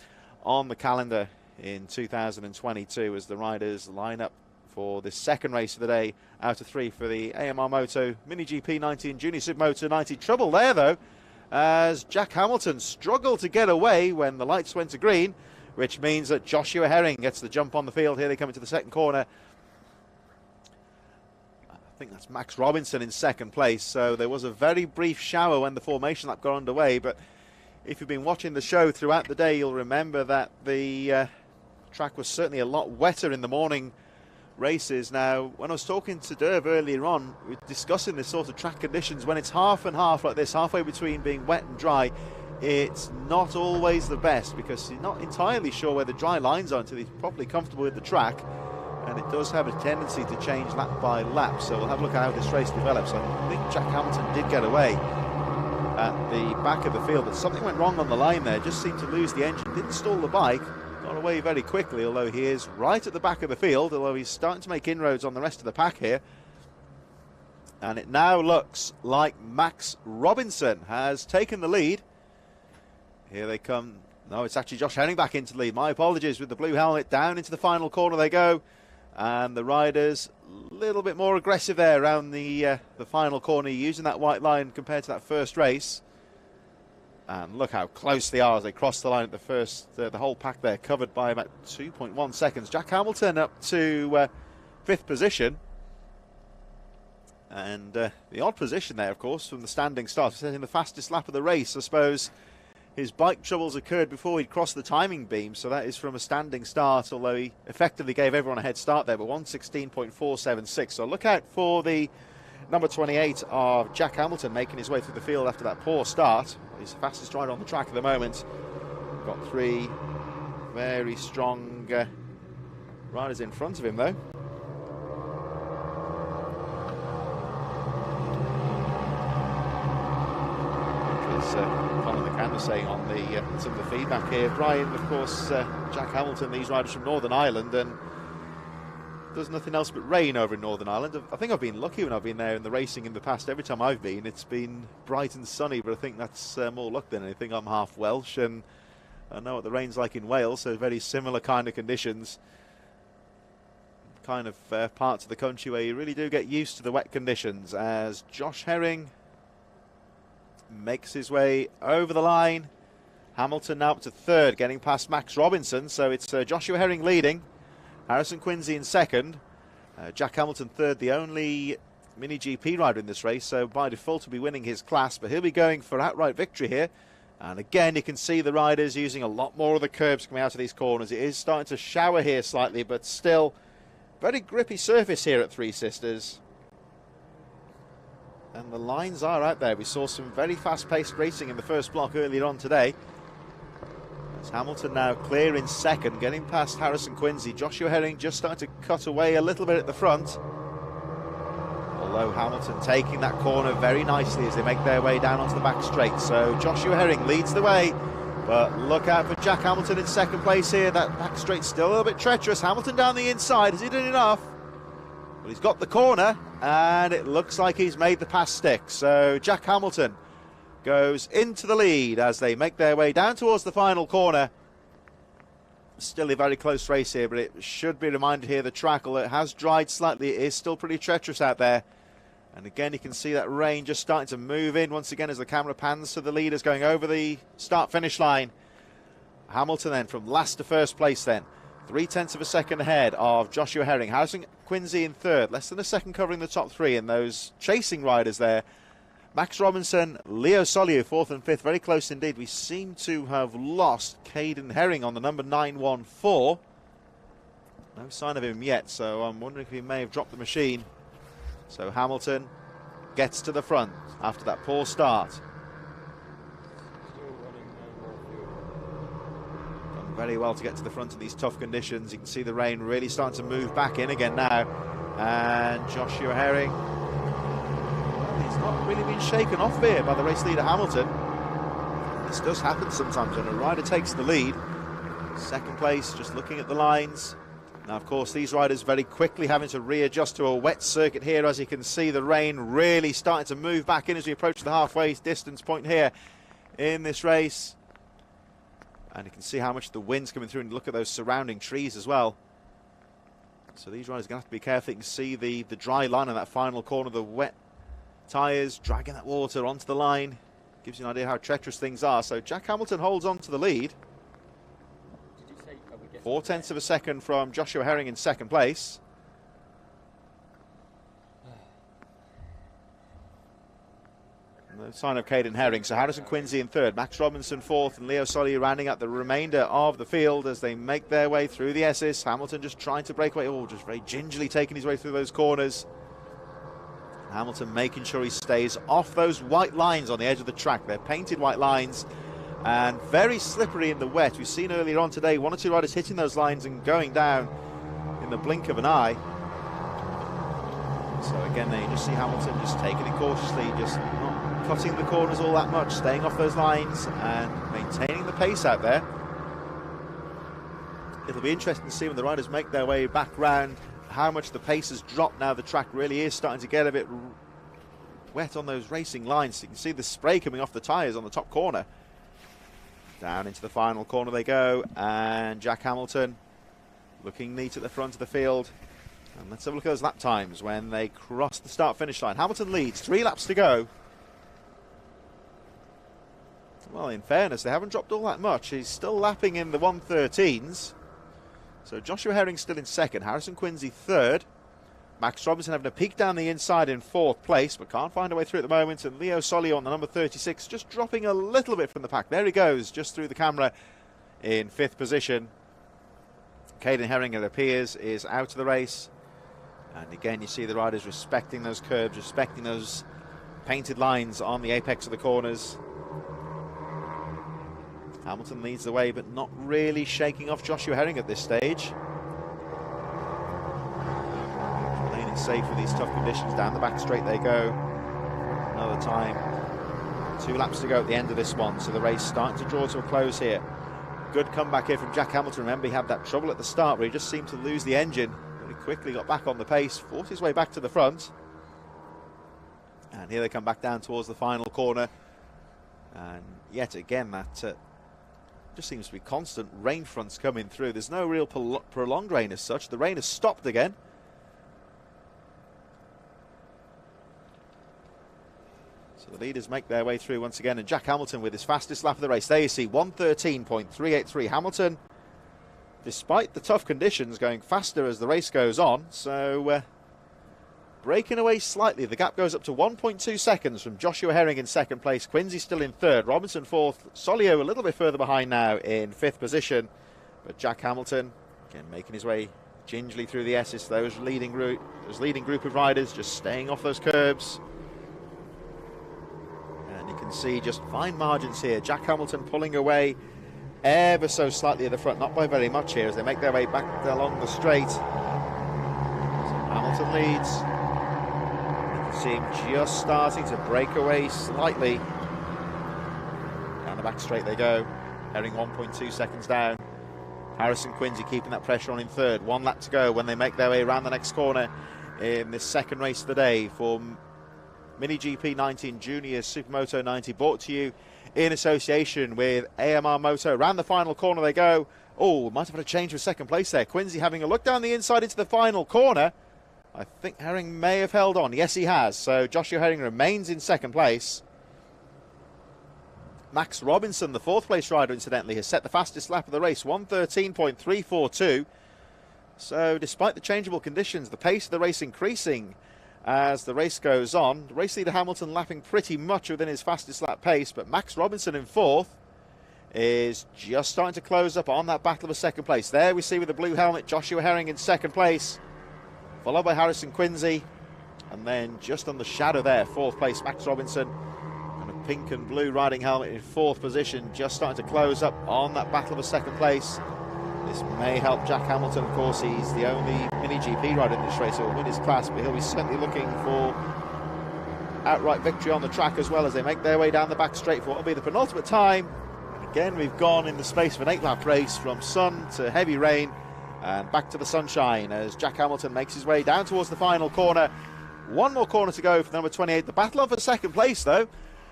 on the calendar in 2022 as the riders line up for this 2nd race of the day out of 3 for the AMR Moto Mini GP 90 and Junior SYMoto 90. Trouble there, though, as Jack Hamilton struggled to get away when the lights went to green, which means that Joshua Herring gets the jump on the field. Here they come into the 2nd corner. I think that's Max Robinson in 2nd place. So there was a very brief shower when the formation lap got underway, but if you've been watching the show throughout the day, you'll remember that the track was certainly a lot wetter in the morning races. Now, when I was talking to Derv earlier on, we were discussing this sort of track conditions. When it's half and half like this, halfway between being wet and dry, it's not always the best because you're not entirely sure where the dry lines are until you're properly comfortable with the track. And it does have a tendency to change lap by lap. So we'll have a look at how this race develops. I think Jack Hamilton did get away at the back of the field, but something went wrong on the line there. Just seemed to lose the engine, didn't stall the bike, got away very quickly, although he is right at the back of the field, although he's starting to make inroads on the rest of the pack here. And it now looks like Max Robinson has taken the lead. Here they come No, it's actually Josh Herring back into the lead. My apologies, with the blue helmet. Down into the final corner they go. And the riders a little bit more aggressive there around the final corner, using that white line compared to that first race. And look how close they are as they cross the line at the first. The whole pack there covered by about 2.1 seconds. Jack Hamilton up to 5th position. And the odd position there, of course, from the standing start. In the fastest lap of the race, I suppose his bike troubles occurred before he'd crossed the timing beam, so that is from a standing start, although he effectively gave everyone a head start there, but 1:16.476. So look out for the number 28 of Jack Hamilton making his way through the field after that poor start. He's the fastest rider on the track at the moment. Got 3 very strong riders in front of him, though. Colin McCann was saying on some of the feedback here, Brian, of course, Jack Hamilton, these riders from Northern Ireland, and there's nothing else but rain over in Northern Ireland. I think I've been lucky when I've been there in the racing in the past. Every time I've been, it's been bright and sunny, but I think that's more luck than anything. I'm half Welsh, and I know what the rain's like in Wales, so very similar kind of conditions. Kind of parts of the country where you really do get used to the wet conditions, as Josh Herring makes his way over the line. Hamilton now up to 3rd, getting past Max Robinson, so it's Joshua Herring leading, Harrison Quincy in 2nd, Jack Hamilton 3rd, the only Mini GP rider in this race, so by default will be winning his class, but he'll be going for outright victory here. And again, you can see the riders using a lot more of the curbs coming out of these corners. It is starting to shower here slightly, but still very grippy surface here at Three Sisters. And the lines are out there. We saw some very fast-paced racing in the first block earlier on today. As Hamilton now clear in 2nd, getting past Harrison Quincy. Joshua Herring just starting to cut away a little bit at the front. Although Hamilton taking that corner very nicely as they make their way down onto the back straight. So Joshua Herring leads the way. But look out for Jack Hamilton in 2nd place here. That back straight's still a little bit treacherous. Hamilton down the inside. Has he done enough? Well, he's got the corner, and it looks like he's made the pass stick. So Jack Hamilton goes into the lead as they make their way down towards the final corner. Still a very close race here, but it should be reminded here the track, although it has dried slightly, it is still pretty treacherous out there. And again, you can see that rain just starting to move in once again as the camera pans to the leaders going over the start-finish line. Hamilton then from last to 1st place then. 0.3 of a second ahead of Joshua Herring. Harrison Quincy in 3rd, less than a second covering the top 3, and those chasing riders there. Max Robinson, Leo Soliu 4th and 5th, very close indeed. We seem to have lost Caden Herring on the number 914. No sign of him yet, so I'm wondering if he may have dropped the machine. So Hamilton gets to the front after that poor start. Very well to get to the front of these tough conditions. You can see the rain really starting to move back in again now. And Joshua Herring, well, he's not really been shaken off here by the race leader Hamilton. This does happen sometimes when a rider takes the lead. 2nd place, just looking at the lines. Now, of course, these riders very quickly having to readjust to a wet circuit here. As you can see, the rain really starting to move back in as we approach the halfway distance point here in this race. And you can see how much the wind's coming through, and look at those surrounding trees as well. So these riders are going to have to be careful. You can see the dry line on that final corner, the wet tyres dragging that water onto the line. Gives you an idea how treacherous things are. So Jack Hamilton holds on to the lead. 0.4 of a second from Joshua Herring in 2nd place. No sign of Caden Herring. So Harrison Quincy in 3rd, Max Robinson 4th, and Leo Soliu rounding out the remainder of the field as they make their way through the S's. Hamilton just trying to break away, just very gingerly taking his way through those corners. Hamilton making sure he stays off those white lines on the edge of the track. They're painted white lines and very slippery in the wet. We've seen earlier on today 1 or 2 riders hitting those lines and going down in the blink of an eye. So again, there you just see Hamilton just taking it cautiously, just not cutting the corners all that much, staying off those lines and maintaining the pace out there. It'll be interesting to see when the riders make their way back round how much the pace has dropped now. The track really is starting to get a bit wet on those racing lines. So you can see the spray coming off the tyres on the top corner. Down into the final corner they go, and Jack Hamilton looking neat at the front of the field. And let's have a look at those lap times when they cross the start-finish line. Hamilton leads, 3 laps to go. Well, in fairness, they haven't dropped all that much. He's still lapping in the 1:13s. So Joshua Herring still in second, Harrison Quincy third. Max Robinson having a peek down the inside in 4th place, but can't find a way through at the moment. And Leo Solio on the number 36, just dropping a little bit from the pack. There he goes, just through the camera in 5th position. Caden Herring, it appears, is out of the race. And again, you see the riders respecting those curbs, respecting those painted lines on the apex of the corners. Hamilton leads the way, but not really shaking off Joshua Herring at this stage. Playing it safe with these tough conditions. Down the back straight they go. Another time. 2 laps to go at the end of this one, so the race starting to draw to a close here. Good comeback here from Jack Hamilton. Remember, he had that trouble at the start where he just seemed to lose the engine. He quickly got back on the pace, forced his way back to the front. And here they come back down towards the final corner. And yet again, that just seems to be constant rain fronts coming through. There's no real prolonged rain as such. The rain has stopped again. So the leaders make their way through once again. And Jack Hamilton with his fastest lap of the race. There you see 1:13.383. Hamilton, despite the tough conditions, going faster as the race goes on. So breaking away slightly. The gap goes up to 1.2 seconds from Joshua Herring in 2nd place. Quincy still in 3rd. Robinson 4th. Solio a little bit further behind now in 5th position. But Jack Hamilton, again, making his way gingerly through the S's. Those leading group of riders just staying off those curbs. And you can see just fine margins here. Jack Hamilton pulling away ever so slightly at the front, not by very much here as they make their way back along the straight. So Hamilton leads. You can see him just starting to break away slightly. Down the back straight they go. Herring 1.2 seconds down. Harrison Quincy keeping that pressure on in 3rd. 1 lap to go when they make their way around the next corner in this 2nd race of the day for Mini GP 19 Juniors SYMoto 90, brought to you in association with AMR Moto. Around the final corner they go. Oh, might have had a change for 2nd place there. Quincy having a look down the inside into the final corner. I think Herring may have held on. Yes, he has. So Joshua Herring remains in 2nd place. Max Robinson, the 4th place rider, incidentally, has set the fastest lap of the race, 1:13.342. So despite the changeable conditions, the pace of the race increasing as the race goes on. Race leader Hamilton lapping pretty much within his fastest lap pace, but Max Robinson in 4th is just starting to close up on that battle of a 2nd place. There we see with the blue helmet Joshua Herring in 2nd place, followed by Harrison Quincy, and then just on the shadow there, 4th place Max Robinson, and a pink and blue riding helmet in 4th position, just starting to close up on that battle of a 2nd place. This may help Jack Hamilton. Of course, he's the only Mini GP rider in this race who will win his class, but he'll be certainly looking for outright victory on the track as well as they make their way down the back straight for what will be the penultimate time. And again, we've gone in the space of an 8-lap race from sun to heavy rain and back to the sunshine as Jack Hamilton makes his way down towards the final corner. 1 more corner to go for number 28. The battle on for 2nd place, though.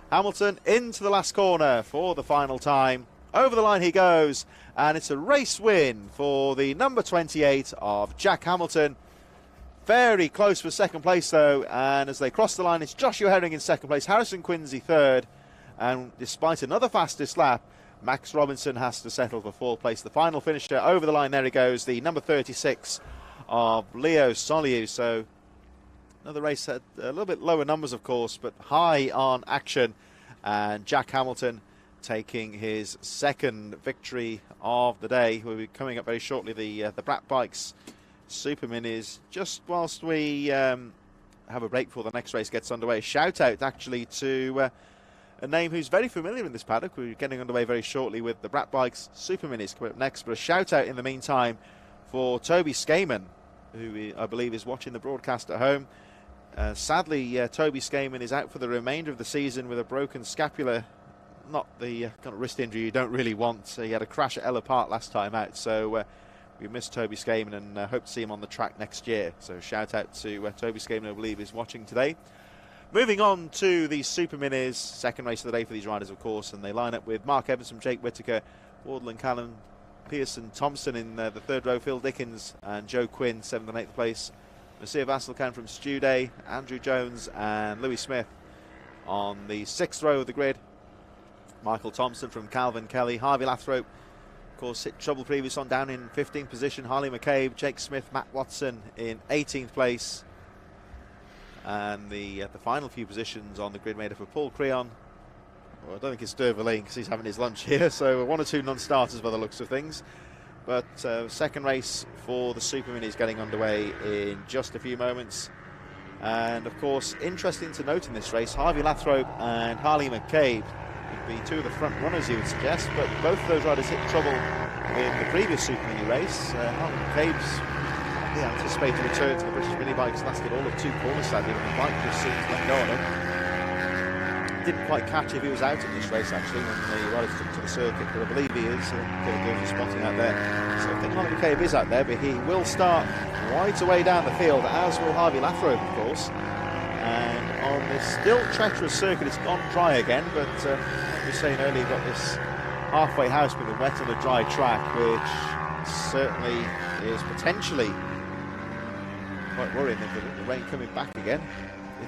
Hamilton into the last corner for the final time. Over the line he goes, and it's a race win for the number 28 of Jack Hamilton. Very close for 2nd place, though, and as they cross the line, it's Joshua Herring in 2nd place, Harrison Quincy 3rd, and despite another fastest lap, Max Robinson has to settle for 4th place. The final finisher over the line, there he goes, the number 36 of Leo Soliu. So another race at a little bit lower numbers, of course, but high on action, and Jack Hamilton taking his 2nd victory of the day. We'll be coming up very shortly, the Brapbikes Superminis. Just whilst we have a break before the next race gets underway, a shout out actually to a name who's very familiar in this paddock. We're getting underway very shortly with the Brapbikes Superminis coming up next, but a shout out in the meantime for Toby Skayman, who I believe is watching the broadcast at home. Sadly, Toby Skayman is out for the remainder of the season with a broken scapula. Not the kind of wrist injury you don't really want. He had a crash at Ella Park last time out, so we missed Toby Skayman and hope to see him on the track next year. So shout out to Toby Skayman, I believe is watching today. Moving on to the Superminis, second race of the day for these riders, of course, and they line up with Mark Evans from Jake Whittaker, Wardle and Callum Pearson Thompson in the third row, Phil Dickens and Joe Quinn, 7th and 8th place. Nasir Vasselkan from Studay, Andrew Jones and Louis Smith on the 6th row of the grid. Michael Thompson from Calvin Kelly, Harvey Lathrope, of course, hit trouble previous on, down in 15th position. Harley McCabe, Jake Smith, Matt Watson in 18th place. And the final few positions on the grid made up of Paul Creon. Well, I don't think it's Dervalene because he's having his lunch here, so 1 or 2 non-starters by the looks of things. But second race for the Superminis getting underway in just a few moments. And of course, interesting to note in this race, Harvey Lathrope and Harley McCabe would be 2 of the front runners, you would suggest, but both of those riders hit trouble in the previous Supermini race. Harley McCabe's anticipated return to the British Minibikes lasted all of 2 corners, sadly, when the bike just seemed to let go on him. Didn't quite catch if he was out in this race, actually, when the riders took to the circuit, but I believe he is. Good spotting out there. So I think Harley McCabe is out there, but he will start right away down the field, as will Harvey Lathrope, of course. And on this still treacherous circuit, it's gone dry again, but like we were saying earlier, you've got this halfway house with a wet and a dry track, which certainly is potentially quite worrying if the rain coming back again.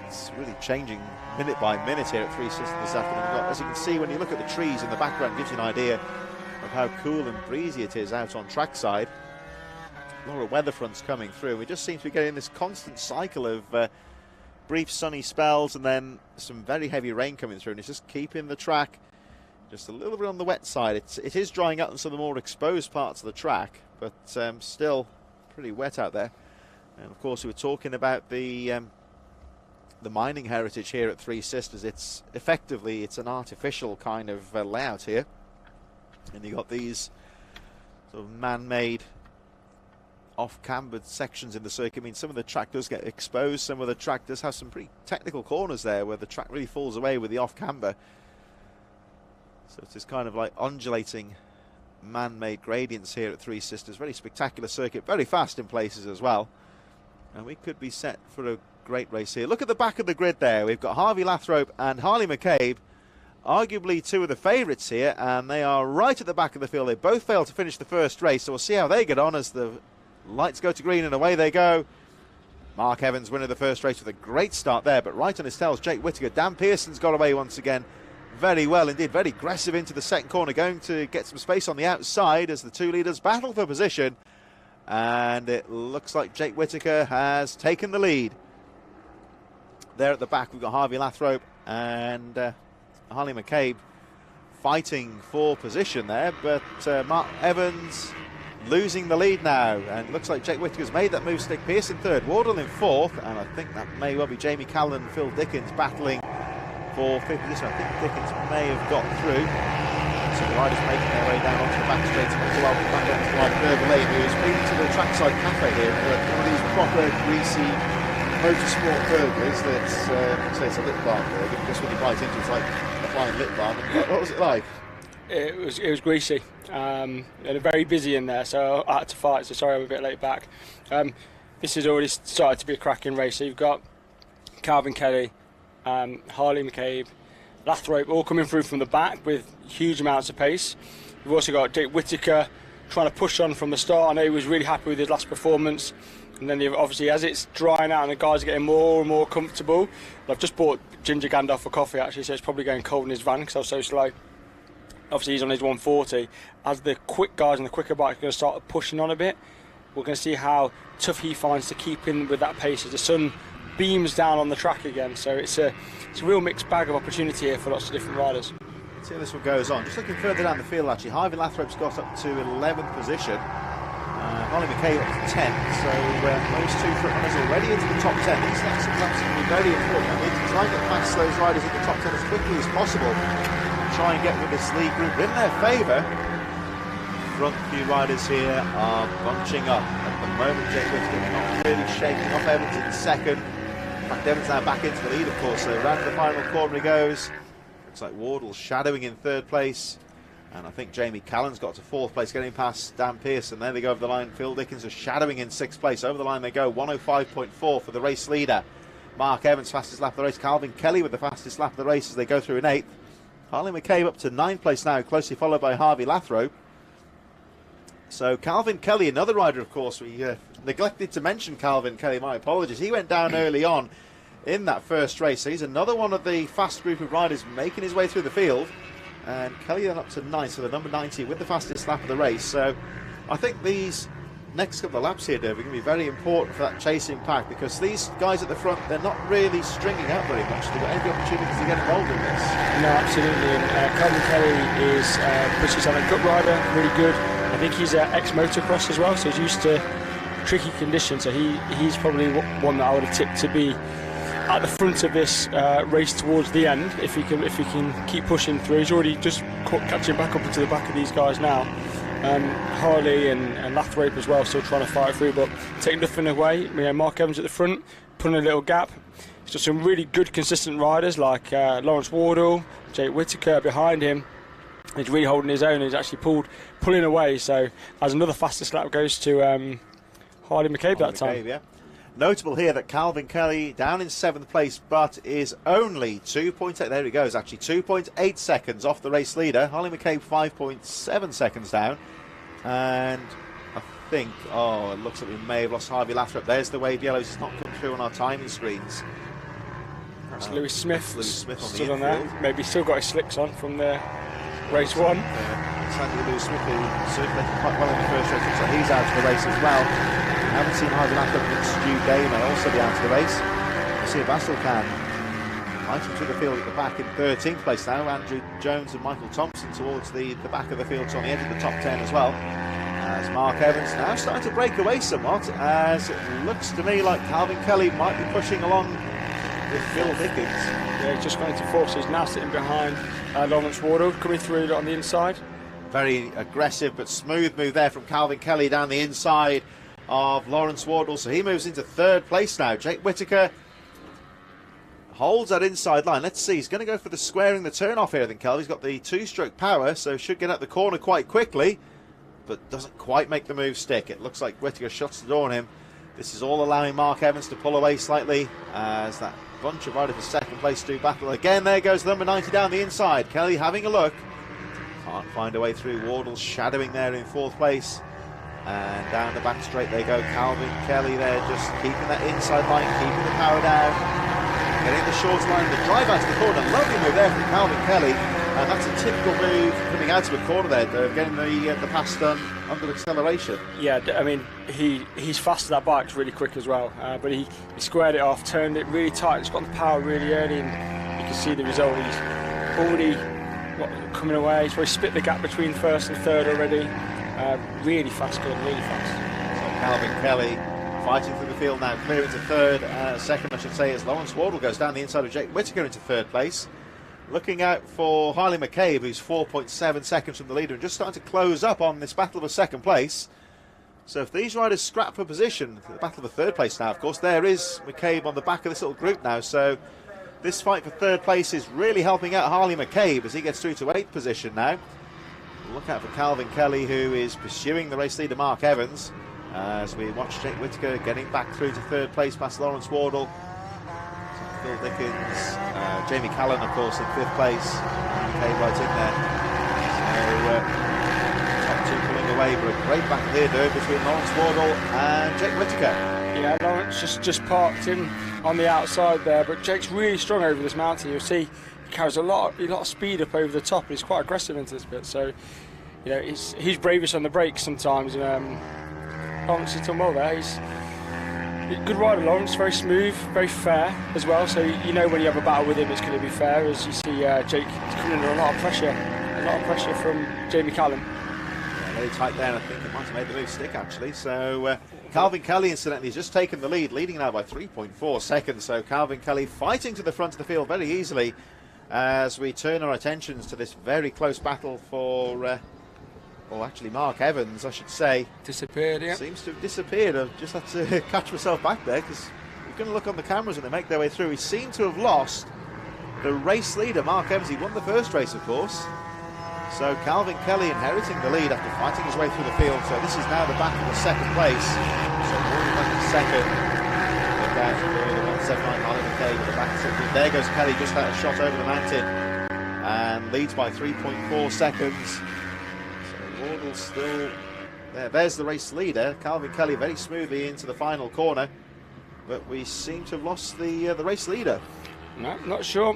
It's really changing minute by minute here at Three Sisters this afternoon. As you can see, when you look at the trees in the background, it gives you an idea of how cool and breezy it is out on trackside. A lot of weather fronts coming through. We just seem to be getting this constant cycle of brief sunny spells and then some very heavy rain coming through, and it's just keeping the track just a little bit on the wet side. It is drying up in some of the more exposed parts of the track, but still pretty wet out there. And of course, we were talking about the mining heritage here at Three Sisters. It's effectively an artificial kind of layout here, and you got these sort of man-made off-cambered sections in the circuit. I mean, some of the track does get exposed, some of the track does have some pretty technical corners there where the track really falls away with the off-camber. So it's this kind of like undulating man-made gradients here at Three Sisters. Very spectacular circuit, very fast in places as well. And we could be set for a great race here. Look at the back of the grid there. We've got Harvey Lathrope and Harley McCabe, arguably 2 of the favourites here, and they are right at the back of the field. They both failed to finish the first race, so we'll see how they get on as the lights go to green and away they go. Mark Evans winning the first race with a great start there, but right on his tails, Jake Whittaker. Dan Pearson's got away once again very well indeed, very aggressive into the second corner, going to get some space on the outside as the 2 leaders battle for position. And it looks like Jake Whittaker has taken the lead. There at the back, we've got Harvey Lathrope and Harley McCabe fighting for position there, but Mark Evans losing the lead now, and it looks like Jake Whittaker's made that move. Stick Pearson third, Wardle in 4th, and I think that may well be Jamie Callan and Phil Dickens battling for 5th position. I think Dickens may have got through. So the riders making their way down onto the back straight to welcome back onto the line. Dervalene, who has been to the trackside cafe here, one of these proper greasy motorsport burgers that's it's a lip balm burger, because when you bite into it, it's like applying lip balm. What was it like? It was greasy and very busy in there, so I had to fight, so sorry I'm a bit late back. This has already started to be a cracking race. So you've got Calvin Kelly, Harley McCabe, Lathrope all coming through from the back with huge amounts of pace. You've also got Jake Whittaker trying to push on from the start. I know he was really happy with his last performance. And then obviously, as it's drying out and the guys are getting more and more comfortable, I've just bought Ginger Gandalf for coffee actually, so it's probably going cold in his van because I was so slow. Obviously, he's on his 140. As the quick guys and the quicker bikes are going to start pushing on a bit, we're going to see how tough he finds to keep in with that pace as the sun beams down on the track again. So it's a real mixed bag of opportunity here for lots of different riders. Let's see how this one goes on. Just looking further down the field, actually, Harvey Lathrope's got up to 11th position. Harley McCabe up to 10th, so those 2 front runners already into the top 10. These next laps are going to be very important. I need to try and get past those riders in the top 10 as quickly as possible and try and get with this lead group in their favour. Front few riders here are bunching up. At the moment, Jake Whittaker not really shaking off Evans in second. In fact, Evans now back into the lead, of course, so round to the final corner he goes. Looks like Wardle shadowing in 3rd place. And I think Jamie Callan's got to 4th place, getting past Dan Pearson. There they go over the line. Phil Dickens is shadowing in 6th place. Over the line they go, 105.4 for the race leader. Mark Evans, fastest lap of the race. Calvin Kelly with the fastest lap of the race as they go through in 8th. Harley McCabe up to 9th place now, closely followed by Harvey Lathrope. So Calvin Kelly, another rider, of course. We neglected to mention Calvin Kelly, my apologies. He went down early on in that first race. So he's another one of the fast group of riders making his way through the field. And Kelly then up to 9th, so the number 90 with the fastest lap of the race. So I think these next couple of laps here, Dave, are going to be very important for that chasing pack, because these guys at the front, they're not really stringing out very much. They've got any opportunities to get involved in this. No, absolutely. And Calvin Kelly is British on a gut rider, really good. I think he's ex-motocross as well, so he's used to tricky conditions. So he's probably one that I would have tipped to be at the front of this race towards the end. If he can keep pushing through, he's already just catching back up into the back of these guys now. Harley and Lathrope as well, still trying to fight through, but take nothing away. Mark Evans at the front, putting a little gap. He's got some really good, consistent riders like Lawrence Wardle, Jake Whittaker behind him. He's really holding his own. He's actually pulling away. So as another fastest lap goes to Harley McCabe that time. Yeah. Notable here that Calvin Kelly down in 7th place, but is only 2.8. There he goes, actually 2.8 seconds off the race leader. Harley McCabe 5.7 seconds down, and I think, it looks like we may have lost Harvey Lathrope. There's the wave yellows. It's not come through on our timing screens. That's Lewis Smith. Lewis Smith stood on there. Maybe still got his slicks on from the race 1. Sadly, Lewis Smith, who circulated quite well in the first race, so he's out of the race as well. I haven't seen Harvey Lathrope, but Stu Day may also be out of the race. We'll see if Vasselkan fighting through the field at the back in 13th place now. Andrew Jones and Michael Thompson towards the back of the field, so on the edge of the top 10 as well. As Mark Evans now starting to break away somewhat, as it looks to me like Calvin Kelly might be pushing along with Phil Dickens. Yeah, he's just going to force. He's now sitting behind Lawrence Wardle, coming through on the inside. Very aggressive but smooth move there from Calvin Kelly down the inside of Lawrence Wardle, so he moves into 3rd place now. Jake Whittaker holds that inside line. Let's see, he's going to go for the squaring the turn off here, I think, Kelly. He's got the 2-stroke power, so should get out the corner quite quickly, but doesn't quite make the move stick. It looks like Whittaker shuts the door on him. This is all allowing Mark Evans to pull away slightly as that bunch of riders for 2nd place do battle again. There goes number 90 down the inside. Kelly having a look, can't find a way through. Wardle shadowing there in 4th place. And down the back straight they go. Calvin Kelly there, just keeping that inside line, keeping the power down, getting the short line, the drive out to the corner. Lovely move there from Calvin Kelly, and that's a typical move coming out to a corner there, getting the pass done under acceleration. Yeah, I mean he's fast. That bike's really quick as well, but he squared it off, turned it really tight. It's got the power really early, and you can see the result. He's already coming away. He's probably split the gap between 1st and 3rd already. Really fast, good, really fast. So Calvin Kelly fighting through the field now, clear into 3rd. 2nd, I should say, as Lawrence Wardle goes down the inside of Jake Whittaker into 3rd place. Looking out for Harley McCabe, who's 4.7 seconds from the leader, and just starting to close up on this battle of a 2nd place. So if these riders scrap for position, the battle of a 3rd place now, of course, there is McCabe on the back of this little group now. So this fight for 3rd place is really helping out Harley McCabe as he gets through to 8th position now. Look out for Calvin Kelly, who is pursuing the race leader Mark Evans, as we watch Jake Whittaker getting back through to 3rd place past Lawrence Wardle. So Phil Dickens, Jamie Callan, of course, in 5th place. McCabe right in there. So top 2 pulling away, but a great battle here, though, between Lawrence Wardle and Jake Whittaker. Yeah, Lawrence just parked in on the outside there, but Jake's really strong over this mountain. You'll see he carries a lot of speed up over the top, and he's quite aggressive into this bit. So, you know, he's bravest on the brakes sometimes. And Lawrence has done well there. He's a good rider, Lawrence. Very smooth, very fair as well. So you know when you have a battle with him, it's going to be fair. As you see, Jake is coming under a lot of pressure from Jamie Callan. Yeah, very tight there. I think it might have made the move stick actually. So Calvin Kelly, incidentally, has just taken the lead, leading now by 3.4 seconds. So Calvin Kelly fighting to the front of the field very easily, as we turn our attentions to this very close battle for, actually Mark Evans, I should say. Disappeared, yeah. Seems to have disappeared. I've just had to catch myself back there, because you're going to look on the cameras when they make their way through. He seemed to have lost the race leader, Mark Evans. He won the first race, of course. So Calvin Kelly inheriting the lead after fighting his way through the field. So this is now the battle for 2nd place. So already back in 2nd. But out for the 179 Harley McCabe at the back. There goes Kelly, just had a shot over the mountain and leads by 3.4 seconds. So Wardle still there. There's the race leader, Calvin Kelly, very smoothly into the final corner, but we seem to have lost the race leader. No, not sure.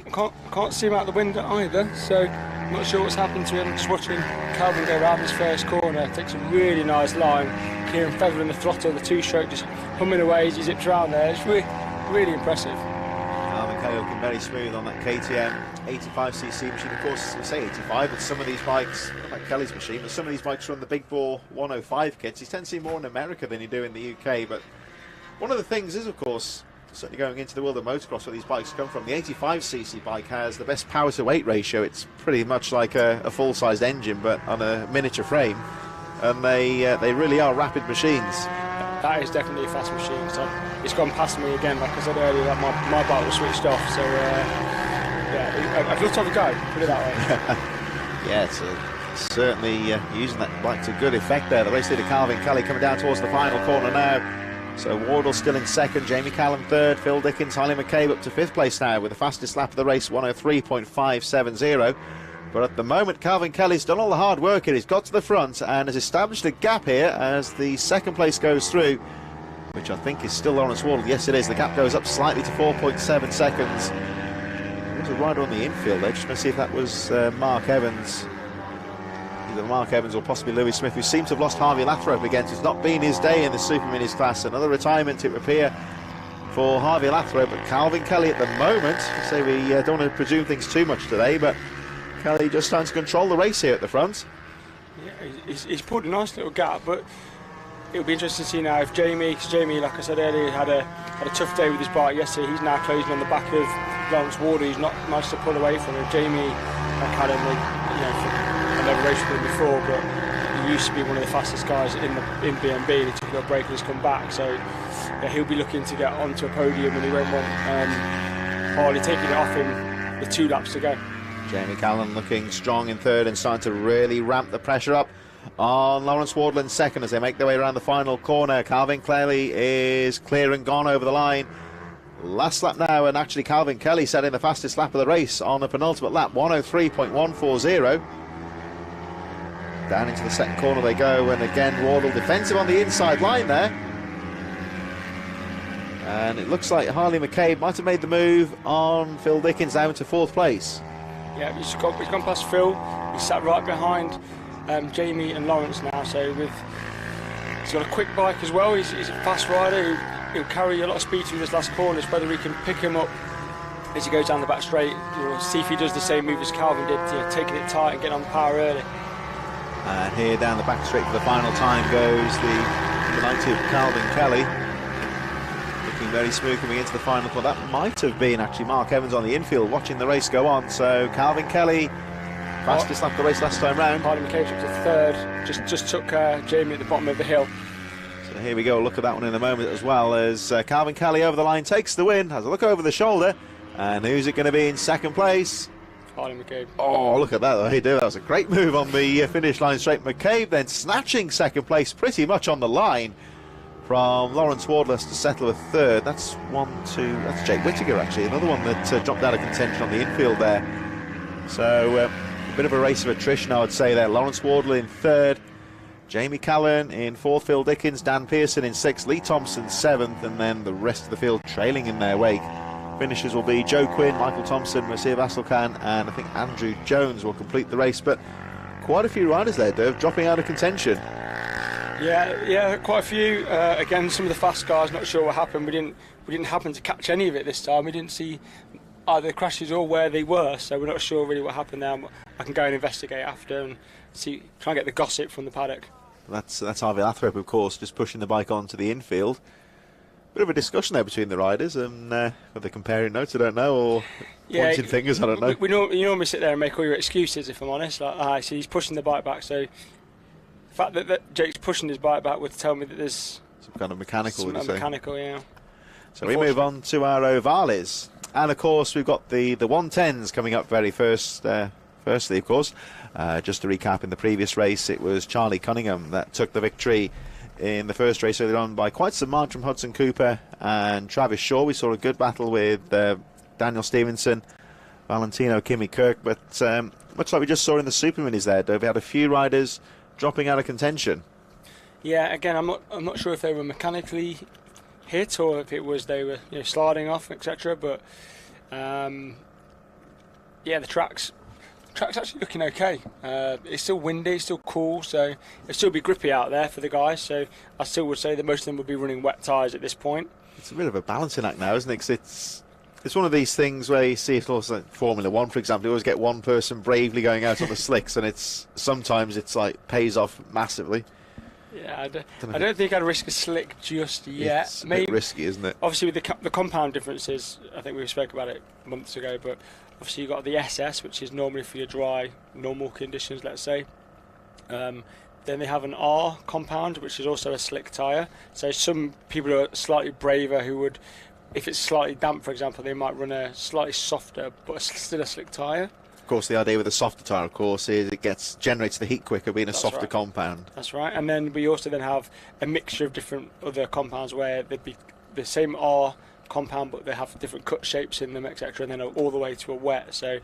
Can't see him out the window either, so not sure what's happened to him. Just watching Calvin go around his first corner, takes a really nice line, Kieran feathering the throttle, the two-stroke just humming away as he zips around there. It's really impressive. Calvin Kelly looking very smooth on that KTM 85cc machine. Of course, we say 85, but some of these bikes, not like Kelly's machine, but some of these bikes run the big bore 105 kits. You tend to see more in America than you do in the UK, but one of the things is, of course, certainly going into the world of motocross where these bikes come from, the 85cc bike has the best power to weight ratio. It's pretty much like a full-sized engine but on a miniature frame, and they really are rapid machines. That is definitely a fast machine. So it's gone past me again, like I said earlier, that my bike was switched off, so yeah, I'd love to have a go, put it that way. Yeah, it's certainly using that bike to good effect there. The race leader Calvin Kelly coming down towards the final corner now. So Wardle still in second, Jamie Callum third, Phil Dickens, Harley McCabe up to fifth place now with the fastest lap of the race, 103.570. But at the moment, Calvin Kelly's done all the hard work here. He's got to the front and has established a gap here as the second place goes through, which I think is still Lawrence Wardle. Yes, it is. The gap goes up slightly to 4.7 seconds. There's a rider on the infield there. Just going to see if that was Mark Evans. Either Mark Evans or possibly Louis Smith, who seems to have lost Harvey Lathrop again. It's not been his day in the Superminis class. Another retirement, it would appear, for Harvey Lathrop. But Calvin Kelly at the moment, I say we don't want to presume things too much today, but Kelly just starting to control the race here at the front. Yeah, he's pulled a nice little gap, but it'll be interesting to see now if Jamie, because Jamie, like I said earlier, had a tough day with his bike yesterday. He's now closing on the back of Lawrence Wardle. He's not managed to pull away from him. Jamie Academy, I never raced with him before, but he used to be one of the fastest guys in BNB. He took a little break and has come back, so yeah, he'll be looking to get onto a podium, and he won't want Harley taking it off him with 2 laps to go. Jamie Callan looking strong in third and starting to really ramp the pressure up on Lawrence Wardle in second as they make their way around the final corner. Calvin Kelly is clear and gone over the line. Last lap now, and actually Calvin Kelly setting the fastest lap of the race on the penultimate lap, 103.140. Down into the second corner they go, and again Wardle defensive on the inside line there. And it looks like Harley McCabe might have made the move on Phil Dickens down to 4th place. Yeah, he's gone past Phil. He's sat right behind Jamie and Lawrence now, so he's got a quick bike as well. He's a fast rider. He'll carry a lot of speed through this last corner. It's whether he can pick him up as he goes down the back straight. See if he does the same move as Calvin did, taking it tight and getting on power early. And here down the back straight for the final time goes the United Calvin Kelly. Looking very smooth coming into the final corner. That might have been actually Mark Evans on the infield watching the race go on. So Calvin Kelly, fastest lap of the race last time round. Harley McCabe up to third, just took Jamie at the bottom of the hill. So here we go, look at that one in a moment as well, as Calvin Kelly over the line takes the win, has a look over the shoulder, and who's it going to be in second place? Harley McCabe. Oh, look at that, he did. That was a great move on the finish line straight. McCabe then snatching second place pretty much on the line from Lawrence Wardle to settle with third. That's that's Jake Whittaker actually, another one that dropped out of contention on the infield there. So a bit of a race of attrition, I would say there. Lawrence Wardle in third, Jamie Callan in fourth, Phil Dickens, Dan Pearson in sixth, Lee Thompson seventh, and then the rest of the field trailing in their wake. Finishers will be Joe Quinn, Michael Thompson, Masir Vasselkan, and I think Andrew Jones will complete the race. But quite a few riders there, Dave, dropping out of contention. Yeah, quite a few. Again, some of the fast cars, not sure what happened. We didn't happen to catch any of it this time. We didn't see either the crashes or where they were, so we're not sure really what happened there. I can go and investigate after and try and get the gossip from the paddock. That's Harvey Lathrop, of course, just pushing the bike onto the infield. Bit of a discussion there between the riders, and whether they're comparing notes, I don't know, or pointing fingers, I don't know. You normally sit there and make all your excuses, if I'm honest. Like, so he's pushing the bike back, so the fact that Jake's pushing his bike back would tell me that there's some kind of mechanical, yeah. So we move on to our Ohvales, and of course we've got the 110s coming up very firstly, of course. Just to recap, in the previous race it was Charlie Cunningham that took the victory in the first race earlier on by quite some margin from Hudson Cooper and Travis Shaw. We saw a good battle with Daniel Stevenson, Valentino, Kimi Kirk, but much like we just saw in the Superminis there, Dove, we had a few riders dropping out of contention. Yeah, again, I'm not sure if they were mechanically hit or if it was they were sliding off, etc. But yeah, the track's actually looking okay. It's still windy, it's still cool, so it'll still be grippy out there for the guys. So I still would say that most of them will be running wet tyres at this point. It's a bit of a balancing act now, isn't it? 'Cause it's one of these things where you see it also like Formula One, for example. You always get one person bravely going out on the slicks, and sometimes it's like pays off massively. Yeah, I don't think I'd risk a slick just yet. It's a bit risky, isn't it? Obviously, with the compound differences, I think we spoke about it months ago, but obviously you've got the SS, which is normally for your dry, normal conditions, let's say. Then they have an R compound, which is also a slick tyre. So some people are slightly braver who would, if it's slightly damp, for example, they might run a slightly softer, but still a slick tyre. Of course, the idea with a softer tyre, of course, is it generates the heat quicker, being a softer compound. That's right. And then we also then have a mixture of different other compounds where they'd be the same R compound, but they have different cut shapes in them, etc. And then all the way to a wet. So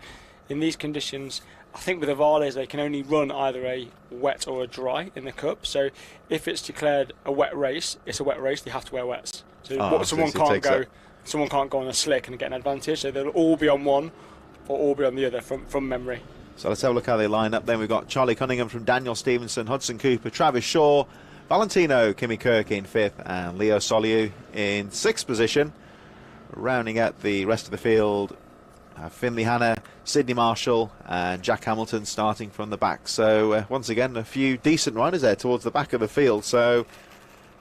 in these conditions, I think with Ohvales they can only run either a wet or a dry in the cup. So if it's declared a wet race, it's a wet race. They have to wear wets. So someone can't go on a slick and get an advantage. So they'll all be on one or all be on the other from memory. So let's have a look how they line up. Then we've got Charlie Cunningham from Daniel Stevenson, Hudson Cooper, Travis Shaw, Valentino, Kimi Kirk in 5th, and Leo Soliu in 6th position. Rounding out the rest of the field, Finley Hanna, Sidney Marshall, and Jack Hamilton starting from the back. So once again, a few decent riders there towards the back of the field. So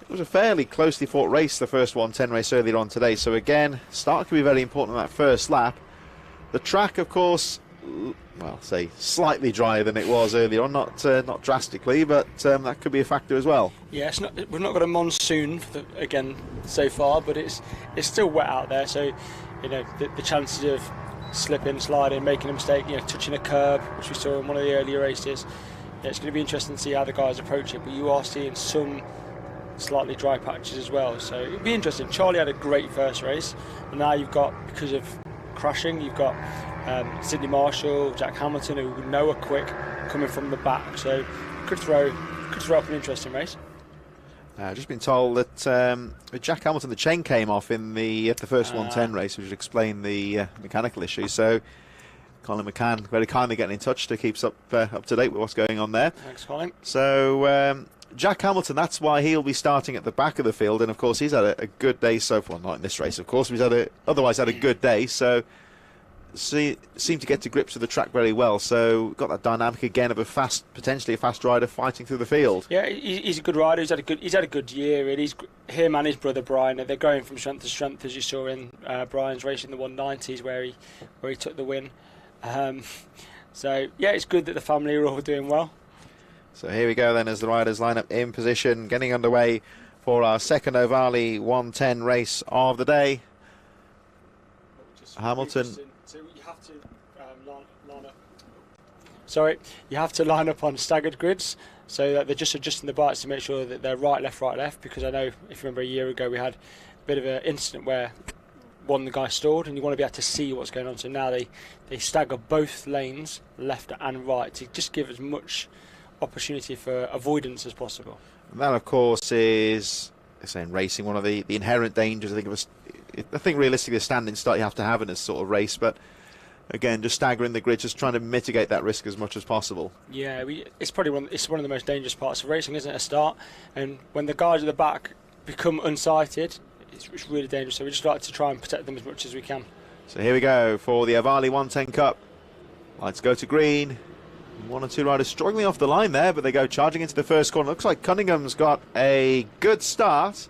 it was a fairly closely fought race, the first 110 race earlier on today. So again, start can be very important on that first lap. The track, of course, well, say slightly drier than it was earlier on, not drastically, but that could be a factor as well. Yeah, we've not got a monsoon again so far, but it's still wet out there, so the chances of slipping, sliding, making a mistake, touching a curb, which we saw in one of the earlier races, it's going to be interesting to see how the guys approach it. But you are seeing some slightly dry patches as well, so it'll be interesting. Charlie had a great first race, and now you've got, because of crashing, you've got Sidney Marshall, Jack Hamilton, who we know are quick, coming from the back, so could throw up an interesting race. Just been told that with Jack Hamilton, the chain came off in the first 110 race, which would explain the mechanical issue. So Colin McCann very kindly getting in touch to keep us up to date with what's going on there. Thanks, Colin. So Jack Hamilton, that's why he'll be starting at the back of the field, and of course he's had a good day so far. Not in this race, of course, but he's otherwise had a good day. So seemed to get to grips with the track very well. So got that dynamic again of potentially a fast rider fighting through the field. Yeah, he's a good rider. He's had a good year. Him and his brother Brian, they're going from strength to strength, as you saw in Brian's race in the 190s where he took the win. So yeah, it's good that the family are all doing well. So here we go then as the riders line up in position, getting underway for our second Ohvale 110 race of the day. Hamilton. So you have to line up. Sorry, you have to line up on staggered grids, so that they're just adjusting the bikes to make sure that they're right, left. Because I know, if you remember, a year ago we had a bit of an incident where the guy stalled, and you want to be able to see what's going on. So now they stagger both lanes, left and right, to just give as much opportunity for avoidance as possible. And that, of course, is in racing one of the inherent dangers. I think realistically a standing start you have to have in this sort of race, but again, just staggering the grid, just trying to mitigate that risk as much as possible. Yeah, it's probably one of the most dangerous parts of racing, isn't it? A start, and when the guys at the back become unsighted, it's really dangerous. So we just like to try and protect them as much as we can. So here we go for the Ohvale 110 Cup. Lights go to green. One or two riders struggling off the line there, but they go charging into the first corner. Looks like Cunningham's got a good start.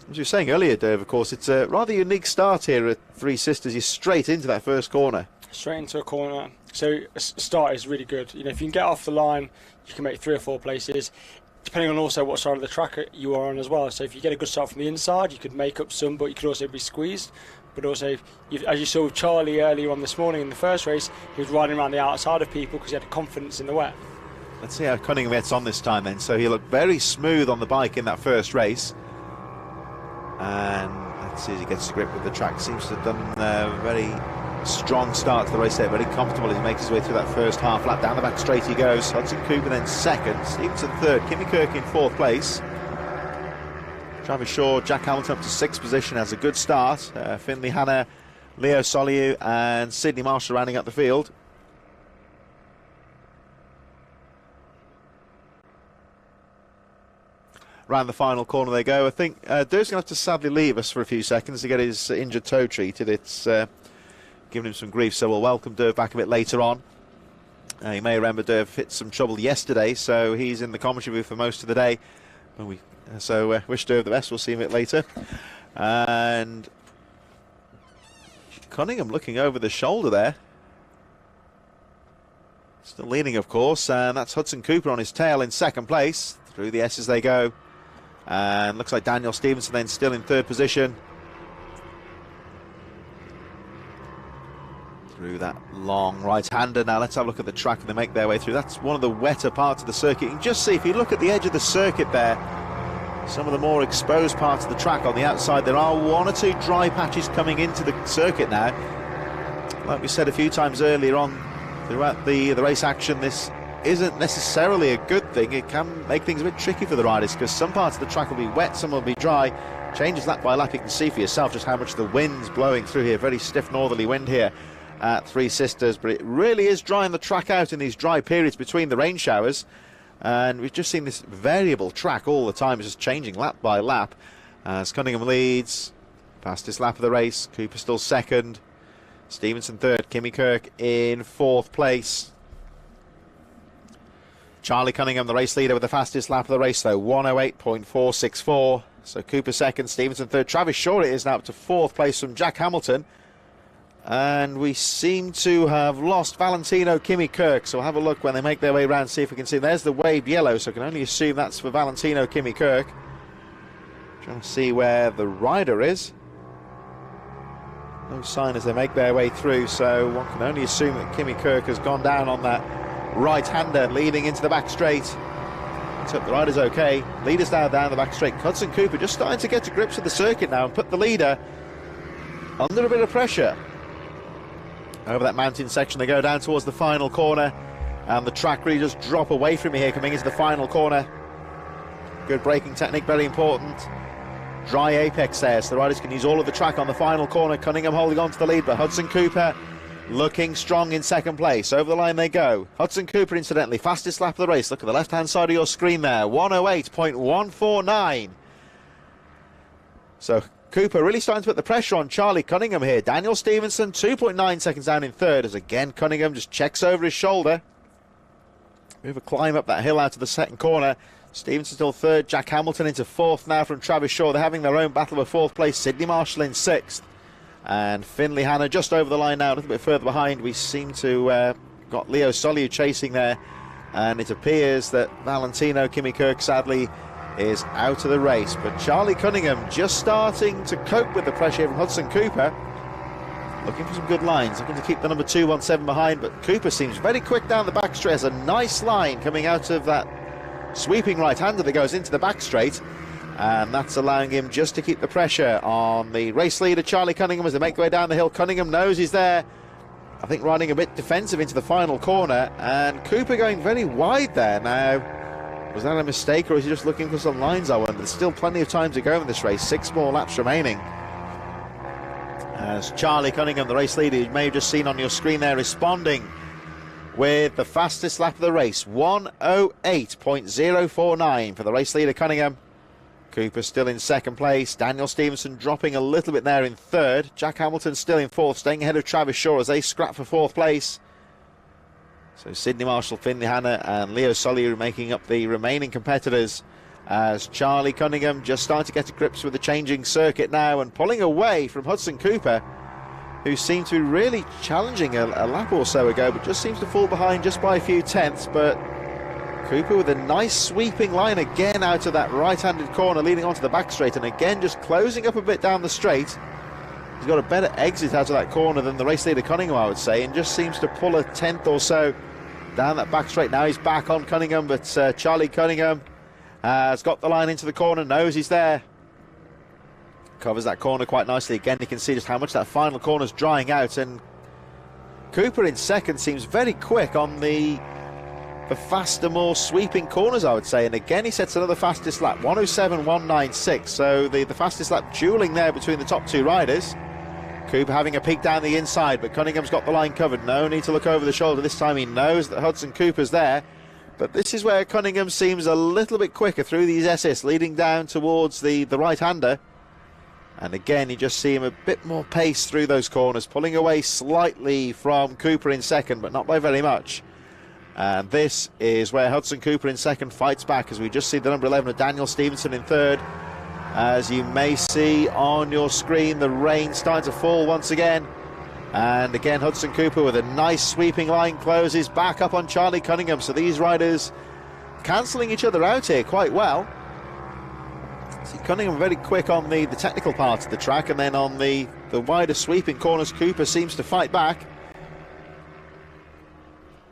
As you were saying earlier, Dave, of course, it's a rather unique start here at Three Sisters. You're straight into that first corner. Straight into a corner. So a start is really good. If you can get off the line, you can make 3 or 4 places, depending on also what side of the track you are on as well. So if you get a good start from the inside, you could make up some, but you could also be squeezed. But also, as you saw with Charlie earlier on this morning in the first race, he was riding around the outside of people because he had confidence in the wet. let's see how Cunningham gets on this time then. So he looked very smooth on the bike in that first race. And let's see as he gets to grip with the track. Seems to have done a very strong start to the race there, very comfortable as he makes his way through that first half lap. Down the back straight he goes. Hudson Cooper then second, Stevenson third, Kimi Kirk in fourth place. Travis Shaw, Jack Hamilton up to sixth position, has a good start. Finley Hanna, Leo Soliu and Sidney Marshall rounding up the field. Round the final corner they go. I think Dirk's going to have to sadly leave us for a few seconds to get his injured toe treated. It's giving him some grief, so we'll welcome Dirk back a bit later on. You may remember Dirk hit some trouble yesterday, so he's in the commentary booth for most of the day. So wish Dirk the best. We'll see him a bit later. And Cunningham looking over the shoulder there. Still leading, of course, and that's Hudson Cooper on his tail in second place. Through the S's they go. And looks like Daniel Stevenson then still in third position. Through that long right-hander. Now let's have a look at the track and they make their way through. That's one of the wetter parts of the circuit. You can just see, if you look at the edge of the circuit there, some of the more exposed parts of the track on the outside, there are one or two dry patches coming into the circuit now. Like we said a few times earlier on throughout the race action, this isn't necessarily a good thing. It can make things a bit tricky for the riders because some parts of the track will be wet, some will be dry. Changes lap by lap. You can see for yourself just how much the wind's blowing through here. Very stiff northerly wind here at Three Sisters, but it really is drying the track out in these dry periods between the rain showers. And we've just seen this variable track all the time, just changing lap by lap as Cunningham leads. Fastest lap of the race. Cooper still second, Stevenson third, Kimi Kirk in fourth place. Charlie Cunningham, the race leader, with the fastest lap of the race though, 108.464. So Cooper second, Stevenson third. Travis Shaw it is now up to fourth place from Jack Hamilton. And we seem to have lost Valentino Kimi Kirk, so we'll have a look when they make their way around, see if we can see. There's the waved yellow, so I can only assume that's for Valentino Kimi Kirk. Trying to see where the rider is. No sign as they make their way through, so one can only assume that Kimi Kirk has gone down on that right-hander leading into the back straight. Let's hope the rider's okay. Leader's now down the back straight. Hudson Cooper just starting to get to grips with the circuit now and put the leader under a bit of pressure. Over that mountain section they go down towards the final corner, and the track really just drop away from me here coming into the final corner. Good braking technique, very important. Dry apex there, so the riders can use all of the track on the final corner. Cunningham holding on to the lead, but Hudson Cooper looking strong in second place. Over the line they go. Hudson Cooper, incidentally, fastest lap of the race. Look at the left-hand side of your screen there, 108.149. So Cooper really starting to put the pressure on Charlie Cunningham here. Daniel Stevenson 2.9 seconds down in third, as again Cunningham just checks over his shoulder. Bit of a climb up that hill out of the second corner. Stevenson still third, Jack Hamilton into fourth now from Travis Shaw. They're having their own battle for fourth place. Sidney Marshall in sixth, and Finley Hanna just over the line now, a little bit further behind. We seem to got Leo Soliu chasing there, and it appears that Valentino Kimi Kirk sadly is out of the race. But Charlie Cunningham just starting to cope with the pressure from Hudson Cooper, looking for some good lines, looking to keep the number 217 behind, but Cooper seems very quick down the back straight. Has a nice line coming out of that sweeping right-hander that goes into the back straight, and that's allowing him just to keep the pressure on the race leader Charlie Cunningham as they make their way down the hill. Cunningham knows he's there, I think riding a bit defensive into the final corner, and Cooper going very wide there. Now, was that a mistake, or is he just looking for some lines, I wonder? There's still plenty of time to go in this race, 6 more laps remaining. As Charlie Cunningham, the race leader, you may have just seen on your screen there, responding with the fastest lap of the race, 108.049 for the race leader Cunningham. Cooper still in second place. Daniel Stevenson dropping a little bit there in third. Jack Hamilton still in fourth, staying ahead of Travis Shaw as they scrap for fourth place. So Sidney Marshall, Finley Hanna and Leo Soliu making up the remaining competitors, as Charlie Cunningham just starting to get to grips with the changing circuit now and pulling away from Hudson Cooper, who seemed to be really challenging a lap or so ago, but just seems to fall behind just by a few tenths. But Cooper with a nice sweeping line again out of that right-handed corner leading onto the back straight, and again just closing up a bit down the straight. He's got a better exit out of that corner than the race leader Cunningham, I would say, and just seems to pull a tenth or so down that back straight. Now he's back on Cunningham, but Charlie Cunningham has got the line into the corner, knows he's there. Covers that corner quite nicely. Again, you can see just how much that final corner's drying out, and Cooper in second seems very quick on the faster, more sweeping corners, I would say. And again, he sets another fastest lap, 107.196. So the fastest lap dueling there between the top two riders. Cooper having a peek down the inside, but Cunningham's got the line covered. No need to look over the shoulder this time. He knows that Hudson Cooper's there. But this is where Cunningham seems a little bit quicker through these SS, leading down towards the right-hander. And again, you just see him a bit more pace through those corners, pulling away slightly from Cooper in second, but not by very much. And this is where Hudson Cooper in second fights back, as we just see the number 11 of Daniel Stevenson in third. As you may see on your screen, the rain starting to fall once again. And again, Hudson Cooper with a nice sweeping line closes back up on Charlie Cunningham. So these riders cancelling each other out here quite well. See Cunningham very quick on the technical part of the track, and then on the wider sweeping corners, Cooper seems to fight back.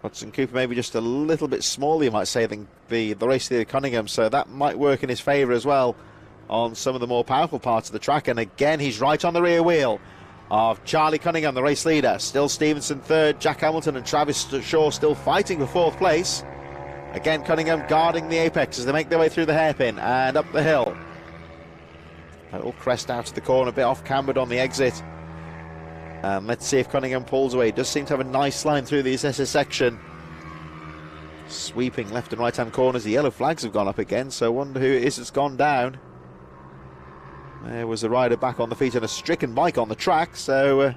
Hudson Cooper maybe just a little bit smaller, you might say, than the race leader Cunningham, so that might work in his favour as well on some of the more powerful parts of the track. And again, he's right on the rear wheel of Charlie Cunningham, the race leader. Still Stevenson third, Jack Hamilton and Travis Shaw still fighting for fourth place. Again, Cunningham guarding the apex as they make their way through the hairpin and up the hill. A little crest out of the corner, a bit off-cambered on the exit. Let's see if Cunningham pulls away. Does seem to have a nice line through the SS section. Sweeping left and right-hand corners. The yellow flags have gone up again, so I wonder who it is that's gone down. There was a rider back on the feet and a stricken bike on the track, so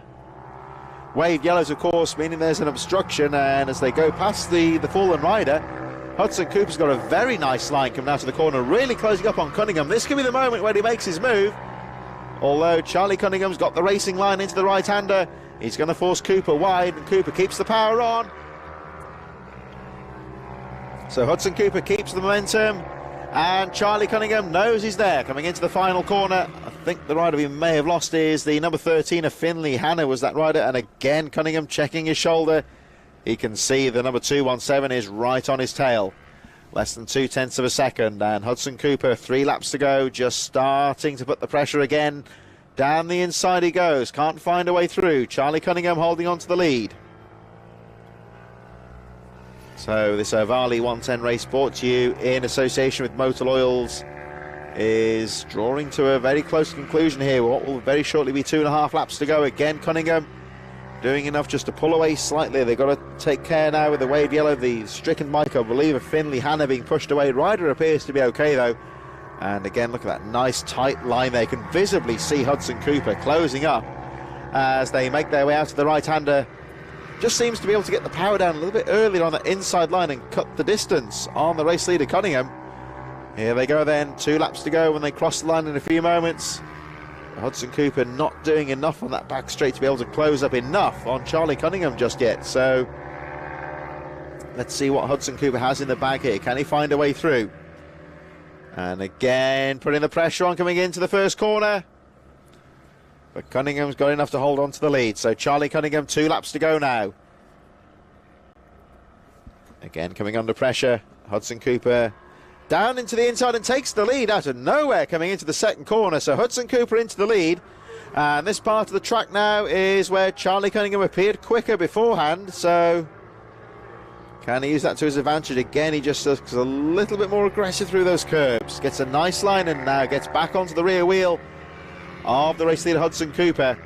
waved yellows, of course, meaning there's an obstruction, and as they go past the fallen rider, Hudson Cooper's got a very nice line coming out of the corner, really closing up on Cunningham. This could be the moment where he makes his move, although Charlie Cunningham's got the racing line into the right-hander. He's going to force Cooper wide, and Cooper keeps the power on. So Hudson Cooper keeps the momentum, and Charlie Cunningham knows he's there. Coming into the final corner, I think the rider we may have lost is the number 13 of Finley. Hannah was that rider, and again Cunningham checking his shoulder. He can see the number 217 is right on his tail. Less than 0.2 of a second, and Hudson Cooper, 3 laps to go, just starting to put the pressure again. Down the inside he goes, can't find a way through. Charlie Cunningham holding on to the lead. So this Ohvale 110 race brought to you in association with Motul Oils is drawing to a very close conclusion here. What will very shortly be 2.5 laps to go. Again, Cunningham doing enough just to pull away slightly. They've got to take care now with the waved yellow. The stricken bike, I believe, of Finley Hannah being pushed away. Ryder appears to be okay, though. And again, look at that nice tight line there. You can visibly see Hudson Cooper closing up as they make their way out to the right-hander. Just seems to be able to get the power down a little bit earlier on the inside line and cut the distance on the race leader Cunningham. Here they go then, 2 laps to go when they cross the line in a few moments. Hudson Cooper not doing enough on that back straight to be able to close up enough on Charlie Cunningham just yet. So let's see what Hudson Cooper has in the bag here. Can he find a way through? And again, putting the pressure on coming into the first corner. But Cunningham's got enough to hold on to the lead. So Charlie Cunningham, 2 laps to go now. Again, coming under pressure. Hudson Cooper down into the inside and takes the lead out of nowhere coming into the second corner. So Hudson Cooper into the lead. And this part of the track now is where Charlie Cunningham appeared quicker beforehand. So can he use that to his advantage? Again, he just looks a little bit more aggressive through those curbs. Gets a nice line and now gets back onto the rear wheel of the race leader Hudson Cooper.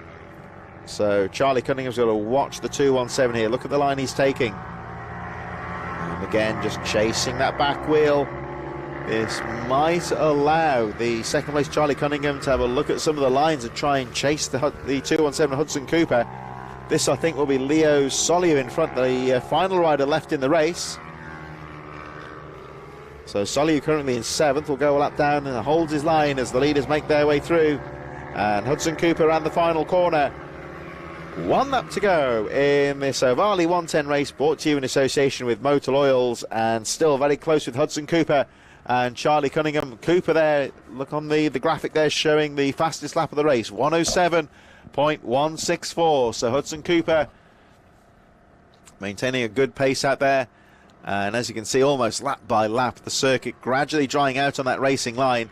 So Charlie Cunningham's got to watch the 217 here. Look at the line he's taking. And again, just chasing that back wheel. This might allow the second place Charlie Cunningham to have a look at some of the lines and try and chase the 217 Hudson Cooper. This, I think, will be Leo Soliu in front, the final rider left in the race. So Soliu currently in 7th, will go a lap down and holds his line as the leaders make their way through. And Hudson Cooper around the final corner. 1 lap to go in this Ohvale 110 race brought to you in association with Motul Oils, and still very close with Hudson Cooper and Charlie Cunningham. Cooper there, look on the graphic there showing the fastest lap of the race, 107.164. So Hudson Cooper maintaining a good pace out there. And as you can see, almost lap by lap, the circuit gradually drying out on that racing line.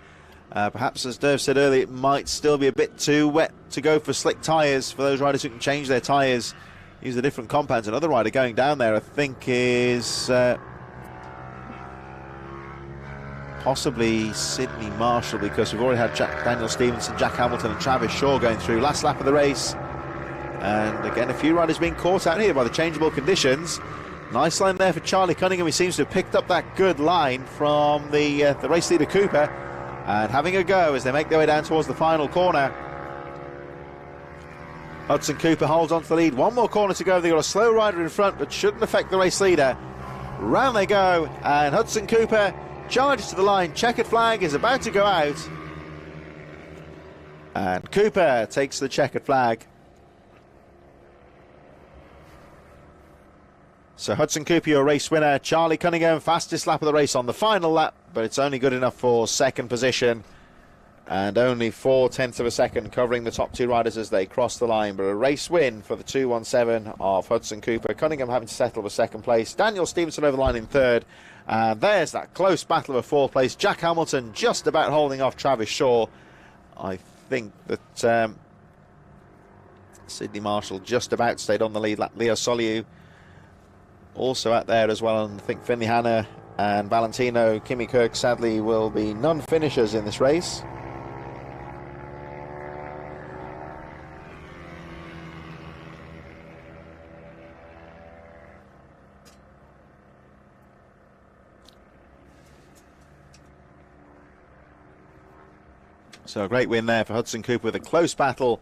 Perhaps, as Derv said earlier, it might still be a bit too wet to go for slick tyres for those riders who can change their tyres, use the different compounds. Another rider going down there, I think, is possibly Sydney Marshall, because we've already had Daniel Stevenson, Jack Hamilton and Travis Shaw going through. Last lap of the race. And again, a few riders being caught out here by the changeable conditions. Nice line there for Charlie Cunningham. He seems to have picked up that good line from the race leader Cooper, and having a go as they make their way down towards the final corner. Hudson Cooper holds on to the lead. One more corner to go. They've got a slow rider in front, but shouldn't affect the race leader. Round they go, and Hudson Cooper charges to the line. Checkered flag is about to go out, and Cooper takes the checkered flag. So Hudson Cooper, your race winner. Charlie Cunningham, fastest lap of the race on the final lap, but it's only good enough for second position, and only 0.4 of a second covering the top two riders as they cross the line. But a race win for the 217 of Hudson Cooper. Cunningham having to settle for second place. Daniel Stevenson over the line in third. And there's that close battle of a fourth place. Jack Hamilton just about holding off Travis Shaw. I think that Sydney Marshall just about stayed on the lead. Leo Soliu also out there as well, and I think Finley Hanna and Valentino Kimi Kirk sadly will be non-finishers in this race. So a great win there for Hudson Cooper with a close battle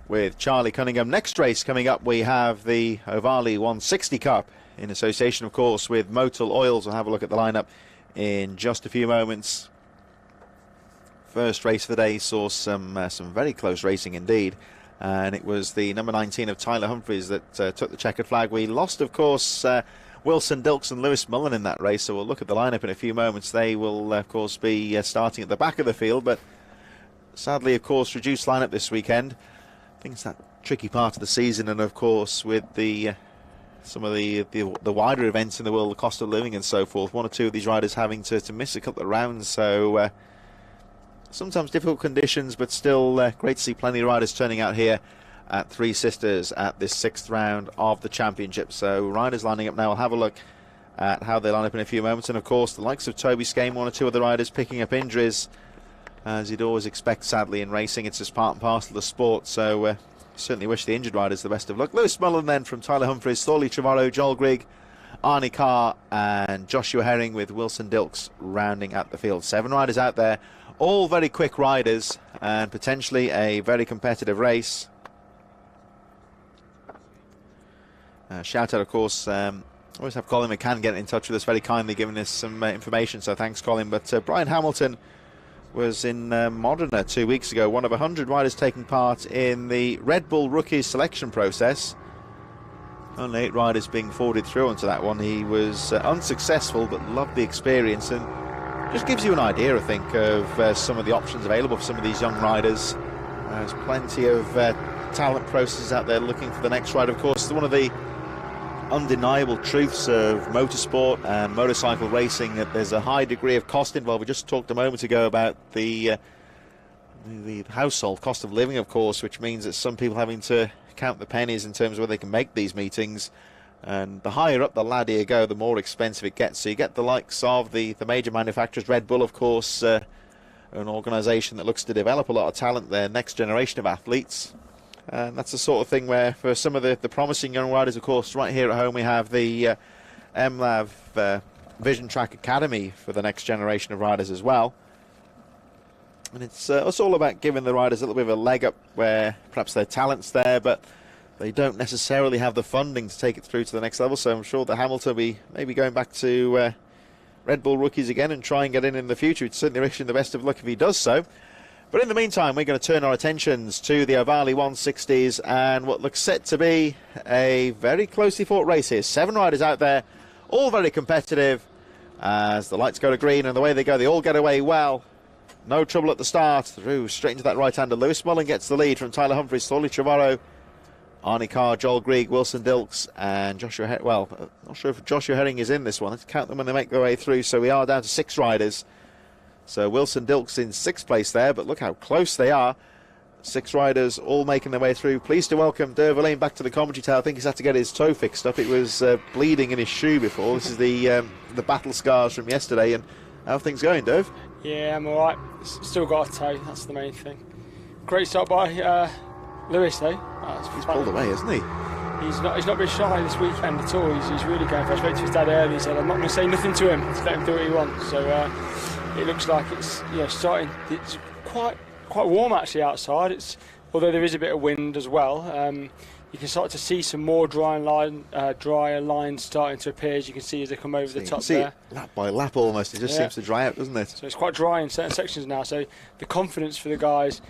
with Charlie Cunningham. Next race coming up, we have the Ohvale 160 Cup in association, of course, with Motul Oils. We'll have a look at the lineup in just a few moments. First race of the day saw some very close racing indeed, and it was the number 19 of Tyler Humphries that took the checkered flag. We lost, of course, Wilson Dilks and Lewis Mullen in that race, so we'll look at the lineup in a few moments. They will, of course, be starting at the back of the field, but sadly, of course, reduced lineup this weekend. I think it's that tricky part of the season, and of course with some of the wider events in the world, the cost of living and so forth, one or two of these riders having to miss a couple of rounds, so sometimes difficult conditions, but still great to see plenty of riders turning out here at Three Sisters at this 6th round of the championship. So riders lining up now. We'll have a look at how they line up in a few moments, and of course the likes of Toby Skame, one or two other riders picking up injuries, as you'd always expect, sadly, in racing. It's just part and parcel of the sport, so certainly wish the injured riders the best of luck. Lewis Mullen then from Tyler Humphries, Thorley Trevorrow, Joel Grigg, Arnie Carr and Joshua Herring, with Wilson Dilks rounding out the field. 7 riders out there, all very quick riders, and potentially a very competitive race. Shout out, of course, always have Colin McCann getting in touch with us very kindly, giving us some information, so thanks, Colin. But Brian Hamilton was in Modena 2 weeks ago, one of 100 riders taking part in the Red Bull Rookies selection process. Only 8 riders being forwarded through onto that one. He was unsuccessful, but loved the experience, and just gives you an idea, I think, of some of the options available for some of these young riders. There's plenty of talent processes out there looking for the next rider. Of course, one of the undeniable truths of motorsport and motorcycle racing, that there's a high degree of cost involved. We just talked a moment ago about the household cost of living, of course, which means that some people having to count the pennies in terms of where they can make these meetings, and the higher up the ladder you go, the more expensive it gets. So you get the likes of the major manufacturers. Red Bull, of course, an organisation that looks to develop a lot of talent, their next generation of athletes. And that's the sort of thing where, for some of the promising young riders, of course, right here at home we have the MLAV Vision Track Academy for the next generation of riders as well. And it's all about giving the riders a little bit of a leg up where perhaps their talent's there, but they don't necessarily have the funding to take it through to the next level. So I'm sure that Hamilton will be maybe going back to Red Bull Rookies again and try and get in the future. It's certainly wishing him the best of luck if he does so. But in the meantime, we're going to turn our attentions to the Ohvale 160s and what looks set to be a very closely fought race here. 7 riders out there, all very competitive. As the lights go to green and the way they go, they all get away well. No trouble at the start. Through straight into that right-hander. Lewis Mullen gets the lead from Tyler Humphries, Thorley Trevorrow, Arnie Carr, Joel Grigg, Wilson Dilks, and Joshua Herring. Well, not sure if Joshua Herring is in this one. Let's count them when they make their way through. So we are down to 6 riders. So Wilson Dilks in 6th place there, but look how close they are. 6 riders all making their way through. Pleased to welcome Dervalane back to the commentary tower. I think he's had to get his toe fixed up. It was bleeding in his shoe before. This is the battle scars from yesterday. And how are things going, Dove? Yeah, I'm alright. Still got a toe, that's the main thing. Great start by Lewis though. He's pulled away, hasn't he? He's not been shy this weekend at all. He's really going for it. I spoke to his dad early. He said, I'm not going to say nothing to him. Just let him do what he wants. So it looks like it's starting. It's quite warm actually outside. Although there is a bit of wind as well. You can start to see some more drier lines starting to appear, as you can see as they come over the top there. Lap by lap almost. It just seems to dry out, doesn't it? So it's quite dry in certain sections now. So the confidence for the guys.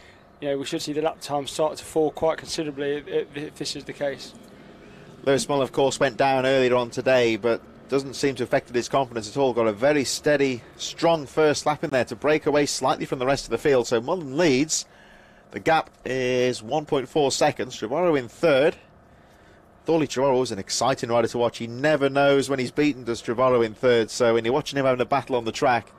We should see the lap time start to fall quite considerably if this is the case. Lewis Mullen, of course, went down earlier on today, but doesn't seem to have affected his confidence at all. Got a very steady, strong first lap in there to break away slightly from the rest of the field. So Mullen leads. The gap is 1.4 seconds. Trevorrow in 3rd. Thorley Trevorrow is an exciting rider to watch. He never knows when he's beaten, does Trevorrow in 3rd. So when you're watching him having a battle on the track,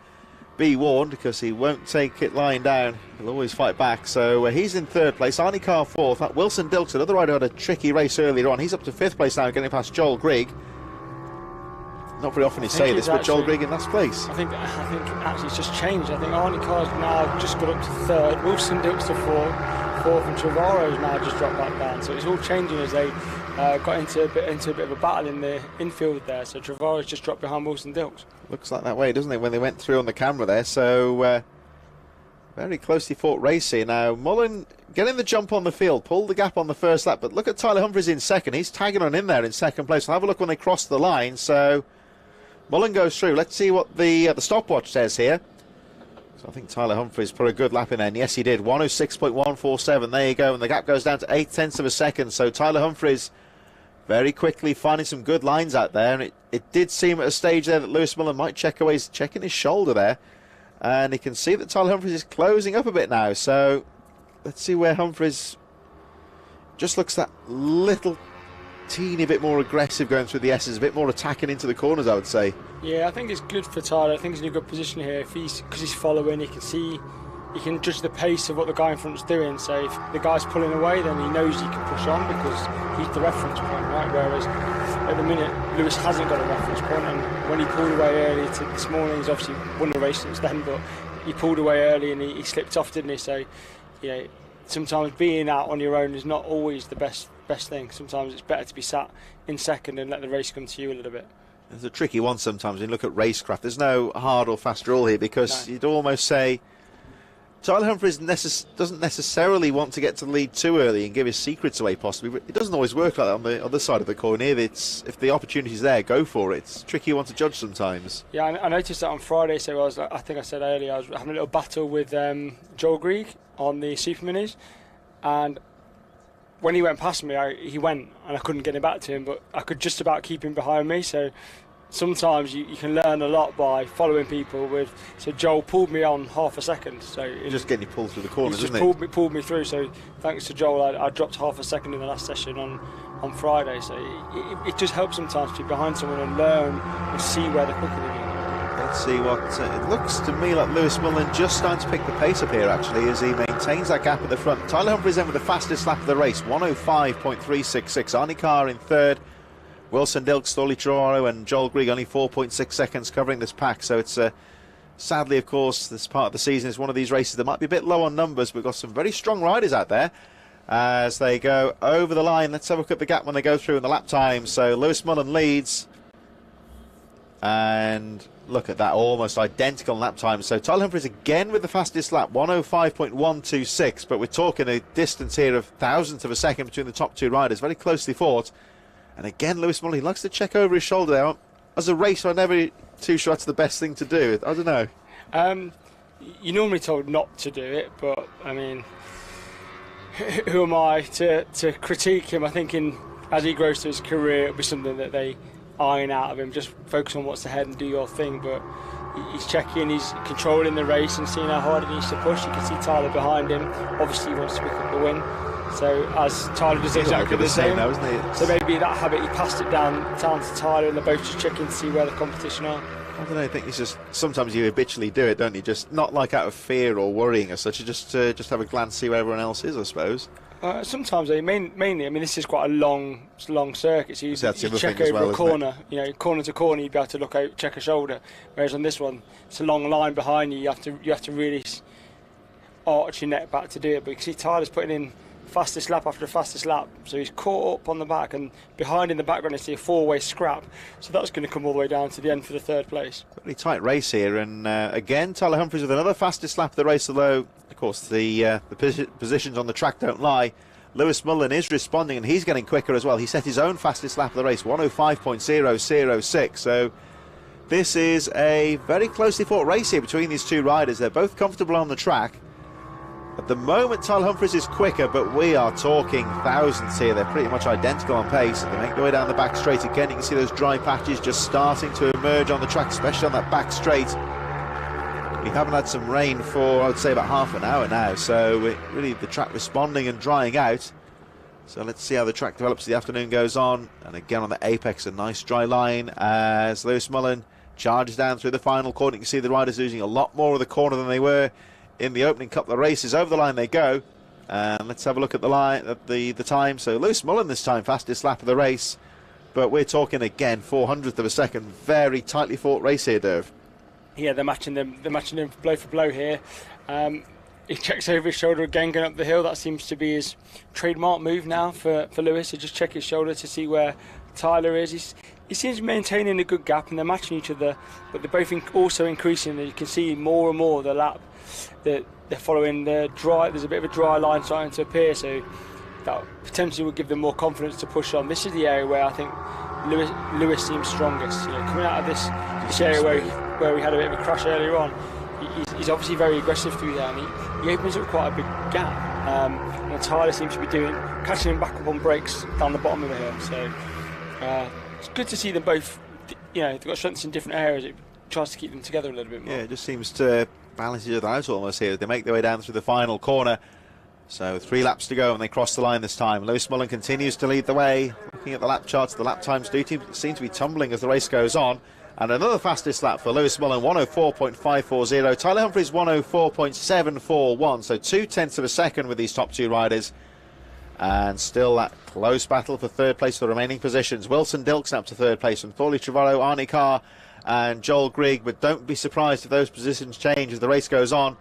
be warned, because he won't take it lying down. He'll always fight back. So he's in 3rd place. Arnie Carr 4th. That Wilson Dilks, another rider, had a tricky race earlier on. He's up to 5th place now, getting past Joel Grigg. Not very often you say this, but Joel Grigg in last place. I think actually it's just changed. I think Arnie Carr's now just got up to 3rd. Wilson Dilks to 4th, and Trevorrow's now just dropped back down. So it's all changing as they got into a bit of a battle in the infield there. So Trevorrow's just dropped behind Wilson Dilks. Looks like that way, doesn't it, when they went through on the camera there. So very closely fought race here. Now Mullen getting the jump on the field, pulled the gap on the first lap, but look at Tyler Humphries in 2nd. He's tagging on in there in 2nd place. We'll have a look when they cross the line. So Mullen goes through. Let's see what the stopwatch says here. So I think Tyler Humphries put a good lap in there, and yes he did. 106.147, there you go, and the gap goes down to 0.8 of a second. So Tyler Humphries very quickly finding some good lines out there, and it did seem at a stage there that Lewis Mullen might check away. He's checking his shoulder there, and he can see that Tyler Humphries is closing up a bit now. So let's see where Humphries just looks that little teeny bit more aggressive going through the S's, a bit more attacking into the corners, I would say. Yeah, I think it's good for Tyler. I think he's in a good position here. Because he's following, he can judge the pace of what the guy in front is doing. So if the guy's pulling away, then he knows he can push on because he's the reference point, right? Whereas at the minute, Lewis hasn't got a reference point, and when he pulled away early this morning, he's obviously won the race since then, but he pulled away early and he slipped off, didn't he? So, sometimes being out on your own is not always the best thing. Sometimes it's better to be sat in 2nd and let the race come to you a little bit. It's a tricky one sometimes when you look at racecraft. There's no hard or fast rule here, because you'd almost say Tyler Humphries doesn't necessarily want to get to the lead too early and give his secrets away possibly, but it doesn't always work like that on the other side of the coin here. If the opportunity's there, go for it. It's a tricky one to judge sometimes. Yeah, I noticed that on Friday, so I think I said earlier, I was having a little battle with Joel Grigg on the Superminis, and when he went past me, he went and I couldn't get him back to him, but I could just about keep him behind me. So sometimes you can learn a lot by following people. So Joel pulled me on half a second. So just getting you pulled through the corners, isn't it? Pulled me through. So thanks to Joel, I dropped half a second in the last session on Friday. So it just helps sometimes to be behind someone and learn and see where they're quicker than you. Let's see what it looks to me like. Lewis Mullen just starting to pick the pace up here, actually, as he maintains that gap at the front. Tyler Humphries then with the fastest lap of the race, 105.366. Arnie Carr in 3rd. Wilson Dilks, Thorley Trevorrow and Joel Grigg only 4.6 seconds covering this pack. So it's sadly, of course, this part of the season is one of these races that might be a bit low on numbers, but we've got some very strong riders out there as they go over the line. Let's have a look at the gap when they go through in the lap time. So Lewis Mullen leads, and look at that, almost identical lap time. So Tyler Humphries again with the fastest lap, 105.126, but we're talking a distance here of thousandths of a second between the top two riders, very closely fought. And again, Lewis Mullen, he likes to check over his shoulder there. As a racer, I'm never too sure that's the best thing to do. I don't know. You're normally told not to do it, but I mean, who am I to critique him? I think as he grows through his career, it'll be something that they iron out of him. Just focus on what's ahead and do your thing. But he's checking, he's controlling the race and seeing how hard he needs to push. You can see Tyler behind him. Obviously he wants to pick up the win. So as Tyler does exactly the same now, isn't it? So maybe that habit, he passed it down to Tyler, and they're both just checking to see where the competition are. I don't know, I think it's just, sometimes you habitually do it, don't you? Just not like out of fear or worrying as such, just have a glance, see where everyone else is, I suppose. Sometimes, mainly, I mean, this is quite a long circuit, so you check over a corner, you know, corner to corner, you'd be able to look out, check a shoulder. Whereas on this one, it's a long line behind you. You have to really arch your neck back to do it. But you can see Tyler's putting in fastest lap after fastest lap, so he's caught up on the back, and behind in the background is a four-way scrap, so that's going to come all the way down to the end for the third place. Really tight race here, and again Tyler Humphries with another fastest lap of the race, although of course the positions on the track don't lie. Lewis Mullen is responding, and he's getting quicker as well. He set his own fastest lap of the race, 105.006, so this is a very closely fought race here between these two riders. They're both comfortable on the track. At the moment, Tyler Humphries is quicker, but we are talking thousands here. They're pretty much identical on pace. They make their way down the back straight again. You can see those dry patches just starting to emerge on the track, especially on that back straight. We haven't had some rain for, I would say, about half an hour now, so really the track responding and drying out. So let's see how the track develops as the afternoon goes on. And again on the apex, a nice dry line as Lewis Mullen charges down through the final corner. You can see the riders losing a lot more of the corner than they were in the opening couple of races. Over the line they go, and let's have a look at the line, at the time. So Lewis Mullen this time fastest lap of the race, but we're talking again 400th of a second. Very tightly fought race here, Derv. Yeah, they're matching them blow for blow here. He checks over his shoulder again going up the hill. That seems to be his trademark move now for Lewis, to just check his shoulder to see where Tyler is. He seems maintaining a good gap, and they're matching each other, but they're both also increasing. You can see more and more the lap that they're following the dry. There's a bit of a dry line starting to appear, so that potentially would give them more confidence to push on. This is the area where I think Lewis seems strongest. You know, coming out of this area where we had a bit of a crash earlier on, he's obviously very aggressive through there, and he opens up quite a big gap. And Tyler seems to be catching him back up on brakes down the bottom of the hill. So it's good to see them both. You know, they've got strengths in different areas. It tries to keep them together a little bit more. Yeah, it just seems to balance each other out almost here. They make their way down through the final corner. So 3 laps to go, and they cross the line this time. Lewis Mullen continues to lead the way. Looking at the lap charts, the lap times do seem to be tumbling as the race goes on. And another fastest lap for Lewis Mullen, 104.540. Tyler Humphries, 104.741. So 0.2 of a second with these top two riders. And still that close battle for third place for the remaining positions. Wilson Dilkson up to third place from Thorley Trevorrow, Arnie Carr and Joel Grigg. But don't be surprised if those positions change as the race goes on.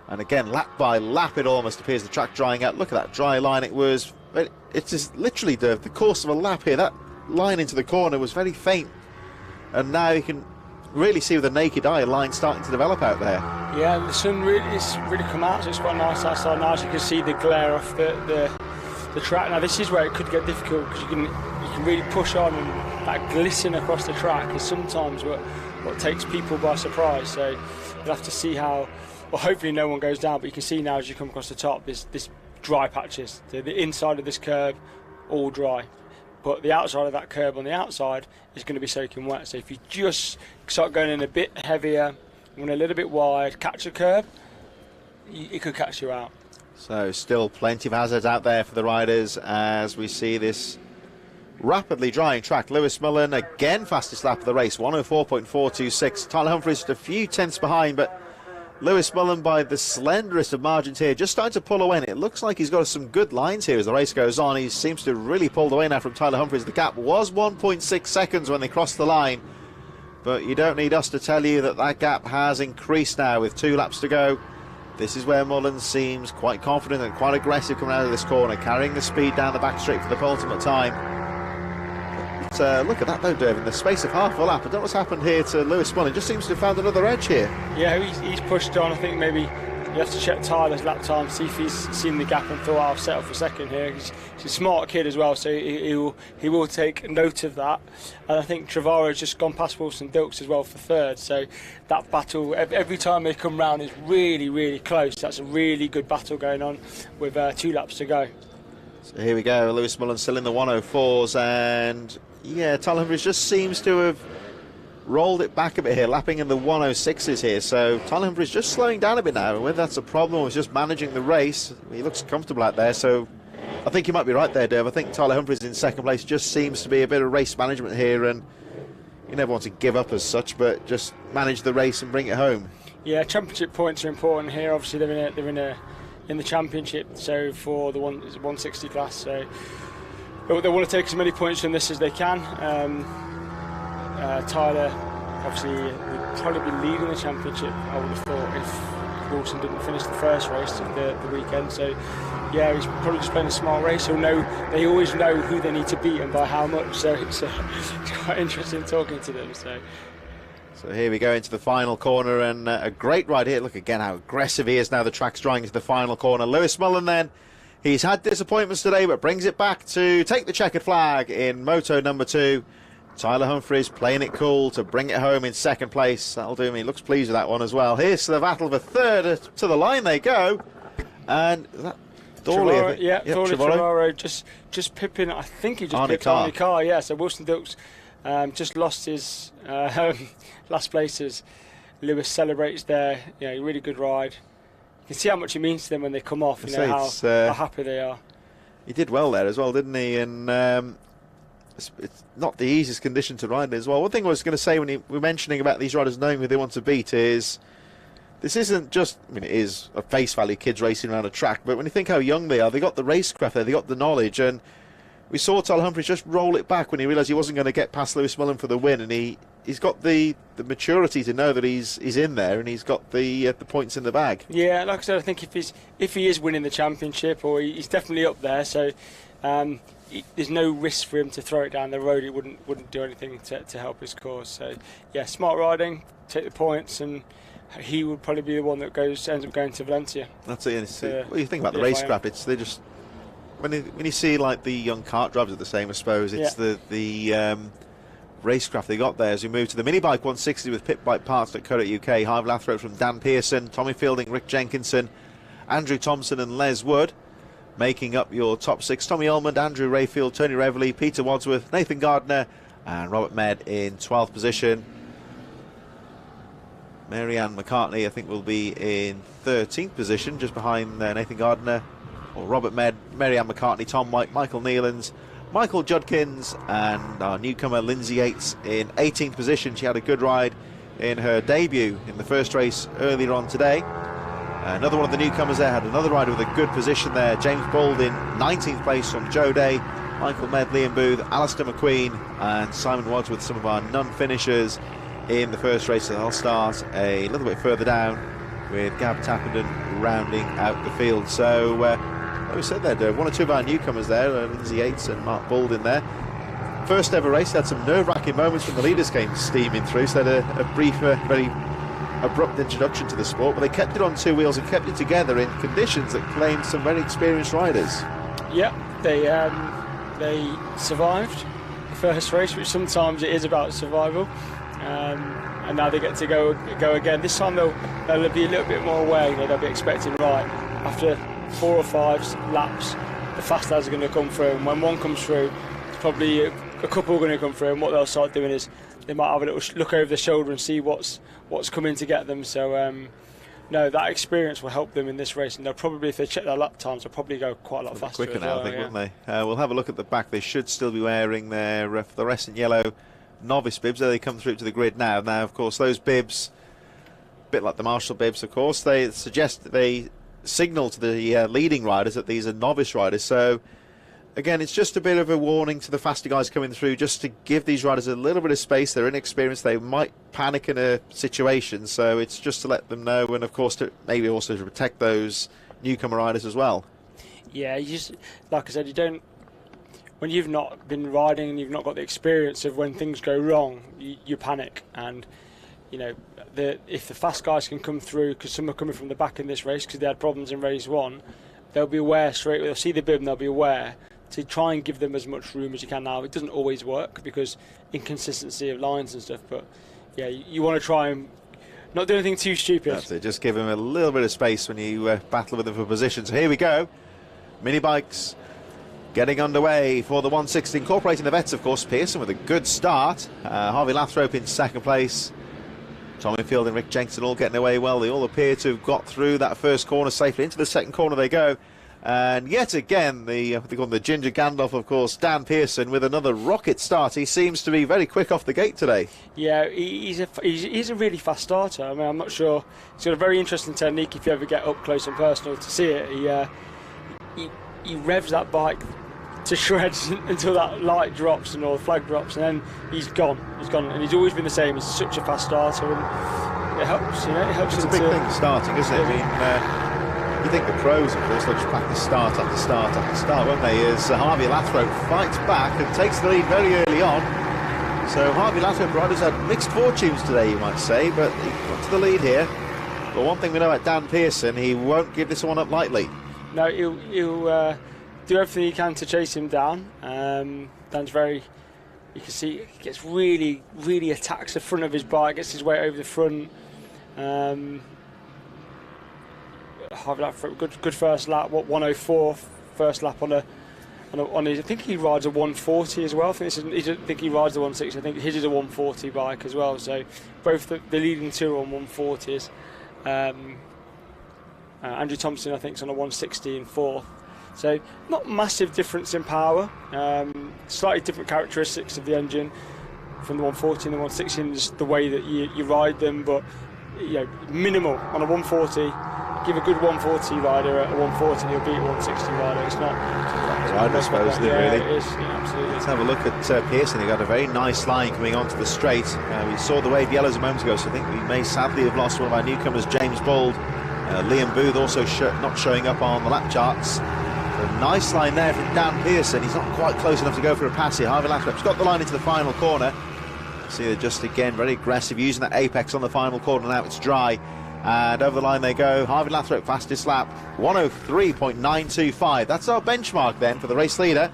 And again, lap by lap, it almost appears the track drying out. Look at that dry line. It's just literally the course of a lap here. That line into the corner was very faint. And now you can really see with the naked eye a line starting to develop out there. Yeah, the sun it's really come out, so it's quite nice outside now. As you can see the glare off the track. Now this is where it could get difficult, because you can really push on, and that glisten across the track is sometimes what takes people by surprise. So you'll have to see how. Well, hopefully no one goes down, but you can see now as you come across the top, there's this dry patches. The inside of this curb, all dry. But the outside of that curb on the outside is going to be soaking wet. So if you just start going in a bit heavier, going a little bit wide, catch a curb, it could catch you out. So still plenty of hazards out there for the riders as we see this rapidly drying track. Lewis Mullen again fastest lap of the race, 104.426. Tyler Humphries just a few tenths behind, but Lewis Mullen by the slenderest of margins here, just starting to pull away. And it looks like he's got some good lines here as the race goes on. He seems to have really pulled away now from Tyler Humphries. The gap was 1.6 seconds when they crossed the line, but you don't need us to tell you that gap has increased now with 2 laps to go. This is where Mullen seems quite confident and quite aggressive coming out of this corner, carrying the speed down the back straight for the penultimate time. But look at that though, Dave, in the space of half a lap. I don't know what's happened here to Lewis Mullen. Just seems to have found another edge here. Yeah, he's pushed on. I think maybe you have to check Tyler's lap time, see if he's seen the gap and thought, I'll settle for second here. He's a smart kid as well, so he will take note of that. And I think Trevorrow's just gone past Wilson Dilks as well for third. So that battle, every time they come round, is really, really close. That's a really good battle going on with 2 laps to go. So here we go, Lewis Mullen still in the 104s, and Yeah, Tyler Humphries just seems to have rolled it back a bit here, lapping in the 106s here. So Tyler Humphries just slowing down a bit now. Whether that's a problem or just managing the race, he looks comfortable out there. So I think you might be right there, Dave. I think Tyler Humphries in second place just seems to be a bit of race management here, and you never want to give up as such, but just manage the race and bring it home. Yeah, championship points are important here. Obviously, they're in the championship, so for the 160 class, so they want to take as many points from this as they can. Tyler, obviously, would probably be leading the championship, I would have thought, if Wilson didn't finish the first race of the weekend. So, yeah, he's probably just playing a smart race. They always know who they need to beat and by how much. So it's quite interesting talking to them. So here we go into the final corner, and a great ride here. Look again how aggressive he is now. The track's drawing into the final corner. Lewis Mullen then, he's had disappointments today, but brings it back to take the checkered flag in Moto number 2. Tyler Humphries playing it cool to bring it home in second place. That'll do him. He looks pleased with that one as well. Here's to the battle for third. To the line they go. And that Trevorrow, Trevorrow just pipping. I think he just pipped Arnie Carr. Yeah, so Wilson Dukes just lost his last places. Lewis celebrates there. Yeah, really good ride. You can see how much it means to them when they come off. You know how happy they are. He did well there as well, didn't he? And it's not the easiest condition to ride in as well. One thing I was going to say when we were mentioning about these riders knowing who they want to beat is this isn't just, I mean, it is a face value kids racing around a track, but when you think how young they are, they got the racecraft there, they got the knowledge, and we saw Tyler Humphries just roll it back when he realised he wasn't going to get past Lewis Mullen for the win, and he's got the maturity to know that he's in there, and he's got the points in the bag. Yeah, like I said, I think if he is winning the championship, or he's definitely up there, so there's no risk for him to throw it down the road. It wouldn't do anything to help his cause. So yeah, smart riding, take the points, and he would probably be the one that ends up going to Valencia. That's it. What do you think about the racecraft? They just when you see like the young kart drivers are the same, I suppose. It's the racecraft they got there as we move to the Minibike 160 with pitbikeparts.co.uk. Ohvale Lathrope from Dan Pearson, Tommy Fielding, Rick Jenkinson, Andrew Thompson and Les Wood. Making up your top 6, Tommy Ullman, Andrew Rayfield, Tony Reveley, Peter Wadsworth, Nathan Gardner and Robert Med in 12th position. Mary-Ann McCartney I think will be in 13th position, just behind Nathan Gardner, or Robert Med, Mary-Ann McCartney, Tom White, Michael Nealons, Michael Judkins and our newcomer Lindsay Yates in 18th position. She had a good ride in her debut in the first race earlier on today. Another one of the newcomers there had another rider with a good position there. James Bold in 19th place from Joe Day, Michael Med, Liam Booth, Alistair McQueen and Simon Wadsworth, some of our non-finishers in the first race. So they'll start a little bit further down with Gab Tappenden rounding out the field. So, like we said there, one or two of our newcomers there, Lindsay Yates and Mark Bold in there. First ever race, they had some nerve-wracking moments when the leaders came steaming through, so they had a brief, very abrupt introduction to the sport, but they kept it on two wheels and kept it together in conditions that claimed some very experienced riders. Yeah, they survived the first race, which sometimes it is about survival, and now they get to go again. This time they'll be a little bit more aware. You know, they'll be expecting, right, after 4 or 5 laps the fast lads are going to come through, and when one comes through there's probably a couple are going to come through, and what they'll start doing is they might have a little look over the shoulder and see what's coming to get them. So no, that experience will help them in this race, and they'll probably, if they check their lap times, they'll probably go quite a lot faster. Quicker now, I think, won't they? We'll have a look at the back. They should still be wearing their fluorescent yellow novice bibs. There they come through to the grid now. Now, of course, those bibs, a bit like the Marshall bibs, of course, they suggest they signal to the leading riders that these are novice riders. So again, it's just a bit of a warning to the faster guys coming through, just to give these riders a little bit of space. They're inexperienced, they might panic in a situation, so it's just to let them know, and of course to maybe also to protect those newcomer riders as well. Yeah, you just, like I said, you don't, when you've not been riding and you've not got the experience of when things go wrong, you panic. And you know, if the fast guys can come through, because some are coming from the back in this race because they had problems in race 1, they'll be aware straight away. They'll see the bib and they'll be aware to try and give them as much room as you can. Now, it doesn't always work because inconsistency of lines and stuff, but yeah, you want to try and not do anything too stupid. That's it, just give them a little bit of space when you battle with them for position. So here we go, Minibikes Getting underway for the 160, incorporating the vets, of course. Pearson with a good start. Harvey Lathrop in second place. Tommy Field and Rick Jenkinson all getting away well. They all appear to have got through that first corner safely. Into the second corner they go. And yet again, they call him the Ginger Gandalf, of course, Dan Pearson with another rocket start. He seems to be very quick off the gate today. Yeah, he's a really fast starter. I mean, I'm not sure. He's got a very interesting technique if you ever get up close and personal to see it. He revs that bike to shreds until that light drops or the flag drops, and then he's gone. And he's always been the same. He's such a fast starter, and it helps. It helps. It's a big thing starting, isn't it? I mean, you think the pros, of course, they'll just practice start after start after start, won't they? As Harvey Lathrop fights back and takes the lead very early on. So Harvey Lathrop riders had mixed fortunes today, you might say, but he got to the lead here. But one thing we know about Dan Pearson, he won't give this one up lightly. No, he'll do everything he can to chase him down. Dan's you can see he gets really attacks the front of his bike, gets his weight over the front. Harvey Lathrop, good first lap, 104 first lap on his, I think he rides a 140 as well. I don't think he rides the 160, I think his is a 140 bike as well. So both the leading two are on 140s. Andrew Thompson, I think, is on a 160 in fourth. So not massive difference in power, slightly different characteristics of the engine from the 140 and the 160 and just the way that you ride them, but minimal on a 140. Give a good 140 rider at a 140 and he'll beat a 160 rider. It's not rider, I suppose, really. It is, absolutely. Let's have a look at Pearson. He got a very nice line coming onto the straight. We saw the wave yellows a moment ago, so I think we may sadly have lost one of our newcomers, James Bold. Liam Booth also not showing up on the lap charts. A nice line there from Dan Pearson. He's not quite close enough to go for a pass here. Harvey Lathrop's got the line into the final corner. See, they're just again very aggressive, using that apex on the final corner. Now it's dry, and over the line they go. Harvey Lathrop, fastest lap, 103.925. That's our benchmark then for the race leader.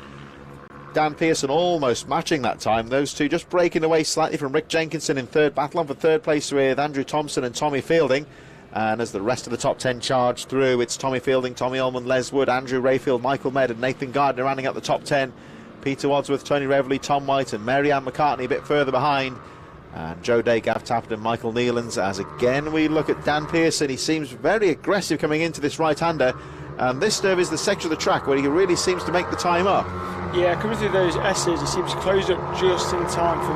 Dan Pearson almost matching that time. Those two just breaking away slightly from Rick Jenkinson in third. Battle on for third place with Andrew Thompson and Tommy Fielding. And as the rest of the top 10 charge through, it's Tommy Fielding, Tommy Ullman, Les Wood, Andrew Rayfield, Michael Mead and Nathan Gardner rounding out the top 10. Peter Wadsworth, Tony Reveley, Tom White and Mary Ann McCartney a bit further behind. And Joe Day, Gav Tappert and Michael Nealons. As again we look at Dan Pearson, he seems very aggressive coming into this right-hander. And this is the section of the track where he really seems to make the time up. Yeah, coming through those S's, he seems to close up just in time for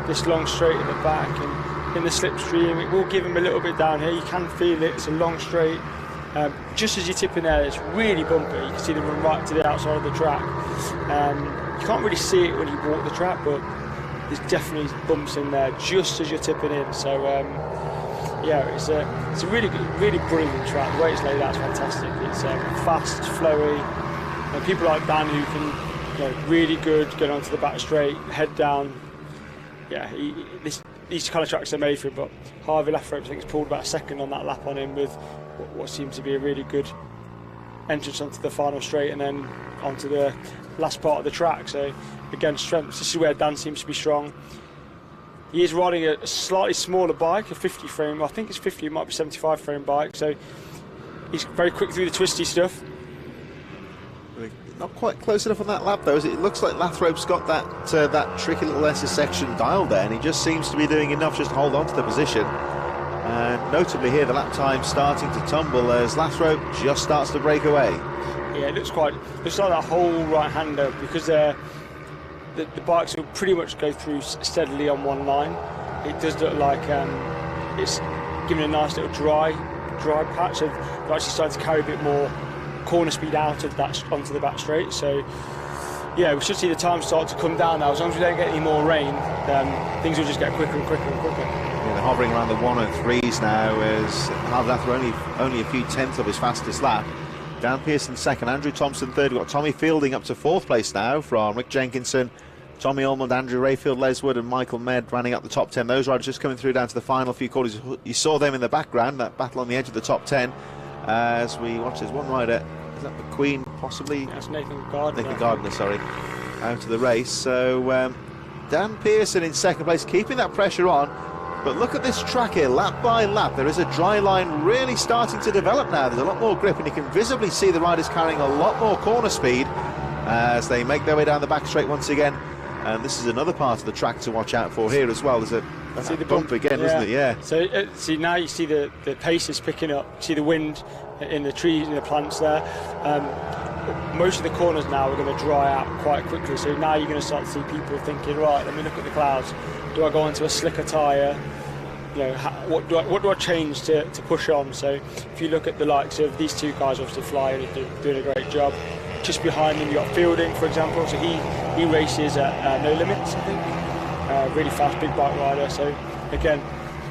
this long straight at the back. And in the slipstream, it will give him a little bit down here. You can feel it. It's a long straight. Just as you tip in there, it's really bumpy. You can see them run right to the outside of the track. You can't really see it when you walk the track, but there's definitely bumps in there just as you're tipping in. So yeah, it's a really brilliant track. The way it's laid out is fantastic. It's fast, flowy. And people like Dan who can, really good, get onto the back straight, head down. Yeah, these kind of tracks are made for him, but Harvey Lathrop, I think, has pulled about a second on that lap on him with what seems to be a really good entrance onto the final straight and then onto the last part of the track. So again, strengths. This is where Dan seems to be strong. He is riding a slightly smaller bike, a 50 frame. I think it's 50, it might be 75 frame bike. So he's very quick through the twisty stuff. Not quite close enough on that lap though, as it looks like Lathrop's got that tricky little S section dialed there, and he just seems to be doing enough just to hold on to the position. And notably here, the lap time starting to tumble as Lathrop just starts to break away. Yeah, it looks like that whole right-hander, because the bikes will pretty much go through steadily on one line. It does look like it's giving a nice little dry patch, so they're actually starting to carry a bit more corner speed out of that onto the back straight. So yeah, we should see the time start to come down now. As long as we don't get any more rain, things will just get quicker and quicker and quicker. Yeah, they're hovering around the 103s now as Harvey Lathrop only a few tenths of his fastest lap. Dan Pearson second, Andrew Thompson third. We've got Tommy Fielding up to fourth place now from Rick Jenkinson, Tommy Ullman, Andrew Rayfield, Les Wood and Michael Mead running up the top 10. Those riders just coming through down to the final few quarters. You saw them in the background, that battle on the edge of the top 10. As we watch, there's one rider, is that McQueen possibly? That's Nathan Gardner. Nathan Gardner, sorry, out of the race. So Dan Pearson in second place, keeping that pressure on. But look at this track here, lap by lap. There is a dry line really starting to develop now. There's a lot more grip, and you can visibly see the riders carrying a lot more corner speed. as they make their way down the back straight once again. And this is another part of the track to watch out for here as well. There's a bump again, isn't it? Yeah. So see, now you see the pace is picking up. You see the wind in the trees and the plants there. Most of the corners now are going to dry out quite quickly. So now you're going to start to see people thinking, right, let me look at the clouds. Do I go onto a slicker tyre? You know, what do I change to push on? So if you look at the likes of these two guys, obviously flying and doing a great job. Just behind him, you've got Fielding, for example. So he races at No Limits, I think. Really fast, big bike rider. So again,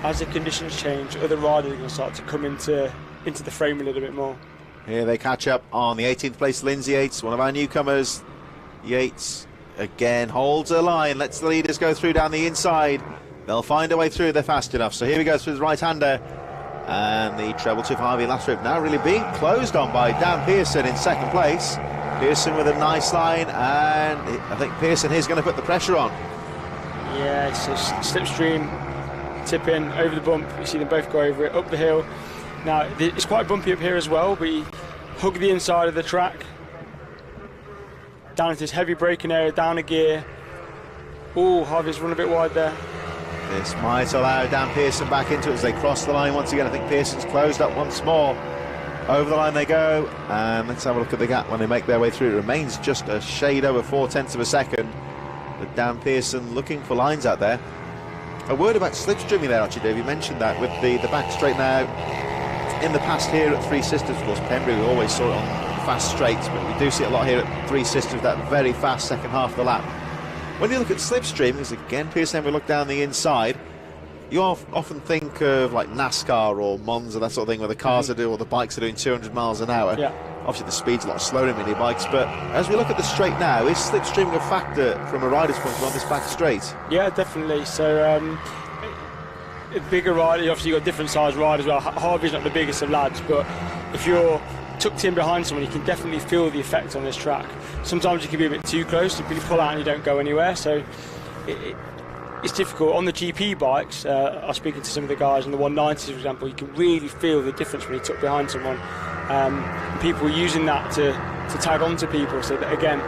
as the conditions change, other riders are going to start to come into the frame a little bit more. Here they catch up on the 18th place, Lindsay Yates, one of our newcomers. Yates again holds a line, lets the leaders go through down the inside. They'll find a way through, they're fast enough. So here we go through the right-hander. And the treble two for Harvey Lathrop now really being closed on by Dan Pearson in second place. Pearson with a nice line, and I think Pearson here's going to put the pressure on. Yeah, it's a slipstream, tip in, over the bump. You see them both go over it, up the hill. Now, it's quite bumpy up here as well, but you hug the inside of the track. Down into this heavy braking area, down a gear. Oh, Harvey's run a bit wide there. This might allow Dan Pearson back into it as they cross the line once again. I think Pearson's closed up once more. Over the line they go, and let's have a look at the gap when they make their way through. It remains just a shade over 0.4 of a second. But Dan Pearson looking for lines out there. A word about slipstreaming there, actually, Dave. You mentioned that with the back straight now. In the past here at Three Sisters, of course, Pembrey, we always saw it on fast straights, but we do see it a lot here at Three Sisters, that very fast second half of the lap. When you look at slipstreaming, as again Pearson, we look down the inside, you often think of like NASCAR or Monza, that sort of thing, where the cars are doing, or the bikes are doing 200 miles an hour. Yeah. Obviously the speed's a lot slower in mini bikes, but as we look at the straight now, is slipstreaming a factor from a rider's point of view on this back straight? Yeah, definitely. So bigger rider, obviously you've got different size riders as well. Harvey's not the biggest of lads, but if you're tucked in behind someone, you can definitely feel the effect on this track. Sometimes you can be a bit too close, you pull out and you don't go anywhere, so it's difficult. On the GP bikes, I was speaking to some of the guys on the 190s, for example, you can really feel the difference when you tuck behind someone. People using that to tag on to people, so that again,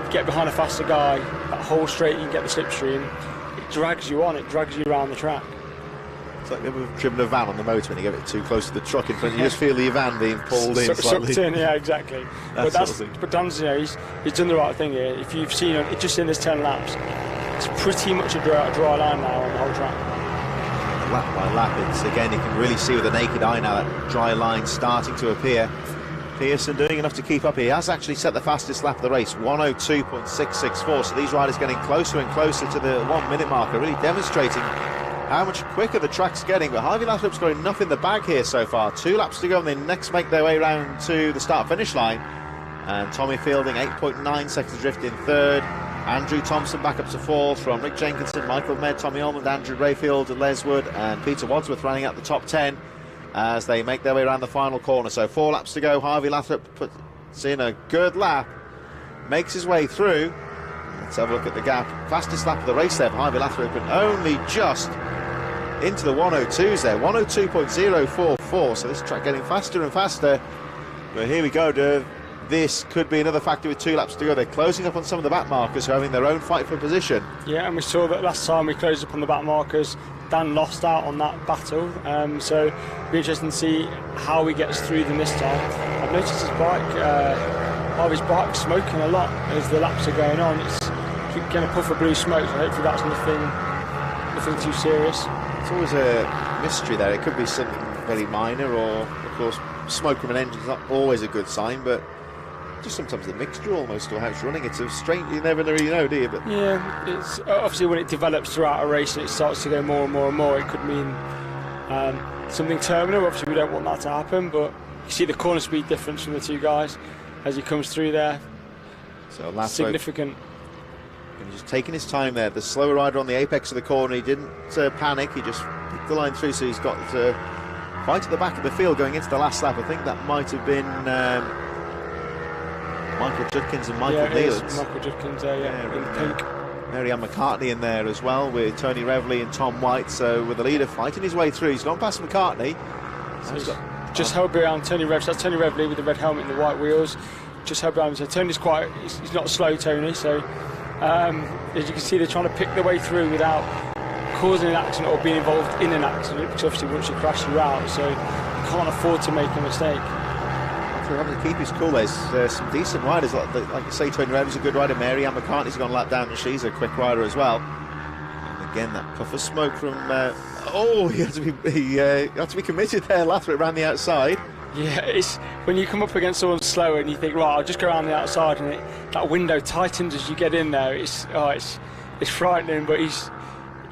you get behind a faster guy, that whole straight you can get the slipstream, it drags you on, it drags you around the track. It's like you've driven a van on the motor when you get it too close to the truck in front, you just feel the van being pulled in slightly. Sucked in, yeah, exactly. But Dan's, he's done the right thing here. If you've seen it, just in this 10 laps, it's pretty much a dry line now on the whole track. Lap by lap, it's again, you can really see with the naked eye now that dry line starting to appear. Pearson doing enough to keep up. He has actually set the fastest lap of the race, 1:02.664. So these riders getting closer and closer to the 1 minute marker, really demonstrating how much quicker the track's getting. But Harvey Lathrop's got enough in the bag here so far. 2 laps to go, and they next make their way round to the start-finish line. And Tommy Fielding, 8.9 seconds adrift in third. Andrew Thompson back up to fourth from Rick Jenkinson, Michael Med, Tommy Almond, Andrew Rayfield, Les Wood, and Peter Wadsworth running out the top 10 as they make their way around the final corner. So 4 laps to go. Harvey Lathrop puts in a good lap, makes his way through. Let's have a look at the gap. Fastest lap of the race there for Harvey Lathrop, and only just into the 102s there, 102.044. So this track getting faster and faster. But here we go, Dave. This could be another factor with 2 laps to go. They're closing up on some of the back markers who are having their own fight for position. Yeah, and we saw that last time we closed up on the back markers, Dan lost out on that battle. So it'll be interesting to see how he gets through them this time. I've noticed his bike, Harvey's bike smoking a lot as the laps are going on. It's keep getting a puff of blue smoke, so hopefully that's nothing too serious. It's always a mystery there. It could be something very minor, or of course smoke from an engine is not always a good sign, but just sometimes the mixture almost, or how it's running. It's a strange, you never really know, do you? But yeah, it's obviously when it develops throughout a race and it starts to go more and more and more, it could mean something terminal. Obviously we don't want that to happen, but you see the corner speed difference from the 2 guys as he comes through there. So last significant. And he's just taking his time there. The slower rider on the apex of the corner, he didn't panic, he just picked the line through, so he's got to fight at the back of the field going into the last lap. I think that might have been Michael Judkins and Michael Nealance. Michael Judkins there, in pink. Mary-Ann McCartney in there as well, with Tony Revley and Tom White. So with the leader fighting his way through, he's gone past McCartney. So he's just held behind Tony Revley. So that's Tony Revley with the red helmet and the white wheels. just help him. So Tony's he's not slow, Tony. So as you can see, they're trying to pick their way through without causing an accident or being involved in an accident, because obviously once you crash, you're out. So you can't afford to make a mistake. Having to keep his cool. There's some decent riders, like you say, Tony Reddy's a good rider. Mary-Ann McCartney's gone lap down, and she's a quick rider as well. And again, that puff of smoke from. He had to be committed there. Lathrop ran the outside. Yeah, it's when you come up against someone slower and you think, right, I'll just go around the outside, and that window tightens as you get in there. It's frightening, but he's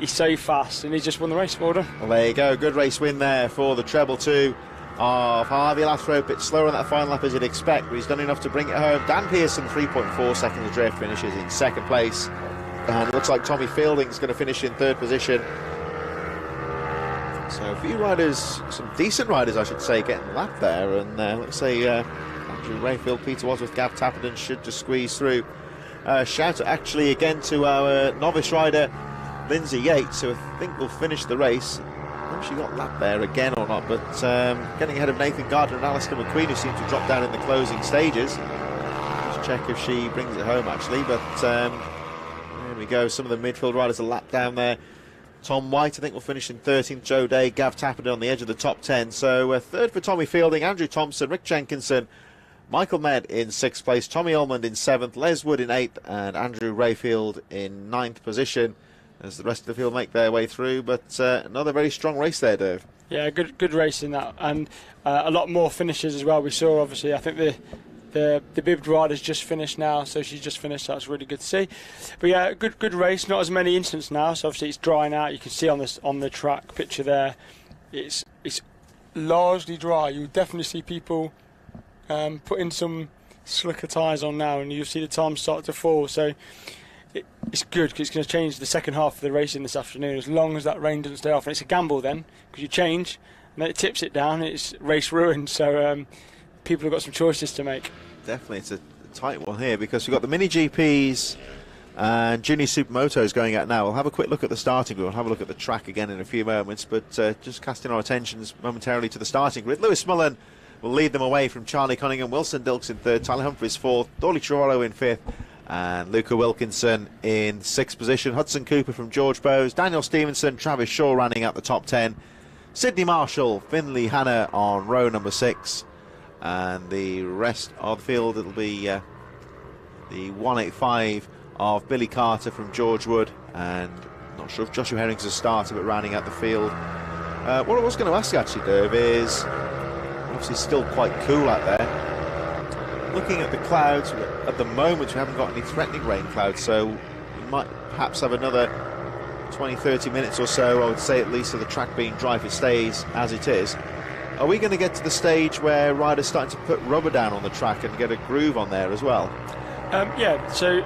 so fast, and he's just won the race. Well done. Well, there you go. Good race win there for the treble 2 of Harvey Lathrop. It's slower on that final lap as you'd expect, but he's done enough to bring it home. Dan Pearson, 3.4 seconds adrift, finishes in second place. And it looks like Tommy Fielding's going to finish in third position. So a few riders, some decent riders I should say, getting lapped there. And let's say Andrew Rayfield, Peter Wadsworth, Gav Tapperton should just squeeze through. Shout out actually again to our novice rider Lindsay Yates, who I think will finish the race. I don't know if she got lapped there again or not, but getting ahead of Nathan Gardner and Alistair McQueen, who seem to drop down in the closing stages. Just check if she brings it home actually, but there we go. Some of the midfield riders are lapped down there. Tom White, I think, will finish in 13th. Joe Day, Gav Tapperton on the edge of the top 10. So third for Tommy Fielding, Andrew Thompson, Rick Jenkinson, Michael Med in 6th place, Tommy Ullman in 7th, Les Wood in 8th, and Andrew Rayfield in 9th position, as the rest of the field make their way through. But another very strong race there, Dave. Yeah, good race in that, and a lot more finishes as well. We saw, obviously, I think the bibbed rider's just finished now, so she's just finished, so that's really good to see. But yeah, good race. Not as many incidents now, so obviously it's drying out. You can see on the track picture there, it's largely dry. You'll definitely see people putting some slicker tyres on now, and you'll see the time start to fall. So it's good, because it's going to change the second half of the racing this afternoon, as long as that rain doesn't stay off. And it's a gamble then, because you change and then it tips it down, it's race ruined. So people have got some choices to make. Definitely, it's a tight one here, because we've got the Mini GPs and Junior Supermotos going out now. We'll have a quick look at the starting grid. We'll have a look at the track again in a few moments, but just casting our attentions momentarily to the starting grid. Lewis Mullen will lead them away from Charlie Cunningham, Wilson Dilks in 3rd, Tyler Humphries 4th, Thorley Trevorrow in 5th, and Luca Wilkinson in 6th position. Hudson Cooper from George Bowes, Daniel Stevenson, Travis Shaw running out the top 10, Sydney Marshall, Finley Hanna on row number 6, and the rest of the field, it'll be the 185 of Billy Carter from George Wood, and I'm not sure if Joshua Herring's a starter, but rounding out the field. What I was going to ask actually, Dave, is obviously still quite cool out there. Looking at the clouds, at the moment we haven't got any threatening rain clouds, so we might perhaps have another 20-30 minutes or so, I would say at least, of the track being dry if it stays as it is. Are we going to get to the stage where riders starting to put rubber down on the track and get a groove on there as well? Yeah, so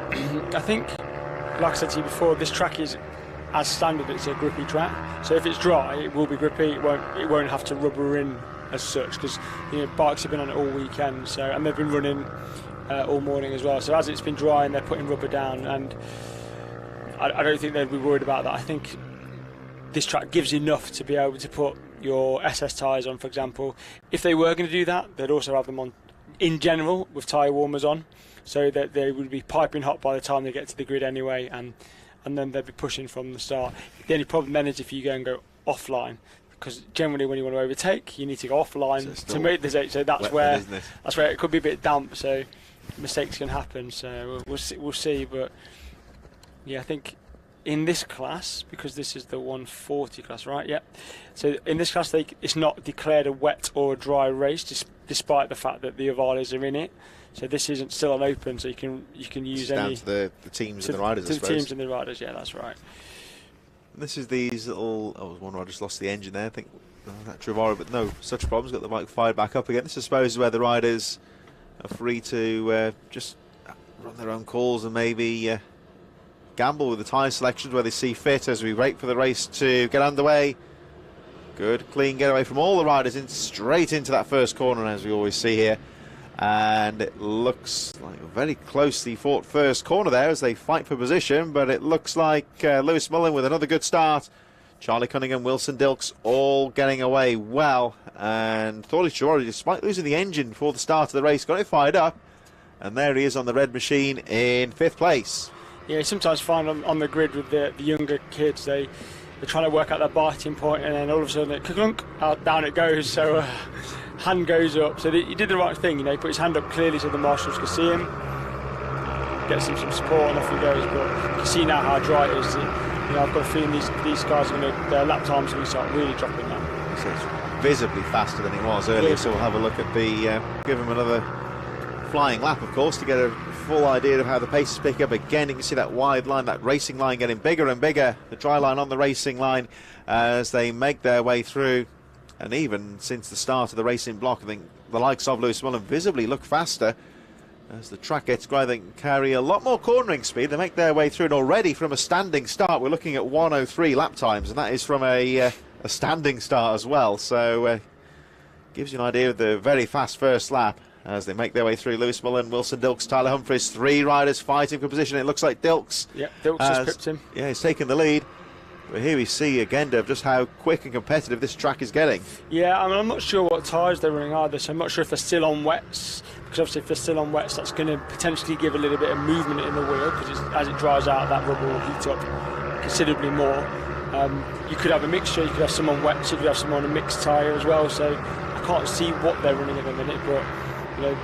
I think, like I said to you before, this track is, as standard, it's a grippy track. So if it's dry, it will be grippy. It won't have to rubber in as such, because bikes have been on it all weekend, so, and they've been running all morning as well. So as it's been dry, and they're putting rubber down, and I don't think they'd be worried about that. I think this track gives enough to be able to put your SS tyres on, for example. If they were going to do that, they'd also have them on, in general, with tyre warmers on, so that they would be piping hot by the time they get to the grid anyway, and then they'd be pushing from the start. The only problem then is if you go offline, because generally when you want to overtake, you need to go offline to make the date. So that's where it could be a bit damp, so mistakes can happen. So we'll see. But yeah, I think in this class, because this is the 140 class, right? Yeah. So in this class, it's not declared a wet or a dry race, despite the fact that the Ohvales are in it. So this isn't still an open, so you can use it's any down to the teams and the riders. To the teams and the riders, yeah, that's right. This is these little. Oh, one rider just lost the engine there. I think that Trevorrow, but no such problems. Got the bike fired back up again. This, I suppose, is where the riders are free to just run their own calls and maybe gamble with the tyre selections where they see fit as we wait for the race to get underway. Good, clean getaway from all the riders straight into that first corner, as we always see here. And it looks like a very closely fought first corner there as they fight for position, but it looks like Lewis Mullen with another good start. Charlie Cunningham, Wilson Dilks all getting away well, and Thorley Trevorrow, despite losing the engine before the start of the race, got it fired up And there he is on the red machine in 5th place. Yeah, you sometimes find on the grid with the younger kids, they're trying to work out their biting point, and then all of a sudden, clunk, out down it goes. So hand goes up. So he did the right thing, you know. He put his hand up clearly so the marshals could see him, gets him some support, and off he goes. But you can see now how dry it is. You know, I've got a feeling these guys are going to, their lap times are going to start really dropping now. So it's visibly faster than it was earlier. So we'll have a look at give him another flying lap, of course, to get a full idea of how the pace is picking up. Again, you can see that wide line, that racing line getting bigger and bigger, the dry line on the racing line as they make their way through. And even since the start of the racing block, I think the likes of Lewis Mullen visibly look faster as the track gets dry. They can carry a lot more cornering speed. They make their way through, and already from a standing start we're looking at 1:03 lap times, and that is from a standing start as well. So gives you an idea of the very fast first lap as they make their way through. Lewis Mullen, Wilson Dilks, Tyler Humphries, 3 riders fighting for position. It looks like Dilks. Yeah, Dilks has pipped him. Yeah, he's taken the lead. But here we see again, Dave, just how quick and competitive this track is getting. Yeah, I mean, I'm not sure what tyres they're running either, so I'm not sure if they're still on wets, because obviously if they're still on wets, that's going to potentially give a little bit of movement in the wheel, because as it dries out, that rubber will heat up considerably more. You could have a mixture, you could have some on wets, you could have some on a mixed tyre as well, so I can't see what they're running at the minute, but you know,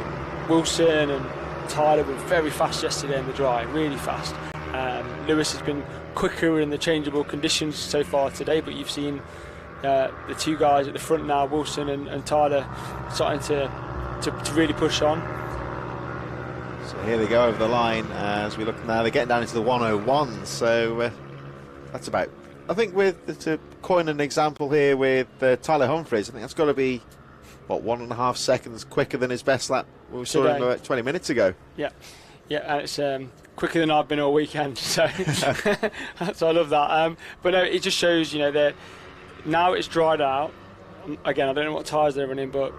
Wilson and Tyler were very fast yesterday in the dry, really fast. Lewis has been quicker in the changeable conditions so far today, but you've seen the 2 guys at the front now, Wilson and Tyler, starting to really push on. So here they go over the line as we look now. They're getting down into the 101, so that's about, I think, to coin an example here with Tyler Humphries, I think that's got to be, what, 1.5 seconds quicker than his best lap we saw him about 20 minutes ago. Yeah, and it's quicker than I've been all weekend, so so I love that. But no, it just shows, you know, that now it's dried out. Again, I don't know what tyres they're running, but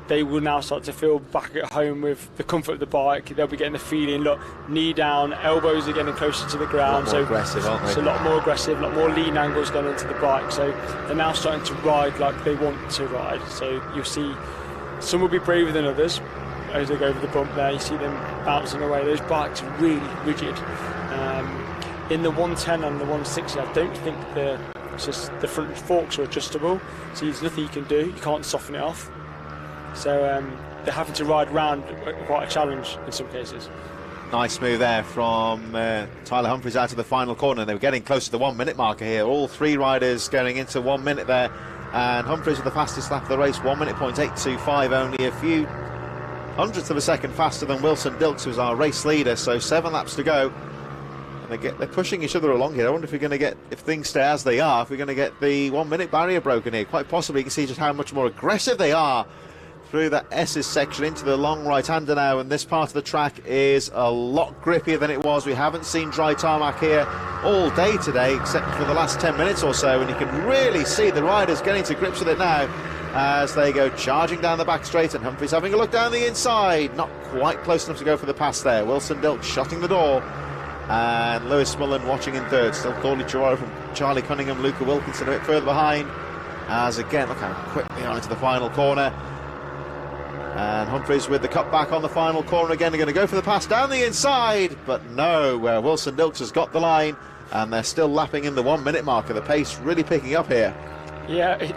they will now start to feel back at home with the comfort of the bike. They'll be getting the feeling, look, knee down, elbows are getting closer to the ground. A lot more aggressive, aren't they? It's a lot more aggressive, a lot more lean angles going into the bike. So they're now starting to ride like they want to ride. So you'll see some will be braver than others as they go over the bump there. You see them bouncing away. Those bikes are really rigid. In the 110 and the 160, I don't think the front forks are adjustable. So there's nothing you can do. You can't soften it off. So they're having to ride round quite a challenge in some cases. Nice move there from Tyler Humphries out of the final corner. They were getting close to the 1 minute marker here. All 3 riders going into 1 minute there. And Humphries with the fastest lap of the race, 1 minute 825, only a few hundredths of a second faster than Wilson Dilks, who's our race leader. So 7 laps to go. And they're pushing each other along here. I wonder if we're going to get, if things stay as they are, if we're going to get the 1 minute barrier broken here. Quite possibly. You can see just how much more aggressive they are through that S's section into the long right-hander now, and this part of the track is a lot grippier than it was. We haven't seen dry tarmac here all day today, except for the last 10 minutes or so, and you can really see the riders getting to grips with it now as they go charging down the back straight, and Humphries having a look down the inside, not quite close enough to go for the pass there. Wilson Dilks shutting the door, and Lewis Mullen watching in third. Still Corley Chirora from Charlie Cunningham, Luca Wilkinson a bit further behind, as again, look how quick they are into the final corner. And Humphries with the cut back on the final corner again. They're going to go for the pass down the inside, but no, Wilson Dilks has got the line, and they're still lapping in the 1 minute marker. The pace really picking up here. Yeah, it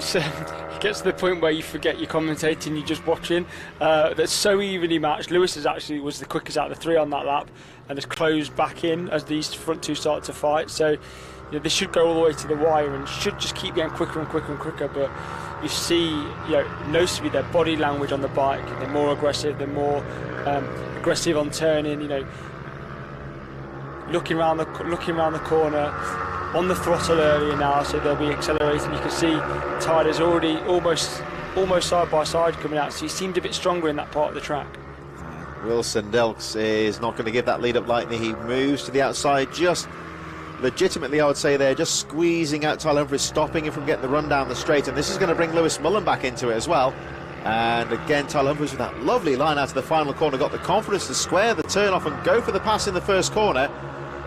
gets to the point where you forget you're commentating, you're just watching. That's so evenly matched. Lewis actually was the quickest out of the 3 on that lap, and has closed back in as these front 2 start to fight. So, you know, they should go all the way to the wire and should just keep getting quicker and quicker and quicker. But you see, you know, noticeably their body language on the bike. They're more aggressive. They're more aggressive on turning. You know, looking around the corner, on the throttle earlier now, so they'll be accelerating. You can see Tyler's already almost side by side coming out. So he seemed a bit stronger in that part of the track. Wilson Dilks is not going to give that lead up lightly. He moves to the outside, just legitimately, I would say, they're just squeezing out Tyler Humphries, stopping him from getting the run down the straight, and this is going to bring Lewis Mullen back into it as well. And again, Tyler Humphries with that lovely line out of the final corner, got the confidence to square the turn off and go for the pass in the first corner.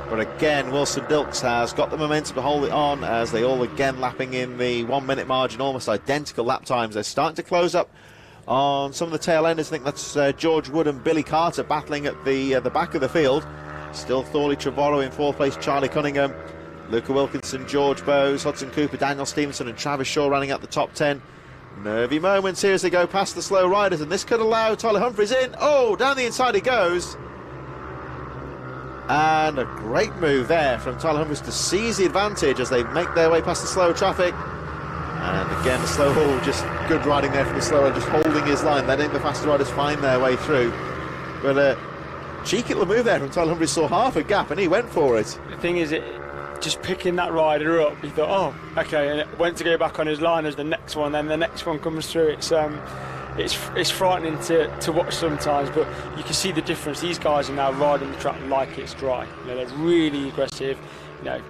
But again, Wilson Dilks has got the momentum to hold it on as they all again lapping in the 1 minute margin, almost identical lap times. They're starting to close up On some of the tail enders, I think that's George Wood and Billy Carter battling at the back of the field. Still Thorley Trevorrow in 4th place, Charlie Cunningham, Luca Wilkinson, George Bowes, Hudson Cooper, Daniel Stevenson and Travis Shaw running out the top 10. Nervy moments here as they go past the slow riders, and this could allow Tyler Humphries in. Oh, down the inside he goes. And a great move there from Tyler Humphries to seize the advantage as they make their way past the slow traffic. And again, the slow haul, just good riding there from the slower, just holding his line, letting the faster riders find their way through. But a cheeky little move there from Tyler Humphries, saw half a gap and he went for it. The thing is, just picking that rider up, he thought, oh, okay, and it went to go back on his line as the next one, then the next one comes through. It's frightening to watch sometimes, but you can see the difference. These guys are now riding the track like it's dry. You know, they're really aggressive, you know,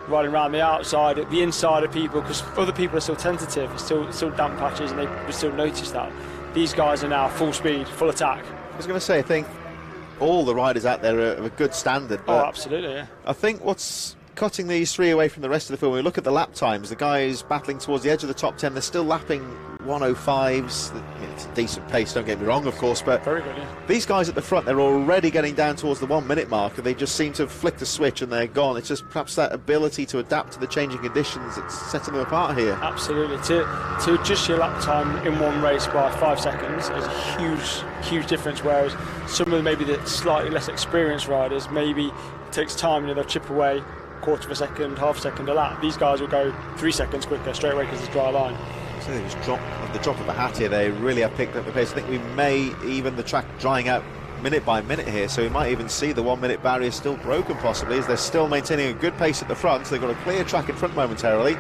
riding around the outside, the inside of people, because other people are still tentative, it's still damp patches, and they will still notice that. These guys are now full speed, full attack. I was going to say, I think all the riders out there are of a good standard. Oh, absolutely, yeah. I think what's cutting these three away from the rest of the field, when we look at the lap times, the guys battling towards the edge of the top 10, they're still lapping 105s. It's a decent pace, don't get me wrong, of course, but very good, yeah. These guys at the front, they're already getting down towards the 1 minute mark, and they just seem to have flicked the switch and they're gone. It's just perhaps that ability to adapt to the changing conditions that's setting them apart here. Absolutely. To adjust your lap time in one race by 5 seconds is a huge difference, whereas some of maybe the slightly less experienced riders, maybe it takes time, you know, they'll chip away quarter of a second, half a second a lap. These guys will go 3 seconds quicker straight away because it's dry line. So they just at the drop of a hat here, they really have picked up the pace. I think we may even the track drying out minute by minute here, so we might even see the 1 minute barrier still broken possibly, as they're still maintaining a good pace at the front. So they've got a clear track in front momentarily.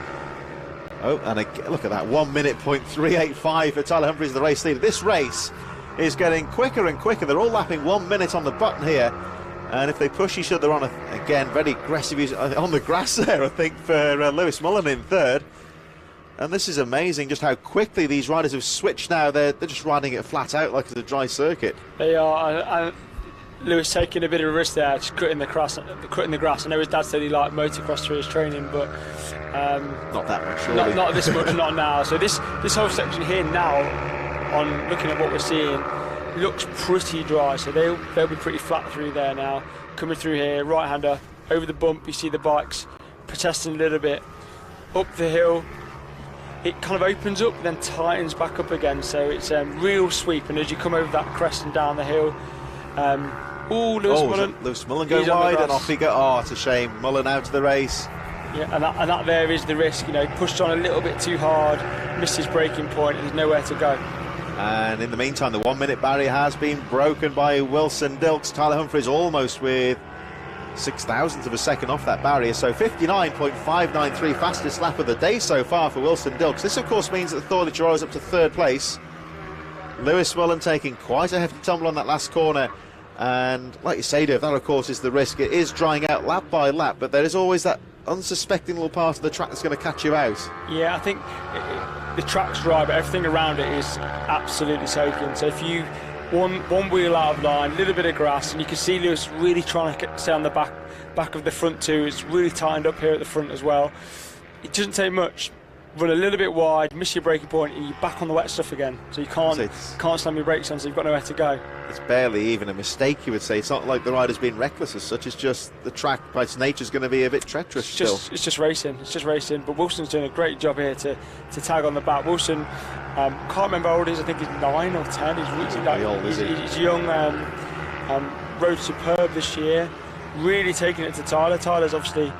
Oh, and again, look at that, 1 minute .385 for Tyler Humphries, the race leader. This race is getting quicker and quicker. They're all lapping 1 minute on the button here. And if they push each other on, again, very aggressive on the grass there, I think, for Lewis Mullen in third. And this is amazing, just how quickly these riders have switched now. They're just riding it flat out like it's a dry circuit. They are. Lewis taking a bit of a risk there, just cutting the grass. I know his dad said he liked motocross through his training, but not that much, surely. Not this much, not now. So this whole section here now, on looking at what we're seeing, looks pretty dry, so they'll be pretty flat through there now. Coming through here, right-hander, over the bump, you see the bikes protesting a little bit. Up the hill, it kind of opens up, then tightens back up again, so it's a real sweep, and as you come over that crest and down the hill, Lewis Mullen go wide, and off he goes. Oh, it's a shame. Mullen out of the race. Yeah, and that there is the risk, you know, pushed on a little bit too hard, missed his braking point, and there's nowhere to go. And in the meantime, the 1 minute barrier has been broken by Wilson Dilks. Tyler Humphries almost with 0.006 of a second off that barrier. So 59.593, fastest lap of the day so far for Wilson Dilks. This, of course, means that Thorley Trevorrow is up to third place. Lewis Mullen taking quite a hefty tumble on that last corner. And like you say, Dave, that, of course, is the risk. It is drying out lap by lap, but there is always that unsuspecting little part of the track that's going to catch you out. Yeah, I think the track's dry, but everything around it is absolutely soaking. So if you one wheel out of line, a little bit of grass, and you can see Lewis really trying to stay on the back of the front too. It's really tightened up here at the front as well. It doesn't take much. Run a little bit wide, miss your braking point, and you're back on the wet stuff again. So you can't slam your brakes on, so you've got nowhere to go. It's barely even a mistake, you would say. It's not like the rider's been reckless as such. It's just the track by its nature is going to be a bit treacherous It's just racing. It's just racing. But Wilson's doing a great job here to tag on the back. Wilson, can't remember how old he is. I think he's 9 or 10. He's really old, is he? He's young. Rode superb this year. Really taking it to Tyler. Tyler's obviously.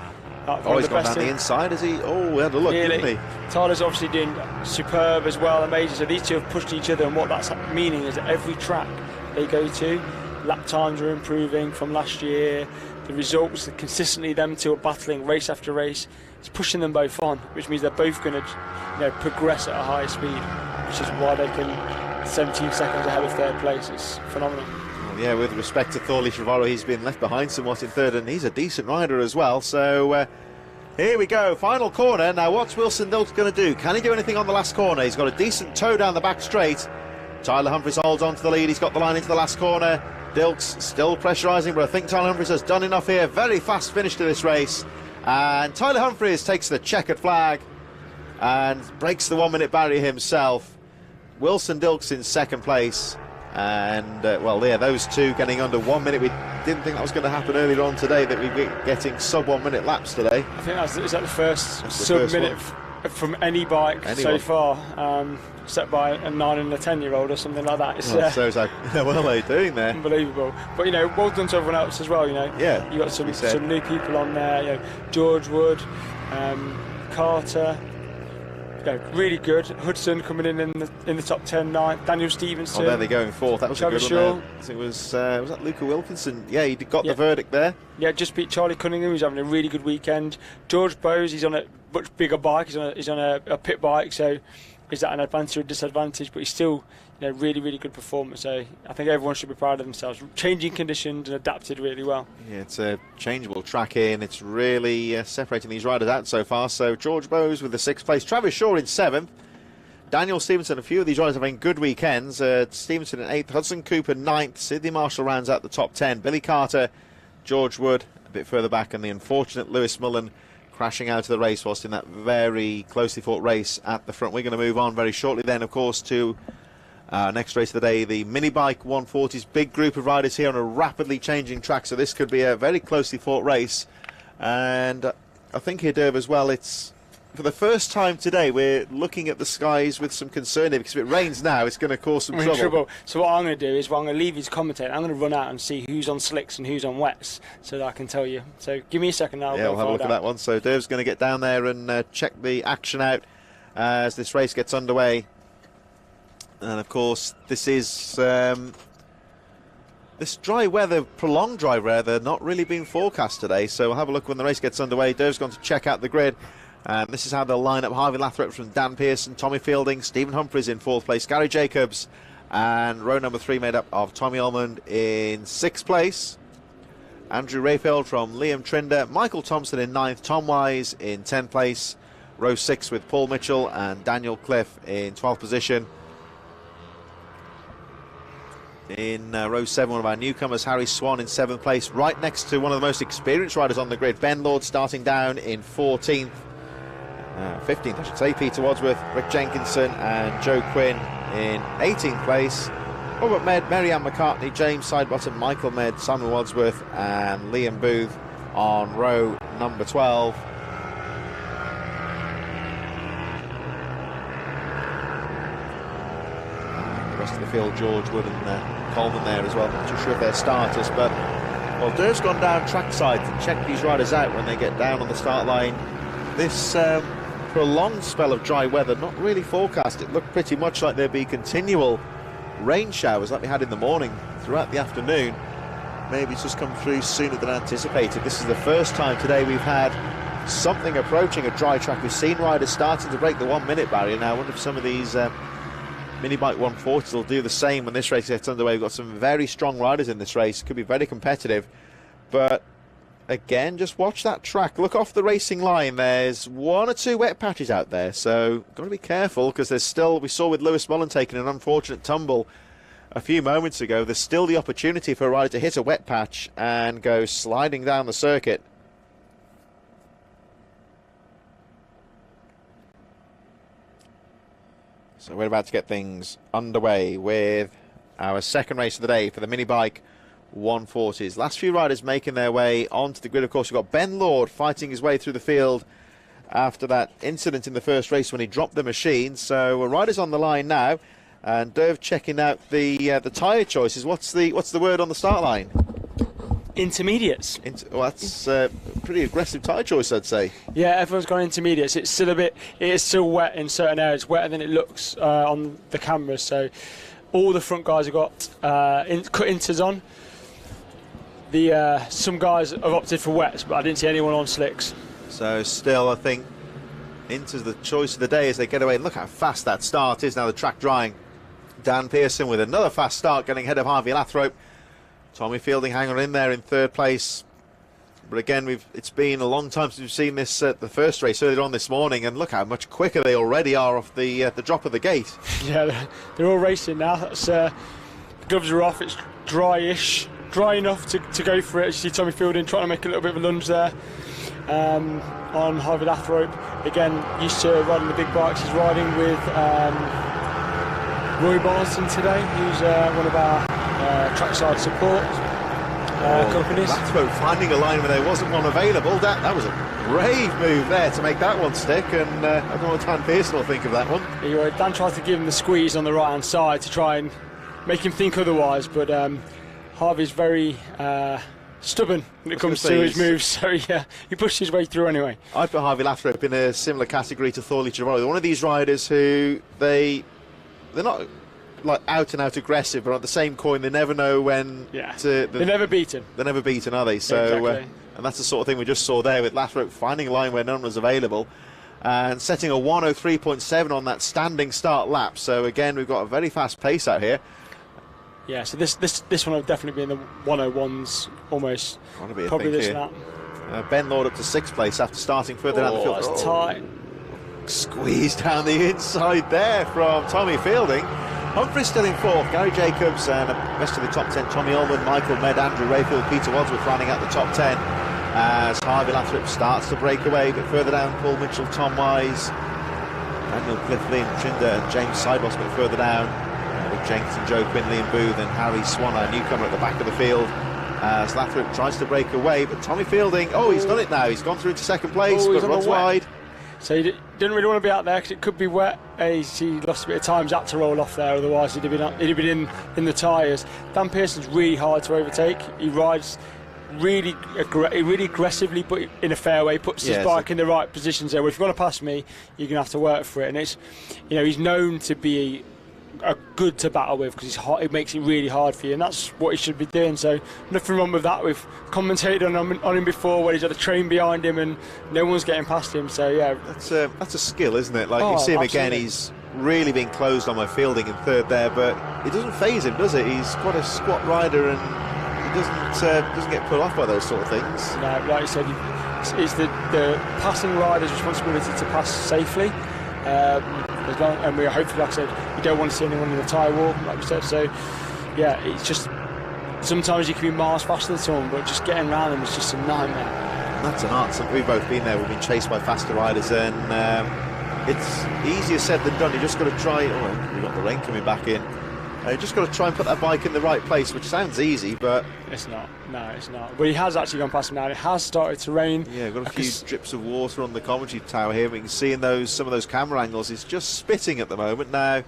He's gone down the inside, has he? Oh, we had a look, didn't he? Tyler's obviously doing superb as well, amazing. So these two have pushed each other, and what that's meaning is that every track they go to, lap times are improving from last year. The results, consistently them two are battling race after race. It's pushing them both on, which means they're both going to progress at a higher speed, which is why they can 17 seconds ahead of third place. It's phenomenal. Yeah, with respect to Thorley Trevorrow, he's been left behind somewhat in third, and he's a decent rider as well. So here we go, final corner. Now, what's Wilson Dilks going to do? Can he do anything on the last corner? He's got a decent toe down the back straight. Tyler Humphries holds on to the lead. He's got the line into the last corner. Dilks still pressurising, but I think Tyler Humphries has done enough here. Very fast finish to this race. And Tyler Humphries takes the checkered flag and breaks the 1 minute barrier himself. Wilson Dilks in second place. And, well, yeah, those two getting under 1 minute. We didn't think that was going to happen earlier on today, that we'd be getting sub 1 minute laps today. I think is that the first sub minute from any bike so far, set by a 9 and a 10-year-old or something like that. It's, well, so it's like, well, they're doing there. Unbelievable. But, you know, well done to everyone else as well, you know. Yeah. You got some new people on there, you know, George Wood, Carter. Really good. Hudson coming in the top 10 9th. Daniel Stevenson. Oh, there they go in fourth. That was Travis a good one there. It was that Luca Wilkinson? Yeah, he got the verdict there. Yeah, just beat Charlie Cunningham, who's having a really good weekend. George Bowes, he's on a much bigger bike. He's on a pit bike, so is that an advantage or a disadvantage? But he's still, you know, really good performance. So I think everyone should be proud of themselves. Changing conditions and adapted really well. Yeah, it's a changeable track in. It's really separating these riders out so far. So George Bowes with the 6th place, Travis Shaw in 7th, Daniel Stevenson. A few of these riders having good weekends. Stevenson in 8th, Hudson Cooper 9th, Sidney Marshall rounds out the top 10. Billy Carter, George Wood a bit further back, and the unfortunate Lewis Mullen crashing out of the race whilst in that very closely fought race at the front. We're going to move on very shortly then, of course, to next race of the day, the Minibike 140s. Big group of riders here on a rapidly changing track, so this could be a very closely fought race. And I think here, Derv, as well, it's for the first time today we're looking at the skies with some concern here, because if it rains now it's going to cause some trouble. So what I'm going to do is, I'm going to leave you to commentate. I'm going to run out and see who's on slicks and who's on wets, so that I can tell you. So give me a second now. Yeah, we'll have a look at that one. So Derv's going to get down there and check the action out as this race gets underway. And of course, this is this dry weather, prolonged dry weather, not really being forecast today. So we'll have a look when the race gets underway. Derv's going to check out the grid. And this is how they'll line up. Harvey Lathrop from Dan Pearson, Tommy Fielding, Stephen Humphries in 4th place, Gary Jacobs, and row number 3 made up of Tommy Almond in 6th place, Andrew Rayfield from Liam Trinder, Michael Thompson in 9th, Tom Wise in 10th place, row 6 with Paul Mitchell and Daniel Cliff in 12th position. In row 7, one of our newcomers, Harry Swan in 7th place, right next to one of the most experienced riders on the grid, Ben Lord, starting down in 15th, I should say, Peter Wadsworth, Rick Jenkinson and Joe Quinn in 18th place, Robert Med, Mary-Ann McCartney, James Sidebottom, Michael Med, Simon Wadsworth and Liam Booth on row number 12. And the rest of the field, George Wood and Coleman there as well. Not too sure if they're starters, but well, Derv's gone down trackside to check these riders out when they get down on the start line. This prolonged spell of dry weather, not really forecast. It looked pretty much like there'd be continual rain showers like we had in the morning throughout the afternoon. Maybe it's just come through sooner than anticipated. This is the first time today we've had something approaching a dry track. We've seen riders starting to break the 1 minute barrier now. I wonder if some of these Minibike 140s will do the same when this race gets underway. We've got some very strong riders in this race. Could be very competitive, but again, just watch that track. Look off the racing line. There's 1 or 2 wet patches out there, so got to be careful, because there's still, we saw with Lewis Mullen taking an unfortunate tumble a few moments ago, there's still the opportunity for a rider to hit a wet patch and go sliding down the circuit. So we're about to get things underway with our second race of the day for the Minibike 140s. Last few riders making their way onto the grid. Of course, we've got Ben Lord fighting his way through the field after that incident in the first race when he dropped the machine. So riders on the line now, and Derv checking out the tyre choices. What's the word on the start line? Intermediates. Well, that's pretty aggressive tyre choice, I'd say. Yeah, everyone's gone intermediates. It is still wet in certain areas, wetter than it looks on the cameras. So all the front guys have got cut inters on. Some guys have opted for wets, but I didn't see anyone on slicks. So still, I think Inter's the choice of the day as they get away. And look how fast that start is now, the track drying. Dan Pearson with another fast start, getting ahead of Harvey Lathrop. Tommy Fielding hanging in there in 3rd place. But again, it's been a long time since we've seen this the first race earlier on this morning, and look how much quicker they already are off the drop of the gate. Yeah, they're all racing now. That's the gloves are off. It's dry enough to go for it. As you see Tommy Fielding trying to make a little bit of a lunge there on Harvey Lathrop. Again, used to riding the big bikes. He's riding with Roy Barton today, who's one of our trackside support companies. Lathrop finding a line when there wasn't one available. That was a brave move there to make that one stick, and I don't know what Dan Pearson will think of that one. Dan tried to give him the squeeze on the right hand side to try and make him think otherwise, but Harvey's very stubborn when it comes to his moves, so he pushed his way through anyway. I'd put Harvey Lathrop in a similar category to Thorley Giroir. They're one of these riders who they're not like out and out aggressive, but on the same coin they never know when they're never beaten. They're never beaten, are they? So exactly. And that's the sort of thing we just saw there with Lathrop finding a line where none was available and setting a 1:03.7 on that standing start lap. So again, we've got a very fast pace out here. Yeah, so this one will definitely be in the 101s almost. Probably this lap. Ben Lord up to 6th place after starting further down the field. That's tight. Squeezed down the inside there from Tommy Fielding. Humphrey's still in 4th, Gary Jacobs, and the rest of the top 10, Tommy Ullman, Michael Med, Andrew Rayfield, Peter Wadsworth running out the top 10 as Harvey Lathrop starts to break away, but further down Paul Mitchell, Tom Wise, Daniel Cliff, Liam Trinder and James Sideboss a bit further down with Jenkinson, Joe Quinley and Booth and Harry Swanner, newcomer at the back of the field as Lathrop tries to break away, but Tommy Fielding, he's done it now, he's gone through to 2nd place, but runs wide. So he didn't really want to be out there because it could be wet. He lost a bit of time, he's had to roll off there, otherwise he'd have been in the tyres. Dan Pearson's really hard to overtake. He rides really aggressively, but in a fair way, puts his bike in the right positions there. Well, if you want to pass me, you're going to have to work for it. And it's, he's known to be a good to battle with because it makes it really hard for you, and that's what he should be doing. So nothing wrong with that. We've commentated on him before where he's had a train behind him and no one's getting past him. So that's a skill, isn't it? Like you see him absolutely. again, he's really being closed on my Fielding in 3rd there, but it doesn't faze him, does it? He's quite a squat rider and he doesn't get put off by those sort of things. No, like you said, it's the passing rider's responsibility to pass safely. And we hopefully, like I said, you don't want to see anyone in the tyre wall, like we said. So, it's just sometimes you can be miles faster than someone, but just getting around them is just a nightmare. That's an art. We've both been there. We've been chased by faster riders, and it's easier said than done. You just got to try. We've got the rain coming back in. You just got to try and put that bike in the right place, which sounds easy, but it's not. No, it's not. But he has actually gone past him now. It has started to rain. Yeah, got a few drips of water on the commentary tower here. We can see in some of those camera angles. It's just spitting at the moment now.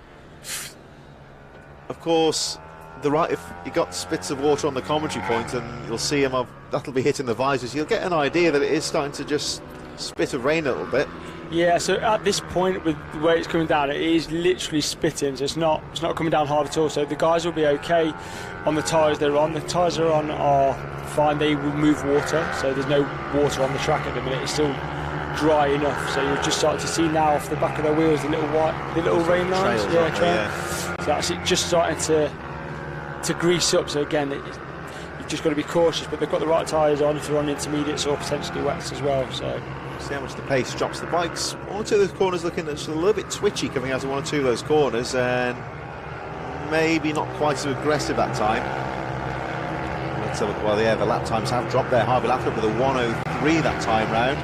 Of course, if you got spits of water on the commentary point, and you'll see him. That'll be hitting the visors. You'll get an idea that it is starting to just spit of rain a little bit. Yeah, so at this point, with the way it's coming down, it is literally spitting, so it's not coming down hard at all. So the guys will be okay on the tyres they're on. The tyres they're on are fine, they will move water, so there's no water on the track at the minute. It's still dry enough, so you'll just start to see now off the back of their wheels the little rain lines. So that's it, just starting to grease up. So again, you've just got to be cautious, but they've got the right tyres on if they're on intermediates or potentially wets as well. So. See how much the pace drops. The bikes, one or two of those corners looking just a little bit twitchy coming out of one or two of those corners, and maybe not quite so aggressive that time. Let's have a look. Well, the lap times have dropped there. Harvey Lathrop with a 1:03 that time round.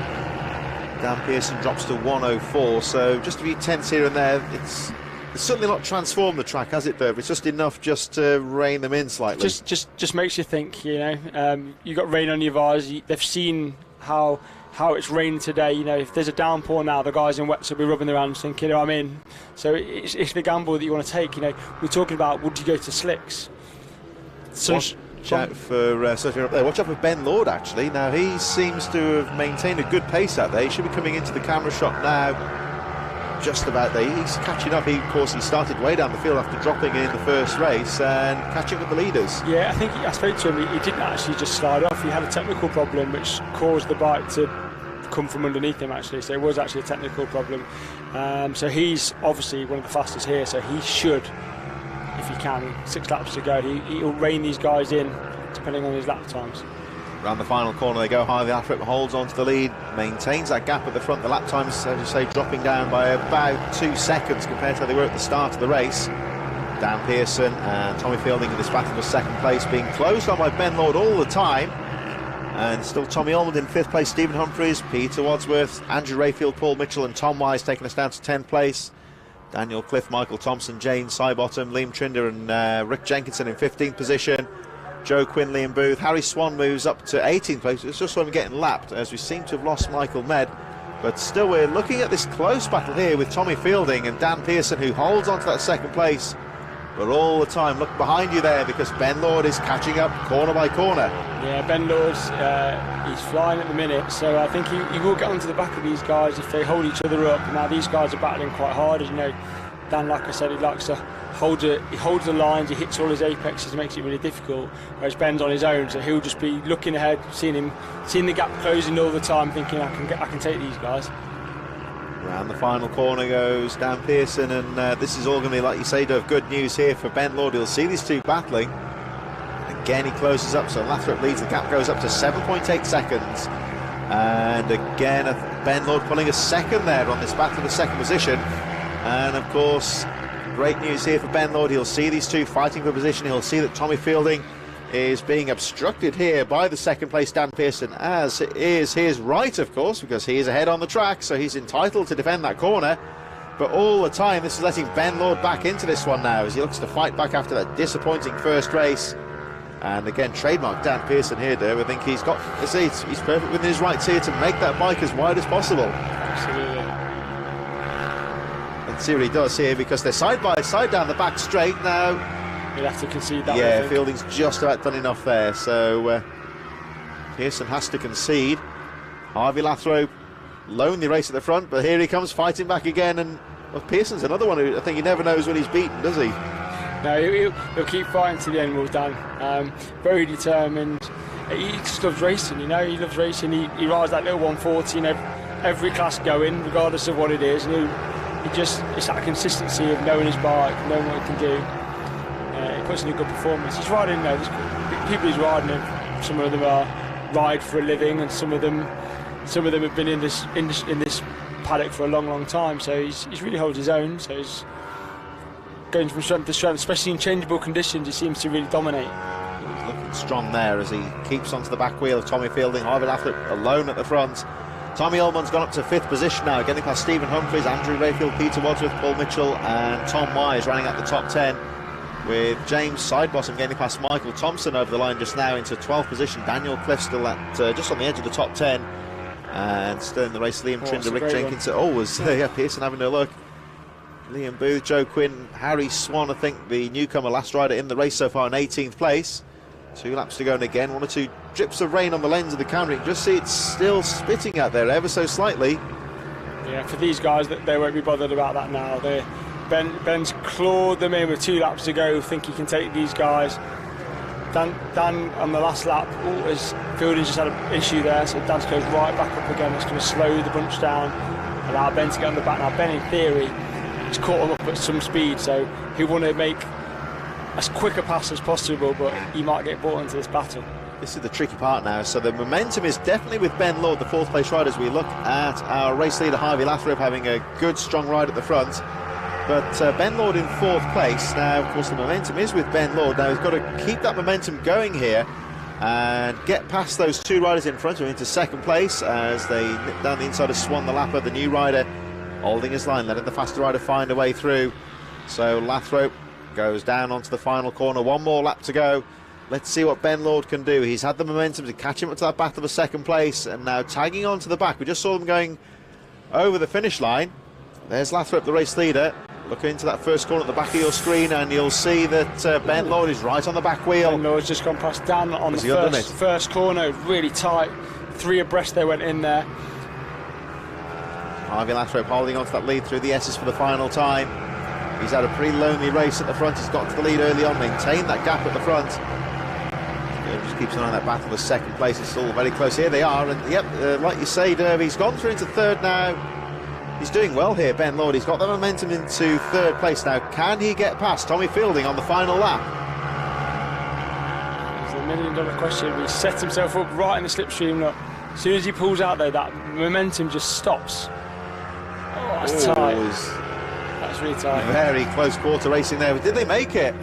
Dan Pearson drops to 1:04, so just a few tenths here and there. It's certainly not transformed the track, has it, though? It's just enough just to rein them in slightly. Just makes you think, you got rain on your visors. They've seen how it's raining today. If there's a downpour now, the guys in wets will be rubbing their hands thinking, I'm in. So it's the gamble that you want to take. We're talking about, would you go to slicks? Watch out for Watch out for Ben Lord, actually. Now he seems to have maintained a good pace out there. He should be coming into the camera shot now. Just about there. He's catching up. Of course, he started way down the field after dropping in the first race and catching up with the leaders. Yeah, I think I spoke to him. He didn't actually just slide off. He had a technical problem which caused the bike to come from underneath him, actually. So it was actually a technical problem. So he's obviously one of the fastest here. So he should, if he can, 6 laps to go, he'll rein these guys in depending on his lap times. Around the final corner they go. Harvey Lathrop holds on to the lead, maintains that gap at the front. The lap times, as you say, dropping down by about 2 seconds compared to how they were at the start of the race. Dan Pearson and Tommy Fielding in this battle for 2nd place, being closed on by Ben Lord all the time. And still Tommy Ullman in 5th place, Stephen Humphreys, Peter Wadsworth, Andrew Rayfield, Paul Mitchell and Tom Wise taking us down to 10th place. Daniel Cliff, Michael Thompson, Jane Sidebottom, Liam Trinder and Rick Jenkinson in 15th position. Joe Quinn, Liam Booth. Harry Swan moves up to 18th place. It's just when we're getting lapped, as we seem to have lost Michael Med. But still, we're looking at this close battle here with Tommy Fielding and Dan Pearson, who holds on to that second place. But all the time, look behind you there, because Ben Lord is catching up corner by corner. Yeah, Ben Lord's he's flying at the minute, so I think he will get onto the back of these guys if they hold each other up. Now these guys are battling quite hard, as you know. Dan, like I said, he likes to hold it. He holds the lines, he hits all his apexes, makes it really difficult. Whereas Ben's on his own, so he'll just be looking ahead, seeing the gap closing all the time, thinking I can take these guys. Around the final corner goes Dan Pearson, and this is all going to be, like you say, Dove, good news here for Ben Lord. He'll see these two battling. Again, he closes up, so Lathrop leads. The gap goes up to 7.8 seconds. And again, Ben Lord pulling a second there on this battle for second position. And of course, great news here for Ben Lord. He'll see these two fighting for position. He'll see that Tommy Fielding is being obstructed here by the second place Dan Pearson, as is his right, of course, because he is ahead on the track, so he's entitled to defend that corner. But all the time, this is letting Ben Lord back into this one now, as he looks to fight back after that disappointing first race. And again, trademark Dan Pearson here, Dave. I think he's got, he's perfect within his rights here to make that bike as wide as possible. Absolutely. And see what he does here, because they're side by side down the back straight now. He'll have to concede that. Yeah, Fielding's just about done enough there, so Pearson has to concede. Harvey Lathrope, lonely race at the front, but here he comes fighting back again, and well, Pearson's another one who I think he never knows when he's beaten, does he? No, he'll keep fighting to the end, Will Dan. Very determined. He just loves racing, you know, he loves racing. He rides that little 140 in every class going, regardless of what it is, and it's that consistency of knowing his bike, knowing what he can do. He puts in a good performance. He's riding, there's people he's riding him. Some of them ride for a living, and some of them have been in this paddock for a long time. So he's really holds his own. So he's going from strength to strength, especially in changeable conditions. He seems to really dominate. He's looking strong there as he keeps onto the back wheel of Tommy Fielding. Harvey Lathrope alone at the front. Tommy Ullman's gone up to 5th position now, getting past Stephen Humphries, Andrew Rayfield, Peter Wadsworth, Paul Mitchell and Tom Wise running out the top 10, with James Sidebottom getting past Michael Thompson over the line just now into 12th position. Daniel Cliff still at just on the edge of the top 10, and still in the race Liam Trinder, Rick Jenkinson. Pearson having a look. Liam Booth, Joe Quinn, Harry Swan, I think the newcomer last rider in the race so far in 18th place. 2 laps to go, and again 1 or 2 drips of rain on the lens of the camera. You can just see it's still spitting out there ever so slightly. Yeah, for these guys, they won't be bothered about that now. Ben's clawed them in with 2 laps to go, think he can take these guys. Dan on the last lap, as Fielding's just had an issue there, so Dan's goes right back up again. It's going to slow the bunch down, allow Ben to get on the back. Now Ben, in theory, has caught him up at some speed, so he'll want to make as quick a pass as possible, but he might get brought into this battle. This is the tricky part now, so the momentum is definitely with Ben Lord, the 4th place rider, as we look at our race leader Harvey Lathrope having a good strong ride at the front. But Ben Lord in 4th place. Now, of course, the momentum is with Ben Lord. Now, he's got to keep that momentum going here and get past those 2 riders in front of him into 2nd place as they nip down the inside of Swan the Lapper, the new rider, holding his line, letting the faster rider find a way through. So Lathrope goes down onto the final corner. 1 more lap to go. Let's see what Ben Lord can do. He's had the momentum to catch him up to that battle for 2nd place, and now tagging on to the back. We just saw them going over the finish line. There's Lathrope, the race leader. Look into that first corner at the back of your screen, and you'll see that Ben Lord is right on the back wheel. Ben Lord's just gone past Dan on the first corner, really tight. 3 abreast they went in there. Harvey Lathrope holding on to that lead through the S's for the final time. He's had a pretty lonely race at the front. He's got to the lead early on, maintained that gap at the front. He just keeps an eye on that battle for 2nd place. It's still very close. Here they are, and like you say, Derby, he's gone through into 3rd now. He's doing well here, Ben Lord. He's got the momentum into 3rd place now. Can he get past Tommy Fielding on the final lap? It's a $1 million question. He sets himself up right in the slipstream. Look, as soon as he pulls out there, that momentum just stops. Oh, that's tight. That's really tight. Very close quarter racing there. But did they make it?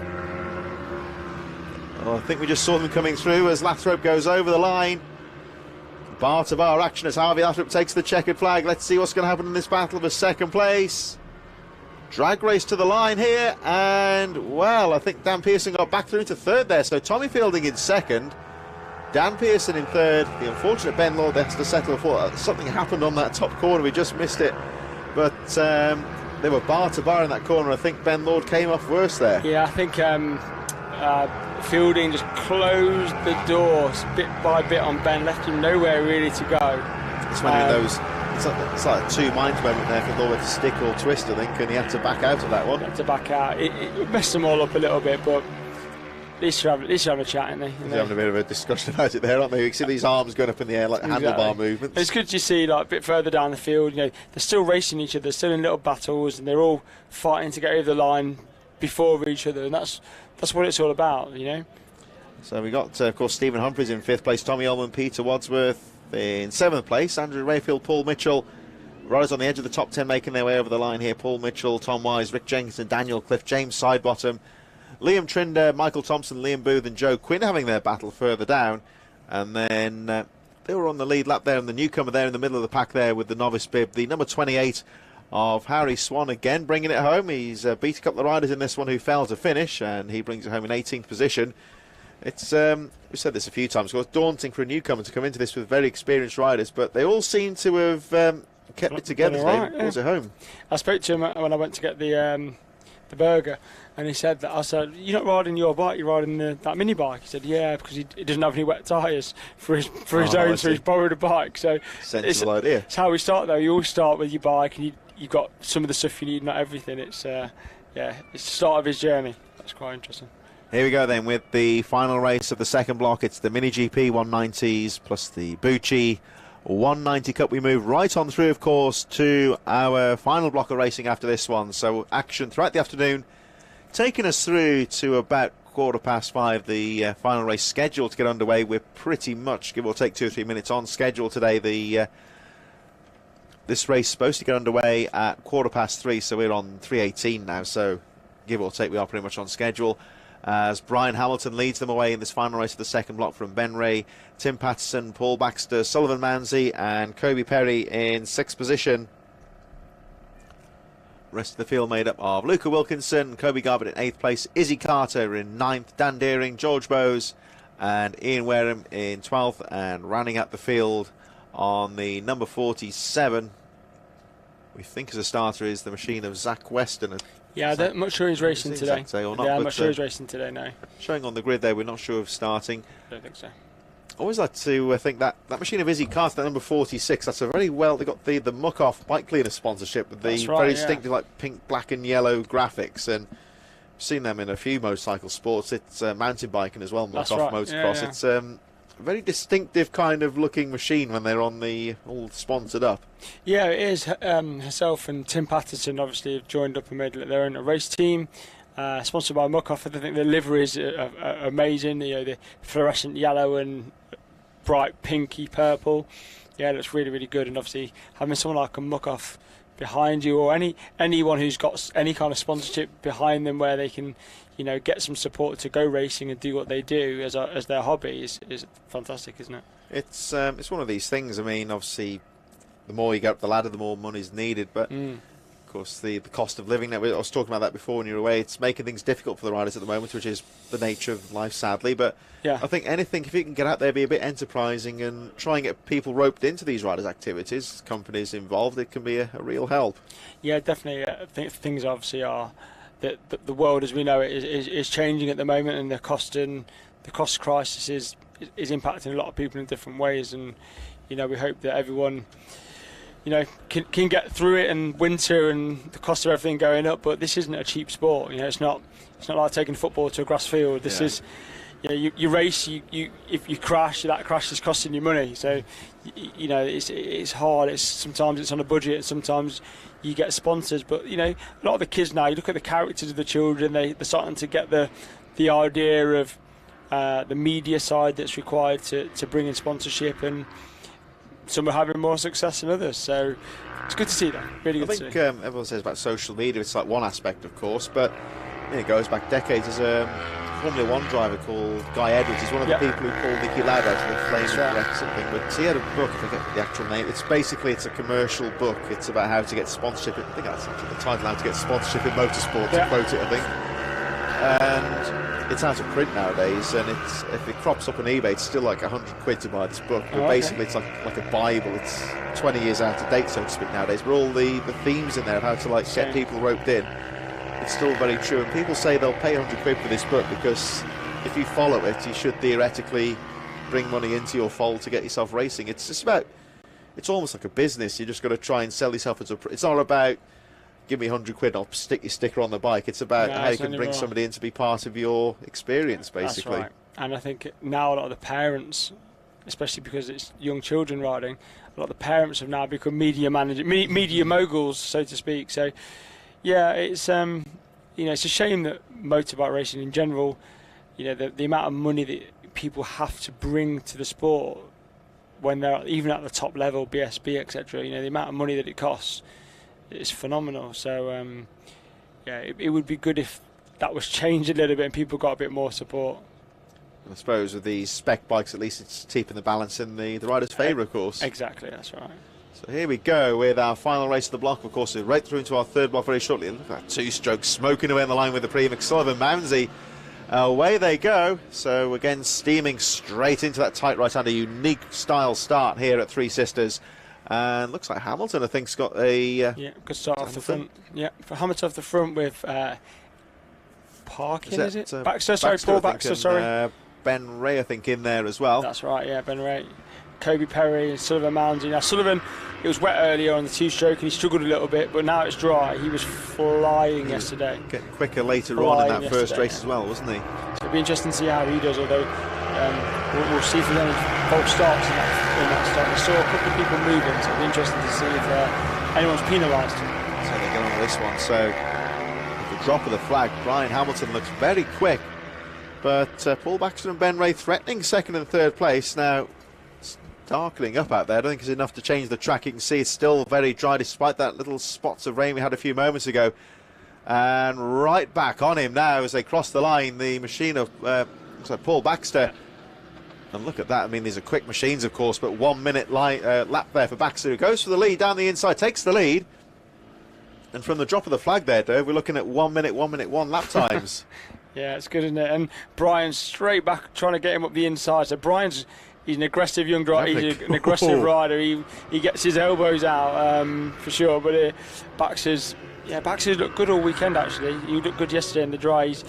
Oh, I think we just saw them coming through as Lathrope goes over the line. Part of our action as Harvey Lathrope takes the checkered flag. Let's see what's going to happen in this battle for 2nd place. Drag race to the line here, and, well, I think Dan Pearson got back through into third there, so Tommy Fielding in second, Dan Pearson in third. The unfortunate Ben Lord has to settle for something happened on that top corner, we just missed it, but they were bar to bar in that corner. I think Ben Lord came off worse there. Yeah, I think Fielding just closed the doors bit by bit on Ben, left him nowhere really to go. It's one of those. It's like a two minds moment there for Lord to stick or twist, I think, and he had to back out of that one. He had to back out. It messed them all up a little bit, but at least you're having a chat, aren't they? They're having a bit of a discussion about it there, aren't they? You can see these arms going up in the air like handlebar movements. It's good to see, like, a bit further down the field, they're still racing each other, they're still in little battles, and they're all fighting to get over the line before each other, and that's what it's all about, So we got, of course, Stephen Humphries in 5th place, Tommy Ullman, Peter Wadsworth in 7th place, Andrew Rayfield, Paul Mitchell. Riders on the edge of the top 10 making their way over the line here. Paul Mitchell, Tom Wise, Rick Jenkinson, Daniel Cliff, James Sidebottom, Liam Trinder, Michael Thompson, Liam Booth and Joe Quinn having their battle further down. And then they were on the lead lap there, and the newcomer there in the middle of the pack there with the novice bib, the number 28 of Harry Swan, again bringing it home. He's beat a couple of riders in this one who failed to finish, and he brings it home in 18th position. It's we've said this a few times, of course, daunting for a newcomer to come into this with very experienced riders, but they all seem to have kept it together today. Right, Brought it home. I spoke to him when I went to get the burger, and he said that. I said, "You're not riding your bike, you're riding that mini bike." He said, "Yeah, because he doesn't have any wet tyres for his own, so he's borrowed a bike." So sensible idea. It's how we start, though. You always start with your bike, and you've got some of the stuff you need, not everything. It's it's the start of his journey. That's quite interesting. Here we go then with the final race of the second block. It's the Mini GP 190s plus the Bucci 190 Cup. We move right on through, of course, to our final block of racing after this one. So action throughout the afternoon, taking us through to about 5:15, the final race scheduled to get underway. We're pretty much, give or take 2 or 3 minutes, on schedule today. This race is supposed to get underway at 3:15, so we're on 3:18 now. So give or take, we are pretty much on schedule. As Brian Hamilton leads them away in this final race of the second block from Ben Ray, Tim Patterson, Paul Baxter, Sullivan Manzi and Kobe Perry in 6th position. Rest of the field made up of Luca Wilkinson, Kobe Garbutt in 8th place, Izzy Carter in 9th, Dan Deering, George Bowes and Ian Wareham in 12th, and rounding out the field on the number 47, we think as a starter, is the machine of Zach Weston. Yeah, I'm not sure he's racing today. Or not, yeah, I'm not sure he's racing today, no. Showing on the grid there, we're not sure of starting. I don't think so. I always like to think that machine of Izzy Carter, that number 46, that's a very well, they got the Muck-Off bike cleaner sponsorship with the very distinctive like pink, black and yellow graphics, and I've seen them in a few motorcycle sports. It's mountain biking as well, Muck-Off motocross. Yeah. It's a very distinctive kind of looking machine when they're on the all sponsored up. Yeah, it is. Herself and Tim Patterson obviously have joined up and made their own race team. Sponsored by Muck-Off. I think the liveries are amazing. The fluorescent yellow and bright pinky purple. Yeah, it looks really, really good. And obviously having someone like a Muck-Off behind you, or anyone who's got any kind of sponsorship behind them where they can, get some support to go racing and do what they do as their hobby is fantastic, isn't it? It's one of these things. I mean, obviously, the more you go up the ladder, the more money's needed. But of course, the cost of living. I was talking about that before when you were away. It's making things difficult for the riders at the moment, which is the nature of life, sadly. But yeah, I think anything, if you can get out there, be a bit enterprising and try and get people roped into these riders' activities, companies involved, it can be a real help. Yeah, definitely. I think things obviously are that the world as we know it is changing at the moment, and the cost crisis is impacting a lot of people in different ways. And we hope that everyone can get through it, and winter and the cost of everything going up. But this isn't a cheap sport. It's not like taking football to a grass field. This is. You race. If you crash, that crash is costing you money. So, it's hard. Sometimes it's on a budget, and sometimes you get sponsors. But a lot of the kids now, you look at the characters of the children. They're starting to get the idea of the media side that's required to bring in sponsorship, and some are having more success than others. So it's good to see that. Really good to see. I think everyone says about social media. It's like one aspect, of course, but it goes back decades. There's Formula 1 driver called Guy Edwards. He's one of the people who pulled Nicky Lauda out of the flaming wreck something. But he had a book, I forget the actual name. It's a commercial book. It's about how to get sponsorship. I think that's actually the title, how to get sponsorship in motorsport, to quote it, I think. And it's out of print nowadays, and if it crops up on eBay, it's still like £100 to buy this book. But basically, it's like a Bible. It's 20 years out of date, so to speak, nowadays. But all the themes in there of how to like get people roped in, it's still very true. And people say they'll pay £100 for this book because if you follow it, you should theoretically bring money into your fold to get yourself racing. It's just about, it's almost like a business. You just got to try and sell yourself as a. It's not about give me £100, I'll stick your sticker on the bike. It's about how you can bring somebody in to be part of your experience, basically. That's right. And I think now a lot of the parents, especially because it's young children riding, a lot of the parents have now become media managers, media moguls, so to speak. So, yeah, it's it's a shame that motorbike racing in general, the amount of money that people have to bring to the sport when they're even at the top level, BSB, etc. The amount of money that it costs. It's phenomenal. So it would be good if that was changed a little bit and people got a bit more support. I suppose with these spec bikes, at least it's keeping the balance in the rider's favour, of course. Exactly, that's right. So here we go with our final race of the block. Of course, we're right through into our third block very shortly. Look at that two-stroke smoking away on the line with the premix. Sullivan Mounsey. Away they go. So again, steaming straight into that tight right-hander. Unique style start here at Three Sisters. And looks like Hamilton, I think, has got a... good start off the front. Yeah, for Hamilton off the front with Parkin, is it? Baxter, sorry, Paul Baxter, sorry. Ben Ray, I think, in there as well. That's right, yeah, Ben Ray. Kobe Perry and Sullivan Mounsey. Now, Sullivan, it was wet earlier on the two-stroke and he struggled a little bit, but now it's dry. He was flying yesterday. Getting quicker later on in that first race as well, wasn't he? So it'll be interesting to see how he does, although we'll see if there's any false starts in that start. I saw a couple of people moving, so it'll be interesting to see if anyone's penalised. So they get on this one. So with the drop of the flag, Brian Hamilton looks very quick, but Paul Baxter and Ben Ray threatening second and third place. Now it's darkening up out there. I don't think it's enough to change the track. You can see it's still very dry despite that little spots of rain we had a few moments ago. And right back on him now as they cross the line, the machine of looks like Paul Baxter. And look at that. I mean, these are quick machines, of course, but 1 minute lap there for Baxter, who goes for the lead down the inside, takes the lead. And from the drop of the flag there, Dave, we're looking at 1 minute, 1 minute, 1 lap times. Yeah, it's good, isn't it? And Brian's straight back trying to get him up the inside. So he's an aggressive young driver. He's an aggressive rider. He gets his elbows out for sure. But Baxter's looked good all weekend, actually. He looked good yesterday in the dry. He's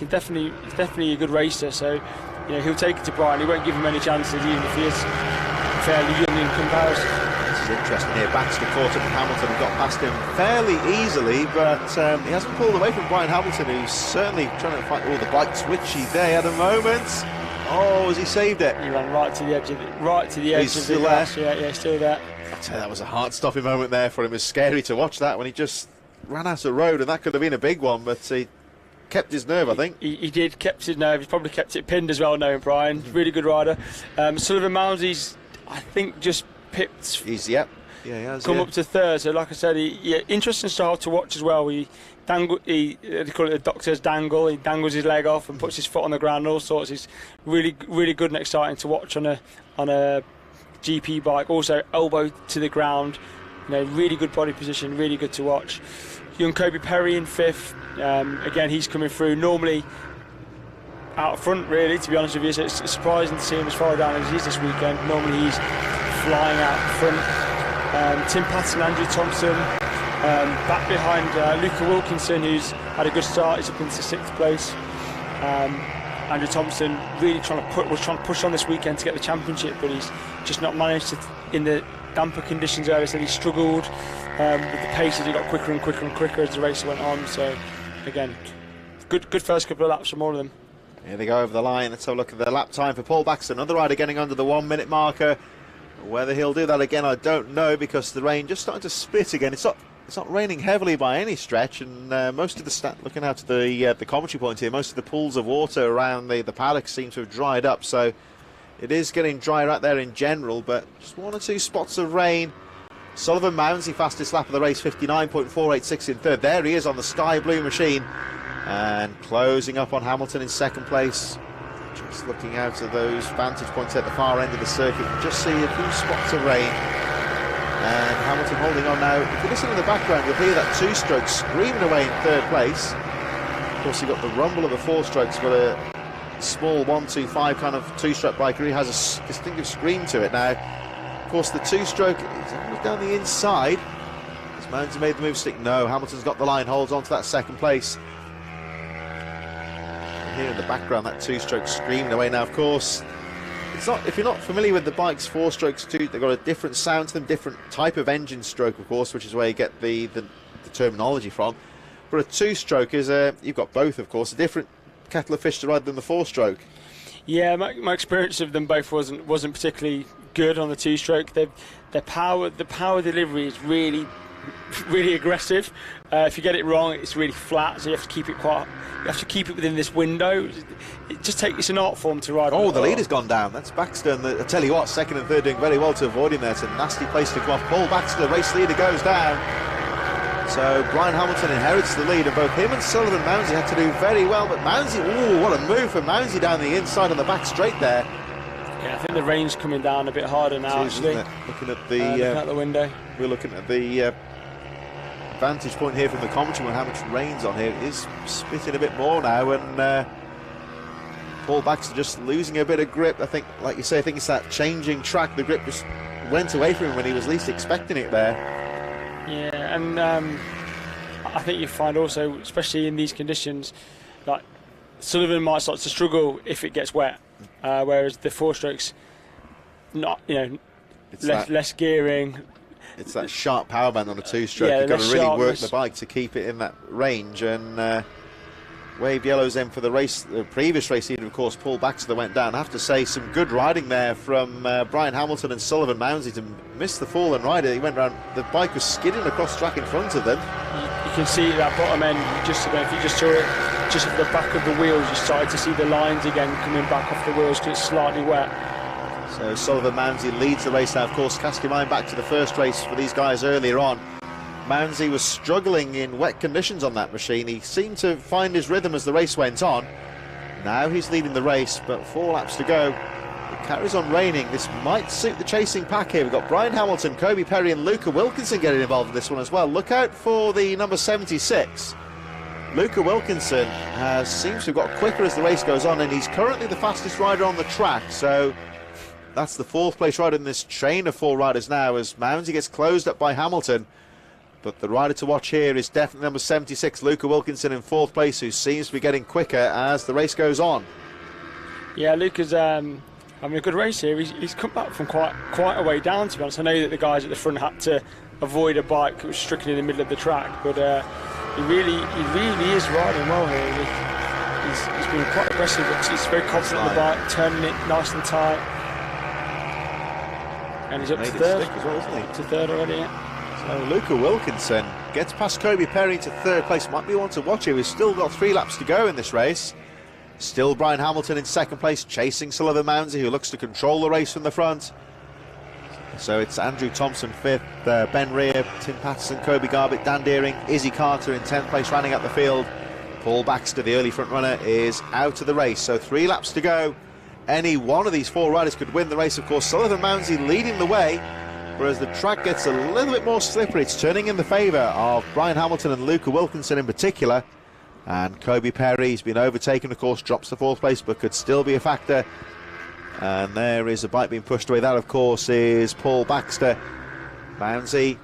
definitely a good racer. So he'll take it to Brian. He won't give him any chances, even if he is fairly young in comparison. This is interesting here. Baxter caught up with Hamilton and got past him fairly easily, but he hasn't pulled away from Brian Hamilton, who's certainly trying to fight all the bike's twitchy there at the moment. Oh, has he saved it? He ran right to the edge of the He's still there. Yeah, still there. I'll tell you, that was a heart-stopping moment there for him. It was scary to watch that when he just ran out of road, and that could have been a big one, but he kept his nerve, I think. He did, kept his nerve. He's probably kept it pinned as well, knowing Brian. Really good rider. Sullivan Mounsey's, I think, just pipped. He has come up to third. So, like I said, interesting style to watch as well. They call it the doctor's dangle. He dangles his leg off and puts his foot on the ground. All sorts. It's really, really good and exciting to watch on a GP bike. Also, elbow to the ground. Really good body position. Really good to watch. Young Kobe Perry in fifth. Again, he's coming through. Normally out front, really, to be honest with you. So it's surprising to see him as far down as he is this weekend. Normally he's flying out front. Tim Patton, Andrew Thompson, back behind Luca Wilkinson, who's had a good start. He's up into sixth place. Andrew Thompson really was trying to push on this weekend to get the championship, but he's just not managed to. In the damper conditions earlier, so he struggled with the pace as he got quicker and quicker and quicker as the race went on. So again, good first couple of laps from all of them. Here they go over the line. Let's have a look at the lap time for Paul Baxter. Another rider getting under the 1 minute marker. Whether he'll do that again, I don't know, because the rain just starting to spit again. It's not raining heavily by any stretch, and most of the looking out to the commentary point here, most of the pools of water around the paddock seem to have dried up. So it is getting drier out there in general, but just 1 or 2 spots of rain. Sullivan Mounsey, fastest lap of the race, 59.486 in third. There he is on the sky blue machine. And closing up on Hamilton in second place. Just looking out of those vantage points at the far end of the circuit, you just see a few spots of rain. And Hamilton holding on now. If you listen in the background, you'll hear that two-stroke screaming away in third place. Of course, you've got the rumble of the four-strokes, but a small 1-2-5 kind of two-stroke bike really has a distinctive scream to it now. Of course, the two-stroke is almost down the inside. Has Mounsey made the move stick? No, Hamilton's got the line, holds on to that second place. And here in the background, that two-stroke screaming away now. Of course, it's not, if you're not familiar with the bike's four-strokes too, they've got a different sound to them, different type of engine stroke, of course, which is where you get the terminology from. But a two-stroke is you've got both, of course, a different kettle of fish to ride than the four-stroke. Yeah, my experience of them both wasn't particularly good on the two-stroke. The power delivery is really aggressive. If you get it wrong, it's really flat, so you have to keep it within this window. It's an art form to ride. Oh, the leader's gone down. That's Baxter, and I tell you what, second and third doing very well to avoid him there. It's a nasty place to go off. Paul Baxter, the race leader, goes down. So Brian Hamilton inherits the lead, and both him and Sullivan Mounsey had to do very well. But Mounsey, ooh, what a move from Mounsey down the inside on the back straight there. Yeah, I think the rain's coming down a bit harder now. Actually, looking at looking out the window. We're looking at the vantage point here from the commentary when how much rain's on here. It is spitting a bit more now, and Paul Baxter just losing a bit of grip. I think, like you say, I think it's that changing track. The grip just went away from him when he was least expecting it there. Yeah, and I think you find also, especially in these conditions, like Sullivan might start to struggle if it gets wet, whereas the four strokes, not less gearing. It's that sharp power band on a two-stroke. Yeah, you've got to really work the bike to keep it in that range. And wave yellows then for the race, the previous race leader, of course, Paul Baxter went down. I have to say, some good riding there from Brian Hamilton and Sullivan Mounsey to miss the fall and ride it. He went round, the bike was skidding across track in front of them. You can see that bottom end, if you just saw it just at the back of the wheels, you started to see the lines again coming back off the wheels because it's slightly wet. So Sullivan Mounsey leads the race now. Of course, cast your mind back to the first race for these guys earlier on. Mounsey was struggling in wet conditions on that machine. He seemed to find his rhythm as the race went on. Now he's leading the race, but 4 laps to go. It carries on raining. This might suit the chasing pack here. We've got Brian Hamilton, Kobe Perry and Luca Wilkinson getting involved in this one as well. Look out for the number 76. Luca Wilkinson seems to have got quicker as the race goes on, and he's currently the fastest rider on the track. So that's the 4th place rider in this chain of 4 riders now, as Mounsey gets closed up by Hamilton. But the rider to watch here is definitely number 76, Luca Wilkinson, in 4th place, who seems to be getting quicker as the race goes on. Yeah, Luca's having a good race here. He's come back from quite a way down, to be honest. I know that the guys at the front had to avoid a bike that was stricken in the middle of the track, but he really is riding well here. He's been quite aggressive. He's very confident on the bike, turning it nice and tight. And he's up to 3rd as well, isn't he? Up to 3rd already, yeah. So Luca Wilkinson gets past Kobe Perry to 3rd place. Might be one to watch here. We've still got 3 laps to go in this race. Still Brian Hamilton in 2nd place, chasing Sullivan Mounsey, who looks to control the race from the front. So it's Andrew Thompson 5th, Ben Rear, Tim Patterson, Kobe Garbutt, Dan Deering, Izzy Carter in 10th place, rounding out the field. Paul Baxter, the early front runner, is out of the race. So 3 laps to go. Any one of these 4 riders could win the race. Of course, Sullivan Mounsey leading the way. Whereas the track gets a little bit more slippery. It's turning in the favour of Brian Hamilton and Luca Wilkinson in particular. And Kobe Perry, he's been overtaken, of course, drops to 4th place, but could still be a factor. And there is a bike being pushed away. That, of course, is Paul Baxter. Mounsey,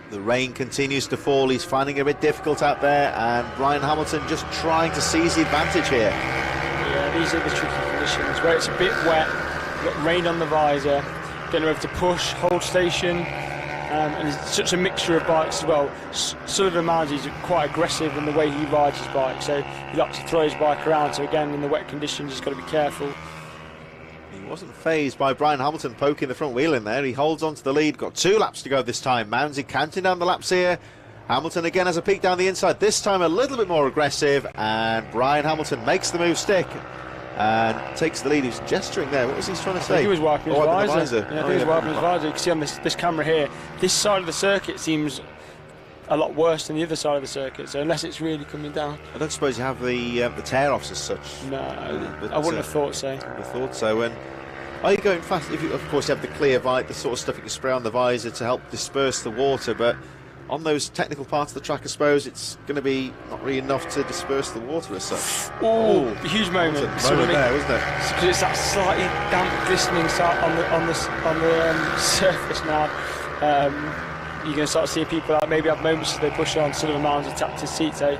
the rain continues to fall. He's finding it a bit difficult out there. And Brian Hamilton just trying to seize the advantage here. Yeah, these are the tricky conditions where it's a bit wet, you've got rain on the visor. Getting over to push, hold station, and it's such a mixture of bikes as well. Sullivan Mounsey is quite aggressive in the way he rides his bike, so he likes to throw his bike around. So again, in the wet conditions, he's got to be careful. He wasn't fazed by Brian Hamilton poking the front wheel in there. He holds on to the lead. Got 2 laps to go this time. Mounsey counting down the laps here. Hamilton again has a peek down the inside. This time a little bit more aggressive, and Brian Hamilton makes the move stick and takes the lead. He's gesturing there. What was he trying to say? I think he was wiping his visor. Yeah, I think he was wiping his visor. You can see on this camera here, this side of the circuit seems a lot worse than the other side of the circuit. So unless it's really coming down, I don't suppose you have the tear-offs as such. no, But, I wouldn't have thought so. I would have thought so. And are you going fast? If you, of course, you have the clear visor, the sort of stuff you can spray on the visor to help disperse the water, but on those technical parts of the track, I suppose it's going to be not really enough to disperse the water as such. Oh, a huge moment. That's a moment there, wasn't it? Because it's that slightly damp, glistening side on the surface now. You're going to start seeing people out maybe have moments as they push on. Sullivan Mounds have tapped his seat, say,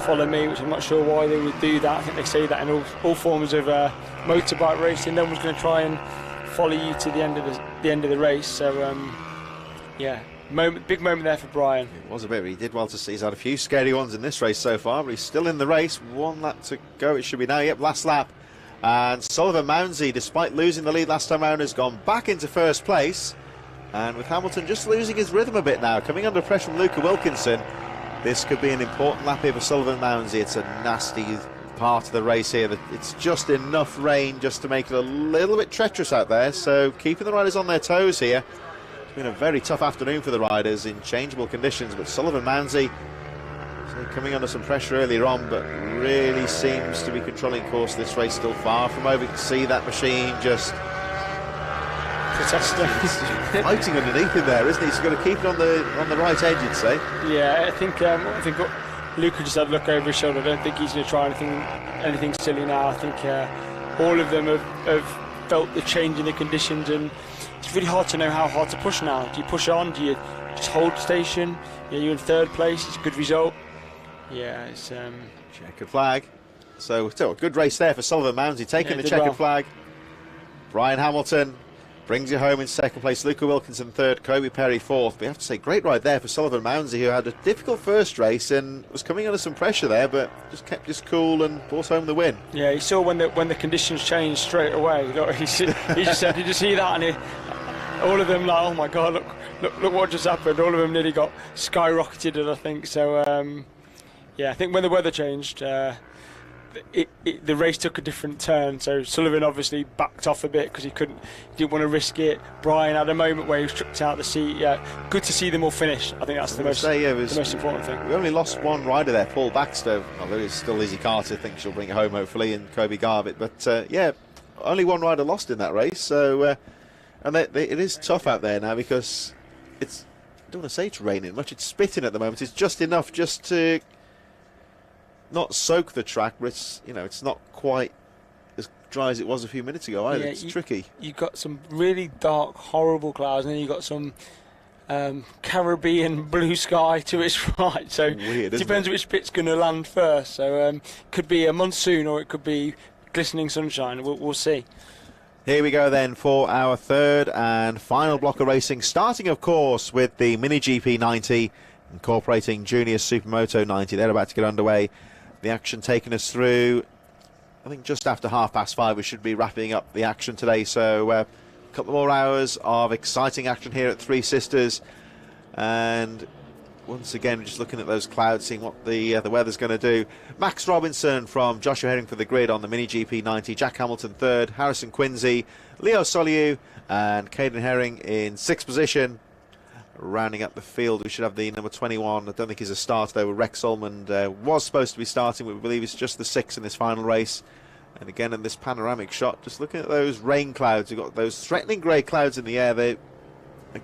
follow me, which I'm not sure why they would do that. I think they say that in all forms of motorbike racing. No one's going to try and follow you to the end of the race. So yeah, big moment there for Brian. It was a bit. He did well to see. He's had a few scary ones in this race so far, but he's still in the race. 1 lap to go. It should be now. Yep, last lap. And Sullivan Mounsey, despite losing the lead last time round, has gone back into first place. And with Hamilton just losing his rhythm a bit now, coming under pressure from Luca Wilkinson, this could be an important lap here for Sullivan Mounsey. It's a nasty part of the race here. It's just enough rain just to make it a little bit treacherous out there, so keeping the riders on their toes here. It's been a very tough afternoon for the riders in changeable conditions, but Sullivan Mounsey coming under some pressure earlier on, but really seems to be controlling course of this race. Still far from over. You can see that machine just fighting underneath him there, isn't he? He's got to keep it on the right edge, you'd say. Yeah, I think Luca just had a look over his shoulder. I don't think he's going to try anything silly now. I think all of them have felt the change in the conditions, and it's really hard to know how hard to push now. Do you push on? Do you just hold station? Yeah, you're in third place. It's a good result. Yeah, it's checkered flag. So still a good race there for Sullivan Mounsey, taking the checkered flag. Brian Hamilton brings you home in second place. Luca Wilkinson third, Kobe Perry fourth. But you have to say, great ride there for Sullivan Mounsey, who had a difficult first race and was coming under some pressure there, but just kept his cool and brought home the win. Yeah, he saw when the conditions changed straight away. Look, he just said, "Did you see that?" And all of them like, "Oh my God, look what just happened!" All of them nearly got skyrocketed, I think. So yeah, I think when the weather changed, the race took a different turn. So Sullivan obviously backed off a bit because he didn't want to risk it. Brian had a moment where he was tripped out of the seat. Yeah, good to see them all finish. I think that's the most important thing. We only lost one rider there, Paul Baxter. Although it's still Lizzie Carter. I think she'll bring it home hopefully, and Kobe Garvett. But yeah, only one rider lost in that race. So and it is tough out there now because I don't want to say it's raining much. It's spitting at the moment. It's just enough just to not soak the track, but it's not quite as dry as it was a few minutes ago either. Yeah, it's tricky. You've got some really dark, horrible clouds, and then you've got some Caribbean blue sky to its right. So weird, it depends which bit's going to land first. So could be a monsoon or it could be glistening sunshine. We'll see. Here we go then for our third and final block of racing, starting of course with the Mini GP 90, incorporating Junior SYMoto 90. They're about to get underway. The action taking us through, I think just after 5:30 we should be wrapping up the action today. So a couple more hours of exciting action here at Three Sisters. And once again, just looking at those clouds, seeing what the weather's going to do. Max Robinson from Joshua Herring for the grid on the Mini GP 90. Jack Hamilton third, Harrison Quincy, Leo Soliu and Caden Herring in sixth position. Rounding up the field, we should have the number 21. I don't think he's a starter though. Rex Solmond was supposed to be starting, but we believe it's just the 6 in this final race. And again, in this panoramic shot, just looking at those rain clouds, you've got those threatening grey clouds in the air. They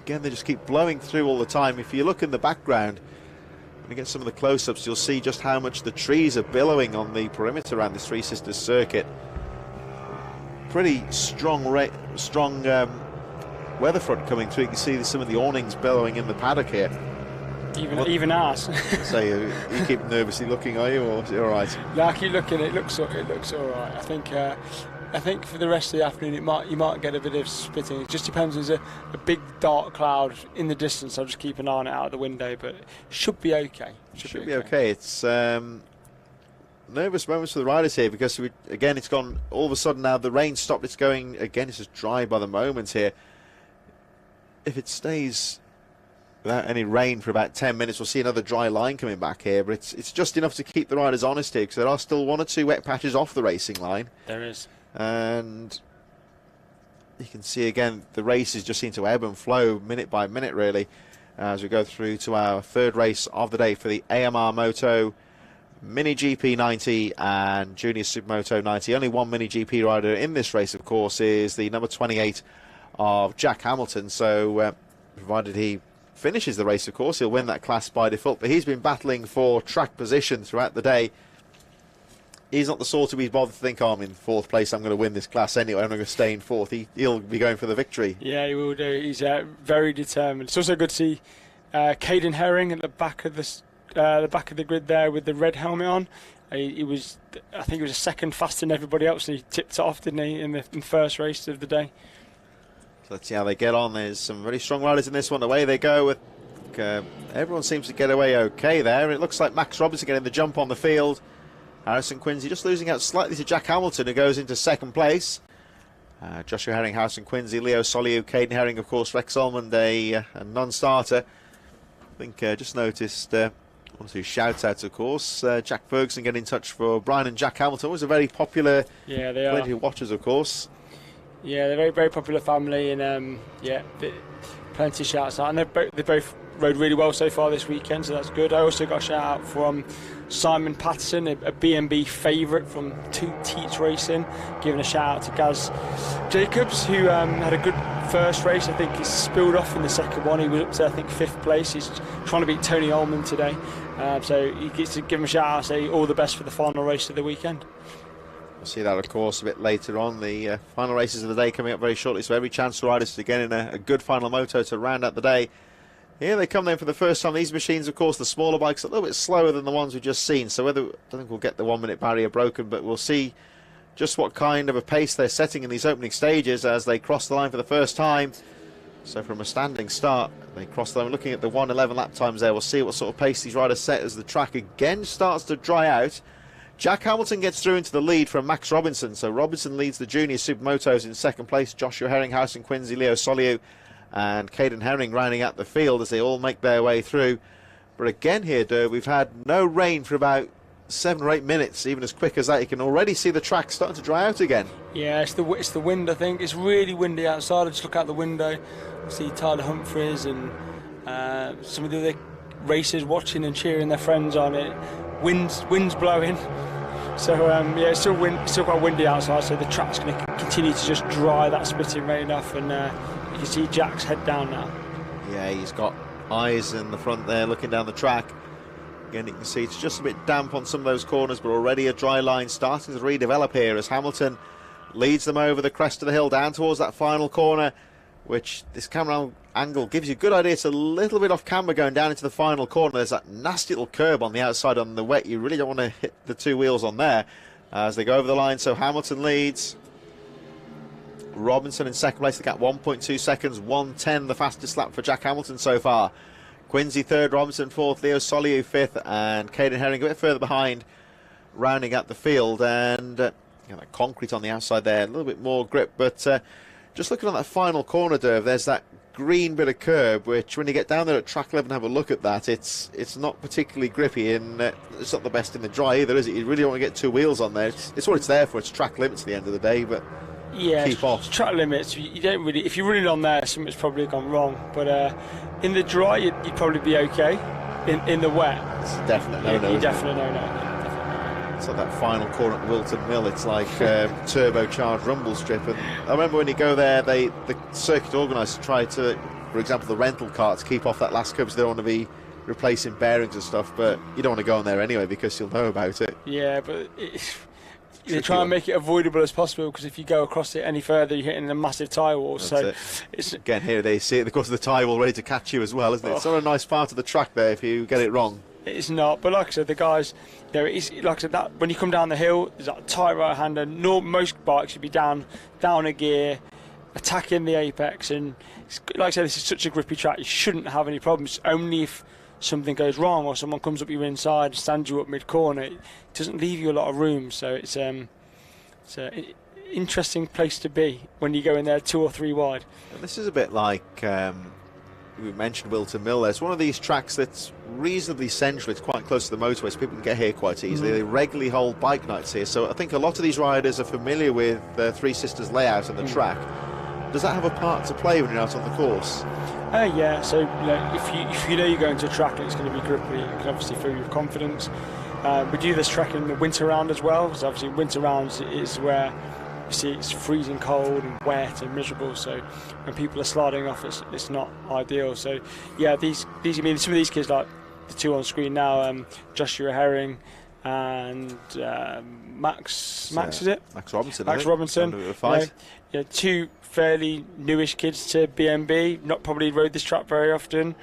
just keep blowing through all the time. If you look in the background, when you get some of the close-ups, you'll see just how much the trees are billowing on the perimeter around this Three Sisters circuit. Pretty strong weather front coming through. You can see some of the awnings billowing in the paddock here. Even ours. So you keep nervously looking, are you, or is it all right? No, I keep looking. It looks all right. I think for the rest of the afternoon you might get a bit of spitting. It just depends. There's a big dark cloud in the distance. I'll just keep an eye on it out of the window, but it should be okay. Should be okay. It's nervous moments for the riders here because it's gone all of a sudden now. The rain stopped. It's going again. It's just dry by the moment here. If it stays without any rain for about 10 minutes, we'll see another dry line coming back here. But it's just enough to keep the riders honest here because there are still 1 or 2 wet patches off the racing line. There is. And you can see again the races just seem to ebb and flow minute by minute really. as we go through to our third race of the day for the AMR Moto Mini GP 90 and Junior SYMoto 90. Only one Mini GP rider in this race, of course, is the number 28 of Jack Hamilton. So provided he finishes the race, of course, he'll win that class by default. But he's been battling for track position throughout the day. He's not the sort to be bothered to think, oh, I'm in fourth place, I'm going to win this class anyway, I'm going to stay in fourth. He'll be going for the victory. Yeah, he will do. He's very determined. It's also good to see Caden Herring at the back of the grid there with the red helmet on. He was, I think he was a second faster than everybody else, and he tipped it off, didn't he, in the first race of the day. So let's see how they get on. There's some very strong riders in this one. Away they go. Everyone seems to get away okay there. It looks like Max Robinson getting the jump on the field. Harrison Quincy just losing out slightly to Jack Hamilton, who goes into second place. Joshua Herring, Harrison Quincy, Leo Soliu, Caden Herring, of course, Rex Solmond, a non-starter. I think just noticed one or two shout-outs, of course. Jack Ferguson getting in touch for Brian and Jack Hamilton. Was a very popular, yeah, they plenty are. of watchers, of course. Yeah, they're a very, very popular family, and yeah, plenty of shouts out. And they both rode really well so far this weekend, so that's good. I also got a shout out from Simon Patterson, a B&B favourite from Two Teats Racing, giving a shout out to Gaz Jacobs, who had a good first race. I think he spilled off in the second one. He was up to, I think, 5th place. He's trying to beat Tony Ullman today, so he gets to give him a shout out, say all the best for the final race of the weekend. We'll see that, of course, a bit later on. The final races of the day coming up very shortly, so every chance for riders to get in a good final moto to round out the day. Here they come then for the first time. These machines, of course, the smaller bikes, a little bit slower than the ones we've just seen. So I don't think we'll get the 1 minute barrier broken, but we'll see just what kind of a pace they're setting in these opening stages as they cross the line for the first time. So from a standing start, they cross the line. Looking at the 1:11 lap times there, we'll see what sort of pace these riders set as the track again starts to dry out. Jack Hamilton gets through into the lead from Max Robinson. So Robinson leads the Junior SYMotos in second place. Joshua Herring, Harrison Quincy, Leo Soliu and Caden Herring rounding out the field as they all make their way through. But again here, Derb, we've had no rain for about 7 or 8 minutes, even as quick as that. You can already see the track starting to dry out again. Yeah, it's the wind, I think. It's really windy outside. I just look out the window, see Tyler Humphries and some of the other racers watching and cheering their friends on. Wind's blowing. So yeah, it's still quite windy outside, so the track's going to continue to just dry that spitting rain off, and you can see Jack's head down now. Yeah, he's got eyes in the front there looking down the track. Again, you can see it's just a bit damp on some of those corners, but already a dry line starting to redevelop here as Hamilton leads them over the crest of the hill down towards that final corner, which this camera angle gives you a good idea. It's a little bit off camera going down into the final corner. There's that nasty little curb on the outside on the wet. You really don't want to hit the two wheels on there as they go over the line. So Hamilton leads. Robinson in second place, the gap 1.2 seconds, 1:10 the fastest lap for Jack Hamilton so far. Quincy third, Robinson fourth, Leo Soliu fifth, and Caden Herring a bit further behind, rounding out the field. And that concrete on the outside there, a little bit more grip, but just looking at that final corner, Derv, there's that green bit of curb, which when you get down there at track 11 and have a look at that, it's not particularly grippy, and it's not the best in the dry either, is it? You really don't want to get two wheels on there. It's what it's there for. It's track limits at the end of the day, but yeah, keep off. Track limits. You don't really. If you're running on there, something's probably gone wrong. But in the dry, you'd probably be okay. In the wet, it's a definite no-no. You definitely no. It's like that final corner at Wilton Mill. It's like turbocharged rumble strip. And I remember when you go there, the circuit organisers try to, for example, the rental carts keep off that last curb, so they don't want to be replacing bearings and stuff. But you don't want to go on there anyway because you'll know about it. Yeah, but they try and make it avoidable as possible, because if you go across it any further, you're hitting a massive tyre wall. So it's again here they see it. Of course, the tyre wall ready to catch you as well, isn't it? It's not a nice part of the track there if you get it wrong. It's not, but like I said, the guys, it's like I said, that when you come down the hill, there's that tight right hander. Most bikes should be down a gear, attacking the apex, and like I said, this is such a grippy track. You shouldn't have any problems. Only if something goes wrong or someone comes up your inside and stands you up mid corner, it doesn't leave you a lot of room. So it's an interesting place to be when you go in there 2 or 3 wide. And this is a bit like we mentioned Wilton Mill. There's one of these tracks that's reasonably central. It's quite close to the motorway, so people can get here quite easily. They regularly hold bike nights here, so I think a lot of these riders are familiar with Three Sisters layout and the track. Does that have a part to play when you're out on the course? Yeah, so if you know you're going to a track and it's going to be grippy, you can obviously fill you with confidence. We do this track in the winter round as well, so obviously winter rounds is where you see it's freezing cold and wet and miserable, so when people are sliding off it's not ideal. So yeah, these I mean, some of these kids, like the two on screen now, Joshua Herring and Max is it? Max Robinson. Max Robinson. Yeah, two fairly newish kids to BMB, not probably rode this track very often.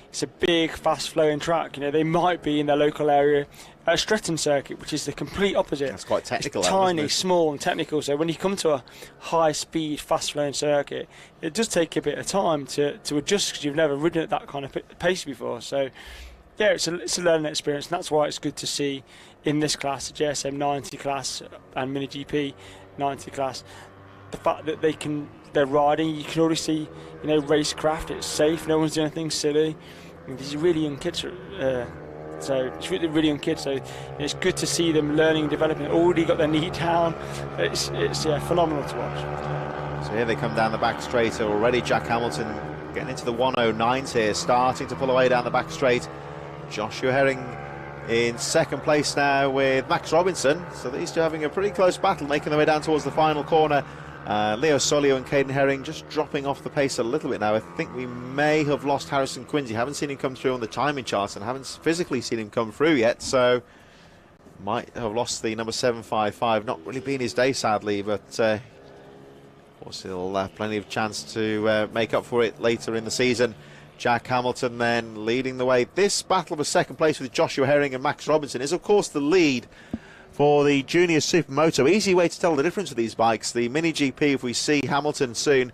It's a big, fast-flowing track. You know, they might be in their local area at Stretton Circuit, which is the complete opposite. That's quite technical. It's tiny, small, and technical. So when you come to a high-speed, fast-flowing circuit, it does take a bit of time to adjust because you've never ridden at that kind of pace before. So yeah, it's a learning experience, and that's why it's good to see in this class, the JSM 90 class and Mini GP 90 class, the fact that they're riding. You can already see, you know, racecraft. It's safe. No one's doing anything silly. I mean, these are really young kids. So it's really young kids. So it's good to see them learning and developing. Already got their knee down. It's phenomenal to watch. So here they come down the back straight already. Jack Hamilton getting into the 109s here, starting to pull away down the back straight. Joshua Herring in second place now with Max Robinson. So these two having a pretty close battle, making their way down towards the final corner. Leo Solio and Caden Herring just dropping off the pace a little bit now. I think we may have lost Harrison Quincy. Haven't seen him come through on the timing charts and haven't physically seen him come through yet, so might have lost the number 755. Not really been his day, sadly, but of course he'll have plenty of chance to make up for it later in the season. Jack Hamilton then leading the way. This battle for second place with Joshua Herring and Max Robinson is of course the lead for the Junior Supermoto. Easy way to tell the difference with these bikes. The Mini GP, if we see Hamilton soon,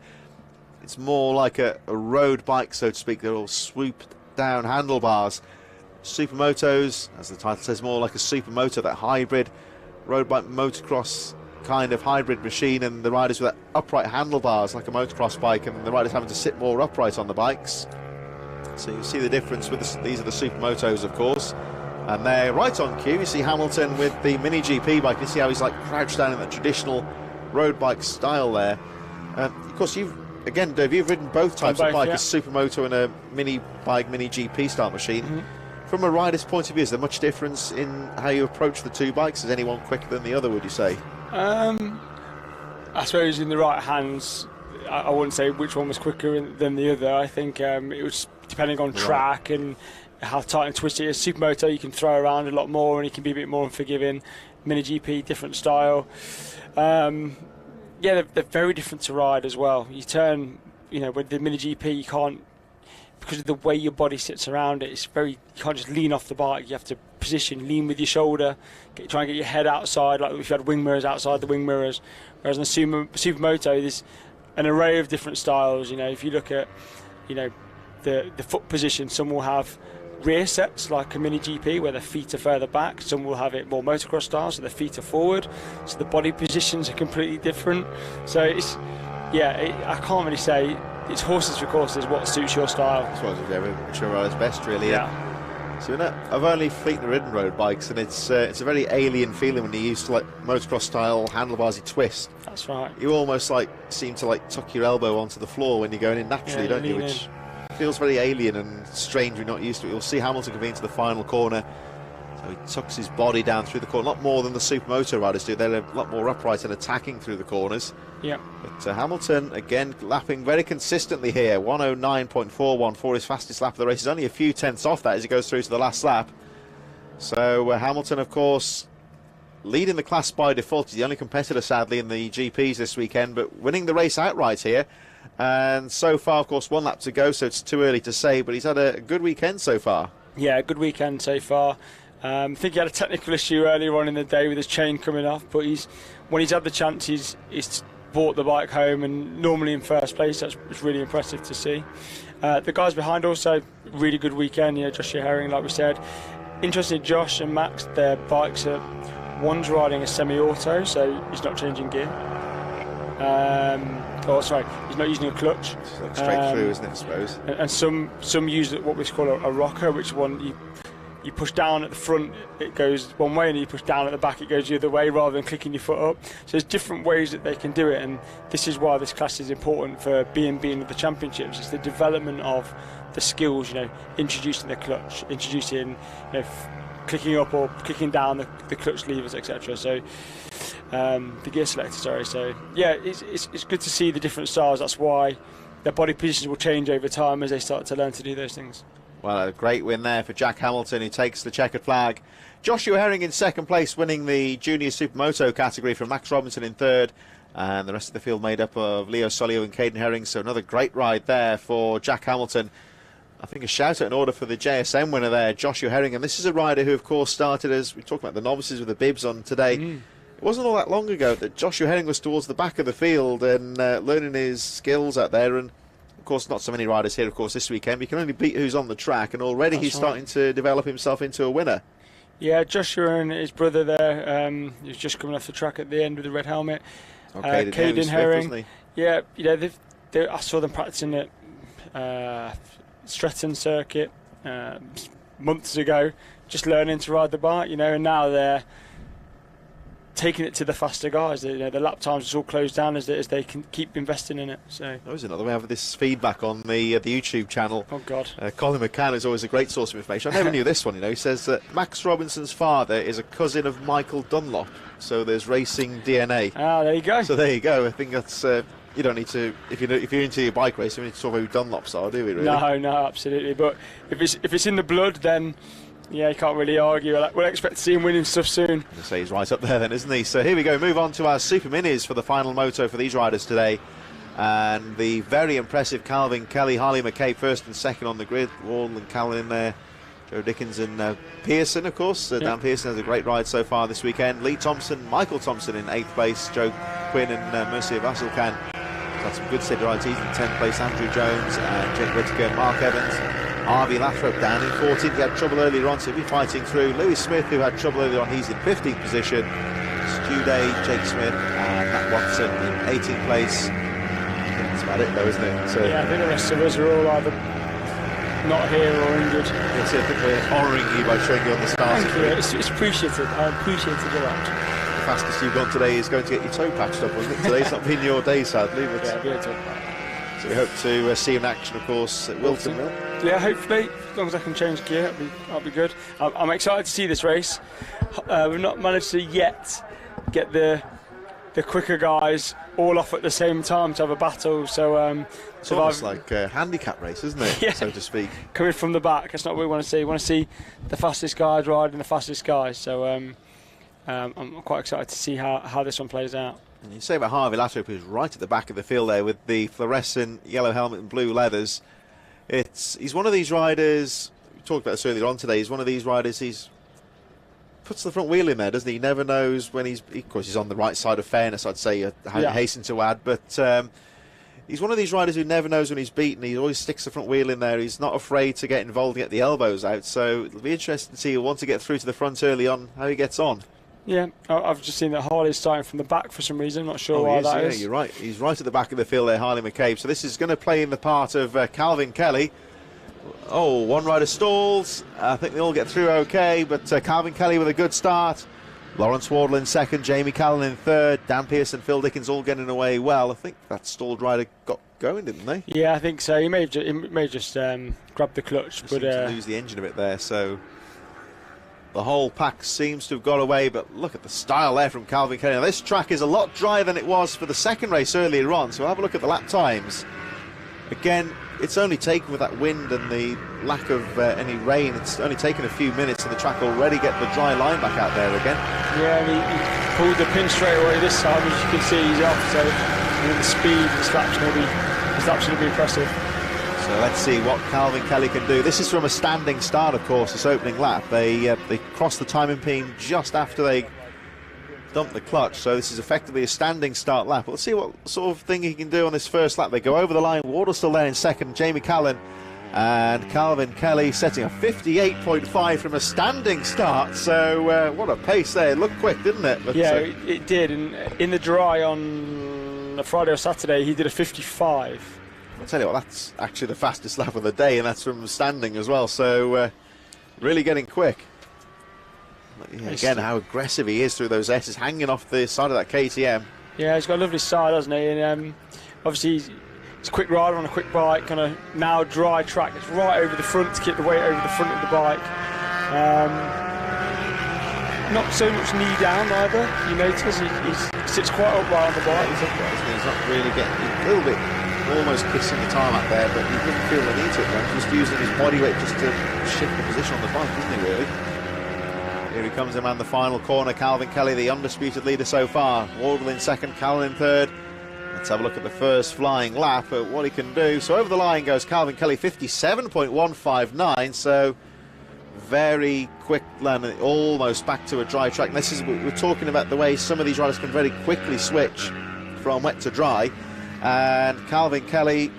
it's more like a road bike, so to speak. They're all swooped down handlebars. Supermotos, as the title says, more like a supermoto, that hybrid road bike motocross kind of hybrid machine, and the riders with that upright handlebars like a motocross bike, and the riders having to sit more upright on the bikes. So you see the difference with these are the Supermotos, of course. And they're right on cue. You see Hamilton with the Mini GP bike. You see how he's like crouched down in that traditional road bike style there. Of course, Dave, you've ridden both types of bike, yeah. A Supermoto and a Mini bike, Mini GP style machine. Mm-hmm. From a rider's point of view, is there much difference in how you approach the two bikes? Is any one quicker than the other, would you say? I suppose in the right hands, I wouldn't say which one was quicker than the other. I think it was depending on track and how tight and twisty it is. Supermoto, you can throw around a lot more and it can be a bit more unforgiving. Mini GP, different style. Yeah, they're very different to ride as well. You turn, you know, with the Mini GP, you can't, because of the way your body sits around it, you can't just lean off the bike. You have to position, lean with your shoulder, try and get your head outside, like if you had wing mirrors outside the wing mirrors. Whereas on a Supermoto, there's an array of different styles. You know, if you look at, you know, the foot position, some will have rear sets like a Mini GP where their feet are further back. Some will have it more motocross style, so their feet are forward. So the body positions are completely different. So it's, I can't really say. It's horses for courses, what suits your style. That's what which rider's best, really. Yeah. So I've only fleetly ridden road bikes, and it's a very alien feeling when you're used to like motocross style handlebarsy twist. That's right. You almost like seem to like tuck your elbow onto the floor when you're going in naturally, don't you? Which feels very alien and strange. We're not used to it. You'll see Hamilton coming into the final corner. So he tucks his body down through the corner, a lot more than the Supermoto riders do. They're a lot more upright and attacking through the corners. Yeah. But Hamilton, again, lapping very consistently here. 109.41 for his fastest lap of the race. He's only a few tenths off that as he goes through to the last lap. So Hamilton, of course, leading the class by default. He's the only competitor, sadly, in the GPs this weekend, but winning the race outright here. And so far, of course, one lap to go, so it's too early to say, but he's had a good weekend so far. Yeah, good weekend so far. I think he had a technical issue earlier on in the day with his chain coming off, but when he's had the chance, he's brought the bike home, and normally in first place. That's really impressive to see. The guys behind also, really good weekend. You know, Joshua Herring, like we said. Interesting, Josh and Max, their bikes are, one's riding a semi-auto, so he's not changing gear. He's not using a clutch. It's like straight through, isn't it, I suppose? And some use what we call a rocker, which one you push down at the front, it goes one way, and you push down at the back, it goes the other way, rather than clicking your foot up. So there's different ways that they can do it, and this is why this class is important for being at the championships. It's the development of the skills, you know, introducing the clutch, introducing, you know, clicking up or clicking down the clutch levers, etc. So the gear selector, sorry. So yeah, it's good to see the different styles. That's why their body positions will change over time as they start to learn to do those things. Well, a great win there for Jack Hamilton, who takes the checkered flag. Joshua Herring in second place, winning the Junior Supermoto category, from Max Robinson in third. And the rest of the field made up of Leo Solio and Caden Herring. So another great ride there for Jack Hamilton. I think a shout out in order for the JSM winner there, Joshua Herring. And this is a rider who, of course, started as we talked about the novices with the bibs on today. It wasn't all that long ago that Joshua Herring was towards the back of the field and learning his skills out there. And of course, not so many riders here, of course, this weekend. You can only beat who's on the track, and already he's starting to develop himself into a winner. Yeah, Joshua and his brother there, he was just coming off the track at the end with the red helmet. Caden Herring. Yeah, you know, I saw them practicing at Stretton Circuit months ago, just learning to ride the bike, you know, and now they're taking it to the faster guys. You know, the lap times is all closed down as they can keep investing in it. So there's another way. I have this feedback on the YouTube channel. Oh God! Colin McCann is always a great source of information. I never knew this one. You know, he says that Max Robinson's father is a cousin of Michael Dunlop, so there's racing DNA. Ah, there you go. So there you go. I think that's. You don't need to, if you're into your bike racing, you need to talk about who Dunlops are, do we? Really? No, absolutely. But if it's in the blood, then yeah, you can't really argue. We'll expect to see him winning stuff soon. I say he's right up there then, isn't he? So here we go. Move on to our Super Minis for the final moto for these riders today. And the very impressive Calvin Kelly, Harley McCabe first and second on the grid. Wall and Callan in there. Joe Dickens and Pearson, of course. Dan Pearson has a great ride so far this weekend. Lee Thompson, Michael Thompson in 8th place. Joe Quinn and Mercia Vasselkan had some good steady rides. He's in 10th place. Andrew Jones and Jake Whittaker, Mark Evans. Harvey Lathrop down in 14th. He had trouble earlier on, so he'll be fighting through. Lewis Smith, who had trouble earlier on, he's in 15th position. Stu Day, Jake Smith and Matt Watson in 18th place. That's about it though, isn't it? So yeah, I think the rest of us are all either not here or injured. Yes, I think we're honouring you by showing you on the start. Thank you, it's appreciated. I appreciate it a lot. The fastest you've gone today is going to get your toe patched up, wasn't it? Today's not been your day, sadly. But yeah, be able to. So we hope to see him in action, of course, at Wilton. Yeah, hopefully, as long as I can change gear, that'll be good. I'm excited to see this race. We've not managed to yet get the quicker guys all off at the same time to have a battle. So it's almost like a handicap race, isn't it? Yeah. So to speak. Coming from the back, that's not what we want to see. We want to see the fastest guys riding the fastest guys. So I'm quite excited to see how this one plays out. And you say about Harvey Lathrop, who's right at the back of the field there with the fluorescent yellow helmet and blue leathers. He's one of these riders, we talked about this earlier on today, he's one of these riders, he's puts the front wheel in there, doesn't he? He never knows when of course he's on the right side of fairness, I'd say, hasten to add, but he's one of these riders who never knows when he's beaten. He always sticks the front wheel in there. He's not afraid to get involved and get the elbows out, so it'll be interesting to see he'll want to get through to the front early on, how he gets on. Yeah, I've just seen that Harley's starting from the back for some reason. Not sure why that is. Yeah, you're right. He's right at the back of the field there, Harley McCabe. So this is going to play in the part of Calvin Kelly. Oh, one rider stalls. I think they all get through okay, but Calvin Kelly with a good start. Lawrence Wardle in second, Jamie Callan in third, Dan Pearson, Phil Dickens all getting away well. I think that stalled rider got going, didn't they? Yeah, I think so. He may just grab the clutch, but to lose the engine a bit there. So the whole pack seems to have got away, but look at the style there from Calvin Kelly. Now, this track is a lot drier than it was for the second race earlier on, so we'll have a look at the lap times. Again, it's only taken with that wind and the lack of any rain, it's only taken a few minutes and the track already get the dry line back out there again. Yeah, and he pulled the pin straight away this time, as you can see he's off, so the speed of this lap's going to be impressive. So let's see what Calvin Kelly can do. This is from a standing start, of course, this opening lap. They crossed the timing pin just after they dumped the clutch, so this is effectively a standing start lap. Let's see what sort of thing he can do on this first lap. They go over the line. Wardle's still there in second, Jamie Callan, and Calvin Kelly setting a 58.5 from a standing start. So what a pace there. It looked quick, didn't it? But, yeah, it did. And in the dry on a Friday or Saturday, he did a 55. I'll tell you what, that's actually the fastest lap of the day, and that's from standing as well. So really getting quick. Yeah, again, how aggressive he is through those S's, hanging off the side of that KTM. Yeah, he's got a lovely side, hasn't he? And obviously he's a quick rider on a quick bike on a now dry track. It's right over the front to keep the weight over the front of the bike. Not so much knee down either. You notice he sits quite upright on the bike. He's not really getting a little bit, almost kissing the tarmac there, but he doesn't feel the need to. He's just using his body weight just to shift the position on the bike, isn't he? Really. Here he comes around the final corner. Calvin Kelly, the undisputed leader so far. Wardle in second, Callan in third. Let's have a look at the first flying lap at what he can do. So over the line goes Calvin Kelly, 57.159. So very quick land, almost back to a dry track. And this is, we're talking about the way some of these riders can very quickly switch from wet to dry. And Calvin Kelly,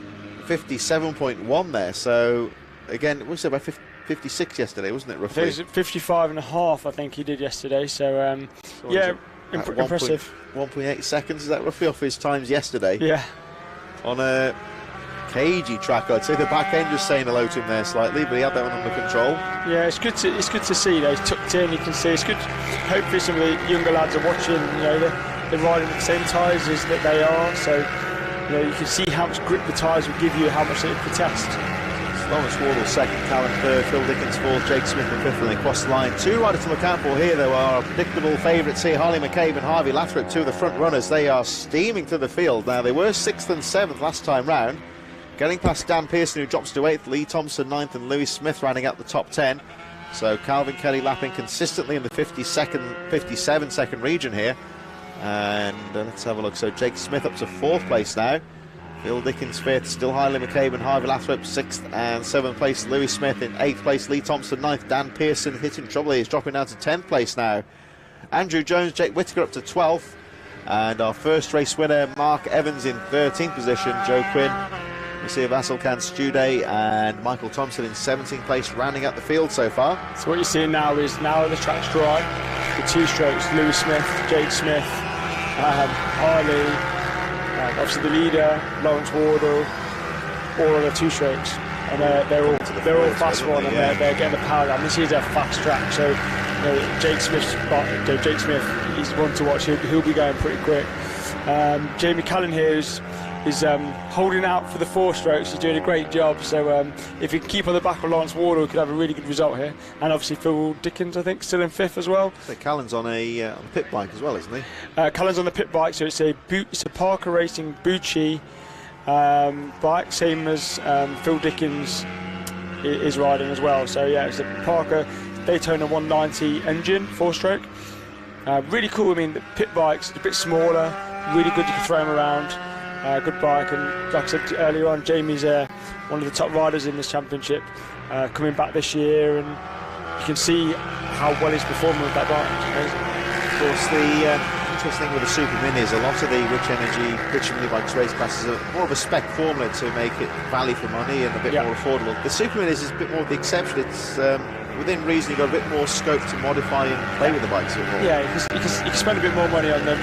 57.1 there. So again, we said about 56 yesterday, wasn't it, roughly? It was 55.5, I think he did yesterday. So, yeah, impressive. 1.8 seconds, is that roughly off his times yesterday? Yeah. On a cagey track, I'd say the back end was saying hello to him there slightly, but he had that one under control. Yeah, it's good to see that he's tucked in. You can see it's good. Hopefully, some of the younger lads are watching. You know, they're riding the same tyres as that they are, so you know you can see how much grip the tyres will give you, how much they can test. Lawrence Wardle second, Callan third, Phil Dickens fourth, Jake Smith in fifth, and they cross the line. Two riders to look out for here, though, are predictable favourites here. Harley McCabe and Harvey Lathrop, two of the front runners. They are steaming to the field. Now, they were 6th and 7th last time round, getting past Dan Pearson, who drops to 8th, Lee Thompson 9th, and Lewis Smith rounding out the top 10. So Calvin Kelly lapping consistently in the 57 second region here. And let's have a look. So Jake Smith up to 4th place now. Phil Dickens 5th, still Harley McCabe and Harvey Lathrop 6th and 7th place. Lewis Smith in 8th place, Lee Thompson 9th, Dan Pearson hitting trouble. He's dropping down to 10th place now. Andrew Jones, Jake Whittaker up to 12th, and our first race winner Mark Evans in 13th position. Joe Quinn, Monsieur Vasselkan, Stu Day and Michael Thompson in 17th place, rounding out the field so far. So what you're seeing now is, now the track's dry, the two strokes, Lewis Smith, Jake Smith, Harley, obviously the leader, Lawrence Wardle, all of the two strokes, and they're all fast one, and they're getting the power down. This is a fast track, so you know, Jake Smith, he's one to watch. He'll be going pretty quick. Jamie Callan here is holding out for the 4 strokes. He's doing a great job. So if he can keep on the back of Lawrence Wardle, he could have a really good result here. And obviously Phil Dickens, I think, still in 5th as well. So Callan's on a pit bike as well, isn't he? Callan's on the pit bike, so it's a Parker Racing Bucci bike, same as Phil Dickens is riding as well. So yeah, it's a Parker Daytona 190 engine, 4-stroke. Really cool. I mean, the pit bike's a bit smaller, really good. You can throw them around. Good bike, and like I said earlier on, Jamie's one of the top riders in this championship, coming back this year, and you can see how well he's performing with that bike. Of course, the interesting thing with the Superminis, a lot of the Rich Minibikes race classes are more of a spec formula to make it value for money and a bit more affordable. The Superminis is a bit more of the exception. It's within reason, you've got a bit more scope to modify and play with the bikes a bit more. Yeah, you can spend a bit more money on them.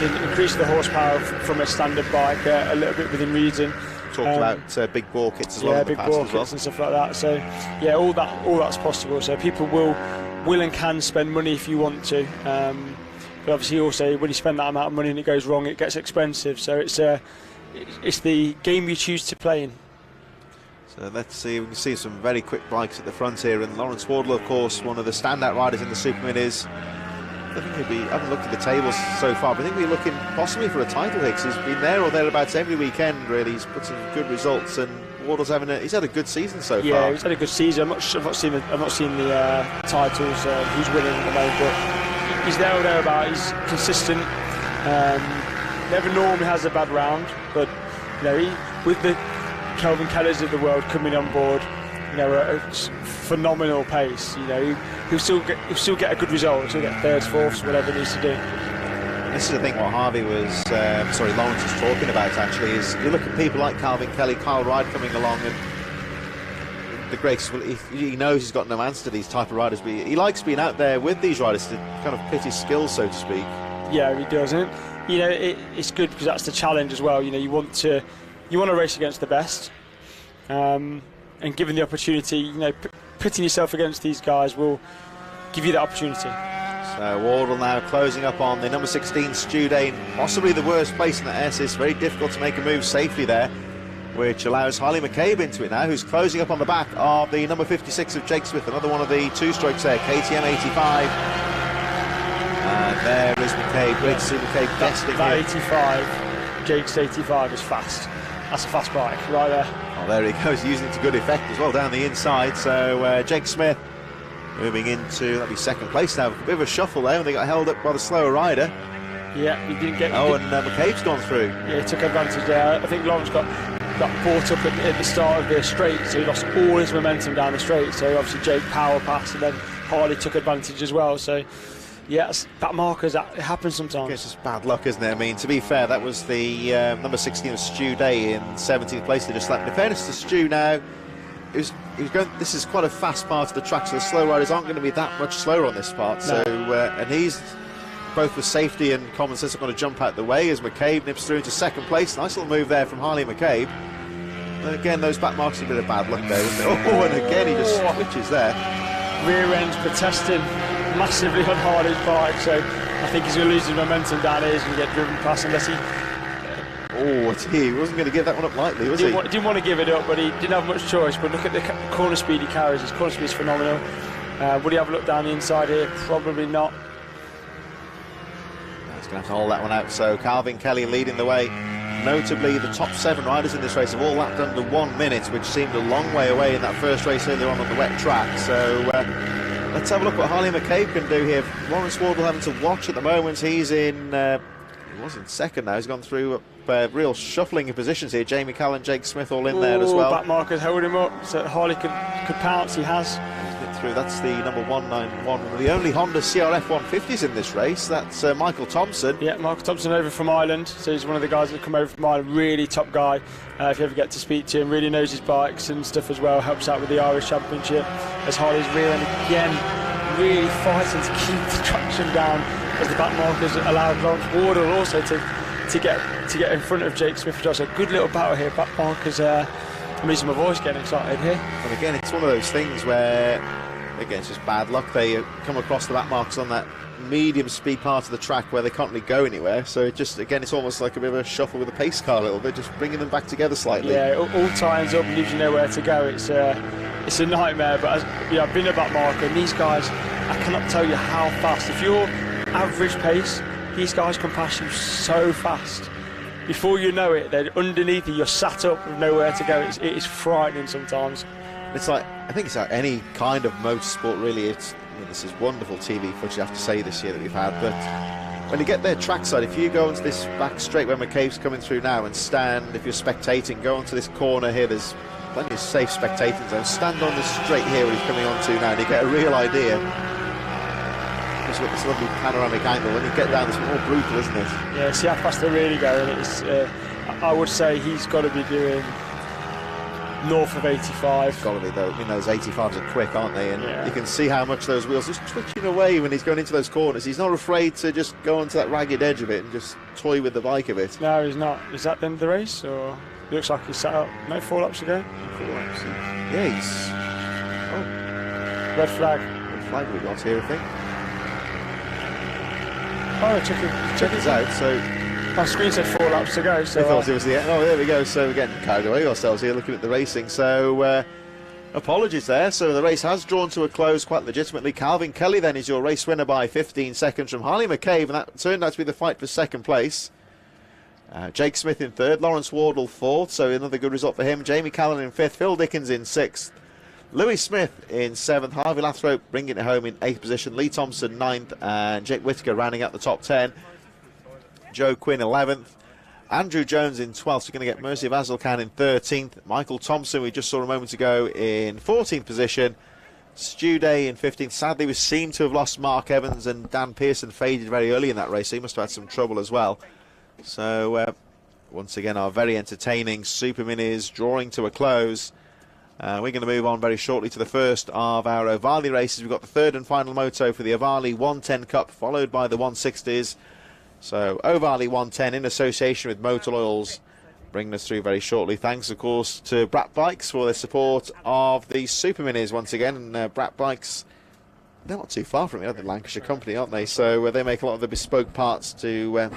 You can increase the horsepower from a standard bike a little bit within reason. Talked about big bore kits as well. Yeah, big bore kits and stuff like that. So yeah, all that's possible. So people will and can spend money if you want to. But obviously, also when you spend that amount of money and it goes wrong, it gets expensive. So it's the game you choose to play in. So let's see, we can see some very quick bikes at the front here, and Lawrence Wardle, of course, one of the standout riders in the Superminis. I think I haven't looked at the tables so far, but I think we're looking possibly for a title here, 'cause he's been there or thereabouts every weekend, really. He's put some good results, and Wardle's he's had a good season so far. Yeah, he's had a good season. I've not seen the titles, who's winning at the moment, but he's there or thereabout. He's consistent. Never normally has a bad round, but you know, with the Kelvin Kellers of the world coming on board, you know, at a phenomenal pace. You know, he'll still get a good result. He'll get 3rds, 4ths, whatever he needs to do. And this is the thing what Lawrence is talking about actually, is you look at people like Calvin Kelly, Kyle Wright coming along, and the greatest. Well, he knows he's got no answer to these type of riders, but he likes being out there with these riders to kind of pit his skills, so to speak. Yeah, he does, and you know, it's good because that's the challenge as well. You know, you want to race against the best, and given the opportunity, you know, pitting yourself against these guys will give you that opportunity. So Wardle now closing up on the number 16 Stu Dane, possibly the worst place in the S. It's very difficult to make a move safely there, which allows Harley McCabe into it now, who's closing up on the back of the number 56 of Jake Smith, another one of the two strokes there, KTM 85. And there is McCabe, great to see McCabe testing that 85, Jake's 85 is fast. That's a fast bike right there. Oh, there he goes, using it to good effect as well down the inside. So Jake Smith moving into, that'll be second place now. A bit of a shuffle there when they got held up by the slower rider. Yeah, he didn't get... Oh, and McCabe's gone through. Yeah, he took advantage there. I think Lawrence got caught up at the start of the straight, so he lost all his momentum down the straight. So obviously Jake power passed, and then Harley took advantage as well. So yeah, back markers, it happens sometimes. It's just bad luck, isn't it? I mean, to be fair, that was the number 16 of Stu Day in 17th place. They just slapped. In fairness to Stu now, he was going. This is quite a fast part of the track, so the slow riders aren't going to be that much slower on this part. No. So and he's both with safety and common sense are going to jump out the way as McCabe nips through into second place. Nice little move there from Harley McCabe. And again, those back marks are a bit of bad luck there, isn't it? Oh, and again he just switches there. Rear end protesting massively on Harley's bike, so I think he's going to lose his momentum down here. He's going to get driven past unless he... He wasn't going to give that one up lightly, was he? Didn't want to give it up, but he didn't have much choice. But look at the corner speed he carries. His corner speed is phenomenal. Would he have a look down the inside here? Probably not. He's going to have to hold that one out. So Calvin Kelly leading the way. Notably, the top 7 riders in this race have all lapped under 1 minute, which seemed a long way away in that first race earlier on the wet track. So let's have a look what Harley McCabe can do here. Lawrence Wardle having to watch at the moment. He's in... he was in second now. He's gone through real shuffling of positions here. Jamie Callan, Jake Smith all in there as well. Back markers hold him up, so Harley could pounce. He has. Through. That's the number 191, the only Honda CRF 150s in this race. That's Michael Thompson. Yeah, Michael Thompson over from Ireland, so he's one of the guys that come over from Ireland. Really top guy. If you ever get to speak to him, really knows his bikes and stuff as well. Helps out with the Irish Championship. As Harley's rear end again, really fighting to keep the traction down, as the back markers allowed Lawrence Wardle also to get in front of Jake Smith. Just a good little battle here. Back markers. I'm losing my voice getting excited here. And again, it's one of those things where, again, it's just bad luck. They come across the back marks on that medium speed part of the track where they can't really go anywhere. So it just, again, it's almost like a bit of a shuffle with a pace car a little bit, just bringing them back together slightly. Yeah, all ties up and leaves you nowhere to go. It's a nightmare. But I've been a back marker, and these guys, I cannot tell you how fast. If you're average pace, these guys can pass you so fast. Before you know it, they're underneath you. You're sat up with nowhere to go. It is frightening sometimes. It's like, I think it's like any kind of motorsport really. It's, this is wonderful TV footage, I have to say, this year that we've had, but when you get there trackside, if you go into this back straight where McCabe's coming through now and stand, if you're spectating, go onto this corner here, there's plenty of safe spectating zones. Stand on this straight here where he's coming onto now, and you get a real idea. It's got this lovely panoramic angle. When you get down, it's more brutal, isn't it? Yeah, see how fast they're really going. It's, I would say he's got to be doing north of 85. Got to be, though. I mean, those 85s are quick, aren't they? And yeah, you can see how much those wheels just twitching away when he's going into those corners. He's not afraid to just go onto that ragged edge of it and just toy with the bike a bit. No, he's not. Is that the end of the race, or it looks like he's sat up? No, 4 laps to go. 4 laps. Yeah, he's... Oh, red flag. Red flag we got here, I think. Oh, check it out. So my screen said 4 laps to go. So I thought it was the end. Oh, there we go. So we're getting carried away ourselves here looking at the racing. So apologies there. So the race has drawn to a close quite legitimately. Calvin Kelly then is your race winner by 15 seconds from Harley McCabe, and that turned out to be the fight for second place. Jake Smith in third, Lawrence Wardle fourth, so another good result for him. Jamie Callan in fifth, Phil Dickens in sixth, Louis Smith in 7th, Harvey Lathrop bringing it home in 8th position, Lee Thompson 9th, and Jake Whittaker rounding out the top 10. Joe Quinn 11th, Andrew Jones in 12th, so going to get Mercy Vasilkan in 13th, Michael Thompson, we just saw a moment ago, in 14th position, Stu Day in 15th. Sadly, we seem to have lost Mark Evans, and Dan Pearson faded very early in that race, so he must have had some trouble as well. So, once again, our very entertaining Super Minis drawing to a close. We're going to move on very shortly to the first of our Ohvale races. We've got the third and final moto for the Ohvale 110 Cup, followed by the 160s. So Ohvale 110 in association with Motul Oils bringing us through very shortly. Thanks, of course, to Brapbikes for their support of the Superminis once again. And Brapbikes, they're not too far from me, they're the Lancashire company, aren't they? So they make a lot of the bespoke parts to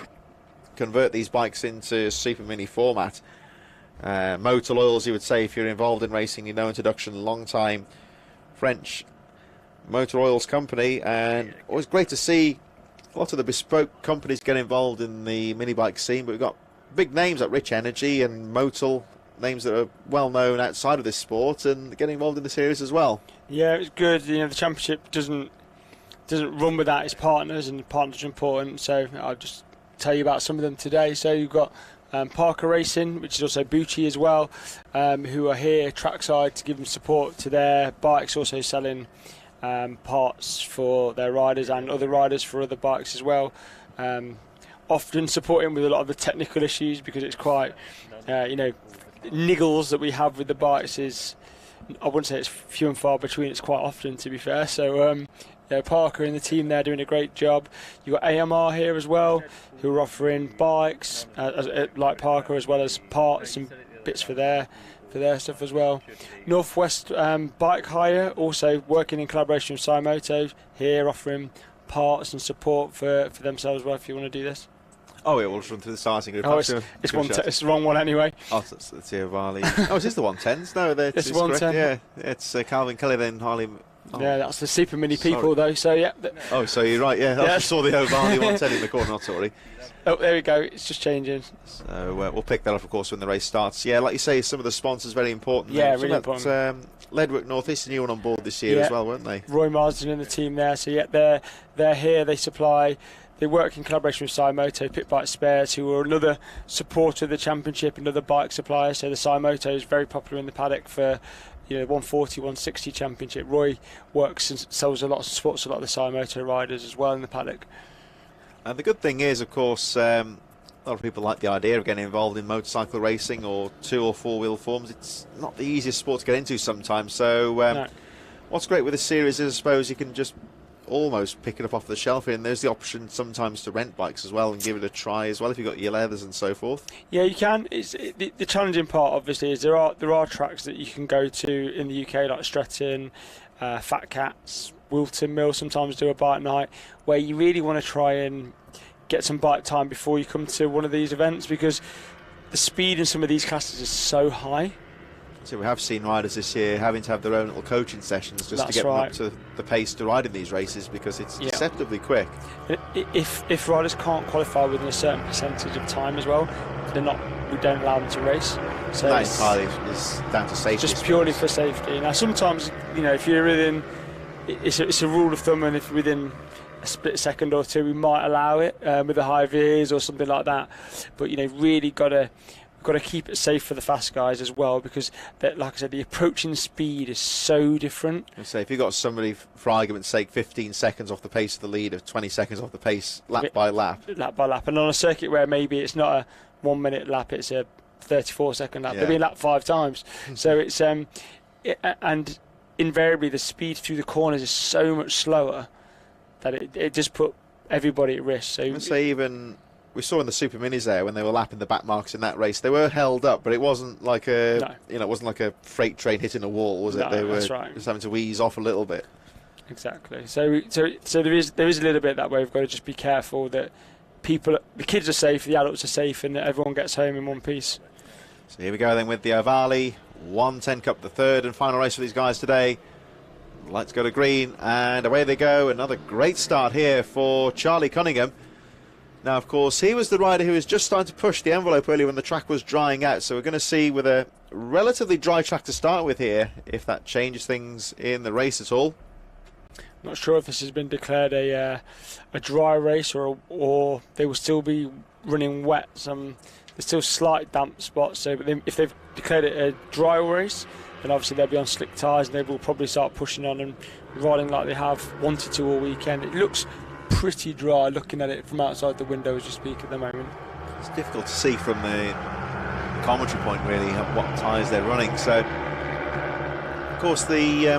convert these bikes into Super Mini format. Motul oils, you would say, if you're involved in racing, you know, introduction, long time French motor oils company, and always great to see a lot of the bespoke companies get involved in the mini bike scene. But we've got big names like Rich Energy and Motul, names that are well known outside of this sport, and getting involved in the series as well. Yeah, it's good. You know, the championship doesn't run without its partners, and partners are important. So I'll just tell you about some of them today. So you've got Parker Racing, which is also Bucci as well, who are here trackside to give them support to their bikes, also selling parts for their riders and other riders for other bikes as well. Often supporting with a lot of the technical issues, because it's quite, niggles that we have with the bikes is, I wouldn't say it's few and far between, it's quite often, to be fair. So Parker and the team there doing a great job. You've got AMR here as well, who are offering bikes like Parker, as well as parts and bits for their stuff as well. Northwest Bike Hire, also working in collaboration with SYMoto, here offering parts and support for themselves as well, if you want to do this. Oh, yeah, we'll just run through the starting group. Oh, it's the wrong one anyway. Oh, it's the Ohvale. Oh, is this the 110s? No, it's 110. Yeah, it's Calvin Kelly, then Harley. Oh. Yeah, that's the Super Mini people, though. So yeah. Oh, so you're right. Yeah, I saw the Ohvale 110 in the corner. Not sorry. Oh, there we go. It's just changing. So we'll pick that up, of course, when the race starts. Yeah, like you say, some of the sponsors very important. Yeah, really important. Ledwick North East, a new one on board this year as well, weren't they? Roy Marsden and the team there. So yeah, they're here. They supply. They work in collaboration with SYMoto, Pitbike Spares, who are another supporter of the championship, another bike supplier. So the SYMoto is very popular in the paddock for 140, 160 championship. Roy works and sells a lot, supports a lot of the SYMoto riders as well in the paddock. And the good thing is, of course, a lot of people like the idea of getting involved in motorcycle racing or 2 or 4 wheel forms. It's not the easiest sport to get into sometimes. So no. What's great with this series is, I suppose, you can just almost pick it up off the shelf here, and there's the option sometimes to rent bikes as well and give it a try as well if you've got your leathers and so forth. Yeah, you can. The challenging part obviously is there are tracks that you can go to in the UK, like Stretton, Fat Cats, Wilton Mill sometimes do a bike night, where you really want to try and get some bike time before you come to one of these events, because the speed in some of these classes is so high. So we have seen riders this year having to have their own little coaching sessions just to get them up to the pace to ride in these races, because it's deceptively quick. If riders can't qualify within a certain percentage of time as well, we don't allow them to race. So that entirely is down to safety. Just purely for safety. Now sometimes, if you're within, it's a rule of thumb, and if within a split second or two, we might allow it with the high Vs or something like that. But really got to keep it safe for the fast guys as well, because like I said, the approaching speed is so different. So if you've got somebody, for argument's sake, 15 seconds off the pace of the leader, 20 seconds off the pace, lap by lap, and on a circuit where maybe it's not a 1 minute lap, it's a 34-second lap, they'll be lapped 5 times. So it's and invariably the speed through the corners is so much slower that it just put everybody at risk. So I say, even we saw in the Super Minis there, when they were lapping the back marks in that race, they were held up, but it wasn't like it wasn't like a freight train hitting a wall, was it? No, they were that's right. just having to ease off a little bit. Exactly. So there is a little bit that way. We've got to just be careful that the kids are safe, the adults are safe, and that everyone gets home in one piece. So here we go then with the Ohvale 110 Cup, the third and final race for these guys today. Lights go to green, and away they go. Another great start here for Charlie Cunningham. Now, of course, he was the rider who was just starting to push the envelope earlier when the track was drying out. So we're going to see, with a relatively dry track to start with here, if that changes things in the race at all. Not sure if this has been declared a dry race or they will still be running wet. There's still slight damp spots. So if they've declared it a dry race, then obviously they'll be on slick tyres, and they will probably start pushing on and riding like they have wanted to all weekend. It looks pretty dry looking at it from outside the window as you speak at the moment. It's difficult to see from the commentary point really what tyres they're running. So of course I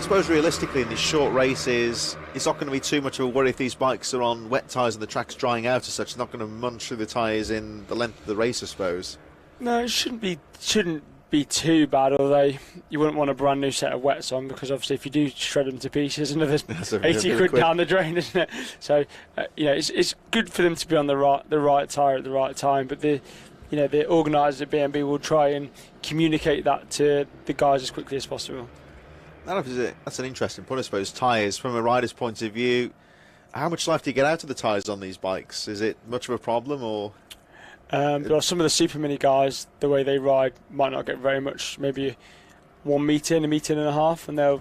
suppose realistically in these short races it's not going to be too much of a worry if these bikes are on wet tyres and the track's drying out as such. It's not going to munch through the tyres in the length of the race, I suppose. No, it shouldn't be too bad, although you wouldn't want a brand new set of wets on, because obviously if you do shred them to pieces, another 80 quid down the drain, isn't it? So it's good for them to be on the right tyre at the right time, but the organisers at B&B will try and communicate that to the guys as quickly as possible. That's an interesting point, I suppose. Tyres, from a rider's point of view, how much life do you get out of the tyres on these bikes? Is it much of a problem, or? But some of the super mini guys, the way they ride, might not get very much, maybe 1 metre, a metre and a half, and they'll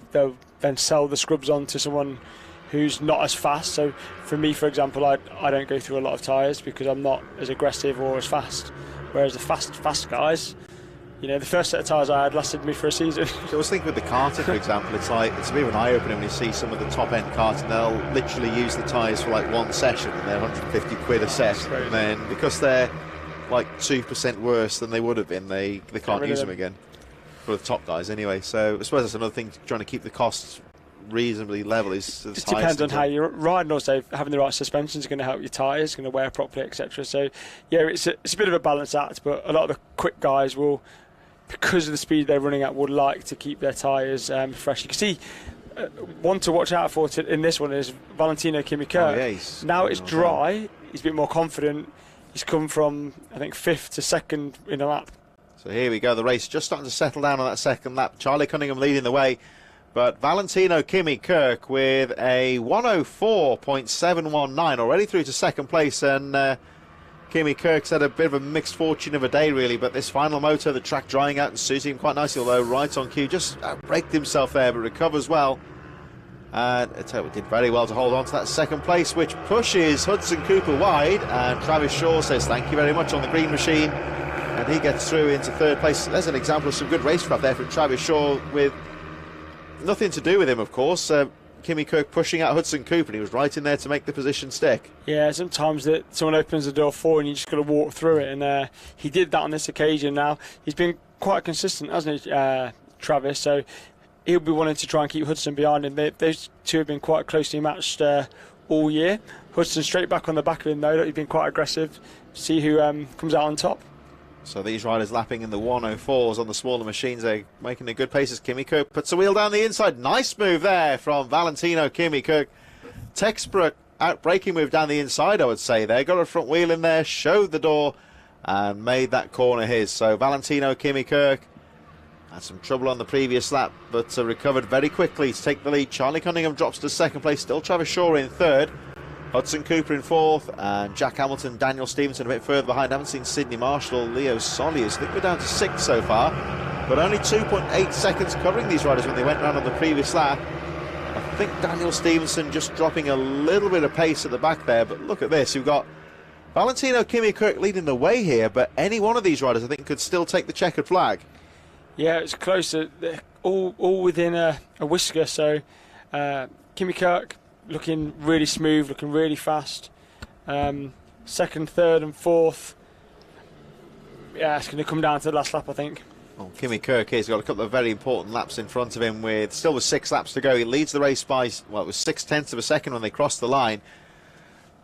then sell the scrubs on to someone who's not as fast. So for me, for example, I don't go through a lot of tyres because I'm not as aggressive or as fast, whereas the fast guys, the first set of tyres I had lasted me for a season. So I was thinking with the karting, for example, it's a bit of an eye-opener when you see some of the top-end karting. They'll literally use the tyres for like one session, and they're 150 quid a set, and then because they're like 2% worse than they would have been, they can't use them again, for the top guys anyway. So I suppose that's another thing, trying to keep the costs reasonably level. It just depends on how you're riding. Also, having the right suspension is going to help your tyres, going to wear properly, etc. So yeah, it's a bit of a balance act, but a lot of the quick guys will, because of the speed they're running at, would like to keep their tyres fresh. You can see one to watch out for in this one is Valentino Kimi-Kirk. Oh, yeah, now it's dry, he's a bit more confident. He's come from, I think, 5th to 2nd in a lap. So here we go, the race just starting to settle down on that second lap. Charlie Cunningham leading the way, but Valentino Kimi-Kirk with a 104.719 already through to second place, and Kimi-Kirk's had a bit of a mixed fortune of a day, really, but this final moto, the track drying out and suiting him quite nicely, although right on cue, just braked himself there, but recovers well. And it did very well to hold on to that second place, which pushes Hudson Cooper wide, and Travis Shaw says thank you very much on the green machine, and he gets through into third place. There's an example of some good racecraft there from Travis Shaw, with nothing to do with him, of course. Kimi-Kirk pushing out Hudson Cooper, and he was right in there to make the position stick. Yeah, sometimes that someone opens the door for you and you just got to walk through it, and he did that on this occasion. Now he's been quite consistent, hasn't he, Travis? So he'll be wanting to try and keep Hudson behind him. Those two have been quite closely matched all year. Hudson straight back on the back of him, though. He's been quite aggressive. See who comes out on top. So these riders lapping in the 104s on the smaller machines. They're making a good pace as Kimi-Kirk puts a wheel down the inside. Nice move there from Valentino Kimi-Kirk. Textbook out-braking move down the inside, I would say there. Got a front wheel in there, showed the door, and made that corner his. So Valentino Kimi-Kirk had some trouble on the previous lap, but recovered very quickly to take the lead. Charlie Cunningham drops to second place, still Travis Shaw in third, Hudson Cooper in fourth, and Jack Hamilton, Daniel Stevenson a bit further behind. Haven't seen Sidney Marshall, Leo Solius. I think we're down to sixth so far, but only 2.8 seconds covering these riders when they went round on the previous lap. I think Daniel Stevenson just dropping a little bit of pace at the back there, but look at this. You've got Valentino Kimi-Kirk leading the way here, but any one of these riders I think could still take the checkered flag. Yeah, it's close. All within a whisker. So Kimi-Kirk looking really smooth, looking really fast. Second, third and fourth. Yeah, it's going to come down to the last lap, I think. Well, Kimi-Kirk here's got a couple of very important laps in front of him, with 6 laps to go. He leads the race by, well, it was 0.6 of a second when they crossed the line.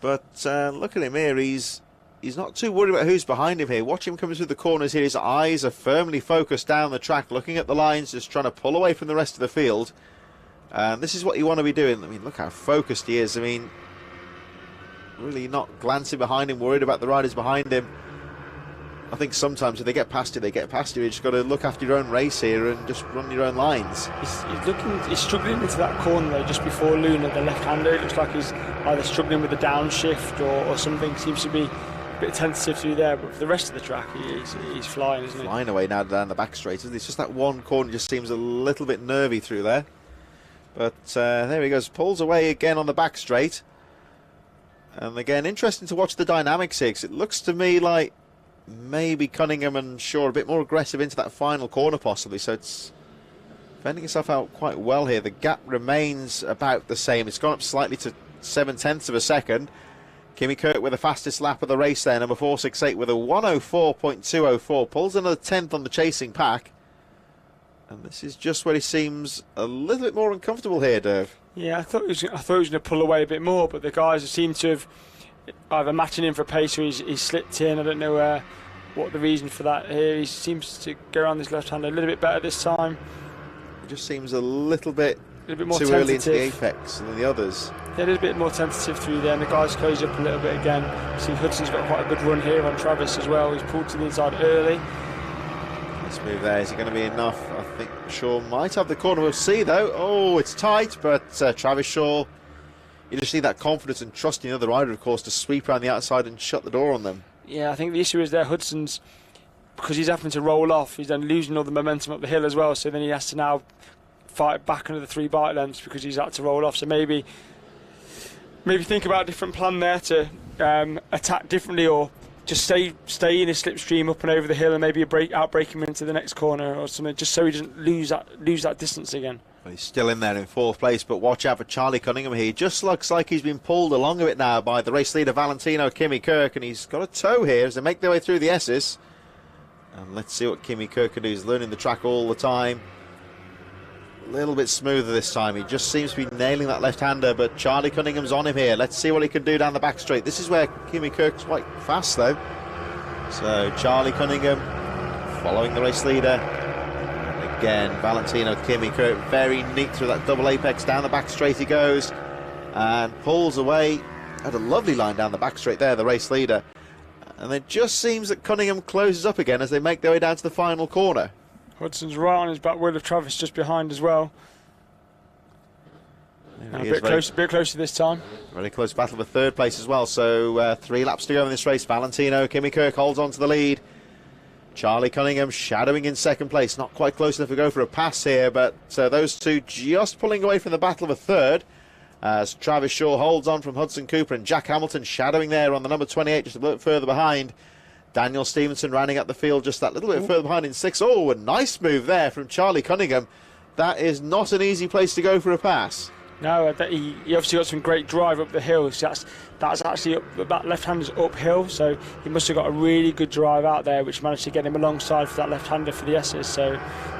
But look at him here. He's not too worried about who's behind him here. Watch him coming through the corners here. His eyes are firmly focused down the track, looking at the lines, just trying to pull away from the rest of the field. And this is what you want to be doing. I mean, look how focused he is. I mean, really not glancing behind him, worried about the riders behind him. I think sometimes if they get past you, they get past you. You just got to look after your own race here and just run your own lines. He's struggling into that corner though, just before Luna, the left-hander. It looks like he's either struggling with the downshift or something. Seems to be a bit tentative through there, but for the rest of the track, he's flying, isn't he? Flying away now down the back straight, isn't he? It's just that one corner just seems a little bit nervy through there. But there he goes, pulls away again on the back straight. And again, interesting to watch the dynamics here, because it looks to me like maybe Cunningham and Shaw a bit more aggressive into that final corner possibly, so it's fending itself out quite well here. The gap remains about the same. It's gone up slightly to 0.7 of a second. Kimi-Kirk with the fastest lap of the race there, number 468 with a 104.204, pulls another 10th on the chasing pack. And this is just where he seems a little bit more uncomfortable here, Derv. Yeah, I thought he was going to pull away a bit more, but the guys seem to have either matching him for pace or he's slipped in. I don't know what the reason for that here. He seems to go around this left-hander a little bit better this time. It just seems a little bit more too tentative. early into the apex than the others. Yeah, a little bit more tentative through there, and the guys close up a little bit again. See, Hudson's got quite a good run here on Travis as well. He's pulled to the inside early. Nice move there. Is it going to be enough? I think Shaw might have the corner. We'll see, though. Oh, it's tight, but Travis Shaw, you just need that confidence and trust in the other rider, of course, to sweep around the outside and shut the door on them. Yeah, I think the issue is there, Hudson's, because he's having to roll off, he's then losing all the momentum up the hill as well, so then he has to now fight back under the 3 bike lengths because he's had to roll off. So maybe think about a different plan there to attack differently, or just stay in his slipstream up and over the hill, and maybe outbrake him into the next corner or something, just so he doesn't lose that distance again. Well, he's still in there in 4th place, but watch out for Charlie Cunningham here. He just looks like he's been pulled along a bit now by the race leader Valentino Kimi Kirk, and he's got a tow here as they make their way through the S's. And let's see what Kimi Kirk can do. He's learning the track all the time. A little bit smoother this time. He just seems to be nailing that left-hander, but Charlie Cunningham's on him here. Let's see what he can do down the back straight. This is where Kimi Kirk's quite fast, though. So Charlie Cunningham following the race leader. And again, Valentino Kimi Kirk very neat through that double apex. Down the back straight he goes and pulls away. Had a lovely line down the back straight there, the race leader. And it just seems that Cunningham closes up again as they make their way down to the final corner. Hudson's right on his back wheel of Travis just behind as well. A bit closer this time. Very close battle for 3rd place as well. So 3 laps to go in this race. Valentino Kimi Kirk holds on to the lead. Charlie Cunningham shadowing in 2nd place. Not quite close enough to go for a pass here, but those two just pulling away from the battle of a 3rd. As Travis Shaw holds on from Hudson Cooper, and Jack Hamilton shadowing there on the number 28, just a little bit further behind. Daniel Stevenson rounding up the field just that little bit further behind in 6th. Oh, a nice move there from Charlie Cunningham. That is not an easy place to go for a pass. No, he obviously got some great drive up the hill. So that's actually that left-hander's uphill, so he must have got a really good drive out there, which managed to get him alongside for that left-hander for the S's. So,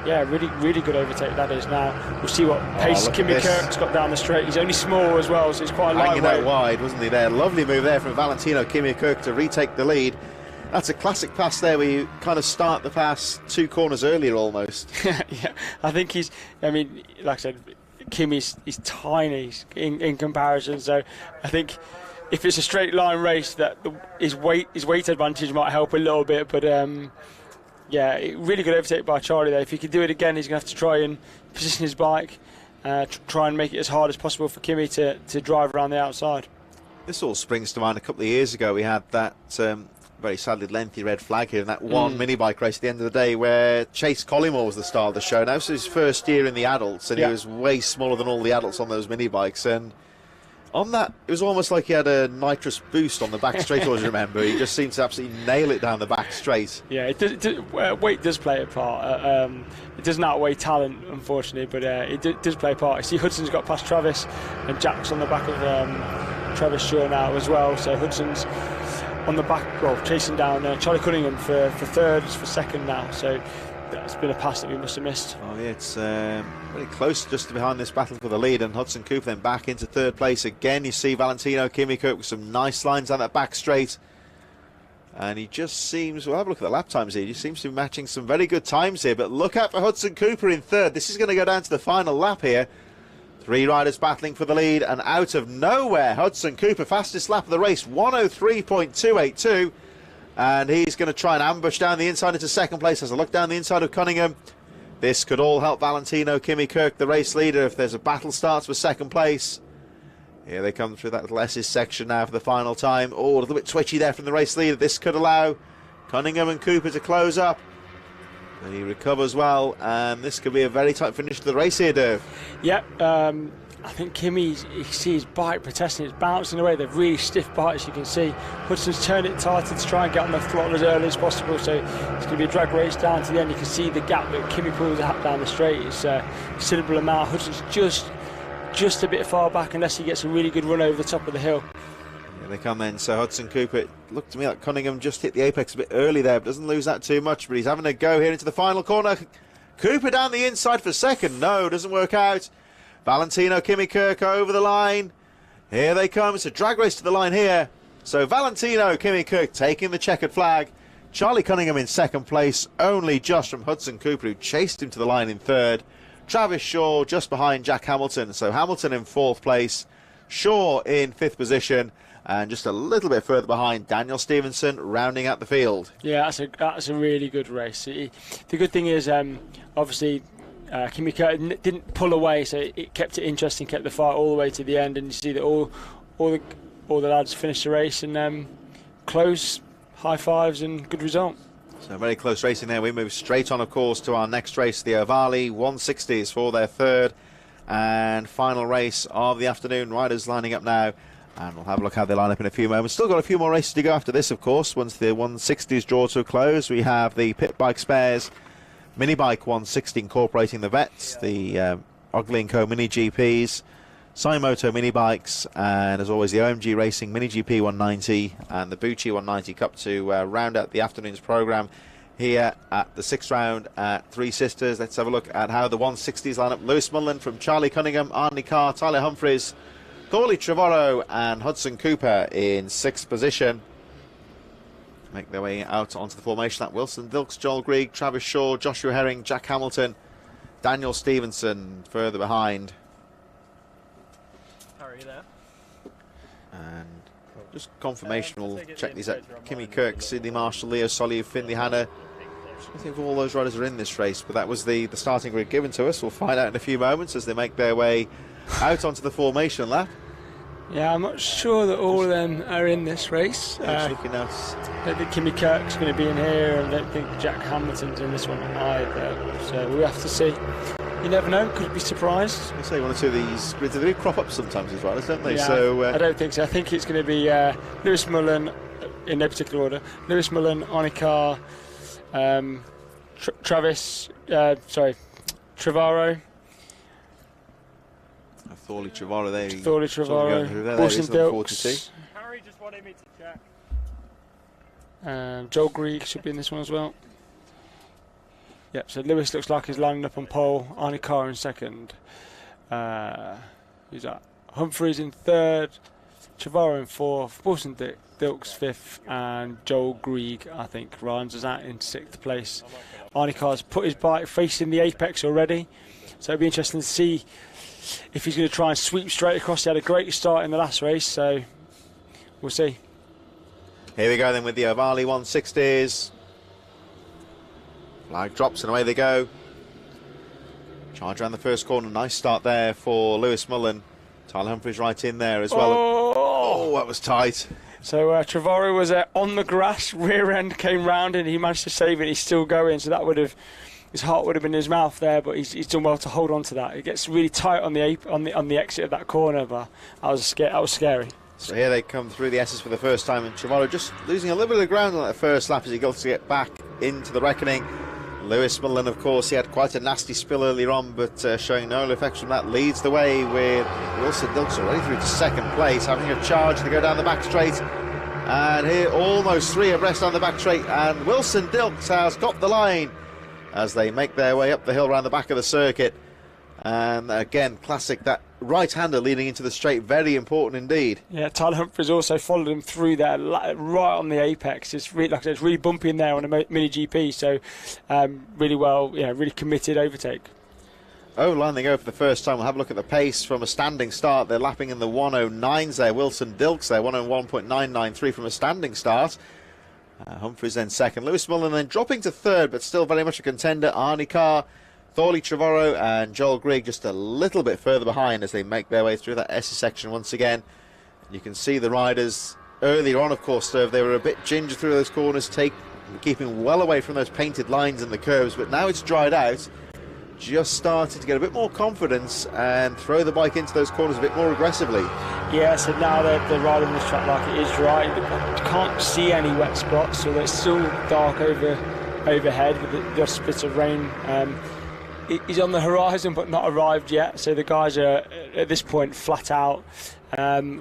yeah, really good overtake that is. Now we'll see what pace Kimi Kirk's got down the straight. He's only small as well, so he's quite lightweight. Hanging out wide, wasn't he there? Lovely move there from Valentino Kimi Kirk to retake the lead. That's a classic pass there where you kind of start the pass 2 corners earlier almost. Yeah, I think like I said, Kimi's tiny in comparison, so I think if it's a straight line race, that his weight advantage might help a little bit, but yeah, really good overtake by Charlie there. If he could do it again, he's going to have to try and position his bike, try and make it as hard as possible for Kimi to drive around the outside. This all springs to mind. A couple of years ago we had that very sadly lengthy red flag here in that one mini bike race at the end of the day, where Chase Collymore was the star of the show. Now this was his first year in the adults, and he was way smaller than all the adults on those mini bikes, and on that it was almost like he had a nitrous boost on the back straight. Always remember, he just seemed to absolutely nail it down the back straight. Yeah, weight does play a part. It doesn't outweigh talent, unfortunately, but it does play a part. You see Hudson's got past Travis, and Jack's on the back of Travis Shaw now as well, so Hudson's on the back, well, chasing down Charlie Cunningham for 3rd, for 2nd now, so that's been a pass that we must have missed. Oh yeah, it's very close just behind this battle for the lead, and Hudson Cooper then back into 3rd place again. You see Valentino Kimi Kirk with some nice lines down that back straight, and he just seems, well, have a look at the lap times here, he seems to be matching some very good times here, but look out for Hudson Cooper in 3rd. This is going to go down to the final lap here. 3 riders battling for the lead, and out of nowhere, Hudson Cooper, fastest lap of the race, 103.282, and he's going to try and ambush down the inside into 2nd place. As I look down the inside of Cunningham, this could all help Valentino Kimi Kirk, the race leader, if there's a battle starts for 2nd place. Here they come through that little S's section now for the final time. Oh, a little bit twitchy there from the race leader. This could allow Cunningham and Cooper to close up. And he recovers well, and this could be a very tight finish to the race here, Dave. Yeah, I think you see his bike protesting, it's bouncing away. They're really stiff bikes, you can see. Hudson's turned it tighter to try and get on the throttle as early as possible, so it's going to be a drag race down to the end. You can see the gap that Kimi pulls out down the straight. It's a considerable amount. Hudson's just a bit far back unless he gets a really good run over the top of the hill. Here they come then. So Hudson Cooper, it looked to me like Cunningham just hit the apex a bit early there, but doesn't lose that too much, but he's having a go here into the final corner. Cooper down the inside for 2nd. No, doesn't work out. Valentino Kimi Kirk over the line. Here they come. It's a drag race to the line here. So Valentino Kimi Kirk taking the checkered flag. Charlie Cunningham in second place, only just from Hudson Cooper, who chased him to the line in third. Travis Shaw just behind Jack Hamilton, so Hamilton in fourth place, Shaw in fifth position, and just a little bit further behind, Daniel Stevenson rounding out the field. Yeah, that's a really good race. The good thing is, obviously, Kimi Kirk didn't pull away, so it kept it interesting, kept the fight all the way to the end, and you see that all the lads finished the race, and close, high fives, and good result. So very close racing there. We move straight on, of course, to our next race, the Ohvale 160s for their third and final race of the afternoon. Riders lining up now, and we'll have a look how they line up in a few moments. Still got a few more races to go after this, of course. Once the 160s draw to a close, we have the Pitbike Spares Minibike 160 incorporating the vets, the UGGLY Co Mini GPs, SYMoto Minibikes, and as always the OMG Racing Mini GP 190 and the Bucci 190 Cup to round out the afternoon's programme here at the sixth round at Three Sisters. Let's have a look at how the 160s line up. Lewis Mullen from Charlie Cunningham, Arnie Carr, Tyler Humphries, Thorley Trevorrow and Hudson Cooper in sixth position. Make their way out onto the formation. That Wilson Dilks, Joel Grieg, Travis Shaw, Joshua Herring, Jack Hamilton, Daniel Stevenson further behind. There. And just confirmation, we'll check these out. Kimi Kirk, Sidney Marshall, Leo Soliu, Finley Hanna. I think all those riders are in this race, but that was the starting grid given to us. We'll find out in a few moments as they make their way out onto the formation lap. Yeah, I'm not sure that all of them are in this race. Looking at I don't think Kimi Kirk's going to be in here, and I don't think Jack Hamilton's in this one either. So we'll have to see. You never know, could be surprised. I say one or two of these grids, they do crop up sometimes as riders, don't they? Yeah, so I don't think so. I think it's going to be Lewis Mullen, in no particular order. Lewis Mullen, Arnie Carr, Trevorrow. Thorley Trevorrow there. Thorley Trevorrow, Wilson Dilks. Harry just wanted me to check. Joel Grieg should be in this one as well. Yep, so Lewis looks like he's lining up on pole, Arnie Carr in second. Who's that? Humphries in third, Trevorrow in fourth, Wilson Dilks fifth, and Joel Grieg, I think, rounds us out in sixth place. Arnie Carr's put his bike facing the apex already, so it'll be interesting to see if he's going to try and sweep straight across. He had a great start in the last race, so we'll see. Here we go then with the Ohvale 160s. Flag drops and away they go. Charge around the first corner. Nice start there for Lewis Mullen. Tyler Humphries right in there as well. Oh, that was tight. So Trevorrow was on the grass. Rear end came round and he managed to save it. He's still going. So that would have, his heart would have been in his mouth there. But he's done well to hold on to that. It gets really tight on the exit of that corner. But that was scary. So here they come through the S's for the first time, and Trevorrow just losing a little bit of ground on that first lap as he goes to get back into the reckoning. Lewis Mullen, of course, he had quite a nasty spill earlier on, but showing no effects from that, leads the way with Wilson Dilks already through to second place, having a charge to go down the back straight. And here, almost three abreast on the back straight, and Wilson Dilks has got the line as they make their way up the hill around the back of the circuit. And again, classic, that right-hander leading into the straight, very important indeed. Yeah, Tyler Humphries also followed him through there, right on the apex. It's really, like I said, it's really bumpy in there on a Mini GP, so really well, really committed overtake. Oh, line they go for the first time. We'll have a look at the pace from a standing start. They're lapping in the 109s there. Wilson Dilks there, 101.993 from a standing start. Humphries then second. Lewis Mullen then dropping to third, but still very much a contender. Arnie Carr, Thorley Trevorrow and Joel Grieg just a little bit further behind as they make their way through that S section once again. You can see the riders earlier on, of course, they were a bit ginger through those corners, keeping well away from those painted lines and the curves, but now it's dried out, just started to get a bit more confidence and throw the bike into those corners a bit more aggressively. Yeah, so now they're riding this track like it is dry. You can't see any wet spots, so it's still dark overhead with the odd split of rain. He's on the horizon but not arrived yet, so the guys are at this point flat out,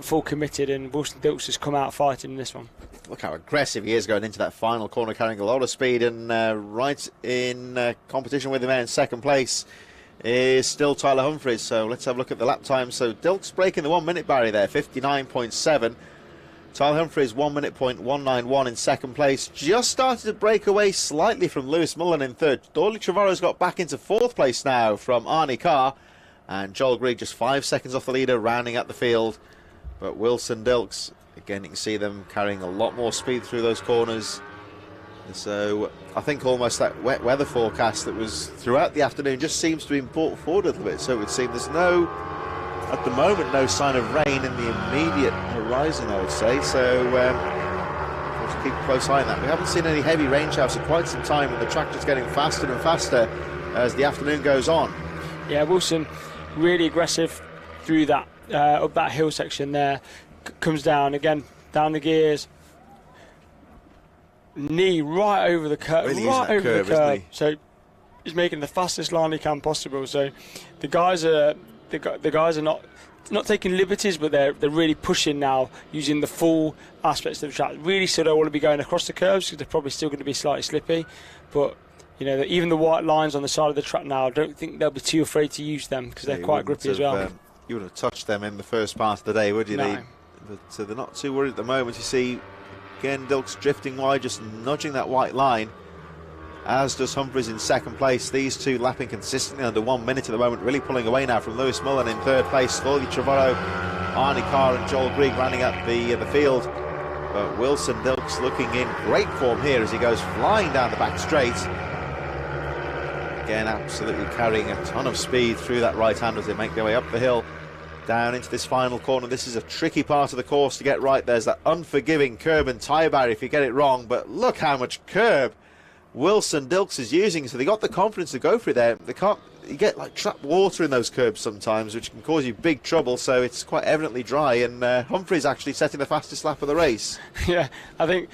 full committed, and Wilson Dilks has come out fighting in this one. Look how aggressive he is going into that final corner, carrying a lot of speed, and right in competition with him in second place is still Tyler Humphries. So let's have a look at the lap time. So Dilks breaking the 1 minute barrier there, 59.7. Tyler Humphries 1:01.191 in second place. Just started to break away slightly from Lewis Mullen in third. Thorley Trevorrow's got back into fourth place now from Arnie Carr. And Joel Grigg just 5 seconds off the leader, rounding out the field. But Wilson Dilks, again, you can see them carrying a lot more speed through those corners. And so I think almost that wet weather forecast that was throughout the afternoon just seems to be brought forward a little bit. So it would seem there's no, at the moment, no sign of rain in the immediate horizon, I would say. So we'll have to keep a close eye on that. We haven't seen any heavy rain showers for quite some time, and the track is getting faster and faster as the afternoon goes on. Yeah, Wilson really aggressive through that, up that hill section there. Comes down again, down the gears. Knee right over the curve, really right over curve, the curve. Isn't he? So he's making the fastest line he can possible. So the guys are not taking liberties, but they're really pushing now, using the full aspects of the track. Really still don't want to be going across the curves because they're probably still going to be slightly slippy. But you know, even the white lines on the side of the track now, I don't think they'll be too afraid to use them because they're quite grippy as well. You wouldn't have touched them in the first part of the day, would you? No. But they're not too worried at the moment. You see, again, Dilks drifting wide, just nudging that white line, as does Humphries in second place. These two lapping consistently under 1 minute at the moment, really pulling away now from Lewis Mullen in third place. Thorley Trevorrow, Arnie Carr and Joel Grigg rounding up the field. But Wilson Dilks looking in great form here as he goes flying down the back straight. Again, absolutely carrying a ton of speed through that right hand as they make their way up the hill, down into this final corner. This is a tricky part of the course to get right. There's that unforgiving curb and tyre barrier if you get it wrong, but look how much curb Wilson Dilks is using, so they got the confidence to go through there. You get like trapped water in those curbs sometimes, which can cause you big trouble, so it's quite evidently dry, and Humphries actually setting the fastest lap of the race. Yeah, I think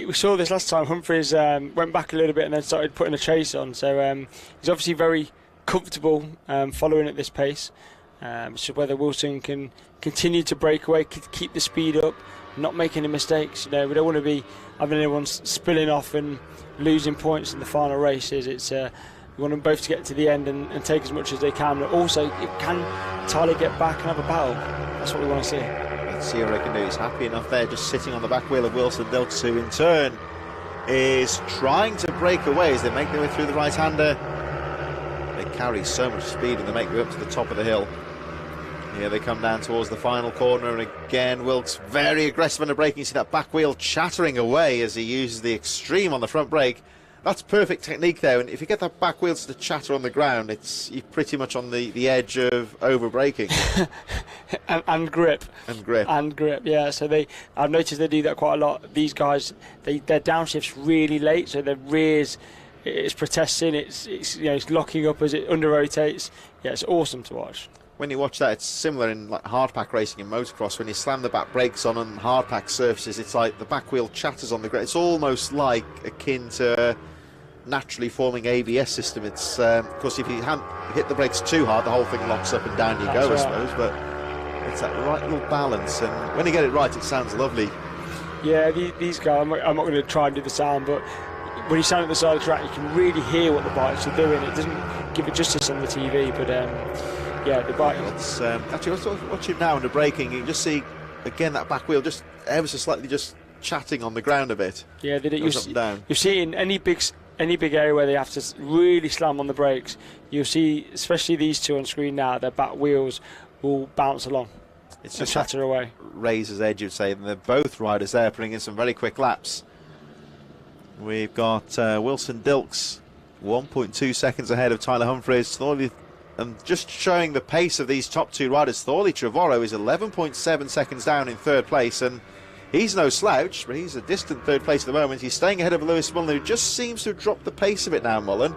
we saw this last time. Humphries went back a little bit and then started putting a chase on, so he's obviously very comfortable following at this pace. So whether Wilson can continue to break away, keep the speed up, not make any mistakes. You know, we don't want to be having anyone spilling off and losing points in the final races. It's we want them both to get to the end and take as much as they can. But also, can Tyler get back and have a battle? That's what we want to see. Let's see what I can do. He's happy enough there, just sitting on the back wheel of Wilson Dilks, who in turn is trying to break away as they make their way through the right-hander. They carry so much speed and they make their way up to the top of the hill. Here they come down towards the final corner, and again Wilkes very aggressive under braking. You see that back wheel chattering away as he uses the extreme on the front brake. That's perfect technique there, and if you get that back wheel to chatter on the ground, you're pretty much on the edge of over braking. and grip. And grip, yeah. So I've noticed they do that quite a lot. These guys, their downshift's really late, so their rears, it's protesting, it's locking up as it under rotates. Yeah, it's awesome to watch. When you watch that, it's similar in like hardpack racing in motocross. When you slam the back brakes on hardpack surfaces, it's like the back wheel chatters on the ground. It's almost like akin to a naturally forming ABS system. It's of course, if you hit the brakes too hard, the whole thing locks up and down you go, right. I suppose. But it's that right little balance, and when you get it right, it sounds lovely. Yeah, these guys. I'm not going to try and do the sound, but when you stand at the side of the track, you can really hear what the bikes are doing. It doesn't give it justice on the TV, but. Yeah, the bike. Actually, let's watch him now under braking. You can just see again that back wheel just ever so slightly just chatting on the ground a bit. Yeah, you see in any big area where they have to really slam on the brakes. You'll see, especially these two on screen now, their back wheels will bounce along. It's just chatter away. Razor's edge, you'd say, and they're both riders there putting in some very quick laps. We've got Wilson Dilks 1.2 seconds ahead of Tyler Humphries. And just showing the pace of these top two riders, Thorley Trevorrow is 11.7 seconds down in third place, and he's no slouch, but he's a distant third place at the moment. He's staying ahead of Lewis Mullen, who just seems to have dropped the pace a bit now, Mullen.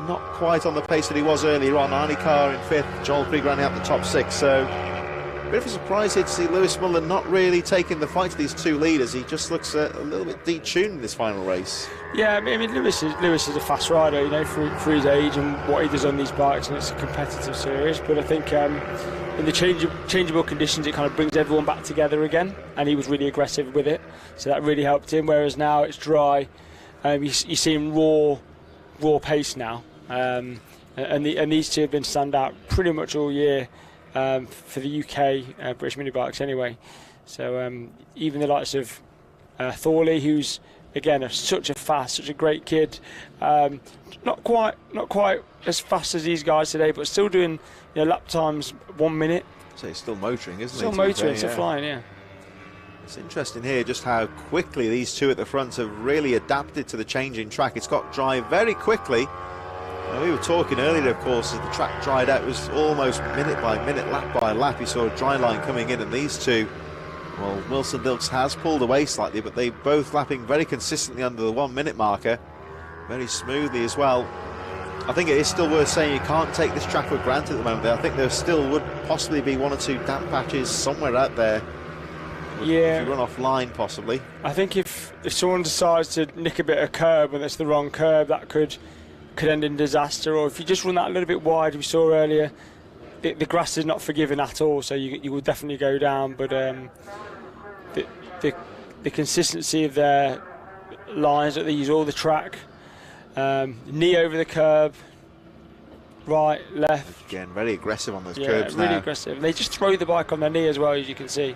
Not quite on the pace that he was earlier on. Arnie Carr in fifth, Joel Grigg running out the top six, so a bit of a surprise here to see Lewis Mullen not really taking the fight to these two leaders. He just looks a little bit detuned in this final race. Yeah, I mean, Lewis is a fast rider, you know, for his age and what he does on these bikes, and it's a competitive series. But I think in the changeable conditions, it kind of brings everyone back together again, and he was really aggressive with it, so that really helped him. Whereas now it's dry, you see him raw pace now, and these two have been stand out pretty much all year for the UK British Minibikes anyway. So even the likes of Thorley, who's again such a great kid, not quite as fast as these guys today, but still doing lap times 1 minute. So he's still motoring, isn't he? Still motoring, still flying, yeah. It's interesting here just how quickly these two at the front have really adapted to the changing track. It's got dry very quickly. Now, we were talking earlier, of course, as the track dried out, it was almost minute by minute, lap by lap. You saw a dry line coming in, and these two, well, Wilson Dilks has pulled away slightly, but they both lapping very consistently under the 1 minute marker, very smoothly as well. I think it is still worth saying you can't take this track for granted at the moment. I think there still would possibly be 1 or 2 damp patches somewhere out there. Yeah, if you run off line possibly. I think if someone decides to nick a bit of curb and it's the wrong curb, that could end in disaster. Or if you just run that a little bit wide, we saw earlier, the grass is not forgiving at all, so you will definitely go down. But the consistency of their lines that they use all the track, knee over the curb, right, left. Again, very aggressive on those curbs now. Yeah, really aggressive. They just throw the bike on their knee as well, as you can see.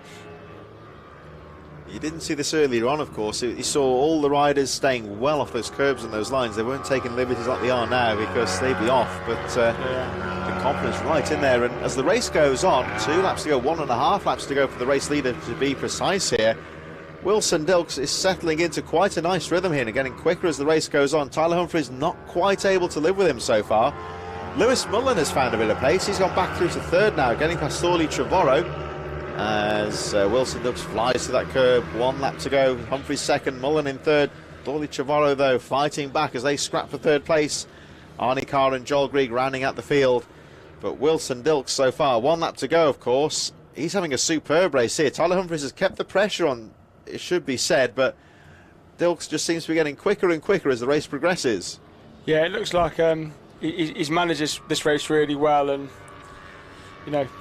You didn't see this earlier on, of course. You saw all the riders staying well off those curbs and those lines. They weren't taking liberties like they are now because they'd be off. But the confidence right in there. And as the race goes on, 2 laps to go, 1.5 laps to go for the race leader, to be precise here. Wilson Dilks is settling into quite a nice rhythm here and getting quicker as the race goes on. Tyler Humphries not quite able to live with him so far. Lewis Mullen has found a bit of pace. He's gone back through to 3rd now, getting past Thorley Trevorrow. As Wilson Dilks flies to that curb, 1 lap to go. Humphries 2nd, Mullen in 3rd. Thorley Trevorrow, though, fighting back as they scrap for 3rd place. Arnie Carr and Joel Grieg rounding out the field. But Wilson Dilks so far, 1 lap to go, of course. He's having a superb race here. Tyler Humphries has kept the pressure on, it should be said, but Dilks just seems to be getting quicker and quicker as the race progresses. Yeah, it looks like he's managed this race really well, and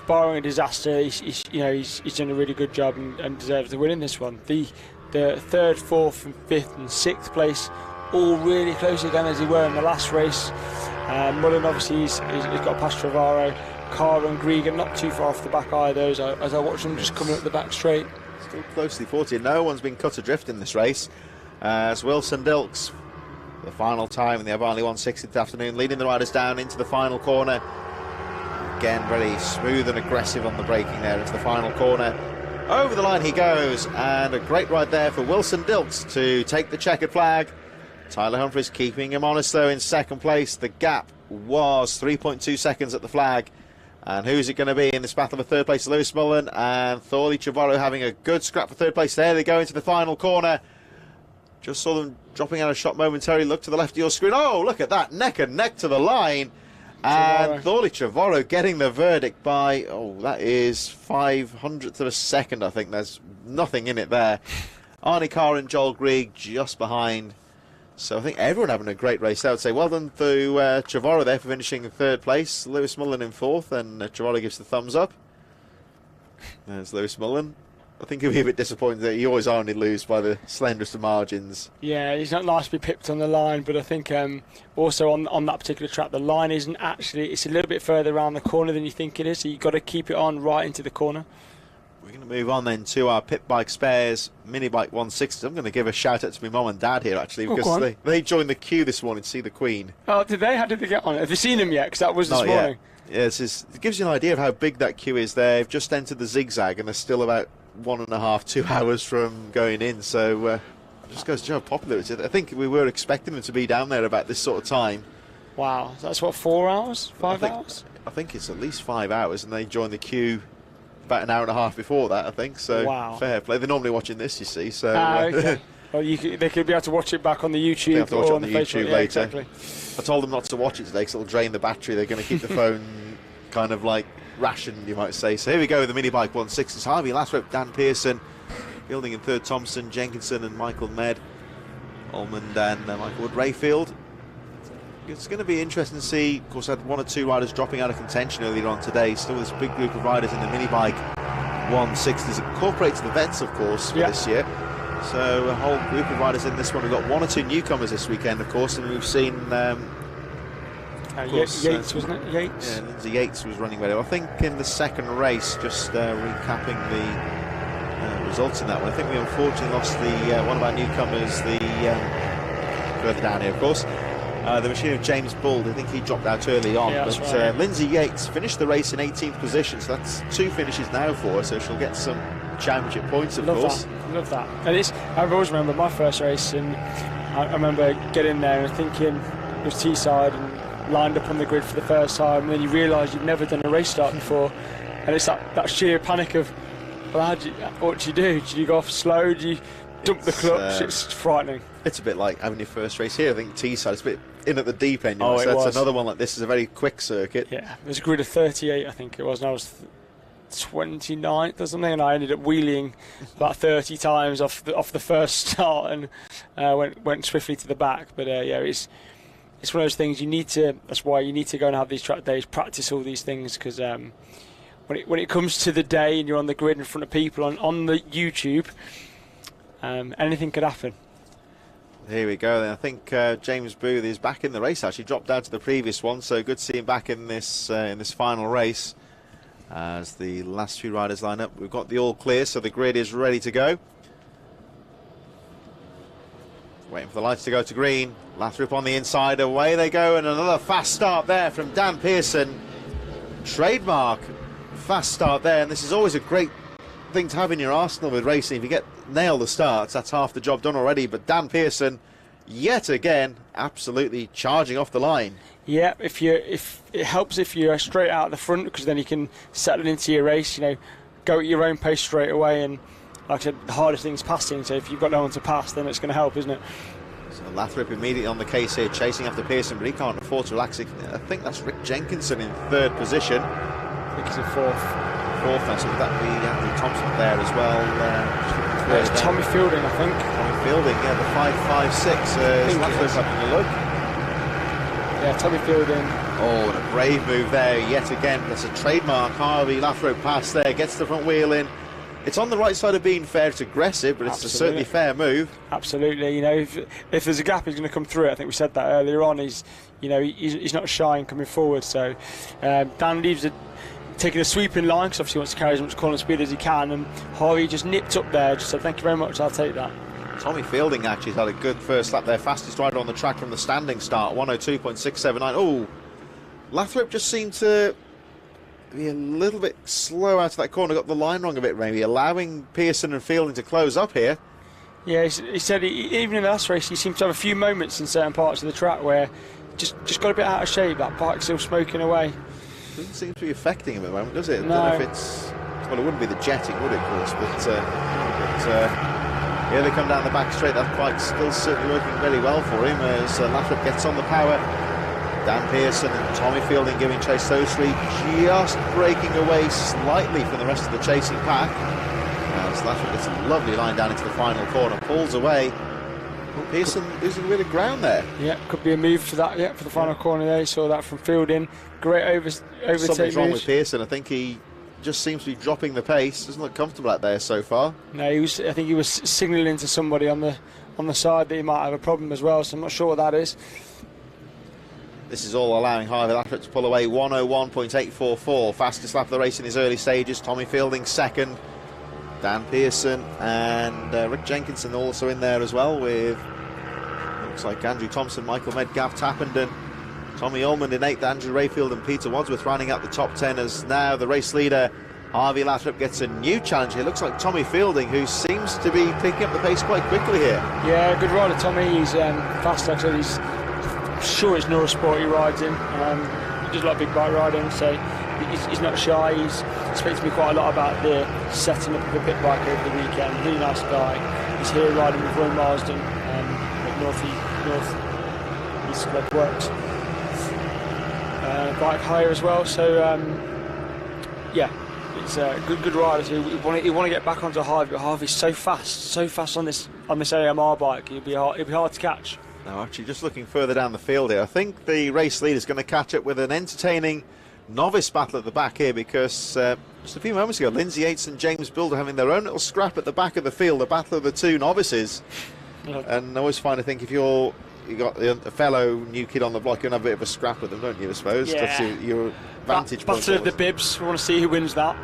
barring a disaster, he's done a really good job and deserves the win in this one. The 3rd, 4th, and 5th and 6th place, all really close again as they were in the last race. Mullen obviously he's got past Trevorrow. Carr and Grieg are not too far off the back either as I watch them just coming up the back straight. Still closely 40. No one's been cut adrift in this race. As Wilson Dilks, the final time in the Ohvale 160th afternoon, leading the riders down into the final corner. Again, very smooth and aggressive on the braking there into the final corner. Over the line he goes, and a great ride there for Wilson Dilks to take the checkered flag. Tyler Humphries keeping him honest, though, in 2nd place. The gap was 3.2 seconds at the flag. And who's it going to be in this battle for 3rd place? Lewis Mullen and Thorley Trevorrow having a good scrap for 3rd place. There they go into the final corner. Just saw them dropping out of shot momentarily. Look to the left of your screen. Oh, look at that, neck and neck to the line. And Thorley Trevorrow getting the verdict by, that is 500th of a second, I think. There's nothing in it there. Arnie Carr and Joel Grieg just behind. So I think everyone having a great race. I would say well done to Trevorrow there for finishing in 3rd place. Lewis Mullen in 4th, and Trevorrow gives the thumbs up. There's Lewis Mullen. I think he'll be a bit disappointed that he always only lose by the slenderest of margins. Yeah, he's not nice to be pipped on the line, but I think also on that particular track, the line isn't actually, it's a little bit further around the corner than you think it is, so you've got to keep it on right into the corner. We're going to move on then to our Pitbike Spares Minibike 160. I'm going to give a shout out to my mum and dad here actually, because they joined the queue this morning to see the Queen. Oh, did they? How did they get on it? Have you seen them yet? Because that was this morning. Yeah, it gives you an idea of how big that queue is there. They've just entered the zigzag and they're still about 1.5, 2 hours from going in, so it just goes to show how popular it is. I think we were expecting them to be down there about this sort of time. Wow, that's what, 4 hours? 5 hours? I think it's at least 5 hours, and they joined the queue about 1.5 hours before that, I think, so fair play. They're normally watching this, you see, so... okay. Well, they could be able to watch it back on the YouTube. They have to watch it on the YouTube Facebook. later. Yeah, exactly. I told them not to watch it today because it'll drain the battery. They're going to keep the phone kind of like rationed, you might say. So here we go with the Minibike 160s. Harvey Lasrope, Dan Pearson, Fielding in 3rd, Thompson, Jenkinson and Michael Med, Almond and Michael Wood Rayfield. It's going to be interesting to see. Of course, I had 1 or 2 riders dropping out of contention earlier on today. Still this big group of riders in the Minibike 160s. Incorporates the vets, of course, for this year. So a whole group of riders in this one. We've got 1 or 2 newcomers this weekend, of course, and we've seen Yates, wasn't it? Yates? Yeah, Lindsay Yates was running very well. I think in the second race, just recapping the results in that one. I think we unfortunately lost one of our newcomers, further down here, of course. The machine of James Bald, I think he dropped out early on. Yeah, but right. Lindsay Yates finished the race in 18th position, so that's 2 finishes now for her, so she'll get some championship points, of course. Love that. And I always remember my first race, and I remember getting there and thinking it was Teesside and lined up on the grid for the first time, and then you realise you've never done a race start before, and it's that sheer panic of, well, what do you do? Do you go off slow? Do you dump the clutch? It's frightening. It's a bit like having your first race here. I think Teesside is a bit in at the deep end. Oh, so that's another one like this is a very quick circuit. Yeah, there's a grid of 38, I think it was, and I was 29th or something, and I ended up wheeling about 30 times off the first start and went swiftly to the back. But yeah, it's one of those things you need to. That's why you need to go and have these track days, practice all these things, because when it comes to the day and you're on the grid in front of people on the YouTube, anything could happen. Here we go then. I think James Booth is back in the race, actually dropped down to the previous one, so good to see him back in this final race as the last few riders line up. We've got the all clear, so the grid is ready to go. Waiting for the lights to go to green. Lathrop on the inside, away they go, and another fast start there from Dan Pearson. Trademark fast start there, and this is always a great thing to have in your arsenal with racing. If you nail the starts, that's half the job done already. But Dan Pearson, yet again, absolutely charging off the line. Yeah, if it helps if you're straight out the front, because then you can settle into your race. Go at your own pace straight away. And like I said, the hardest thing is passing. So if you've got no one to pass, then it's going to help, isn't it? So Lathrop immediately on the case here, chasing after Pearson, but he can't afford to relax. I think that's Rick Jenkinson in third position. I think he's in fourth. So would that be Andrew Thompson there as well? It's Tommy Fielding, I think. Tommy Fielding, yeah, the 5.56. Lathrop having a look. Yeah, Tommy Fielding. Oh, and a brave move there yet again. That's a trademark Harvey Lathrop pass there, gets the front wheel in. It's on the right side of being fair, it's aggressive, but it's a certainly fair move. Absolutely, if there's a gap, he's going to come through it. I think we said that earlier on. He's not shy in coming forward. So Dan leaves taking a sweeping line, because obviously he wants to carry as much corner speed as he can, and Harvey just nipped up there, just said thank you very much, I'll take that. Tommy Fielding actually had a good first lap there, fastest rider on the track from the standing start, 102.679. Oh, Lathrop just seemed to be a little bit slow out of that corner, got the line wrong a bit maybe, allowing Pearson and Fielding to close up here. Yeah, he said even in the last race he seemed to have a few moments in certain parts of the track where just got a bit out of shape, that bike still smoking away. Doesn't seem to be affecting him at the moment, does it? No. I don't know if it's... Well, it wouldn't be the jetting, would it, of course? But here they come down the back straight. That bike's still certainly working very well for him as Lathrop gets on the power. Dan Pearson and Tommy Fielding giving chase. Those three just breaking away slightly from the rest of the chasing pack. As Lathrop gets a lovely line down into the final corner, pulls away. Pearson losing a bit of ground there. Yeah, could be a move for that. Yeah, for the final corner there. You saw that from Fielding. Great overtake. Something's wrong with Pearson. I think he just seems to be dropping the pace. Doesn't look comfortable out there so far. No, I think he was signalling to somebody on the side that he might have a problem as well. So I'm not sure what that is. This is all allowing Harvey Lathrop to pull away. 101.844, fastest lap of the race in his early stages. Tommy Fielding second. Dan Pearson and Rick Jenkinson also in there as well, with looks like Andrew Thompson, Michael Medgaff, Tappenden, Tommy Ullman in 8th, Andrew Rayfield and Peter Wadsworth rounding out the top 10 as now the race leader Harvey Lathrop gets a new challenge. It looks like Tommy Fielding, who seems to be picking up the pace quite quickly here. Yeah, good rider Tommy. He's fast actually. He's sure it's Norris Sport he rides in. He does like big bike riding, so he's not shy. He's spoke to me quite a lot about the setting up of the pit bike over the weekend. Really nice guy. He's here riding with Roy Marsden at North East Club Works. Bike hire as well. So yeah, it's a good rider. So he want to get back onto Harvey. But Harvey's so fast on this AMR bike. He'll be hard to catch. Now, actually, just looking further down the field here, I think the race leader is going to catch up with an entertaining novice battle at the back here, because just a few moments ago, Lindsay Yates and James Builder having their own little scrap at the back of the field, the battle of the two novices. And I always find, I think, if you got a fellow new kid on the block, you're going to have a bit of a scrap with them, don't you, I suppose? Yeah. That's your vantage point. Battle of the bibs. We want to see who wins that.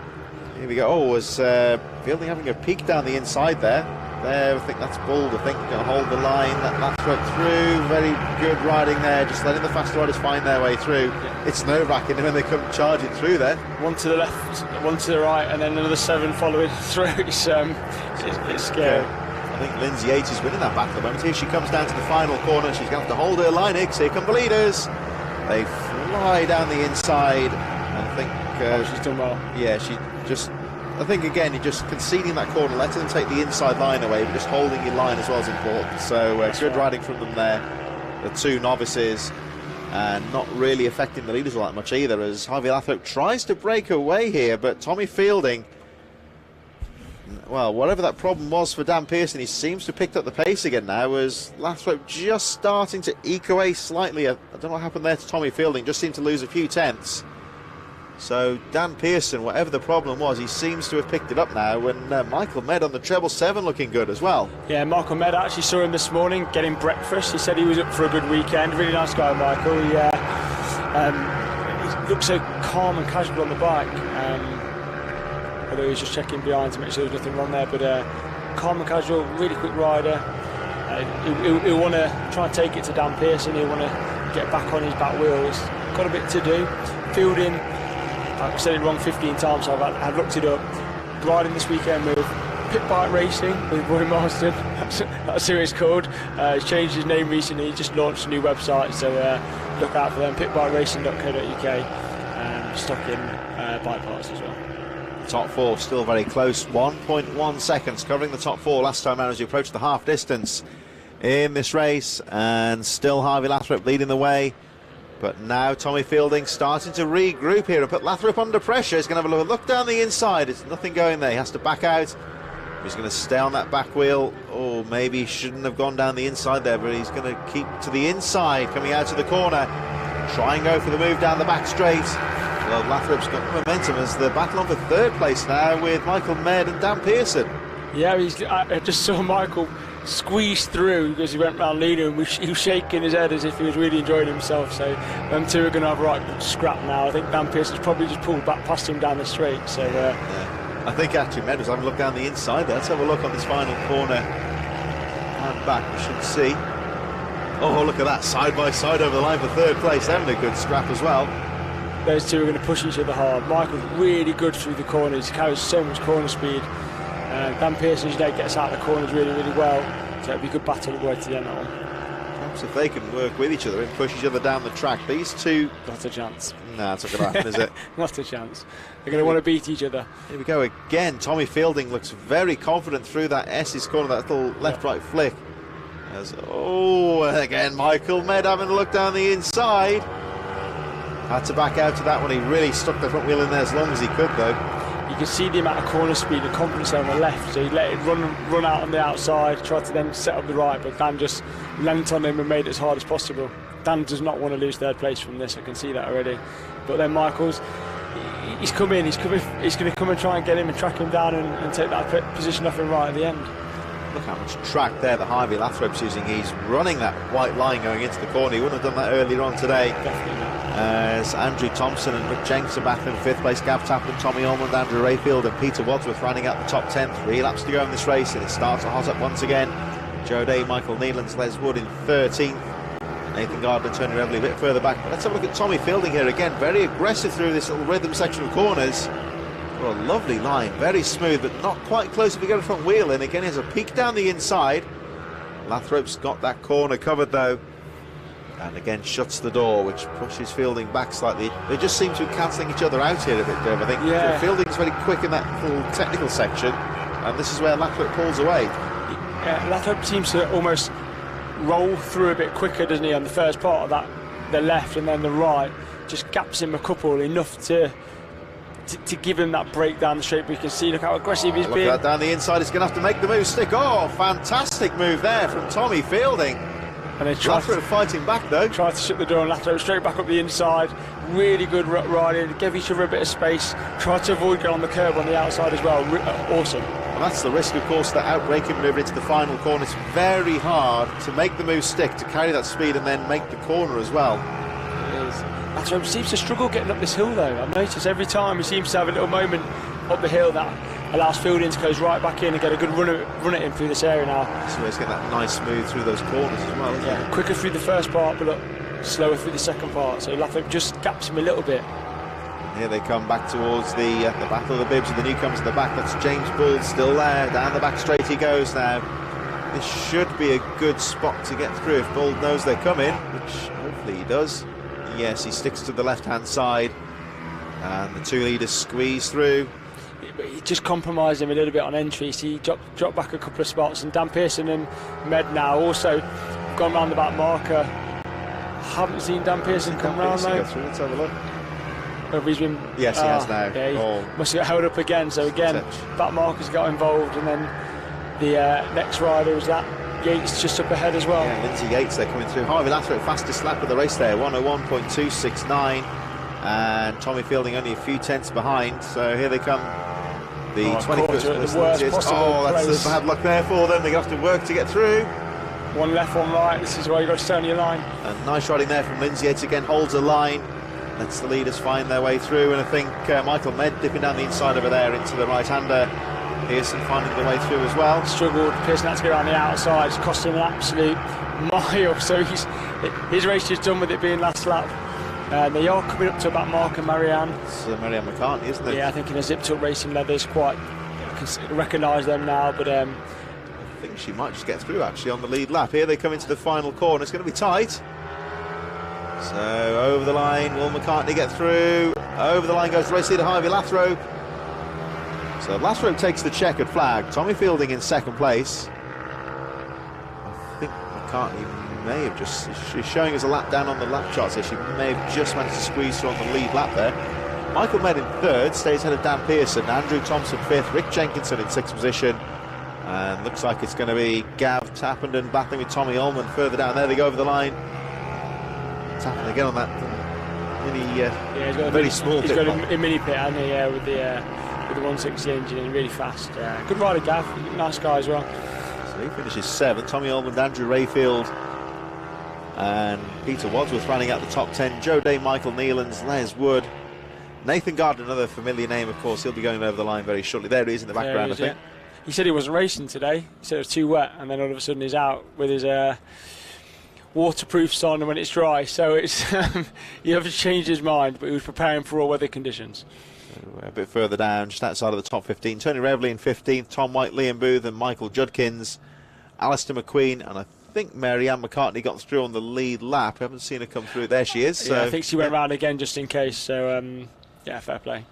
Here we go. Oh, was Fielding having a peek down the inside there. There, I think that's Bald. I think going to hold the line. That Lathrop through. Very good riding there. Just letting the fast riders find their way through. Yeah. It's nerve-wracking when they come charging through there. One to the left, one to the right, and then another 7 following through. It's scary. I think Lindsay Yates is winning that battle at the moment. Here she comes down to the final corner. She's going to have to hold her line. Here come the leaders. They fly down the inside. And I think she's done well. Yeah, she just. I think again, you're just conceding that corner, letting them take the inside line away, but just holding your line as well is important. So good riding from them there, the two novices, and not really affecting the leaders all that much either, as Harvey Lathrop tries to break away here, but Tommy Fielding, well, whatever that problem was for Dan Pearson, he seems to have picked up the pace again now, as Lathrop just starting to eke away slightly. I don't know what happened there to Tommy Fielding, just seemed to lose a few tenths. So Dan Pearson, whatever the problem was, he seems to have picked it up now, and Michael Med on the treble 7 looking good as well. Yeah, Michael Med, actually saw him this morning getting breakfast. He said he was up for a good weekend. Really nice guy, Michael. He looked so calm and casual on the bike, although he was just checking behind to make sure there was nothing wrong there, but calm and casual, really quick rider. He'll want to try and take it to Dan Pearson. He'll want to get back on his back wheel. He's got a bit to do. Fielding, I've said it wrong 15 times, so I've looked it up. Riding this weekend with Pitbike Racing with Roy Marston. That's who it's called. He's changed his name recently. He just launched a new website, so look out for them. pitbikeracing.co.uk, stocking bike parts as well. Top 4 still very close, 1.1 seconds covering the top 4 last time out as you approach the half distance in this race, and still Harvey Lathrop leading the way. But now Tommy Fielding starting to regroup here and put Lathrop under pressure. He's going to have a look down the inside. There's nothing going there. He has to back out. He's going to stay on that back wheel. Or maybe he shouldn't have gone down the inside there, but he's going to keep to the inside, coming out to the corner. Try and go for the move down the back straight. Well, Lathrop's got momentum as the battle on for third place now with Michael Med and Dan Pearson. Yeah, I just saw Michael squeezed through because he went round leading, and he was shaking his head as if he was really enjoying himself. So them two are going to have a right good scrap now. I think Dan Pearson's probably just pulled back past him down the straight. So yeah. I think actually Med was having a look down the inside there. Let's have a look on this final corner and back. We should see. Oh, look at that, side by side over the line for third place. Having a good scrap as well. Those two are going to push each other hard. Michael's really good through the corners. He carries so much corner speed. Dan Pearson, gets out of the corners really, really well. So it'll be a good battle all the way to the end of that one. Perhaps if they can work with each other and push each other down the track, these two... Not a chance. No, it's not going to happen, is it? Not a chance. They're going to want to beat each other. Here we go again. Tommy Fielding looks very confident through that S's corner, that little left-right flick. Again, Michael Med having a look down the inside. Had to back out to that one. He really stuck the front wheel in there as long as he could, though. You can see the amount of corner speed and confidence on the left, so he let it run out on the outside, tried to then set up the right, but Dan just leant on him and made it as hard as possible. Dan does not want to lose third place from this, I can see that already. But then Michael's, he's going to come and try and get him and track him down and take that position off him right at the end. Look how much track there that Harvey Lathrop's using. He's running that white line going into the corner. He wouldn't have done that earlier on today. Definitely not. As Andrew Thompson and Rick Jenks are back in fifth place. Gav Tappan, Tommy Ormond, Andrew Rayfield and Peter Wadsworth rounding out the top 10. 3 laps to go in this race, and it starts to hot up once again. Joe Day, Michael Nealance, Les Wood in 13th. Nathan Gardner, Tony Revely a bit further back. But let's have a look at Tommy Fielding here again. Very aggressive through this little rhythm section of corners. Well, a lovely line, very smooth, but not quite close if you get a front wheel in. Again, he has a peek down the inside. Lathrop's got that corner covered though. And again shuts the door, which pushes Fielding back slightly. They just seem to be cancelling each other out here a bit, Dave. I think Fielding's very quick in that little technical section, and this is where Lathrop pulls away. Yeah, Lathrop seems to almost roll through a bit quicker, doesn't he, on the first part of that, the left, and then the right just gaps him a couple enough to give him that break down the straight. But you can see, look how aggressive he's being. Look at that down the inside. He's going to have to make the move stick. Oh, fantastic move there from Tommy Fielding. And then Lathrop fighting back though. Tried to shut the door, and Lathrop straight back up the inside. Really good riding, gave each other a bit of space. Tried to avoid going on the curb on the outside as well. Awesome. And that's the risk, of course, that outbraking manoeuvre into the final corner. It's very hard to make the move stick, to carry that speed and then make the corner as well. It is. Lathrop seems to struggle getting up this hill though. I've noticed every time he seems to have a little moment up the hill that allows Fielding to close right back in and get a good run at him through this area now. So he's getting that nice smooth through those corners as well, isn't it? Quicker through the first part, but look, slower through the second part. So Lathrop just gaps him a little bit. Here they come back towards the battle of the bibs with the newcomers in the back. That's James Bull still there. Down the back straight he goes now. This should be a good spot to get through if Bull knows they're coming, which hopefully he does. Yes, he sticks to the left-hand side, and the two leaders squeeze through. He just compromised him a little bit on entry, so he dropped back a couple of spots, and Dan Pearson and Med now also gone round the back marker. Haven't seen Dan Pearson come round though. Let's have a look. He's been, yes, he has now. Yeah, he must get held up again. So again, back markers got involved, and then the next rider was that Yates just up ahead as well. Yeah, Lindsay Yates there coming through. Harvey Lathrop, fastest lap of the race there, 101.269, and Tommy Fielding only a few tenths behind. So here they come. The 21st. The worst possible that's the bad luck there for them. They're going to have to work to get through. One left, one right. This is where you've got to stay on your line. And nice riding there from Lindsay Yates again, holds a line. Lets the leaders find their way through, and I think Michael Med dipping down the inside over there into the right-hander. Pearson finding the way through as well. Struggled. Pearson had to go around the outside. It's cost him an absolute mile. So his race is done with it being last lap. They are coming up to about Mark and Marianne. It's Marianne McCartney, isn't it? Yeah, I think in a zipped-up racing leathers, quite recognise them now, but I think she might just get through actually on the lead lap. Here they come into the final corner. It's going to be tight. So over the line, will McCartney get through? Over the line goes race leader Harvey Lathrop. So Lathrop takes the checkered flag. Tommy Fielding in second place. I think McCartney may have just, she's showing us a lap down on the lap charts here. She may have just managed to squeeze through on the lead lap there. Michael Med in third, stays ahead of Dan Pearson. Andrew Thompson fifth, Rick Jenkinson in sixth position. And looks like it's going to be Gav Tappenden battling with Tommy Ullman further down. There they go over the line. Tapping again on that mini, he's got very small he's pit got a mini pit, hasn't he? Yeah, with the 160 engine and really fast. Good rider, Gav. Nice guy as well. So he finishes seventh. Tommy Ullman, Andrew Rayfield, and Peter Wadsworth running out the top 10. Joe Day, Michael Nealons, Les Wood, Nathan Gardner, another familiar name, of course. He'll be going over the line very shortly. There he is in the background, I think. Yeah. He said he wasn't racing today. He said it was too wet, and then all of a sudden he's out with his waterproofs on when it's dry. So it's he obviously changed his mind, but he was preparing for all weather conditions. So a bit further down, just outside of the top 15. Tony Revley in 15th, Tom White, Liam Booth, and Michael Judkins, Alistair McQueen, and I think Marianne McCartney got through on the lead lap. I haven't seen her come through. There she is. So, yeah, I think she went round again just in case. So yeah, fair play.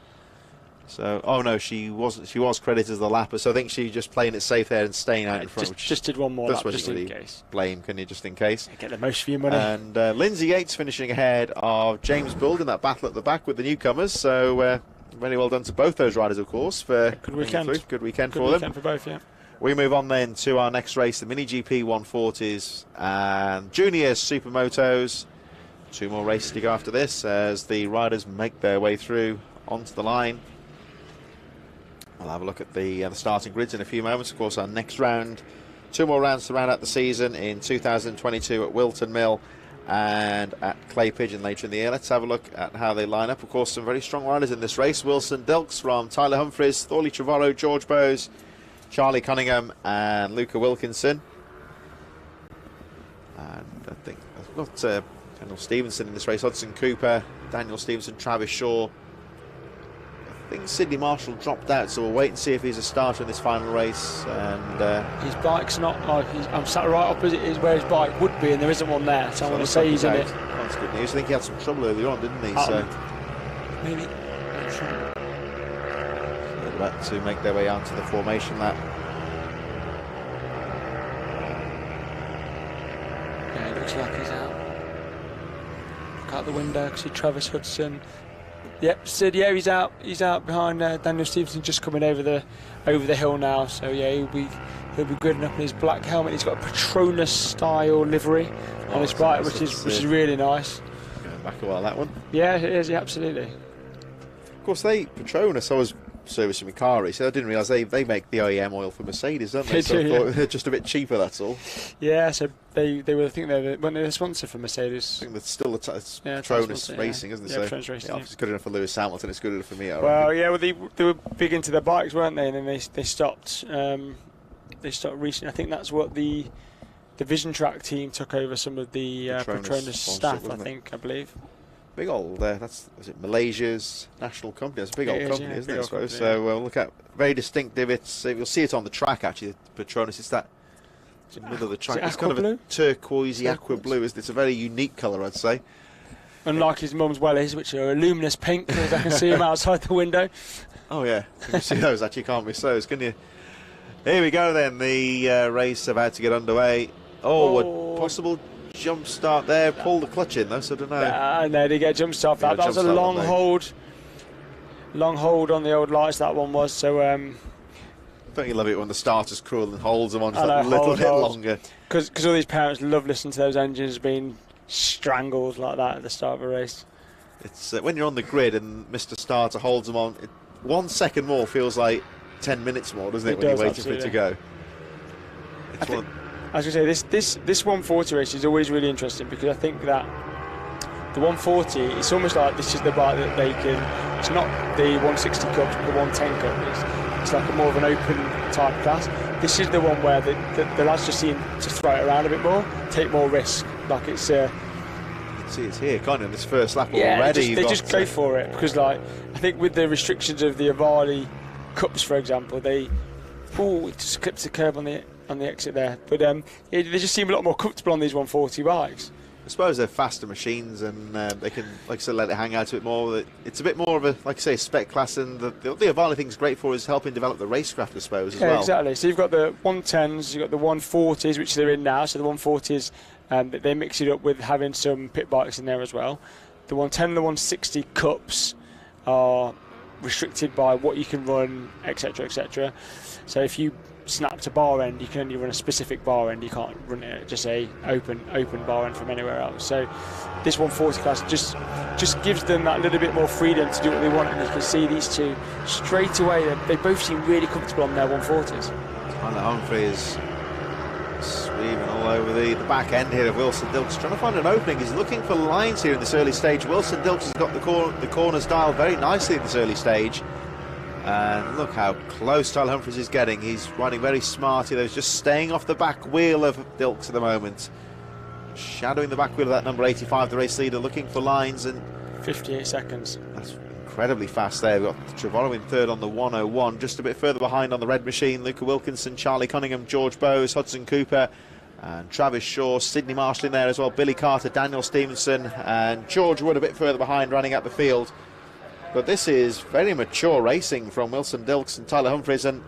So, oh no, she wasn't. She was credited as the lapper. So I think she's just playing it safe there and staying out in front. Just did one more lap, just in case. Blame, can you, just in case? Get the most for your money. And Lindsay Yates finishing ahead of James Bull in that battle at the back with the newcomers. So very well done to both those riders, of course. For good weekend. Good weekend for them. Good weekend for both, yeah. We move on then to our next race, the Mini GP 140s and Junior Supermotos. Two more races to go after this as the riders make their way through onto the line. We'll have a look at the starting grids in a few moments. Of course, our next round, two more rounds to round out the season in 2022 at Wilton Mill and at Clay Pigeon later in the year. Let's have a look at how they line up. Of course, some very strong riders in this race. Wilson Dilks from Tyler Humphries, Thorley Trevorrow, George Bowes, Charlie Cunningham and Luca Wilkinson. And I think I've got Daniel Stevenson in this race, Hudson Cooper, Daniel Stevenson, Travis Shaw. I think Sidney Marshall dropped out, so we'll wait and see if he's a starter in this final race. And his bike's not like I'm sat right opposite is where his bike would be, and there isn't one there. So I want to say he's in it. That's good news. I think he had some trouble earlier on, didn't he? Maybe. They're about to make their way out to the formation lap. Yeah, it looks like he's out. Look out the window. I can see Travis Hudson. Yep, Sid. Yeah, he's out. He's out behind Daniel Stevenson, just coming over the hill now. So yeah, he'll be good enough in his black helmet. He's got a Patronus style livery on his bike, which is really nice. Going back a while, that one. Yeah, it is. Yeah, absolutely. Of course, Patronus. I was servicing my car recently. I didn't realise they make the OEM oil for Mercedes, don't they? They So do, I thought they're just a bit cheaper, that's all. Yeah, so they were, I think weren't they the sponsor for Mercedes? I think that's still it's Yeah, Patronus Racing, isn't it? Yeah, So Patronus Racing, if it's good enough for Lewis Hamilton, it's good enough for me. I Well, reckon. yeah, well, they were big into their bikes, weren't they? And then they stopped. They stopped recently. I think that's what the Vision Track team took over some of the Patronus staff. I believe. Big old, was it Malaysia's national company? It's a big old company, yeah, isn't big it? I old suppose. company, So look at very distinctive. You'll see it on the track actually. Patronus. It's that in the middle of the track. It's kind of a turquoisey aqua blue, isn't it? It's a very unique colour, I'd say. Unlike his mum's wellies, which are a luminous pink, as I can see them outside the window. Oh yeah, you can see those actually. Can't miss those, can you? Here we go then. The race about to get underway. A possible jump start there. Pull the clutch in though, so I don't know. No, they get a jump start. That was a long hold on the old lights. That one was so. Don't you love it when the starter's cruel and holds them on just a little bit longer? Because all these parents love listening to those engines being strangled like that at the start of a race. It's when you're on the grid and Mr. Starter holds them on. 1 second more feels like 10 minutes more, doesn't it? When you're waiting for it to go. I was going to say, this 140 race is always really interesting because I think that the 140, it's almost like this is the bike that they can, it's not the 160 Cups, but the 110 Cup. It's like a more of an open type class. This is the one where the lads just seem to throw it around a bit more, take more risk. Like it's... you can see it's here, can't you, in this first lap already? They just go for it because, like, I think with the restrictions of the Ohvale Cups, for example, it just clips the curb on the exit there. But they just seem a lot more comfortable on these 140 bikes. I suppose they're faster machines and they can, like I said, let it hang out a bit more. It's a bit more of a, like I say, spec class, and the Ohvale thing's great for is helping develop the racecraft, I suppose, as well. Exactly. So you've got the 110s, you've got the 140s, which they're in now. So the 140s, they mix it up with having some pit bikes in there as well. The 110 and the 160 Cups are restricted by what you can run, etc., etc. So if you snap to bar end, you can only run a specific bar end. You can't run it at just a open bar end from anywhere else. So this 140 class just gives them that little bit more freedom to do what they want. And you can see these two straight away. They both seem really comfortable on their 140s. Tyler Humphrey is sweeping all over the back end here of Wilson Dilks, trying to find an opening. He's looking for lines here in this early stage. Wilson Dilks has got the corners dialed very nicely in this early stage. And look how close Tyler Humphries is getting. He's riding very smart here. He's just staying off the back wheel of Dilks at the moment. Shadowing the back wheel of that number 85, the race leader, looking for lines. And 58 seconds. That's incredibly fast there. We've got Trevorrow in third on the 101. Just a bit further behind on the red machine, Luca Wilkinson, Charlie Cunningham, George Bowes, Hudson Cooper, and Travis Shaw, Sidney Marshall in there as well, Billy Carter, Daniel Stevenson, and George Wood a bit further behind running out the field. But this is very mature racing from Wilson Dilks and Tyler Humphries. And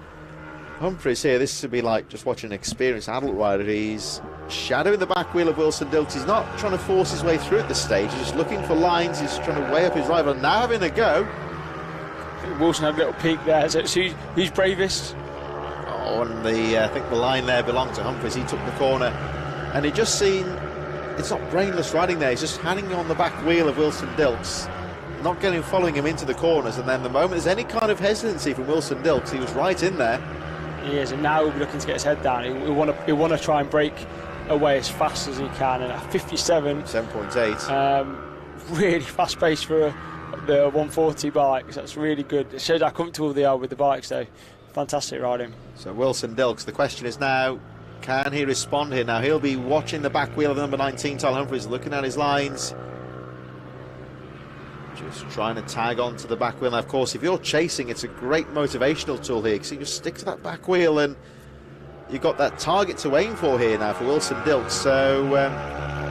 Humphries here, this would be like just watching an experienced adult rider. He's shadowing the back wheel of Wilson Dilks. He's not trying to force his way through at this stage. He's just looking for lines. He's trying to weigh up his rival. Now having a go. Wilson had a little peek there. So who's bravest? And I think the line there belonged to Humphries. He took the corner. And he just seen, it's not brainless riding there. He's just hanging on the back wheel of Wilson Dilks, not following him into the corners, and then the moment there's any kind of hesitancy from Wilson Dilks, he was right in there. He is, and now he'll be looking to get his head down. He'll want to try and break away as fast as he can, and at 7.8. Really fast pace for the 140 bikes. That's really good. It shows how comfortable they are with the bikes, though. Fantastic riding. So Wilson Dilks, the question is now, can he respond here? Now he'll be watching the back wheel of number 19, Tyler Humphries, looking at his lines. Just trying to tag onto the back wheel. Now, of course, if you're chasing, it's a great motivational tool here, because you just stick to that back wheel and you've got that target to aim for here now for Wilson Dilks. So,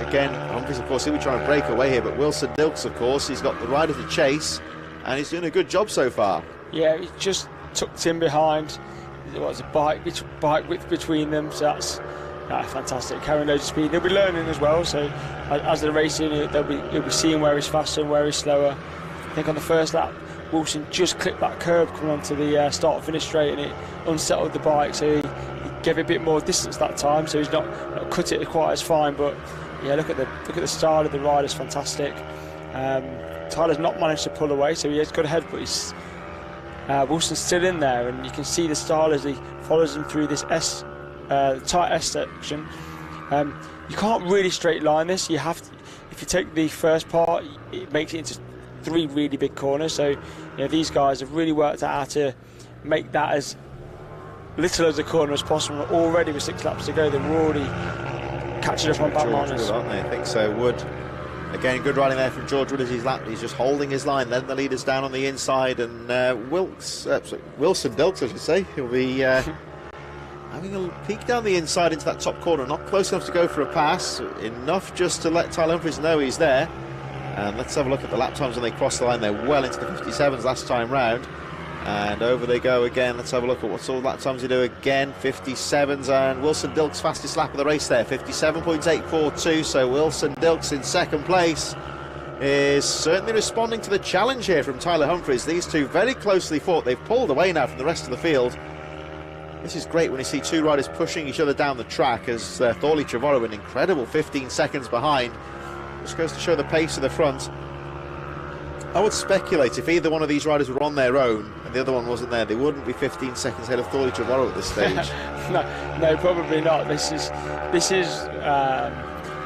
again, Humphries, of course, he'll be trying to break away here, but Wilson Dilks, of course, he's got the rider to chase, and he's doing a good job so far. Yeah, he just tucked in behind. What's a bike width between them, so that's fantastic. Carrying loads of speed. They'll be learning as well, so as they're racing, he'll be seeing where he's faster and where he's slower. I think on the first lap, Wilson just clipped that curb coming onto the start-finish straight, and it unsettled the bike, so he gave it a bit more distance that time, so he's not cut it quite as fine. But yeah, look at the style of the rider's fantastic. Tyler's not managed to pull away, so he has got ahead, but Wilson's still in there, and you can see the style as he follows him through this tight S section. You can't really straight line this. You have to, if you take the first part, it makes it into 3 really big corners. So you know, these guys have really worked out how to make that as little as a corner as possible. Already with 6 laps to go, they're already catching up on back miners, aren't they? I think so. Wood. Again, good riding there from George Wood as he's just holding his line, letting the leaders down on the inside, and Wilson Dilks, I should say, he'll be having a peek down the inside into that top corner, not close enough to go for a pass, enough just to let Tyler Humphries know he's there. And let's have a look at the lap times when they cross the line. They're well into the 57s last time round. And over they go again. Let's have a look at what all lap times they do again. 57s, and Wilson Dilks fastest lap of the race there, 57.842. So Wilson Dilks in second place is certainly responding to the challenge here from Tyler Humphries. These two very closely fought. They've pulled away now from the rest of the field. This is great when you see 2 riders pushing each other down the track, as Thorley Trevorrow an incredible 15 seconds behind. Just goes to show the pace of the front. I would speculate if either one of these riders were on their own and the other one wasn't there, they wouldn't be 15 seconds ahead of Thorley Trevorrow at this stage. no, probably not. This is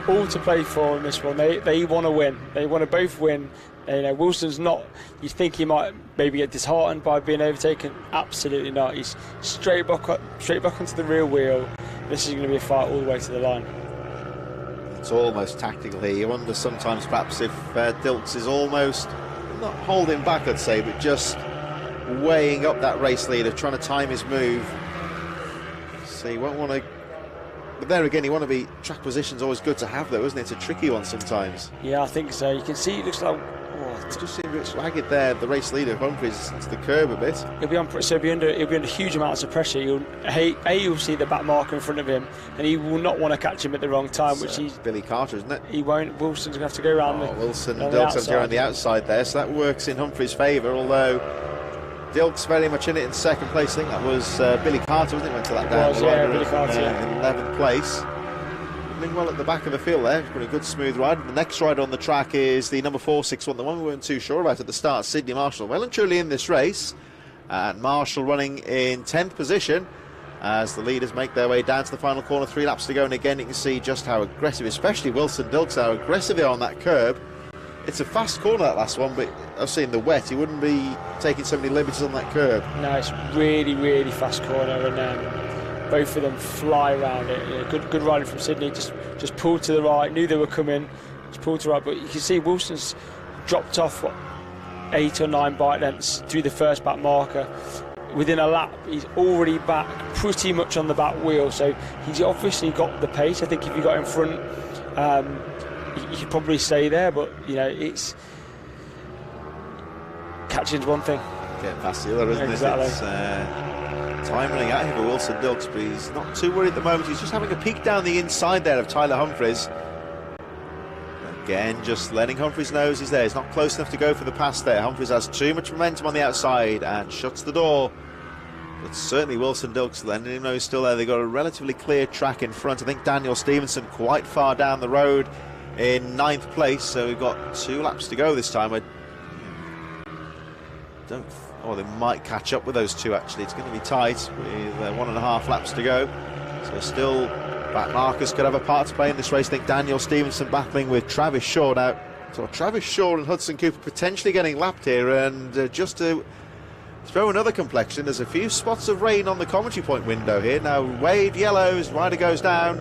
all to play for in this one. They want to win. They want to both win. You know, Wilson's not. You think he might maybe get disheartened by being overtaken? Absolutely not. He's straight back onto the rear wheel. This is going to be a fight all the way to the line. It's almost tactical here. You wonder sometimes perhaps if Dilks is almost not holding back, I'd say, but just weighing up that race leader, trying to time his move. So you won't want to. But there again, you want to be. Track position's always good to have, though, isn't it? It's a tricky one sometimes. Yeah, I think so. You can see it looks like. It just seems a bit ragged there. The race leader Humphries into the curb a bit. He'll be under huge amounts of pressure. You'll see the back marker in front of him, and he will not want to catch him at the wrong time. Which he's Billy Carter, isn't it? He won't. Wilson's going to have to go around. Wilson Dilks have to go around the outside there, so that works in Humphries' favour. Although Dilks very much in it in second place. I think that was Billy Carter, wasn't it? Went to that down the rider Billy Carter, in 11th place. Well at the back of the field there, got a good smooth ride. The next rider on the track is the number 461, the one we weren't too sure about at the start, Sydney Marshall. Well and truly in this race, and Marshall running in 10th position as the leaders make their way down to the final corner. 3 laps to go, and again you can see just how aggressive, especially Wilson Dilks, how aggressive they are on that curb. It's a fast corner, that last one, but I've seen the wet, he wouldn't be taking so many liberties on that curb. No, it's really, really fast corner, and both of them fly around it. Yeah, good riding from Sydney. Just pulled to the right. Knew they were coming. Just pulled to the right. But you can see Wilson's dropped off 8 or 9 bike lengths through the first back marker. Within a lap, he's already back pretty much on the back wheel. So he's obviously got the pace. I think if you got in front, you could probably stay there. But you know, it's catching's one thing. Getting past the other, isn't exactly. It? It's, time running out here for Wilson Dilks, but he's not too worried at the moment. He's just having a peek down the inside there of Tyler Humphries. Again, just letting Humphries know he's there. He's not close enough to go for the pass there. Humphries has too much momentum on the outside and shuts the door. But certainly Wilson Dilks letting him know he's still there. They've got a relatively clear track in front. I think Daniel Stevenson quite far down the road in 9th place. So we've got 2 laps to go this time. They might catch up with those 2 actually. It's going to be tight with 1.5 laps to go. So still back markers could have a part to play in this race. I think Daniel Stevenson battling with Travis Shaw now. So Travis Shaw and Hudson Cooper potentially getting lapped here, and just to throw another complexion, there's a few spots of rain on the commentary point window here. Now wave yellows, rider goes down,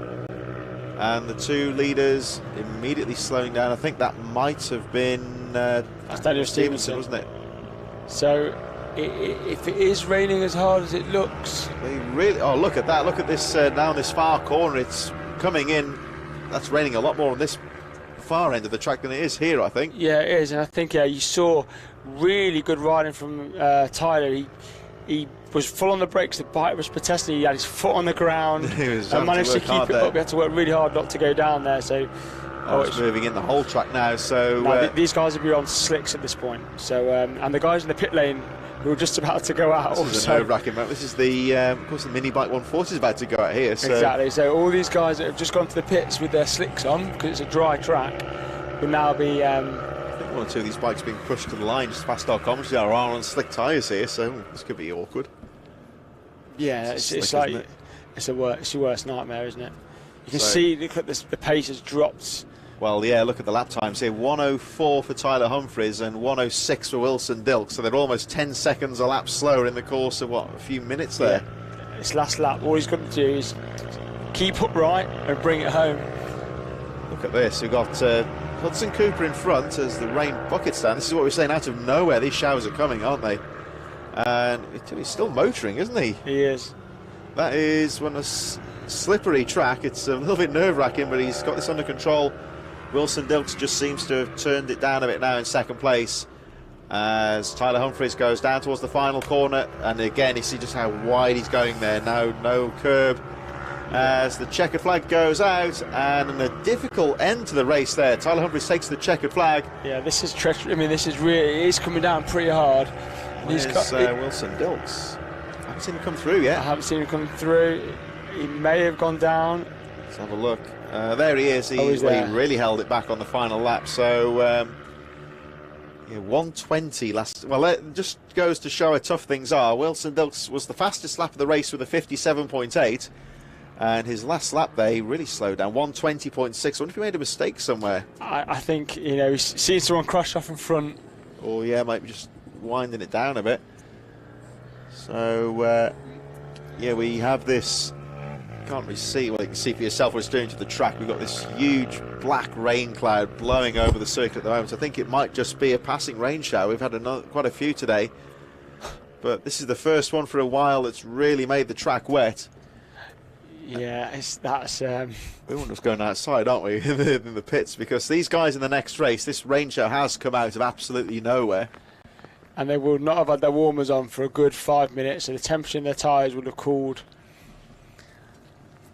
and the 2 leaders immediately slowing down. I think that might have been Daniel Stevenson, wasn't it? So if it is raining as hard as it looks, they really. Oh, look at that! Look at this down this far corner. It's coming in. That's raining a lot more on this far end of the track than it is here, I think. Yeah, it is, and I think you saw really good riding from Tyler. He was full on the brakes. The bike was protesting. He had his foot on the ground and managed to keep it up. He had to work really hard not to go down there. So. It's moving in the whole track now. So these guys will be on slicks at this point. So and the guys in the pit lane who are just about to go out. This is a nerve-wracking moment. This is the, of course, the Minibike 140 is about to go out here. So. Exactly. So all these guys that have just gone to the pits with their slicks on because it's a dry track will now be. one or two of these bikes being pushed to the line just past our commentary. Are on slick tyres here, so this could be awkward. Yeah, it's like it's your worst nightmare, isn't it? You can see, look at this, the pace has dropped. Well, yeah, look at the lap times here. 1:04 for Tyler Humphries and 1:06 for Wilson Dilk. So they're almost 10 seconds a lap slower in the course of, what, a few minutes there? Yeah. This last lap, all he's got to do is keep upright and bring it home. Look at this. We've got Hudson Cooper in front as the rain buckets down. This is what we're saying, out of nowhere. These showers are coming, aren't they? And he's still motoring, isn't he? He is. That is on a slippery track. It's a little bit nerve-wracking, but he's got this under control. Wilson Dilks just seems to have turned it down a bit now in second place as Tyler Humphries goes down towards the final corner, and again you see just how wide he's going there. No curb as the checkered flag goes out, and a difficult end to the race there. Tyler Humphries takes the checkered flag. Yeah, this is treacherous. I mean, this is really, he's coming down pretty hard. He's got Wilson Dilks. I haven't seen him come through yet. I haven't seen him come through. He may have gone down. Let's have a look. There he is. He really held it back on the final lap. So, yeah, 1:20 last. Well, it just goes to show how tough things are. Wilson Dilks was the fastest lap of the race with a 57.8, and his last lap there he really slowed down. 1:20.6. I wonder if he made a mistake somewhere. I think, you know, he's seen someone crash off in front. Or yeah, might be just winding it down a bit. So, yeah, we have this. Can't really see, well you can see for yourself what it's doing to the track. We've got this huge black rain cloud blowing over the circuit at the moment. I think it might just be a passing rain shower. We've had quite a few today, but this is the first one for a while that's really made the track wet. Yeah, that's we want us going outside, aren't we, in the pits, because these guys in the next race, this rain shower has come out of absolutely nowhere, and they will not have had their warmers on for a good 5 minutes, so the temperature in their tyres would have cooled.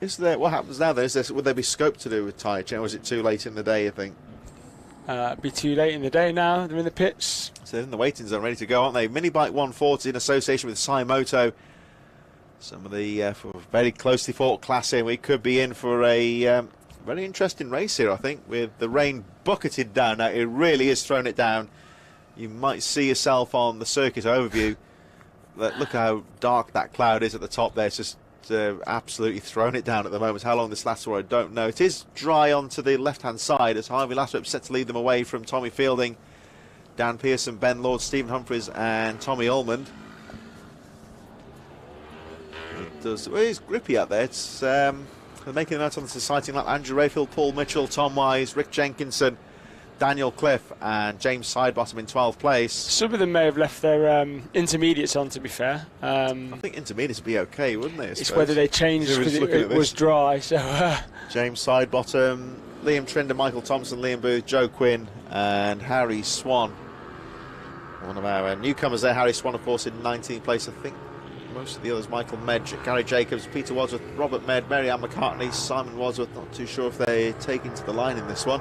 Is there, what happens now then? Would there be scope to do with tyre change, or is it too late in the day, you think? It'd be too late in the day now. They're in the pits. So they're in the waiting zone, ready to go, aren't they? Minibike 140 in association with SYMoto. Some of the very closely fought class here. We could be in for a very interesting race here, I think, with the rain bucketed down. Now, it really is throwing it down. You might see yourself on the circuit overview. Look how dark that cloud is at the top there. It's just absolutely thrown it down at the moment. How long this lasts for, I don't know. It is dry onto the left-hand side as Harvey Lathrop set to lead them away from Tommy Fielding, Dan Pearson, Ben Lord, Stephen Humphries and Tommy Ullman. It's grippy out there. It's they're making them out on this exciting lap. Andrew Rayfield, Paul Mitchell, Tom Wise, Rick Jenkinson, Daniel Cliff and James Sidebottom in 12th place. Some of them may have left their intermediates on, to be fair. I think intermediates would be okay, wouldn't they? It's whether they changed because it was dry. So James Sidebottom, Liam Trinder, Michael Thompson, Liam Booth, Joe Quinn and Harry Swan. One of our newcomers there. Harry Swan, of course, in 19th place. I think most of the others, Michael Medge, Gary Jacobs, Peter Wadsworth, Robert Med, Mary Ann McCartney, Simon Wadsworth. Not too sure if they're taken to the line in this one.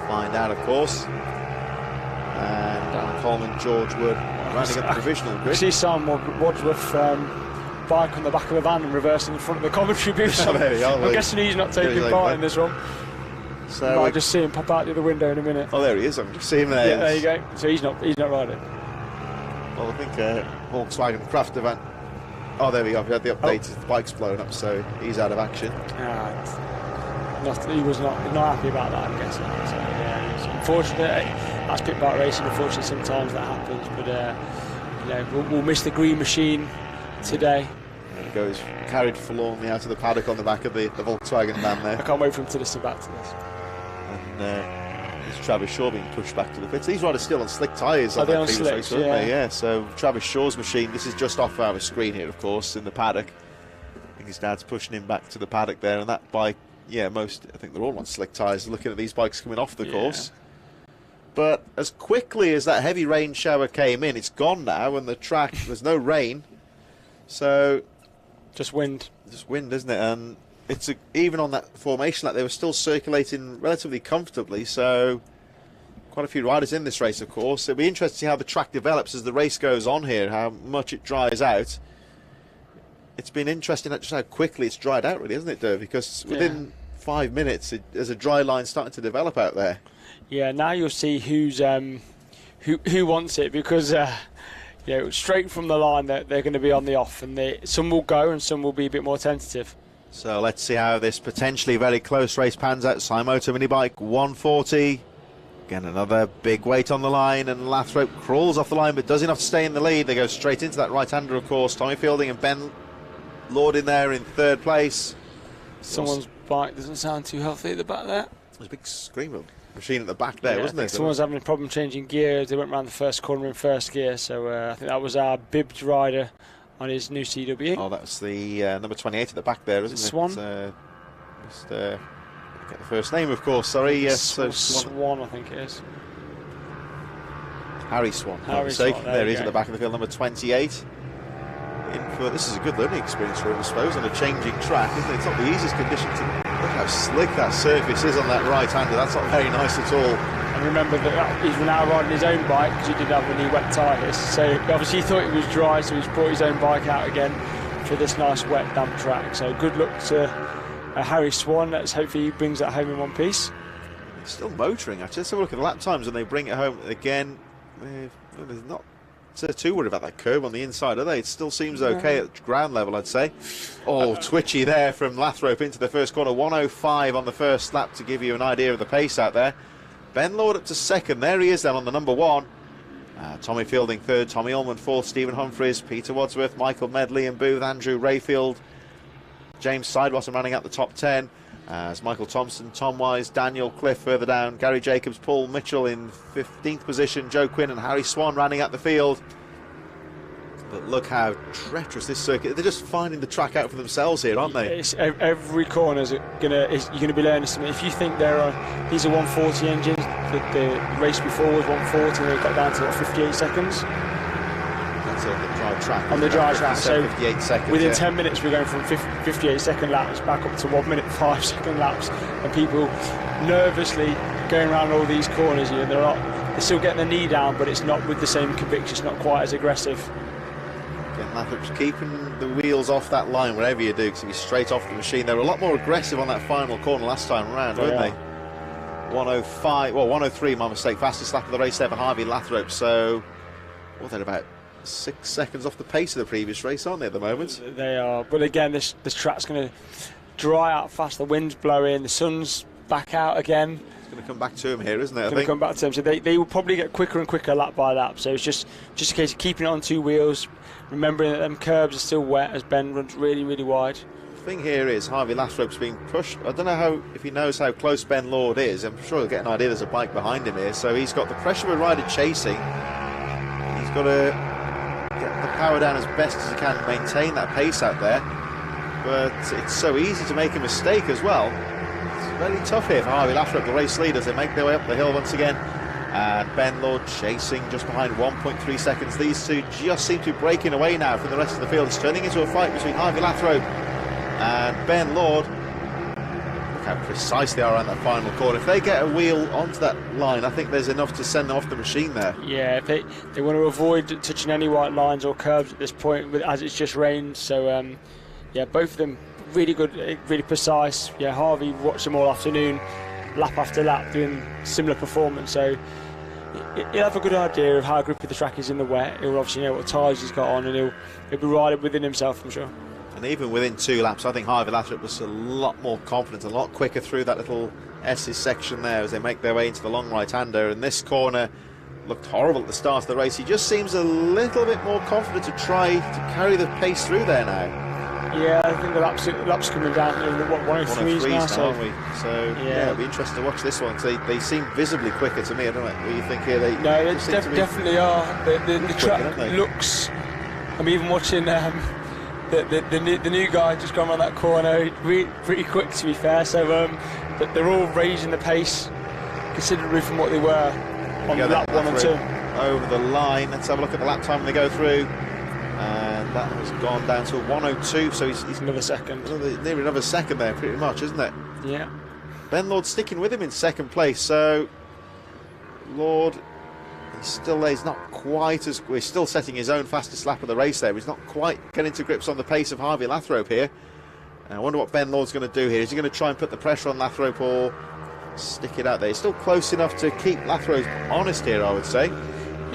Find out, of course. And Dan Coleman, George Wood, rounding up the provisional grid. I see Simon Wadsworth bike on the back of a van and reversing in front of the commentary booth. So I'm guessing he's not taking part in this one. So I just see him pop out the other window in a minute. Oh, there he is. I'm just seeing him there. Yeah, there you go. So he's not riding. Well, I think Volkswagen Crafter van. Oh, there we go. We had the update. The bike's blown up, so he's out of action. He was not happy about that, I'm guessing. So, yeah, it's unfortunate. That's pit bike racing. Unfortunately, sometimes that happens. But you know, we'll miss the green machine today. There he goes, carried forlornly out of the paddock on the back of the Volkswagen van there. I can't wait for him to listen back to this. And there's Travis Shaw being pushed back to the pits. These riders still on slick tyres on that previous race, weren't they? Yeah. So Travis Shaw's machine. This is just off our screen here, of course, in the paddock. I think his dad's pushing him back to the paddock there, and that bike. Yeah, I think they're all on slick tyres looking at these bikes coming off the course. But as quickly as that heavy rain shower came in, it's gone now, and the track, there's no rain. So just wind. Just wind, isn't it? And it's even on that formation lap, they were still circulating relatively comfortably. So quite a few riders in this race, of course. It'll be interesting to see how the track develops as the race goes on here, how much it dries out. It's been interesting just how quickly it's dried out, really, isn't it, Dave? Because within 5 minutes, there's a dry line starting to develop out there. Yeah, now you'll see who wants it, because straight from the line they're going to be on the off, and some will go and some will be a bit more tentative. So let's see how this potentially very close race pans out. SYMoto Minibike 140. Again, another big weight on the line, and Lathrop crawls off the line but does enough to stay in the lead. They go straight into that right-hander, of course. Tommy Fielding and Ben Lord in there in third place. Someone's bike doesn't sound too healthy at the back there. There's a big screamer machine at the back there, wasn't there? Someone's having a problem changing gears. They went around the first corner in first gear, so I think that was our bibbed rider on his new CW. Oh, that's the number 28 at the back there, isn't it? Swan? Get the first name, of course, sorry. Yes, so Swan, I think it is. Harry Swan, Harry Swan, there he is at the back of the field, number 28. This is a good learning experience for him, I suppose, on a changing track, isn't it? It's not the easiest condition to... Look how slick that surface is on that right-hander. That's not very nice at all. And remember that he's now riding his own bike, because he didn't have any wet tyres. So obviously he thought it was dry, so he's brought his own bike out again for this nice wet damp track. So good luck to Harry Swan. Let's hopefully he brings that home in one piece. It's still motoring, actually. Let's have a look at the lap times when they bring it home again. They're not too worried about that curb on the inside, are they? It still seems okay at ground level, I'd say. Oh, twitchy there from Lathrop into the first corner. 105 on the first lap to give you an idea of the pace out there. Ben Lord up to second. There he is then on the number 1. Tommy Fielding third, Tommy Ullman fourth, Stephen Humphreys, Peter Wadsworth, Michael Medley and Booth, Andrew Rayfield, James Sidebottom running out the top 10. As Michael Thompson, Tom Wise, Daniel Cliff further down, Gary Jacobs, Paul Mitchell in 15th position, Joe Quinn and Harry Swan running out the field. But look how treacherous this circuit. They're just finding the track out for themselves here, aren't they? It's, every corner you're gonna be learning something. If you think these are 140 engines, the race before was 140, and they got down to 58 seconds. That's on the dry track. On the dry track, so 58 seconds. Within 10 minutes, we're going from 58-second laps back up to 1 minute 5-second laps, and people nervously going around all these corners. They're still getting the knee down, but it's not with the same conviction. It's not quite as aggressive. Again, Lathrop's keeping the wheels off that line, whatever you do, because if you're straight off the machine, they were a lot more aggressive on that final corner last time around, weren't they? 105, well, 103, my mistake, fastest lap of the race there for Harvey Lathrop. So, they're about 6 seconds off the pace of the previous race, aren't they, at the moment? They are, but again, this track's going to dry out fast. The wind's blowing, the sun's back out again. It's going to come back to him here, isn't it? It's going to come back to him. So they will probably get quicker and quicker lap by lap. So it's just a case of keeping it on two wheels, remembering that them curbs are still wet as Ben runs really, really wide. The thing here is Harvey Lathrop's being pushed. I don't know if he knows how close Ben Lord is. I'm sure he'll get an idea there's a bike behind him here. So he's got the pressure of a rider chasing. He's got to get the power down as best as he can to maintain that pace out there. But it's so easy to make a mistake as well. It's very tough here for Harvey Lathrop, the race leaders. They make their way up the hill once again. And Ben Lord chasing just behind 1.3 seconds. These two just seem to be breaking away now from the rest of the field. It's turning into a fight between Harvey Lathrop and Ben Lord. Look how precise they are on that final corner. If they get a wheel onto that line, I think there's enough to send them off the machine there. Yeah, if they want to avoid touching any white lines or curves at this point, as it's just rained. So, yeah, both of them really good, really precise. Yeah, Harvey watched them all afternoon, lap after lap, doing similar performance. So he'll have a good idea of how grippy the track is in the wet. He'll obviously know what tyres he's got on, and he'll be riding within himself, I'm sure. And even within 2 laps, I think Harvey Lathrop was a lot more confident, a lot quicker through that little S's section there as they make their way into the long right-hander. And this corner looked horrible at the start of the race. He just seems a little bit more confident to try to carry the pace through there now. Yeah, I think the laps coming down to 103s now. So yeah, it'll be interesting to watch this one. They seem visibly quicker to me. I don't know what you think here. They definitely are. The track looks. I'm even watching the new guy just gone around that corner. Pretty quick, to be fair. So they're all raising the pace considerably from what they were on lap 1 and 2. Over the line. Let's have a look at the lap time when they go through. And that has gone down to 102, so he's another second. Nearly another second there, pretty much, isn't it? Yeah. Ben Lord sticking with him in second place, so Lord, he's still there. He's not quite as... He's still setting his own fastest lap of the race there. He's not quite getting to grips on the pace of Harvey Lathrop here. And I wonder what Ben Lord's going to do here. Is he going to try and put the pressure on Lathrop, or stick it out there. He's still close enough to keep Lathrope honest here, I would say.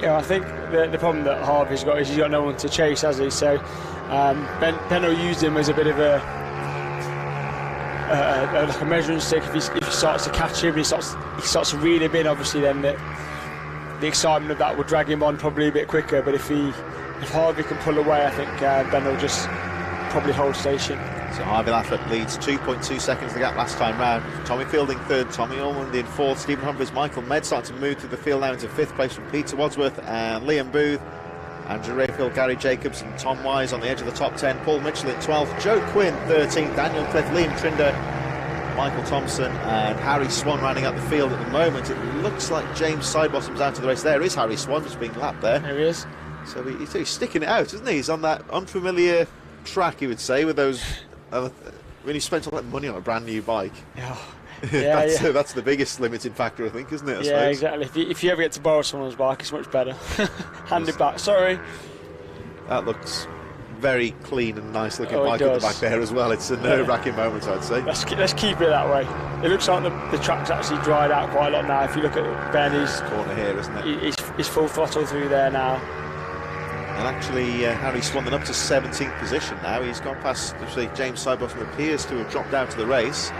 Yeah, I think the problem that Harvey's got is he's got no one to chase, has he? So Ben will use him as a bit of like a measuring stick. If he starts to catch him, he starts to reel him in. Obviously, then the excitement of that will drag him on probably a bit quicker. But if Harvey can pull away, I think Ben will just probably hold station. So Harvey Lathrope leads 2.2 seconds the gap last time round. Tommy Fielding third, Tommy Allman in fourth, Stephen Humphries, Michael Med starting to move through the field now into fifth place from Peter Wadsworth and Liam Booth. Andrew Rayfield, Gary Jacobs and Tom Wise on the edge of the top 10. Paul Mitchell in 12th, Joe Quinn 13th, Daniel Cliff, Liam Trinder, Michael Thompson and Harry Swan rounding up the field at the moment. It looks like James Sidebottom's out of the race. There is Harry Swan just being lapped there. There he is. So he's sticking it out, isn't he? He's on that unfamiliar track, you would say, with those... when you spent all that money on a brand new bike. That's the biggest limiting factor, I think, isn't it? I suppose. Exactly. If you ever get to borrow someone's bike, it's much better. Hand it back. Sorry. That looks very clean and nice looking bike at the back there as well. It's a nerve-wracking moment, I'd say. Let's keep it that way. It looks like the track's actually dried out quite a lot now. If you look at Ben, he's corner here, isn't it? He's full throttle through there now. And actually, Harry Swan up to 17th position now. He's gone past, James Sidebottom appears to have dropped out of the race.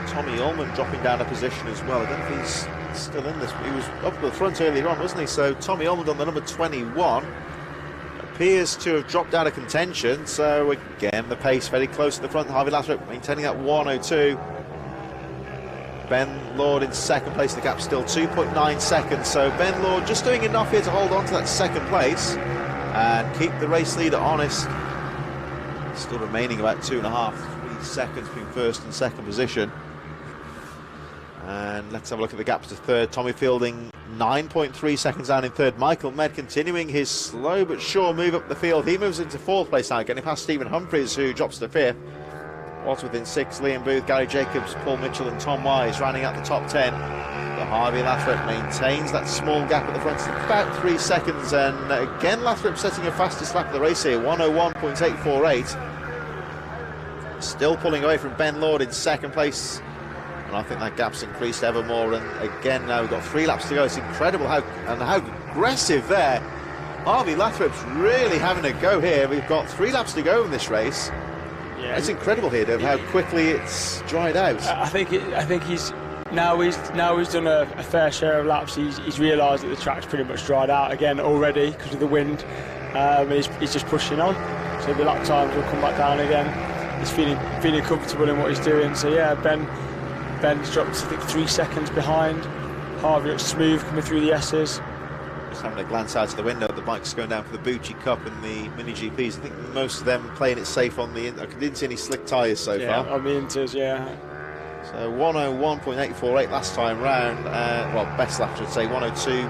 Tommy Ullman dropping down a position as well. I don't know if he's still in this. He was up at the front earlier on, wasn't he? So Tommy Ullman on the number 21 appears to have dropped out of contention. So again, the pace very close to the front. Harvey Lathrope maintaining that 1:02. Ben Lord in second place, the gap still 2.9 seconds, so Ben Lord just doing enough here to hold on to that second place and keep the race leader honest. Still remaining about 2.5-3 seconds between first and second position. And let's have a look at the gaps to third. Tommy Fielding 9.3 seconds down in third. Michael Med continuing his slow but sure move up the field. He moves into fourth place now, getting past Stephen Humphries, who drops to fifth. Wadsworth in sixth, Liam Booth, Gary Jacobs, Paul Mitchell and Tom Wise rounding out the top 10. But Harvey Lathrope maintains that small gap at the front, about 3 seconds, and again Lathrope setting a fastest lap of the race here, 1:01.848. Still pulling away from Ben Lord in second place, and I think that gap's increased ever more, and again now we've got 3 laps to go. It's incredible how aggressive there. Harvey Lathrope's really having a go here. We've got 3 laps to go in this race. Yeah, it's incredible here, Dave, how quickly it's dried out. I think he's done a fair share of laps. He's realised that the track's pretty much dried out again already because of the wind. He's just pushing on, so the lap times will come back down again. He's feeling comfortable in what he's doing. So yeah, Ben's dropped, I think, 3 seconds behind. Harvey looks smooth coming through the S's. Just having a glance out of the window, the bike's going down for the Bucci Cup and the Mini GPs. I think most of them playing it safe on the... I didn't see any slick tyres so far. On the Inters, yeah. So 1:01.848 last time round. Well, best lap, I should say, 1:02.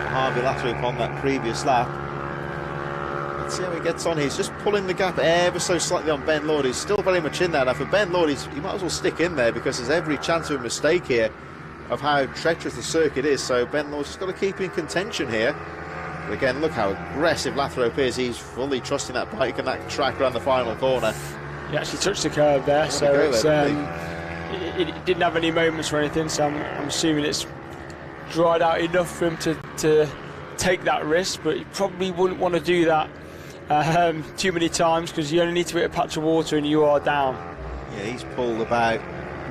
Harvey Lathrope on that previous lap. Let's see how he gets on. He's just pulling the gap ever so slightly on Ben Lord. He's still very much in there. Now for Ben Lord, he might as well stick in there because there's every chance of a mistake here of how treacherous the circuit is. So Ben Lord's just got to keep in contention here. But again, look how aggressive Lathrope is. He's fully trusting that bike and that track around the final corner. He actually touched the curb there, so it didn't have any moments or anything, so I'm assuming it's dried out enough for him to take that risk, but he probably wouldn't want to do that too many times because you only need to hit a patch of water and you are down. Yeah, he's pulled about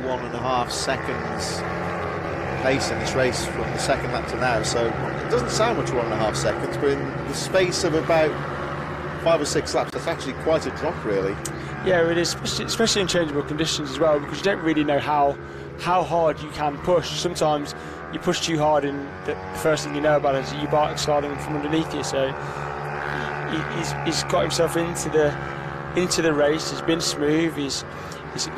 1.5 seconds pace in this race from the second lap to now, so it doesn't sound much 1.5 seconds, but in the space of about 5 or 6 laps, that's actually quite a drop, really. Yeah, it is, especially in changeable conditions as well, because you don't really know how hard you can push. Sometimes you push too hard and the first thing you know about it is your bike sliding from underneath you, so he's got himself into the race. He's been smooth, he's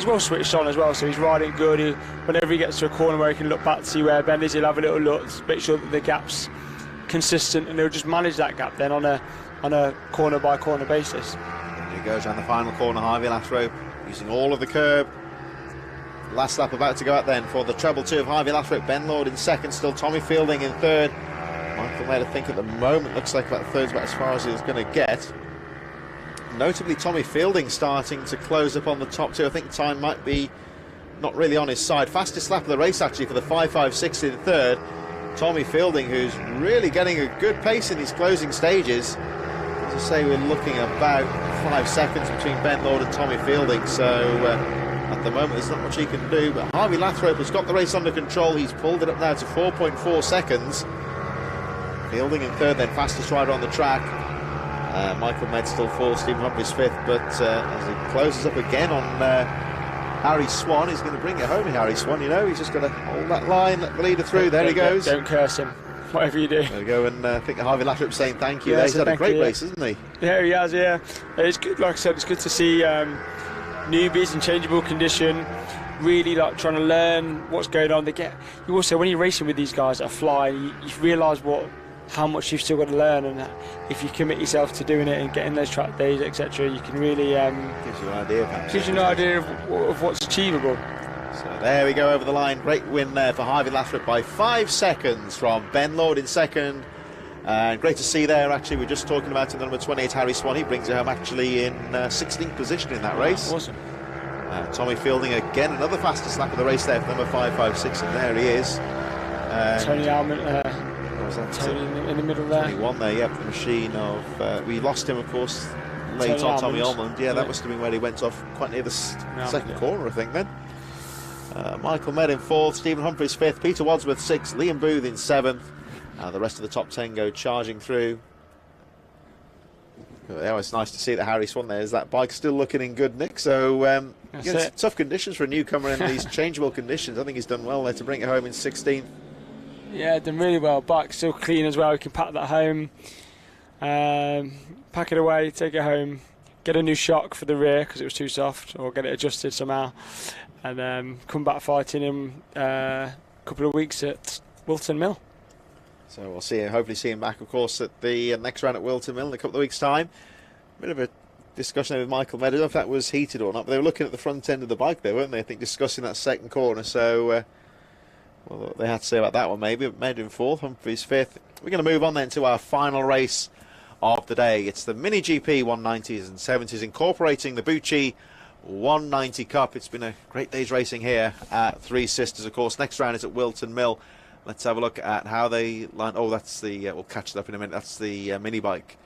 well switched on as well, so he's riding good. Whenever he gets to a corner where he can look back to see where Ben is, he'll have a little look to make sure that the gap's consistent, and he'll just manage that gap then on a corner by corner basis. There he goes around the final corner, Harvey Lathrope using all of the curb. Last lap about to go out then for the treble 2 of Harvey Lathrope. Ben Lord in second, still Tommy Fielding in third. Michael May, I think at the moment looks like about third's about as far as he's going to get. Notably, Tommy Fielding starting to close up on the top 2. I think time might be not really on his side. Fastest lap of the race actually for the 5.56 in third. Tommy Fielding, who's really getting a good pace in these closing stages. As I say, we're looking about 5 seconds between Ben Lord and Tommy Fielding, so at the moment there's not much he can do. But Harvey Lathrop has got the race under control. He's pulled it up now to 4.4 seconds. Fielding in third, then fastest rider on the track. Michael Med still fourth, Stephen Humphries fifth, but as he closes up again on Harry Swan, he's going to bring it home, Harry Swan, you know, he's just going to hold that line, let the leader through, there he goes. Don't curse him, whatever you do. There we go, and I think Harvey Lathrop saying thank you. Yeah, he's had a great race, hasn't he? Yeah, he has, yeah. It's good, like I said, it's good to see newbies in changeable condition, really like trying to learn what's going on. You also, when you're racing with these guys that fly, you realise how much you've still got to learn, and if you commit yourself to doing it and getting those track days, etc., you can really gives you an idea. Gives you an idea of what's achievable. So there we go over the line. Great win there for Harvey Lathrop by 5 seconds from Ben Lord in second. And great to see there. Actually, we're just talking about the number 28 Harry Swan. He brings it home actually in 16th position in that race. Awesome. Tommy Fielding again, another fastest lap of the race there for number 5.56, and there he is. Tony Almond. Tony in the middle there. 21 there, yep, the machine of... we lost him, of course, late on Tommy Almond. Yeah, that must have been where he went off quite near the second corner, I think, then. Michael Med in fourth, Stephen Humphries fifth, Peter Wadsworth sixth, Liam Booth in seventh. The rest of the top 10 go charging through. Yeah, it's nice to see that Harry Swan there. Is that bike still looking in good nick? So, it's tough conditions for a newcomer in these changeable conditions. I think he's done well there to bring it home in 16th. Yeah, done really well. Bike's still clean as well. You can pack that home, pack it away, take it home, get a new shock for the rear because it was too soft, or get it adjusted somehow, and come back fighting him a couple of weeks at Wilton Mill. So we'll see. Hopefully, see him back, of course, at the next round at Wilton Mill in a couple of weeks' time. Bit of a discussion there with Michael Med. I don't know if that was heated or not, but they were looking at the front end of the bike there, weren't they? I think discussing that second corner. So. Well, they had to say about that one maybe. Med in fourth, Humphries fifth. We're going to move on then to our final race of the day. It's the Mini GP 190s and 70s, incorporating the Bucci 190 Cup. It's been a great day's racing here at Three Sisters, of course. Next round is at Wilton Mill. Let's have a look at how they line. Oh, that's the. We'll catch it up in a minute. That's the Minibike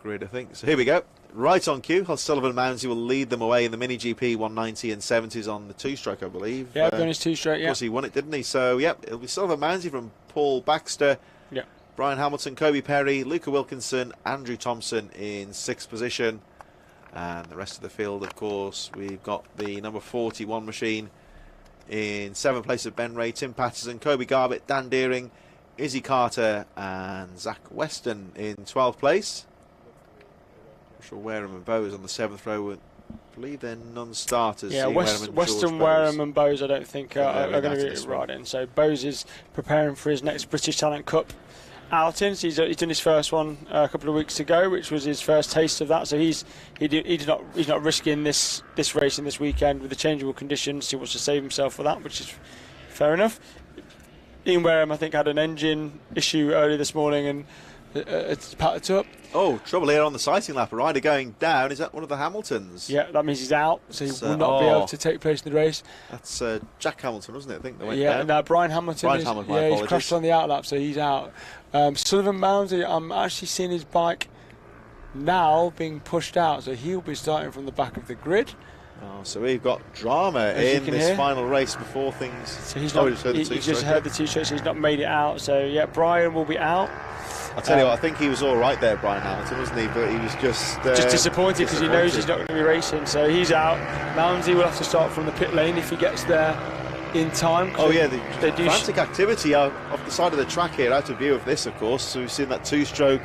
grid, I think. So here we go. Right on cue. Sullivan and Mounsey will lead them away in the Mini GP 190 and 70s on the two-stroke, I believe. Yeah, on his two-stroke, yeah. Of course, he won it, didn't he? So, yep, it'll be Sullivan Mounsey from Paul Baxter, yeah, Brian Hamilton, Kobe Perry, Luca Wilkinson, Andrew Thompson in sixth position. And the rest of the field, of course, we've got the number 41 machine in seventh place of Ben Ray, Tim Patterson, Kobe Garbutt, Dan Deering, Izzy Carter, and Zach Weston in 12th place. Wareham and Bowes on the 7th row. I believe they're non-starters. Yeah, Western, Wareham and Bowes I don't think are going to be riding. So Bowes is preparing for his next British Talent Cup outing. So he's done his first one a couple of weeks ago, which was his first taste of that. So he's not risking this racing this weekend with the changeable conditions. He wants to save himself for that, which is fair enough. Ian Wareham, I think, had an engine issue early this morning and it's packed up. Oh, trouble here on the sighting lap. A rider going down. Is that one of the Hamiltons? Yeah, that means he's out, so he will not be able to take place in the race. That's Jack Hamilton, wasn't it? I think they went down. No, Brian Hamilton. He's crashed on the outlap, so he's out. Sullivan Mounsey, I'm actually seeing his bike now being pushed out, so he'll be starting from the back of the grid. Oh, so we've got drama in this final race before things. So he's not. He just heard the two-stroke, so he's not made it out. So yeah, Brian will be out. I'll tell you what, I think he was all right there, Brian Hamilton, wasn't he? But he was just disappointed because he knows he's not going to be racing. So he's out. Mounsey will have to start from the pit lane if he gets there in time. Oh yeah, they do frantic activity off the side of the track here, out of view of this, of course. So we've seen that two-stroke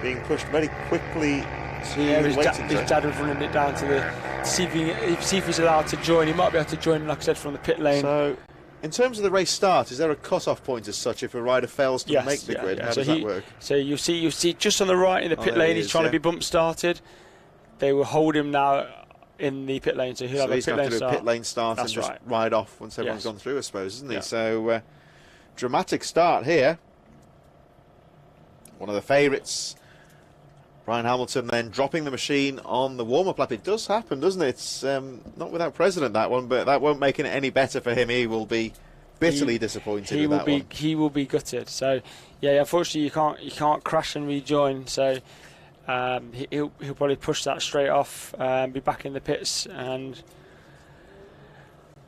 being pushed very quickly. So yeah, his dad was running it down to the see if he's allowed to join. He might be able to join, like I said, from the pit lane. So, in terms of the race start, is there a cut-off point as such if a rider fails to make the grid? How does that work? So you'll see just on the right in the pit lane, he's trying to be bump started. They will hold him now in the pit lane, so he'll have a pit lane start. And just ride off once everyone's gone through, I suppose, isn't he? So dramatic start here. One of the favourites Brian Hamilton then dropping the machine on the warm-up lap. It does happen, doesn't it? It's not without precedent, that one, but that won't make it any better for him. He will be bitterly disappointed with that one. He will be gutted. So, yeah, unfortunately, you can't crash and rejoin. So he'll probably push that straight off, be back in the pits, and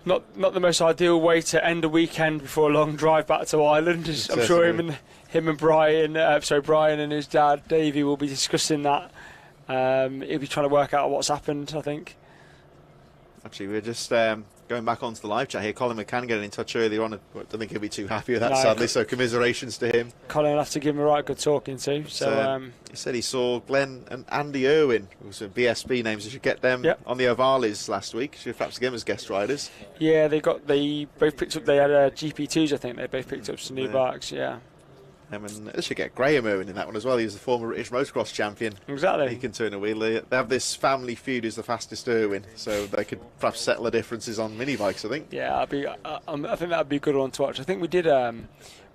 not the most ideal way to end a weekend before a long drive back to Ireland. I'm sure him and Brian and his dad Davey will be discussing that. He'll be trying to work out what's happened, I think. Actually, we're just going back onto the live chat here. Colin McCann getting in touch earlier on. I don't think he'll be too happy with that, sadly, so commiserations to him. Colin will have to give him a right good talking to. So he said he saw Glenn and Andy Irwin, who's BSB names. You should get them on the Ohvales last week. Should perhaps get them as guest riders. Yeah, they both picked up. They had GP2s, I think. They both picked up some new bikes. Yeah. And they should get Graham Irwin in that one as well. He was the former British motocross champion. Exactly. He can turn a wheel. They have this family feud who's the fastest Irwin, so they could perhaps settle the differences on mini bikes, I think. Yeah, I think that'd be a good one to watch. I think we did a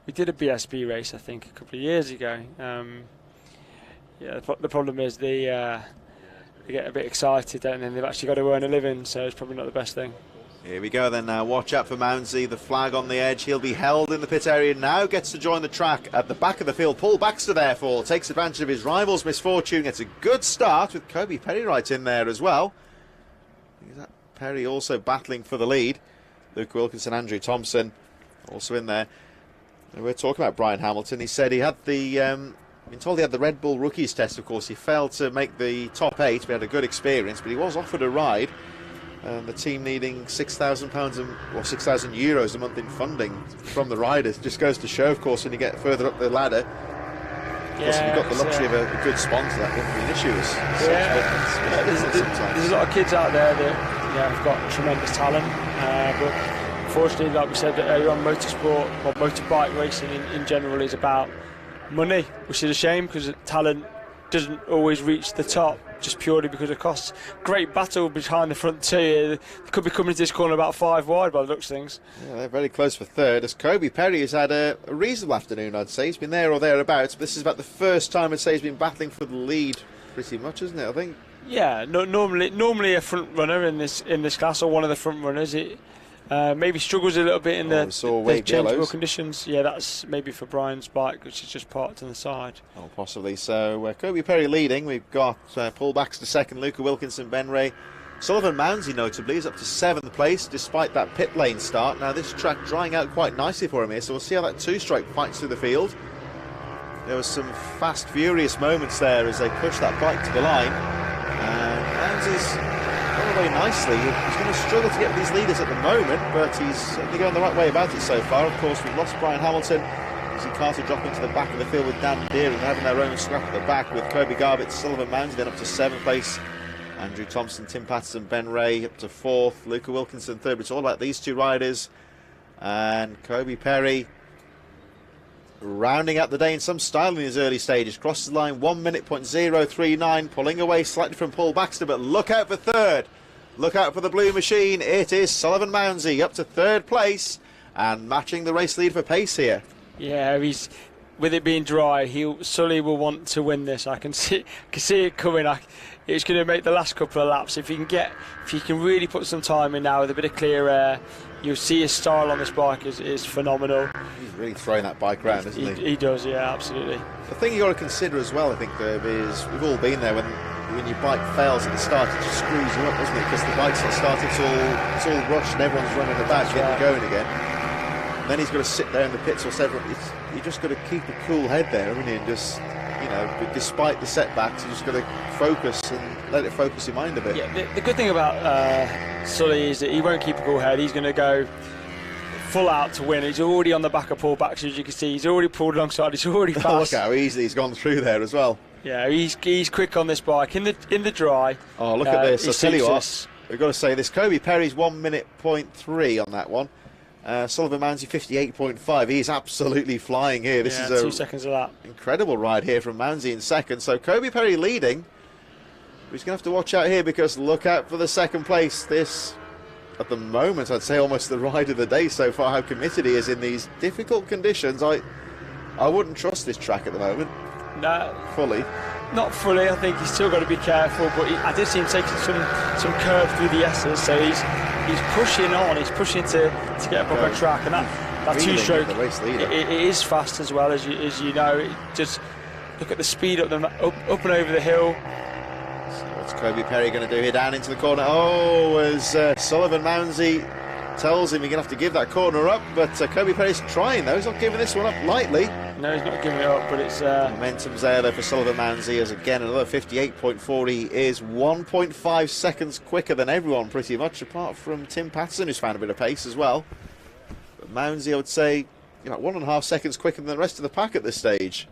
BSB race, I think, a couple of years ago. The problem is they get a bit excited, and then they've actually got to earn a living, so it's probably not the best thing. Here we go then now. Watch out for Mounsey, the flag on the edge. He'll be held in the pit area now. Gets to join the track at the back of the field. Paul Baxter, therefore, takes advantage of his rival's misfortune. Gets a good start with Kobe Perry right in there as well. Is that Perry also battling for the lead? Luke Wilkinson, Andrew Thompson also in there. And we're talking about Brian Hamilton. He said he had the... been told he had the Red Bull Rookies test, of course. He failed to make the top 8. We had a good experience, but he was offered a ride. And the team needing £6,000 or €6,000 a month in funding from the riders. Just goes to show, of course, when you get further up the ladder. Of course, if you've got the luxury of a good sponsor, that wouldn't be an issue. There's a lot of kids out there that have got tremendous talent, but unfortunately, like we said earlier on, motorsport or motorbike racing in general is about money, which is a shame because talent doesn't always reach the top just purely because of costs. Great battle behind the front two. They could be coming to this corner about 5 wide by the looks of things. Yeah, they're very close for third, as Kobe Perry has had a reasonable afternoon, I'd say. He's been there or thereabouts, but this is about the first time I'd say he's been battling for the lead pretty much, isn't it, I think? Yeah, normally a front runner in this class, or one of the front runners. It maybe struggles a little bit in the changeable conditions. Yeah, that's maybe for Brian's bike, which is just parked on the side. Oh, possibly. So Kobe Perry leading. We've got Paul Baxter second, Luca Wilkinson, Ben Ray. Sullivan Mounsey, notably, is up to 7th place despite that pit lane start. Now this track drying out quite nicely for him here, so we'll see how that two-stroke fights through the field. There was some fast, furious moments there as they pushed that bike to the line. And Mounsey's going very nicely. He's going to struggle to get these leaders at the moment, but he's certainly going the right way about it so far. Of course, we've lost Brian Hamilton. As Carter dropping to the back of the field with Dan Deering, having their own scrap at the back with Kobe Garbett, Sullivan Mounsey then up to 7th place. Andrew Thompson, Tim Patterson, Ben Ray up to 4th. Luca Wilkinson 3rd. But it's all about these two riders. And Kobe Perry rounding out the day in some style in his early stages. Crosses the line 1 minute, .039, pulling away slightly from Paul Baxter, but look out for third. Look out for the blue machine. It is Sullivan Mounsey up to 3rd place and matching the race lead for pace here. Yeah, with it being dry, Sully will want to win this. I can see it coming. It's going to make the last couple of laps. If you can really put some time in now with a bit of clear air, you'll see his style on this bike is phenomenal. He's really throwing that bike around, isn't he? He does, yeah, absolutely. The thing you've got to consider as well, I think, Derb, is we've all been there when your bike fails at the start, it just screws you up, doesn't it? Because the bike's not started, it's all rushed and everyone's running about, getting going again. And then he's got to sit there in the pits or several. You just got to keep a cool head there, haven't you? And just, despite the setbacks, you just got to focus and let it focus your mind a bit. Yeah, the good thing about Sully is that he won't keep a cool head. He's going to go full out to win. He's already on the back of Paul Baxter, as you can see. He's already pulled alongside. He's already fast. Look how easily he's gone through there as well. Yeah, he's quick on this bike in the dry. Oh, look at this! I tell you what, we've got to say this. Kobe Perry's 1 minute .3 on that one. Sullivan Mounsey 58.5. He's absolutely flying here. This is a 2 seconds of that. Incredible ride here from Mounsey in second. So Kobe Perry leading. He's going to have to watch out here because look out for the second place. This, at the moment, I'd say almost the ride of the day so far. How committed he is in these difficult conditions. I wouldn't trust this track at the moment. No, fully. not fully. I think he's still got to be careful, but I did see him taking some curve through the S's, so he's pushing on. He's pushing to get above the track, and that two-stroke it is fast as well, as you know. It just look at the speed up and over the hill. So what's Kobe Perry going to do here down into the corner? Oh, as Sullivan Mounsey tells him you're going to have to give that corner up, but Kobe Perry's trying though. He's not giving this one up lightly. No, he's not giving it up, but it's... Momentum's there though for Sullivan Mounsey, as again another 58.4. He is 1.5 seconds quicker than everyone pretty much, apart from Tim Patterson, who's found a bit of pace as well. But Mounsey, I would say, 1.5 seconds quicker than the rest of the pack at this stage.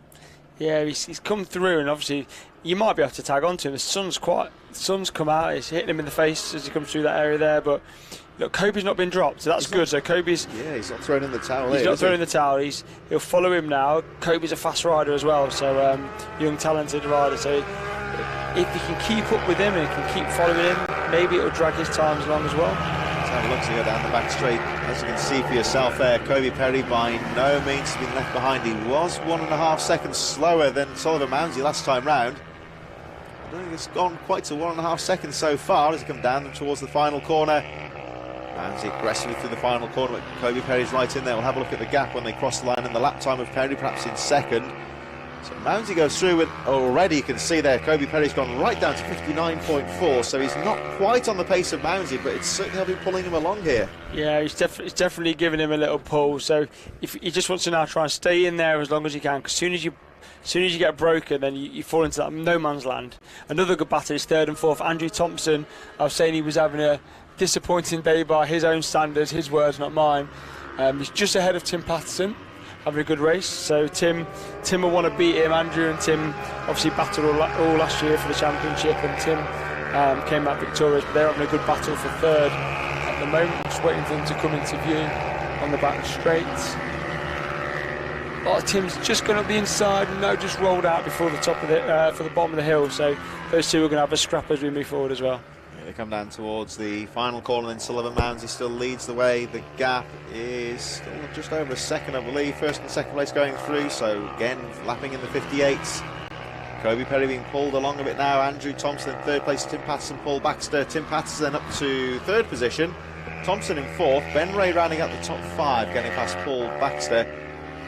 Yeah, he's come through, and obviously you might be able to tag on to him. The sun's come out, it's hitting him in the face as he comes through that area there, but look, Kobe's not been dropped, so that's good. So Kobe's... Yeah, he's not thrown in the towel. He's not thrown in the towel. He'll follow him now. Kobe's a fast rider as well, so young, talented rider. So if he can keep up with him and he can keep following him, maybe it'll drag his times along as well. Let's have a look to go down the back straight. As you can see for yourself there, Kobe Perry by no means has been left behind. He was 1.5 seconds slower than Sullivan Mounsey last time round. I don't think it's gone quite to 1.5 seconds so far as he comes down towards the final corner. Mounsey aggressively through the final corner, but Kobe Perry's right in there. We'll have a look at the gap when they cross the line and the lap time of Perry, perhaps in second. So Mounsey goes through, and already you can see there Kobe Perry's gone right down to 59.4, so he's not quite on the pace of Mounsey, but it's certainly helping pulling him along here. Yeah, it's definitely giving him a little pull, so if he just wants to now try and stay in there as long as he can, because as soon as you get broken, then you fall into that no man's land. Another good batter is third and fourth. Andrew Thompson, I was saying he was having a disappointing day by his own standards, his words, not mine. He's just ahead of Tim Patterson, having a good race. So Tim will want to beat him. Andrew and Tim obviously battled all last year for the championship, and Tim came out victorious, but they're having a good battle for third at the moment. Just waiting for them to come into view on the back straight. Oh, Tim's just gone up the inside, no, just rolled out before the top of for the bottom of the hill. So those two are going to have a scrap as we move forward as well. They come down towards the final corner, then Sullivan Mounsey still leads the way. The gap is still just over a second, I believe. First and second place going through, so again lapping in the 58s. Kobe Perry being pulled along a bit now. Andrew Thompson in third place, Tim Patterson, Paul Baxter. Tim Patterson up to third position, Thompson in fourth, Ben Ray rounding out the top five, getting past Paul Baxter.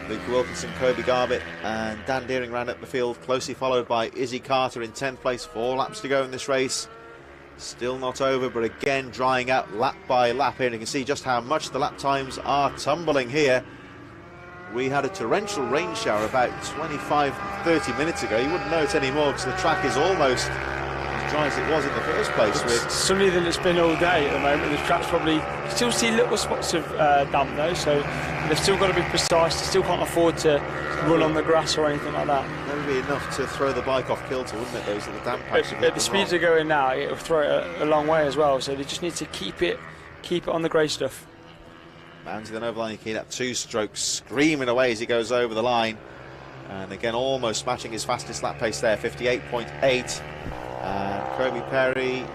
Luke Wilkinson, Kobe Garbutt and Dan Deering round up the field, closely followed by Izzy Carter in 10th place. 4 laps to go in this race. Still not over, but again drying out lap by lap here, and you can see just how much the lap times are tumbling here. We had a torrential rain shower about 25-30 minutes ago. You wouldn't know it anymore because the track is almost as dry as it was in the first place. It's sunnier than it's been all day at the moment. The track's probably, you still see little spots of damp though, so they've still got to be precise. They still can't afford to run on the grass or anything like that. That would be enough to throw the bike off kilter, wouldn't it, those little damp patches? At the speeds they're going now, it'll throw it a long way as well, so they just need to keep it on the grey stuff. Mounsey then over the line, you can hear that 2-stroke screaming away as he goes over the line. And again, almost matching his fastest lap pace there, 58.8. And Kobe Perry a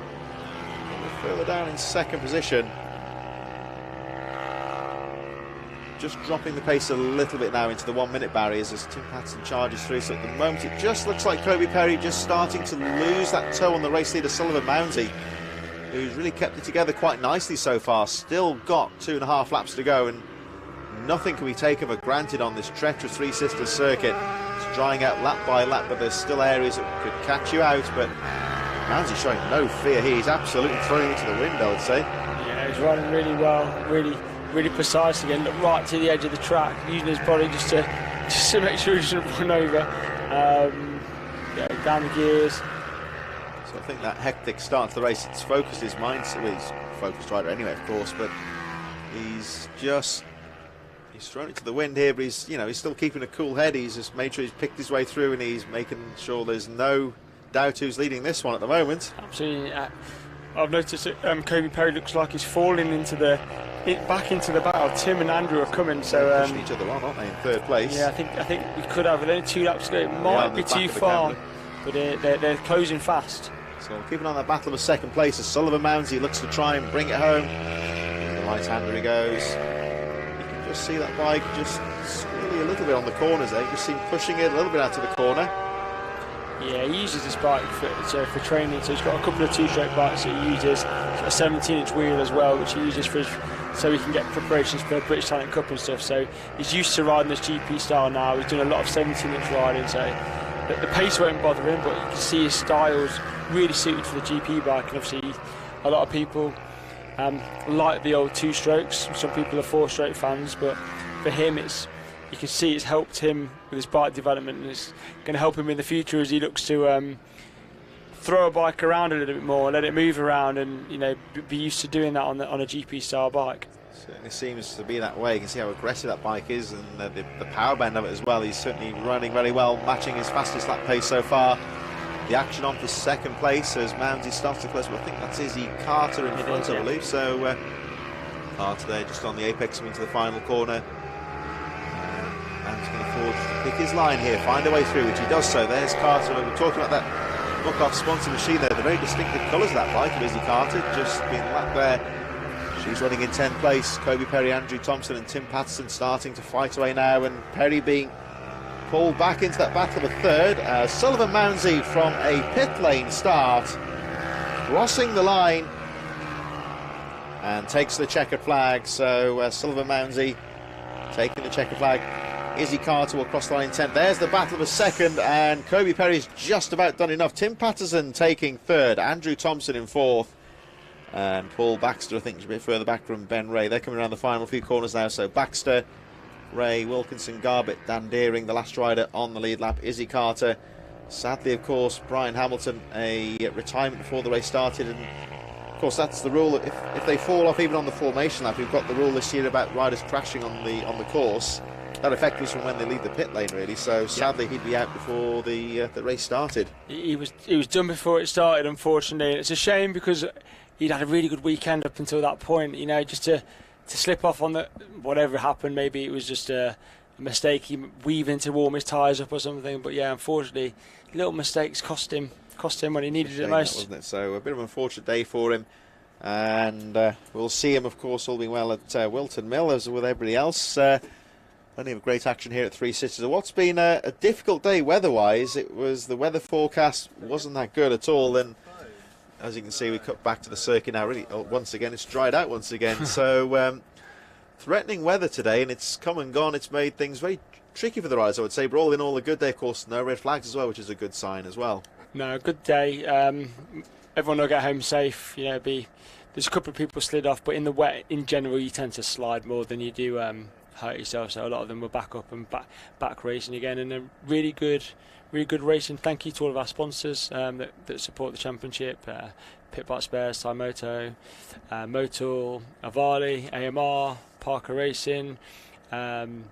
little further down in second position. Just dropping the pace a little bit now into the 1 minute barriers as Tim Patterson charges through. So at the moment it just looks like Kobe Perry just starting to lose that toe on the race leader Sullivan Mounsey, who's really kept it together quite nicely so far. Still got 2.5 laps to go, and nothing can be taken for granted on this treacherous Three Sisters circuit. It's drying out lap by lap, but there's still areas that could catch you out. But Mounsey showing no fear here. He's absolutely throwing it to the wind, I would say. Yeah, he's running really well, really precise again. Look right to the edge of the track, using his body just to make sure he doesn't run over. Down the gears. So I think that hectic start to the race, it's focused his mind. Well, he's a focused rider anyway, of course, but he's thrown it to the wind here, but he's still keeping a cool head. He's just made sure he's picked his way through, and he's making sure there's no doubt who's leading this one at the moment. Absolutely. I've noticed that Kobe Perry looks like he's falling back into the battle. Tim and Andrew are coming, so they're pushing each other on, aren't they, in third place? Yeah, I think we could have only 2 laps to go. It might be too far, but they're closing fast. So keeping on that battle of second place as Sullivan Mounsey looks to try and bring it home. The right-hander he goes. You can just see that bike just squirrely a little bit on the corners there. You just see him pushing it a little bit out to the corner. Yeah, he uses this bike for training, so he's got a couple of two-stroke bikes that he uses, a 17-inch wheel as well, which he uses so he can get preparations for the British Talent Cup and stuff. So he's used to riding this GP style now. He's done a lot of 17-inch riding, so the pace won't bother him, but you can see his style's really suited for the GP bike. And obviously, a lot of people like the old two-strokes. Some people are four-stroke fans, but for him, you can see it's helped him with his bike development, and it's going to help him in the future as he looks to throw a bike around a little bit more, let it move around, and be used to doing that on a GP style bike. Certainly seems to be that way. You can see how aggressive that bike is, and the power bend of it as well. He's certainly running very well, matching his fastest lap pace so far. The action on for second place as Mounsey starts to close, but I think that's Izzy Carter in front, I believe. So Carter there just on the apex coming to the final corner. He's going to forward to pick his line here, find a way through, which he does so. There's Carter. We were talking about that Bucci sponsor machine there, the very distinctive colours of that bike of Izzy Carter, just being lapped there. She's running in 10th place. Kobe Perry, Andrew Thompson and Tim Patterson starting to fight away now, and Perry being pulled back into that battle of a third. Sullivan Mounsey from a pit lane start, crossing the line and takes the checkered flag. So Sullivan Mounsey taking the checkered flag. Izzy Carter will cross the line in 10th. There's the battle of a second, and Kobe Perry's just about done enough. Tim Patterson taking third, Andrew Thompson in fourth, and Paul Baxter, I think, is a bit further back from Ben Ray. They're coming around the final few corners now. So Baxter, Ray, Wilkinson, Garbett, Dan Deering, the last rider on the lead lap. Izzy Carter. Sadly, of course, Brian Hamilton, a retirement before the race started, and of course that's the rule. If they fall off even on the formation lap, we've got the rule this year about riders crashing on the course. That effect was from when they leave the pit lane, really. So sadly, he'd be out before the race started. He was done before it started, unfortunately. It's a shame because he'd had a really good weekend up until that point. Just to slip off on whatever happened. Maybe it was just a mistake. He weaving to warm his tyres up or something. But yeah, unfortunately, little mistakes cost him when he needed it most. Wasn't it? So a bit of an unfortunate day for him. And we'll see him, of course, all being well at Wilton Mill, as with everybody else. Plenty of great action here at Three Sisters. What's been a difficult day weather-wise, it was the weather forecast wasn't that good at all, and as you can see, we cut back to the circuit now. Really, once again, it's dried out once again. So threatening weather today, and it's come and gone. It's made things very tricky for the riders, I would say. But all in all, a good day, of course. No red flags as well, which is a good sign as well. No, good day. Everyone will get home safe. There's a couple of people slid off, but in the wet, in general, you tend to slide more than you do hurt yourself. So a lot of them were back up and back racing again, and a really good racing. Thank you to all of our sponsors that support the championship: Pitbike Spares, SYMoto, Motul, Ohvale, AMR, Parker Racing, OMG,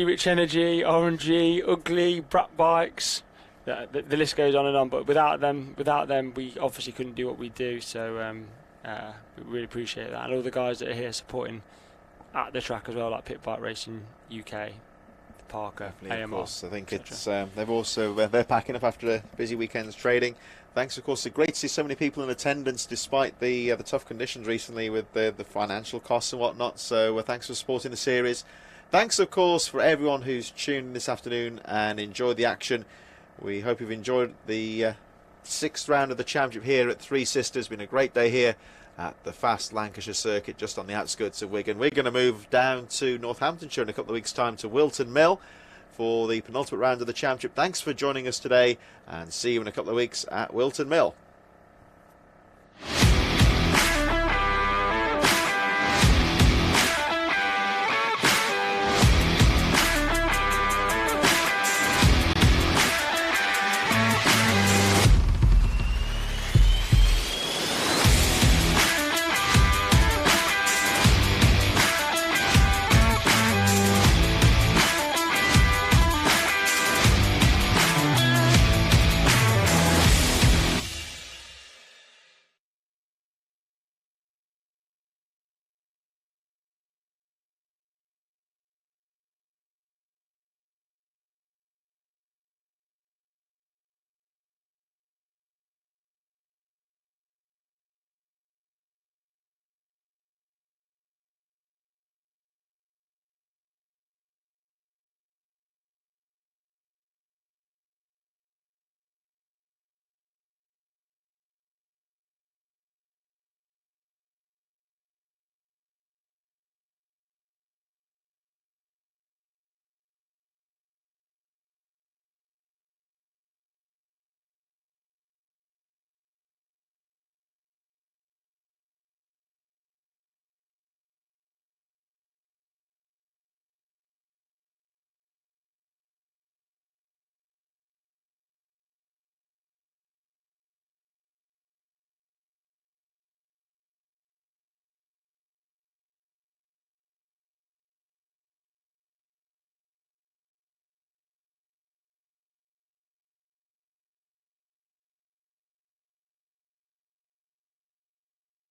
Rich Energy, RNG, UGGLY, Brapbikes. The list goes on and on. But without them, we obviously couldn't do what we do. So we really appreciate that, and all the guys that are here supporting at the track as well, like Pitbike Racing UK, Parker, definitely, AMR. Of course, I think it's they're packing up after a busy weekend's trading. Thanks, of course. It's great to see so many people in attendance despite the tough conditions recently with the financial costs and whatnot. So thanks for supporting the series. Thanks, of course, for everyone who's tuned in this afternoon and enjoyed the action. We hope you've enjoyed the 6th round of the championship here at Three Sisters. It's been a great day here at the fast Lancashire circuit just on the outskirts of Wigan. We're going to move down to Northamptonshire in a couple of weeks' time to Wilton Mill for the penultimate round of the championship. Thanks for joining us today, and see you in a couple of weeks at Wilton Mill.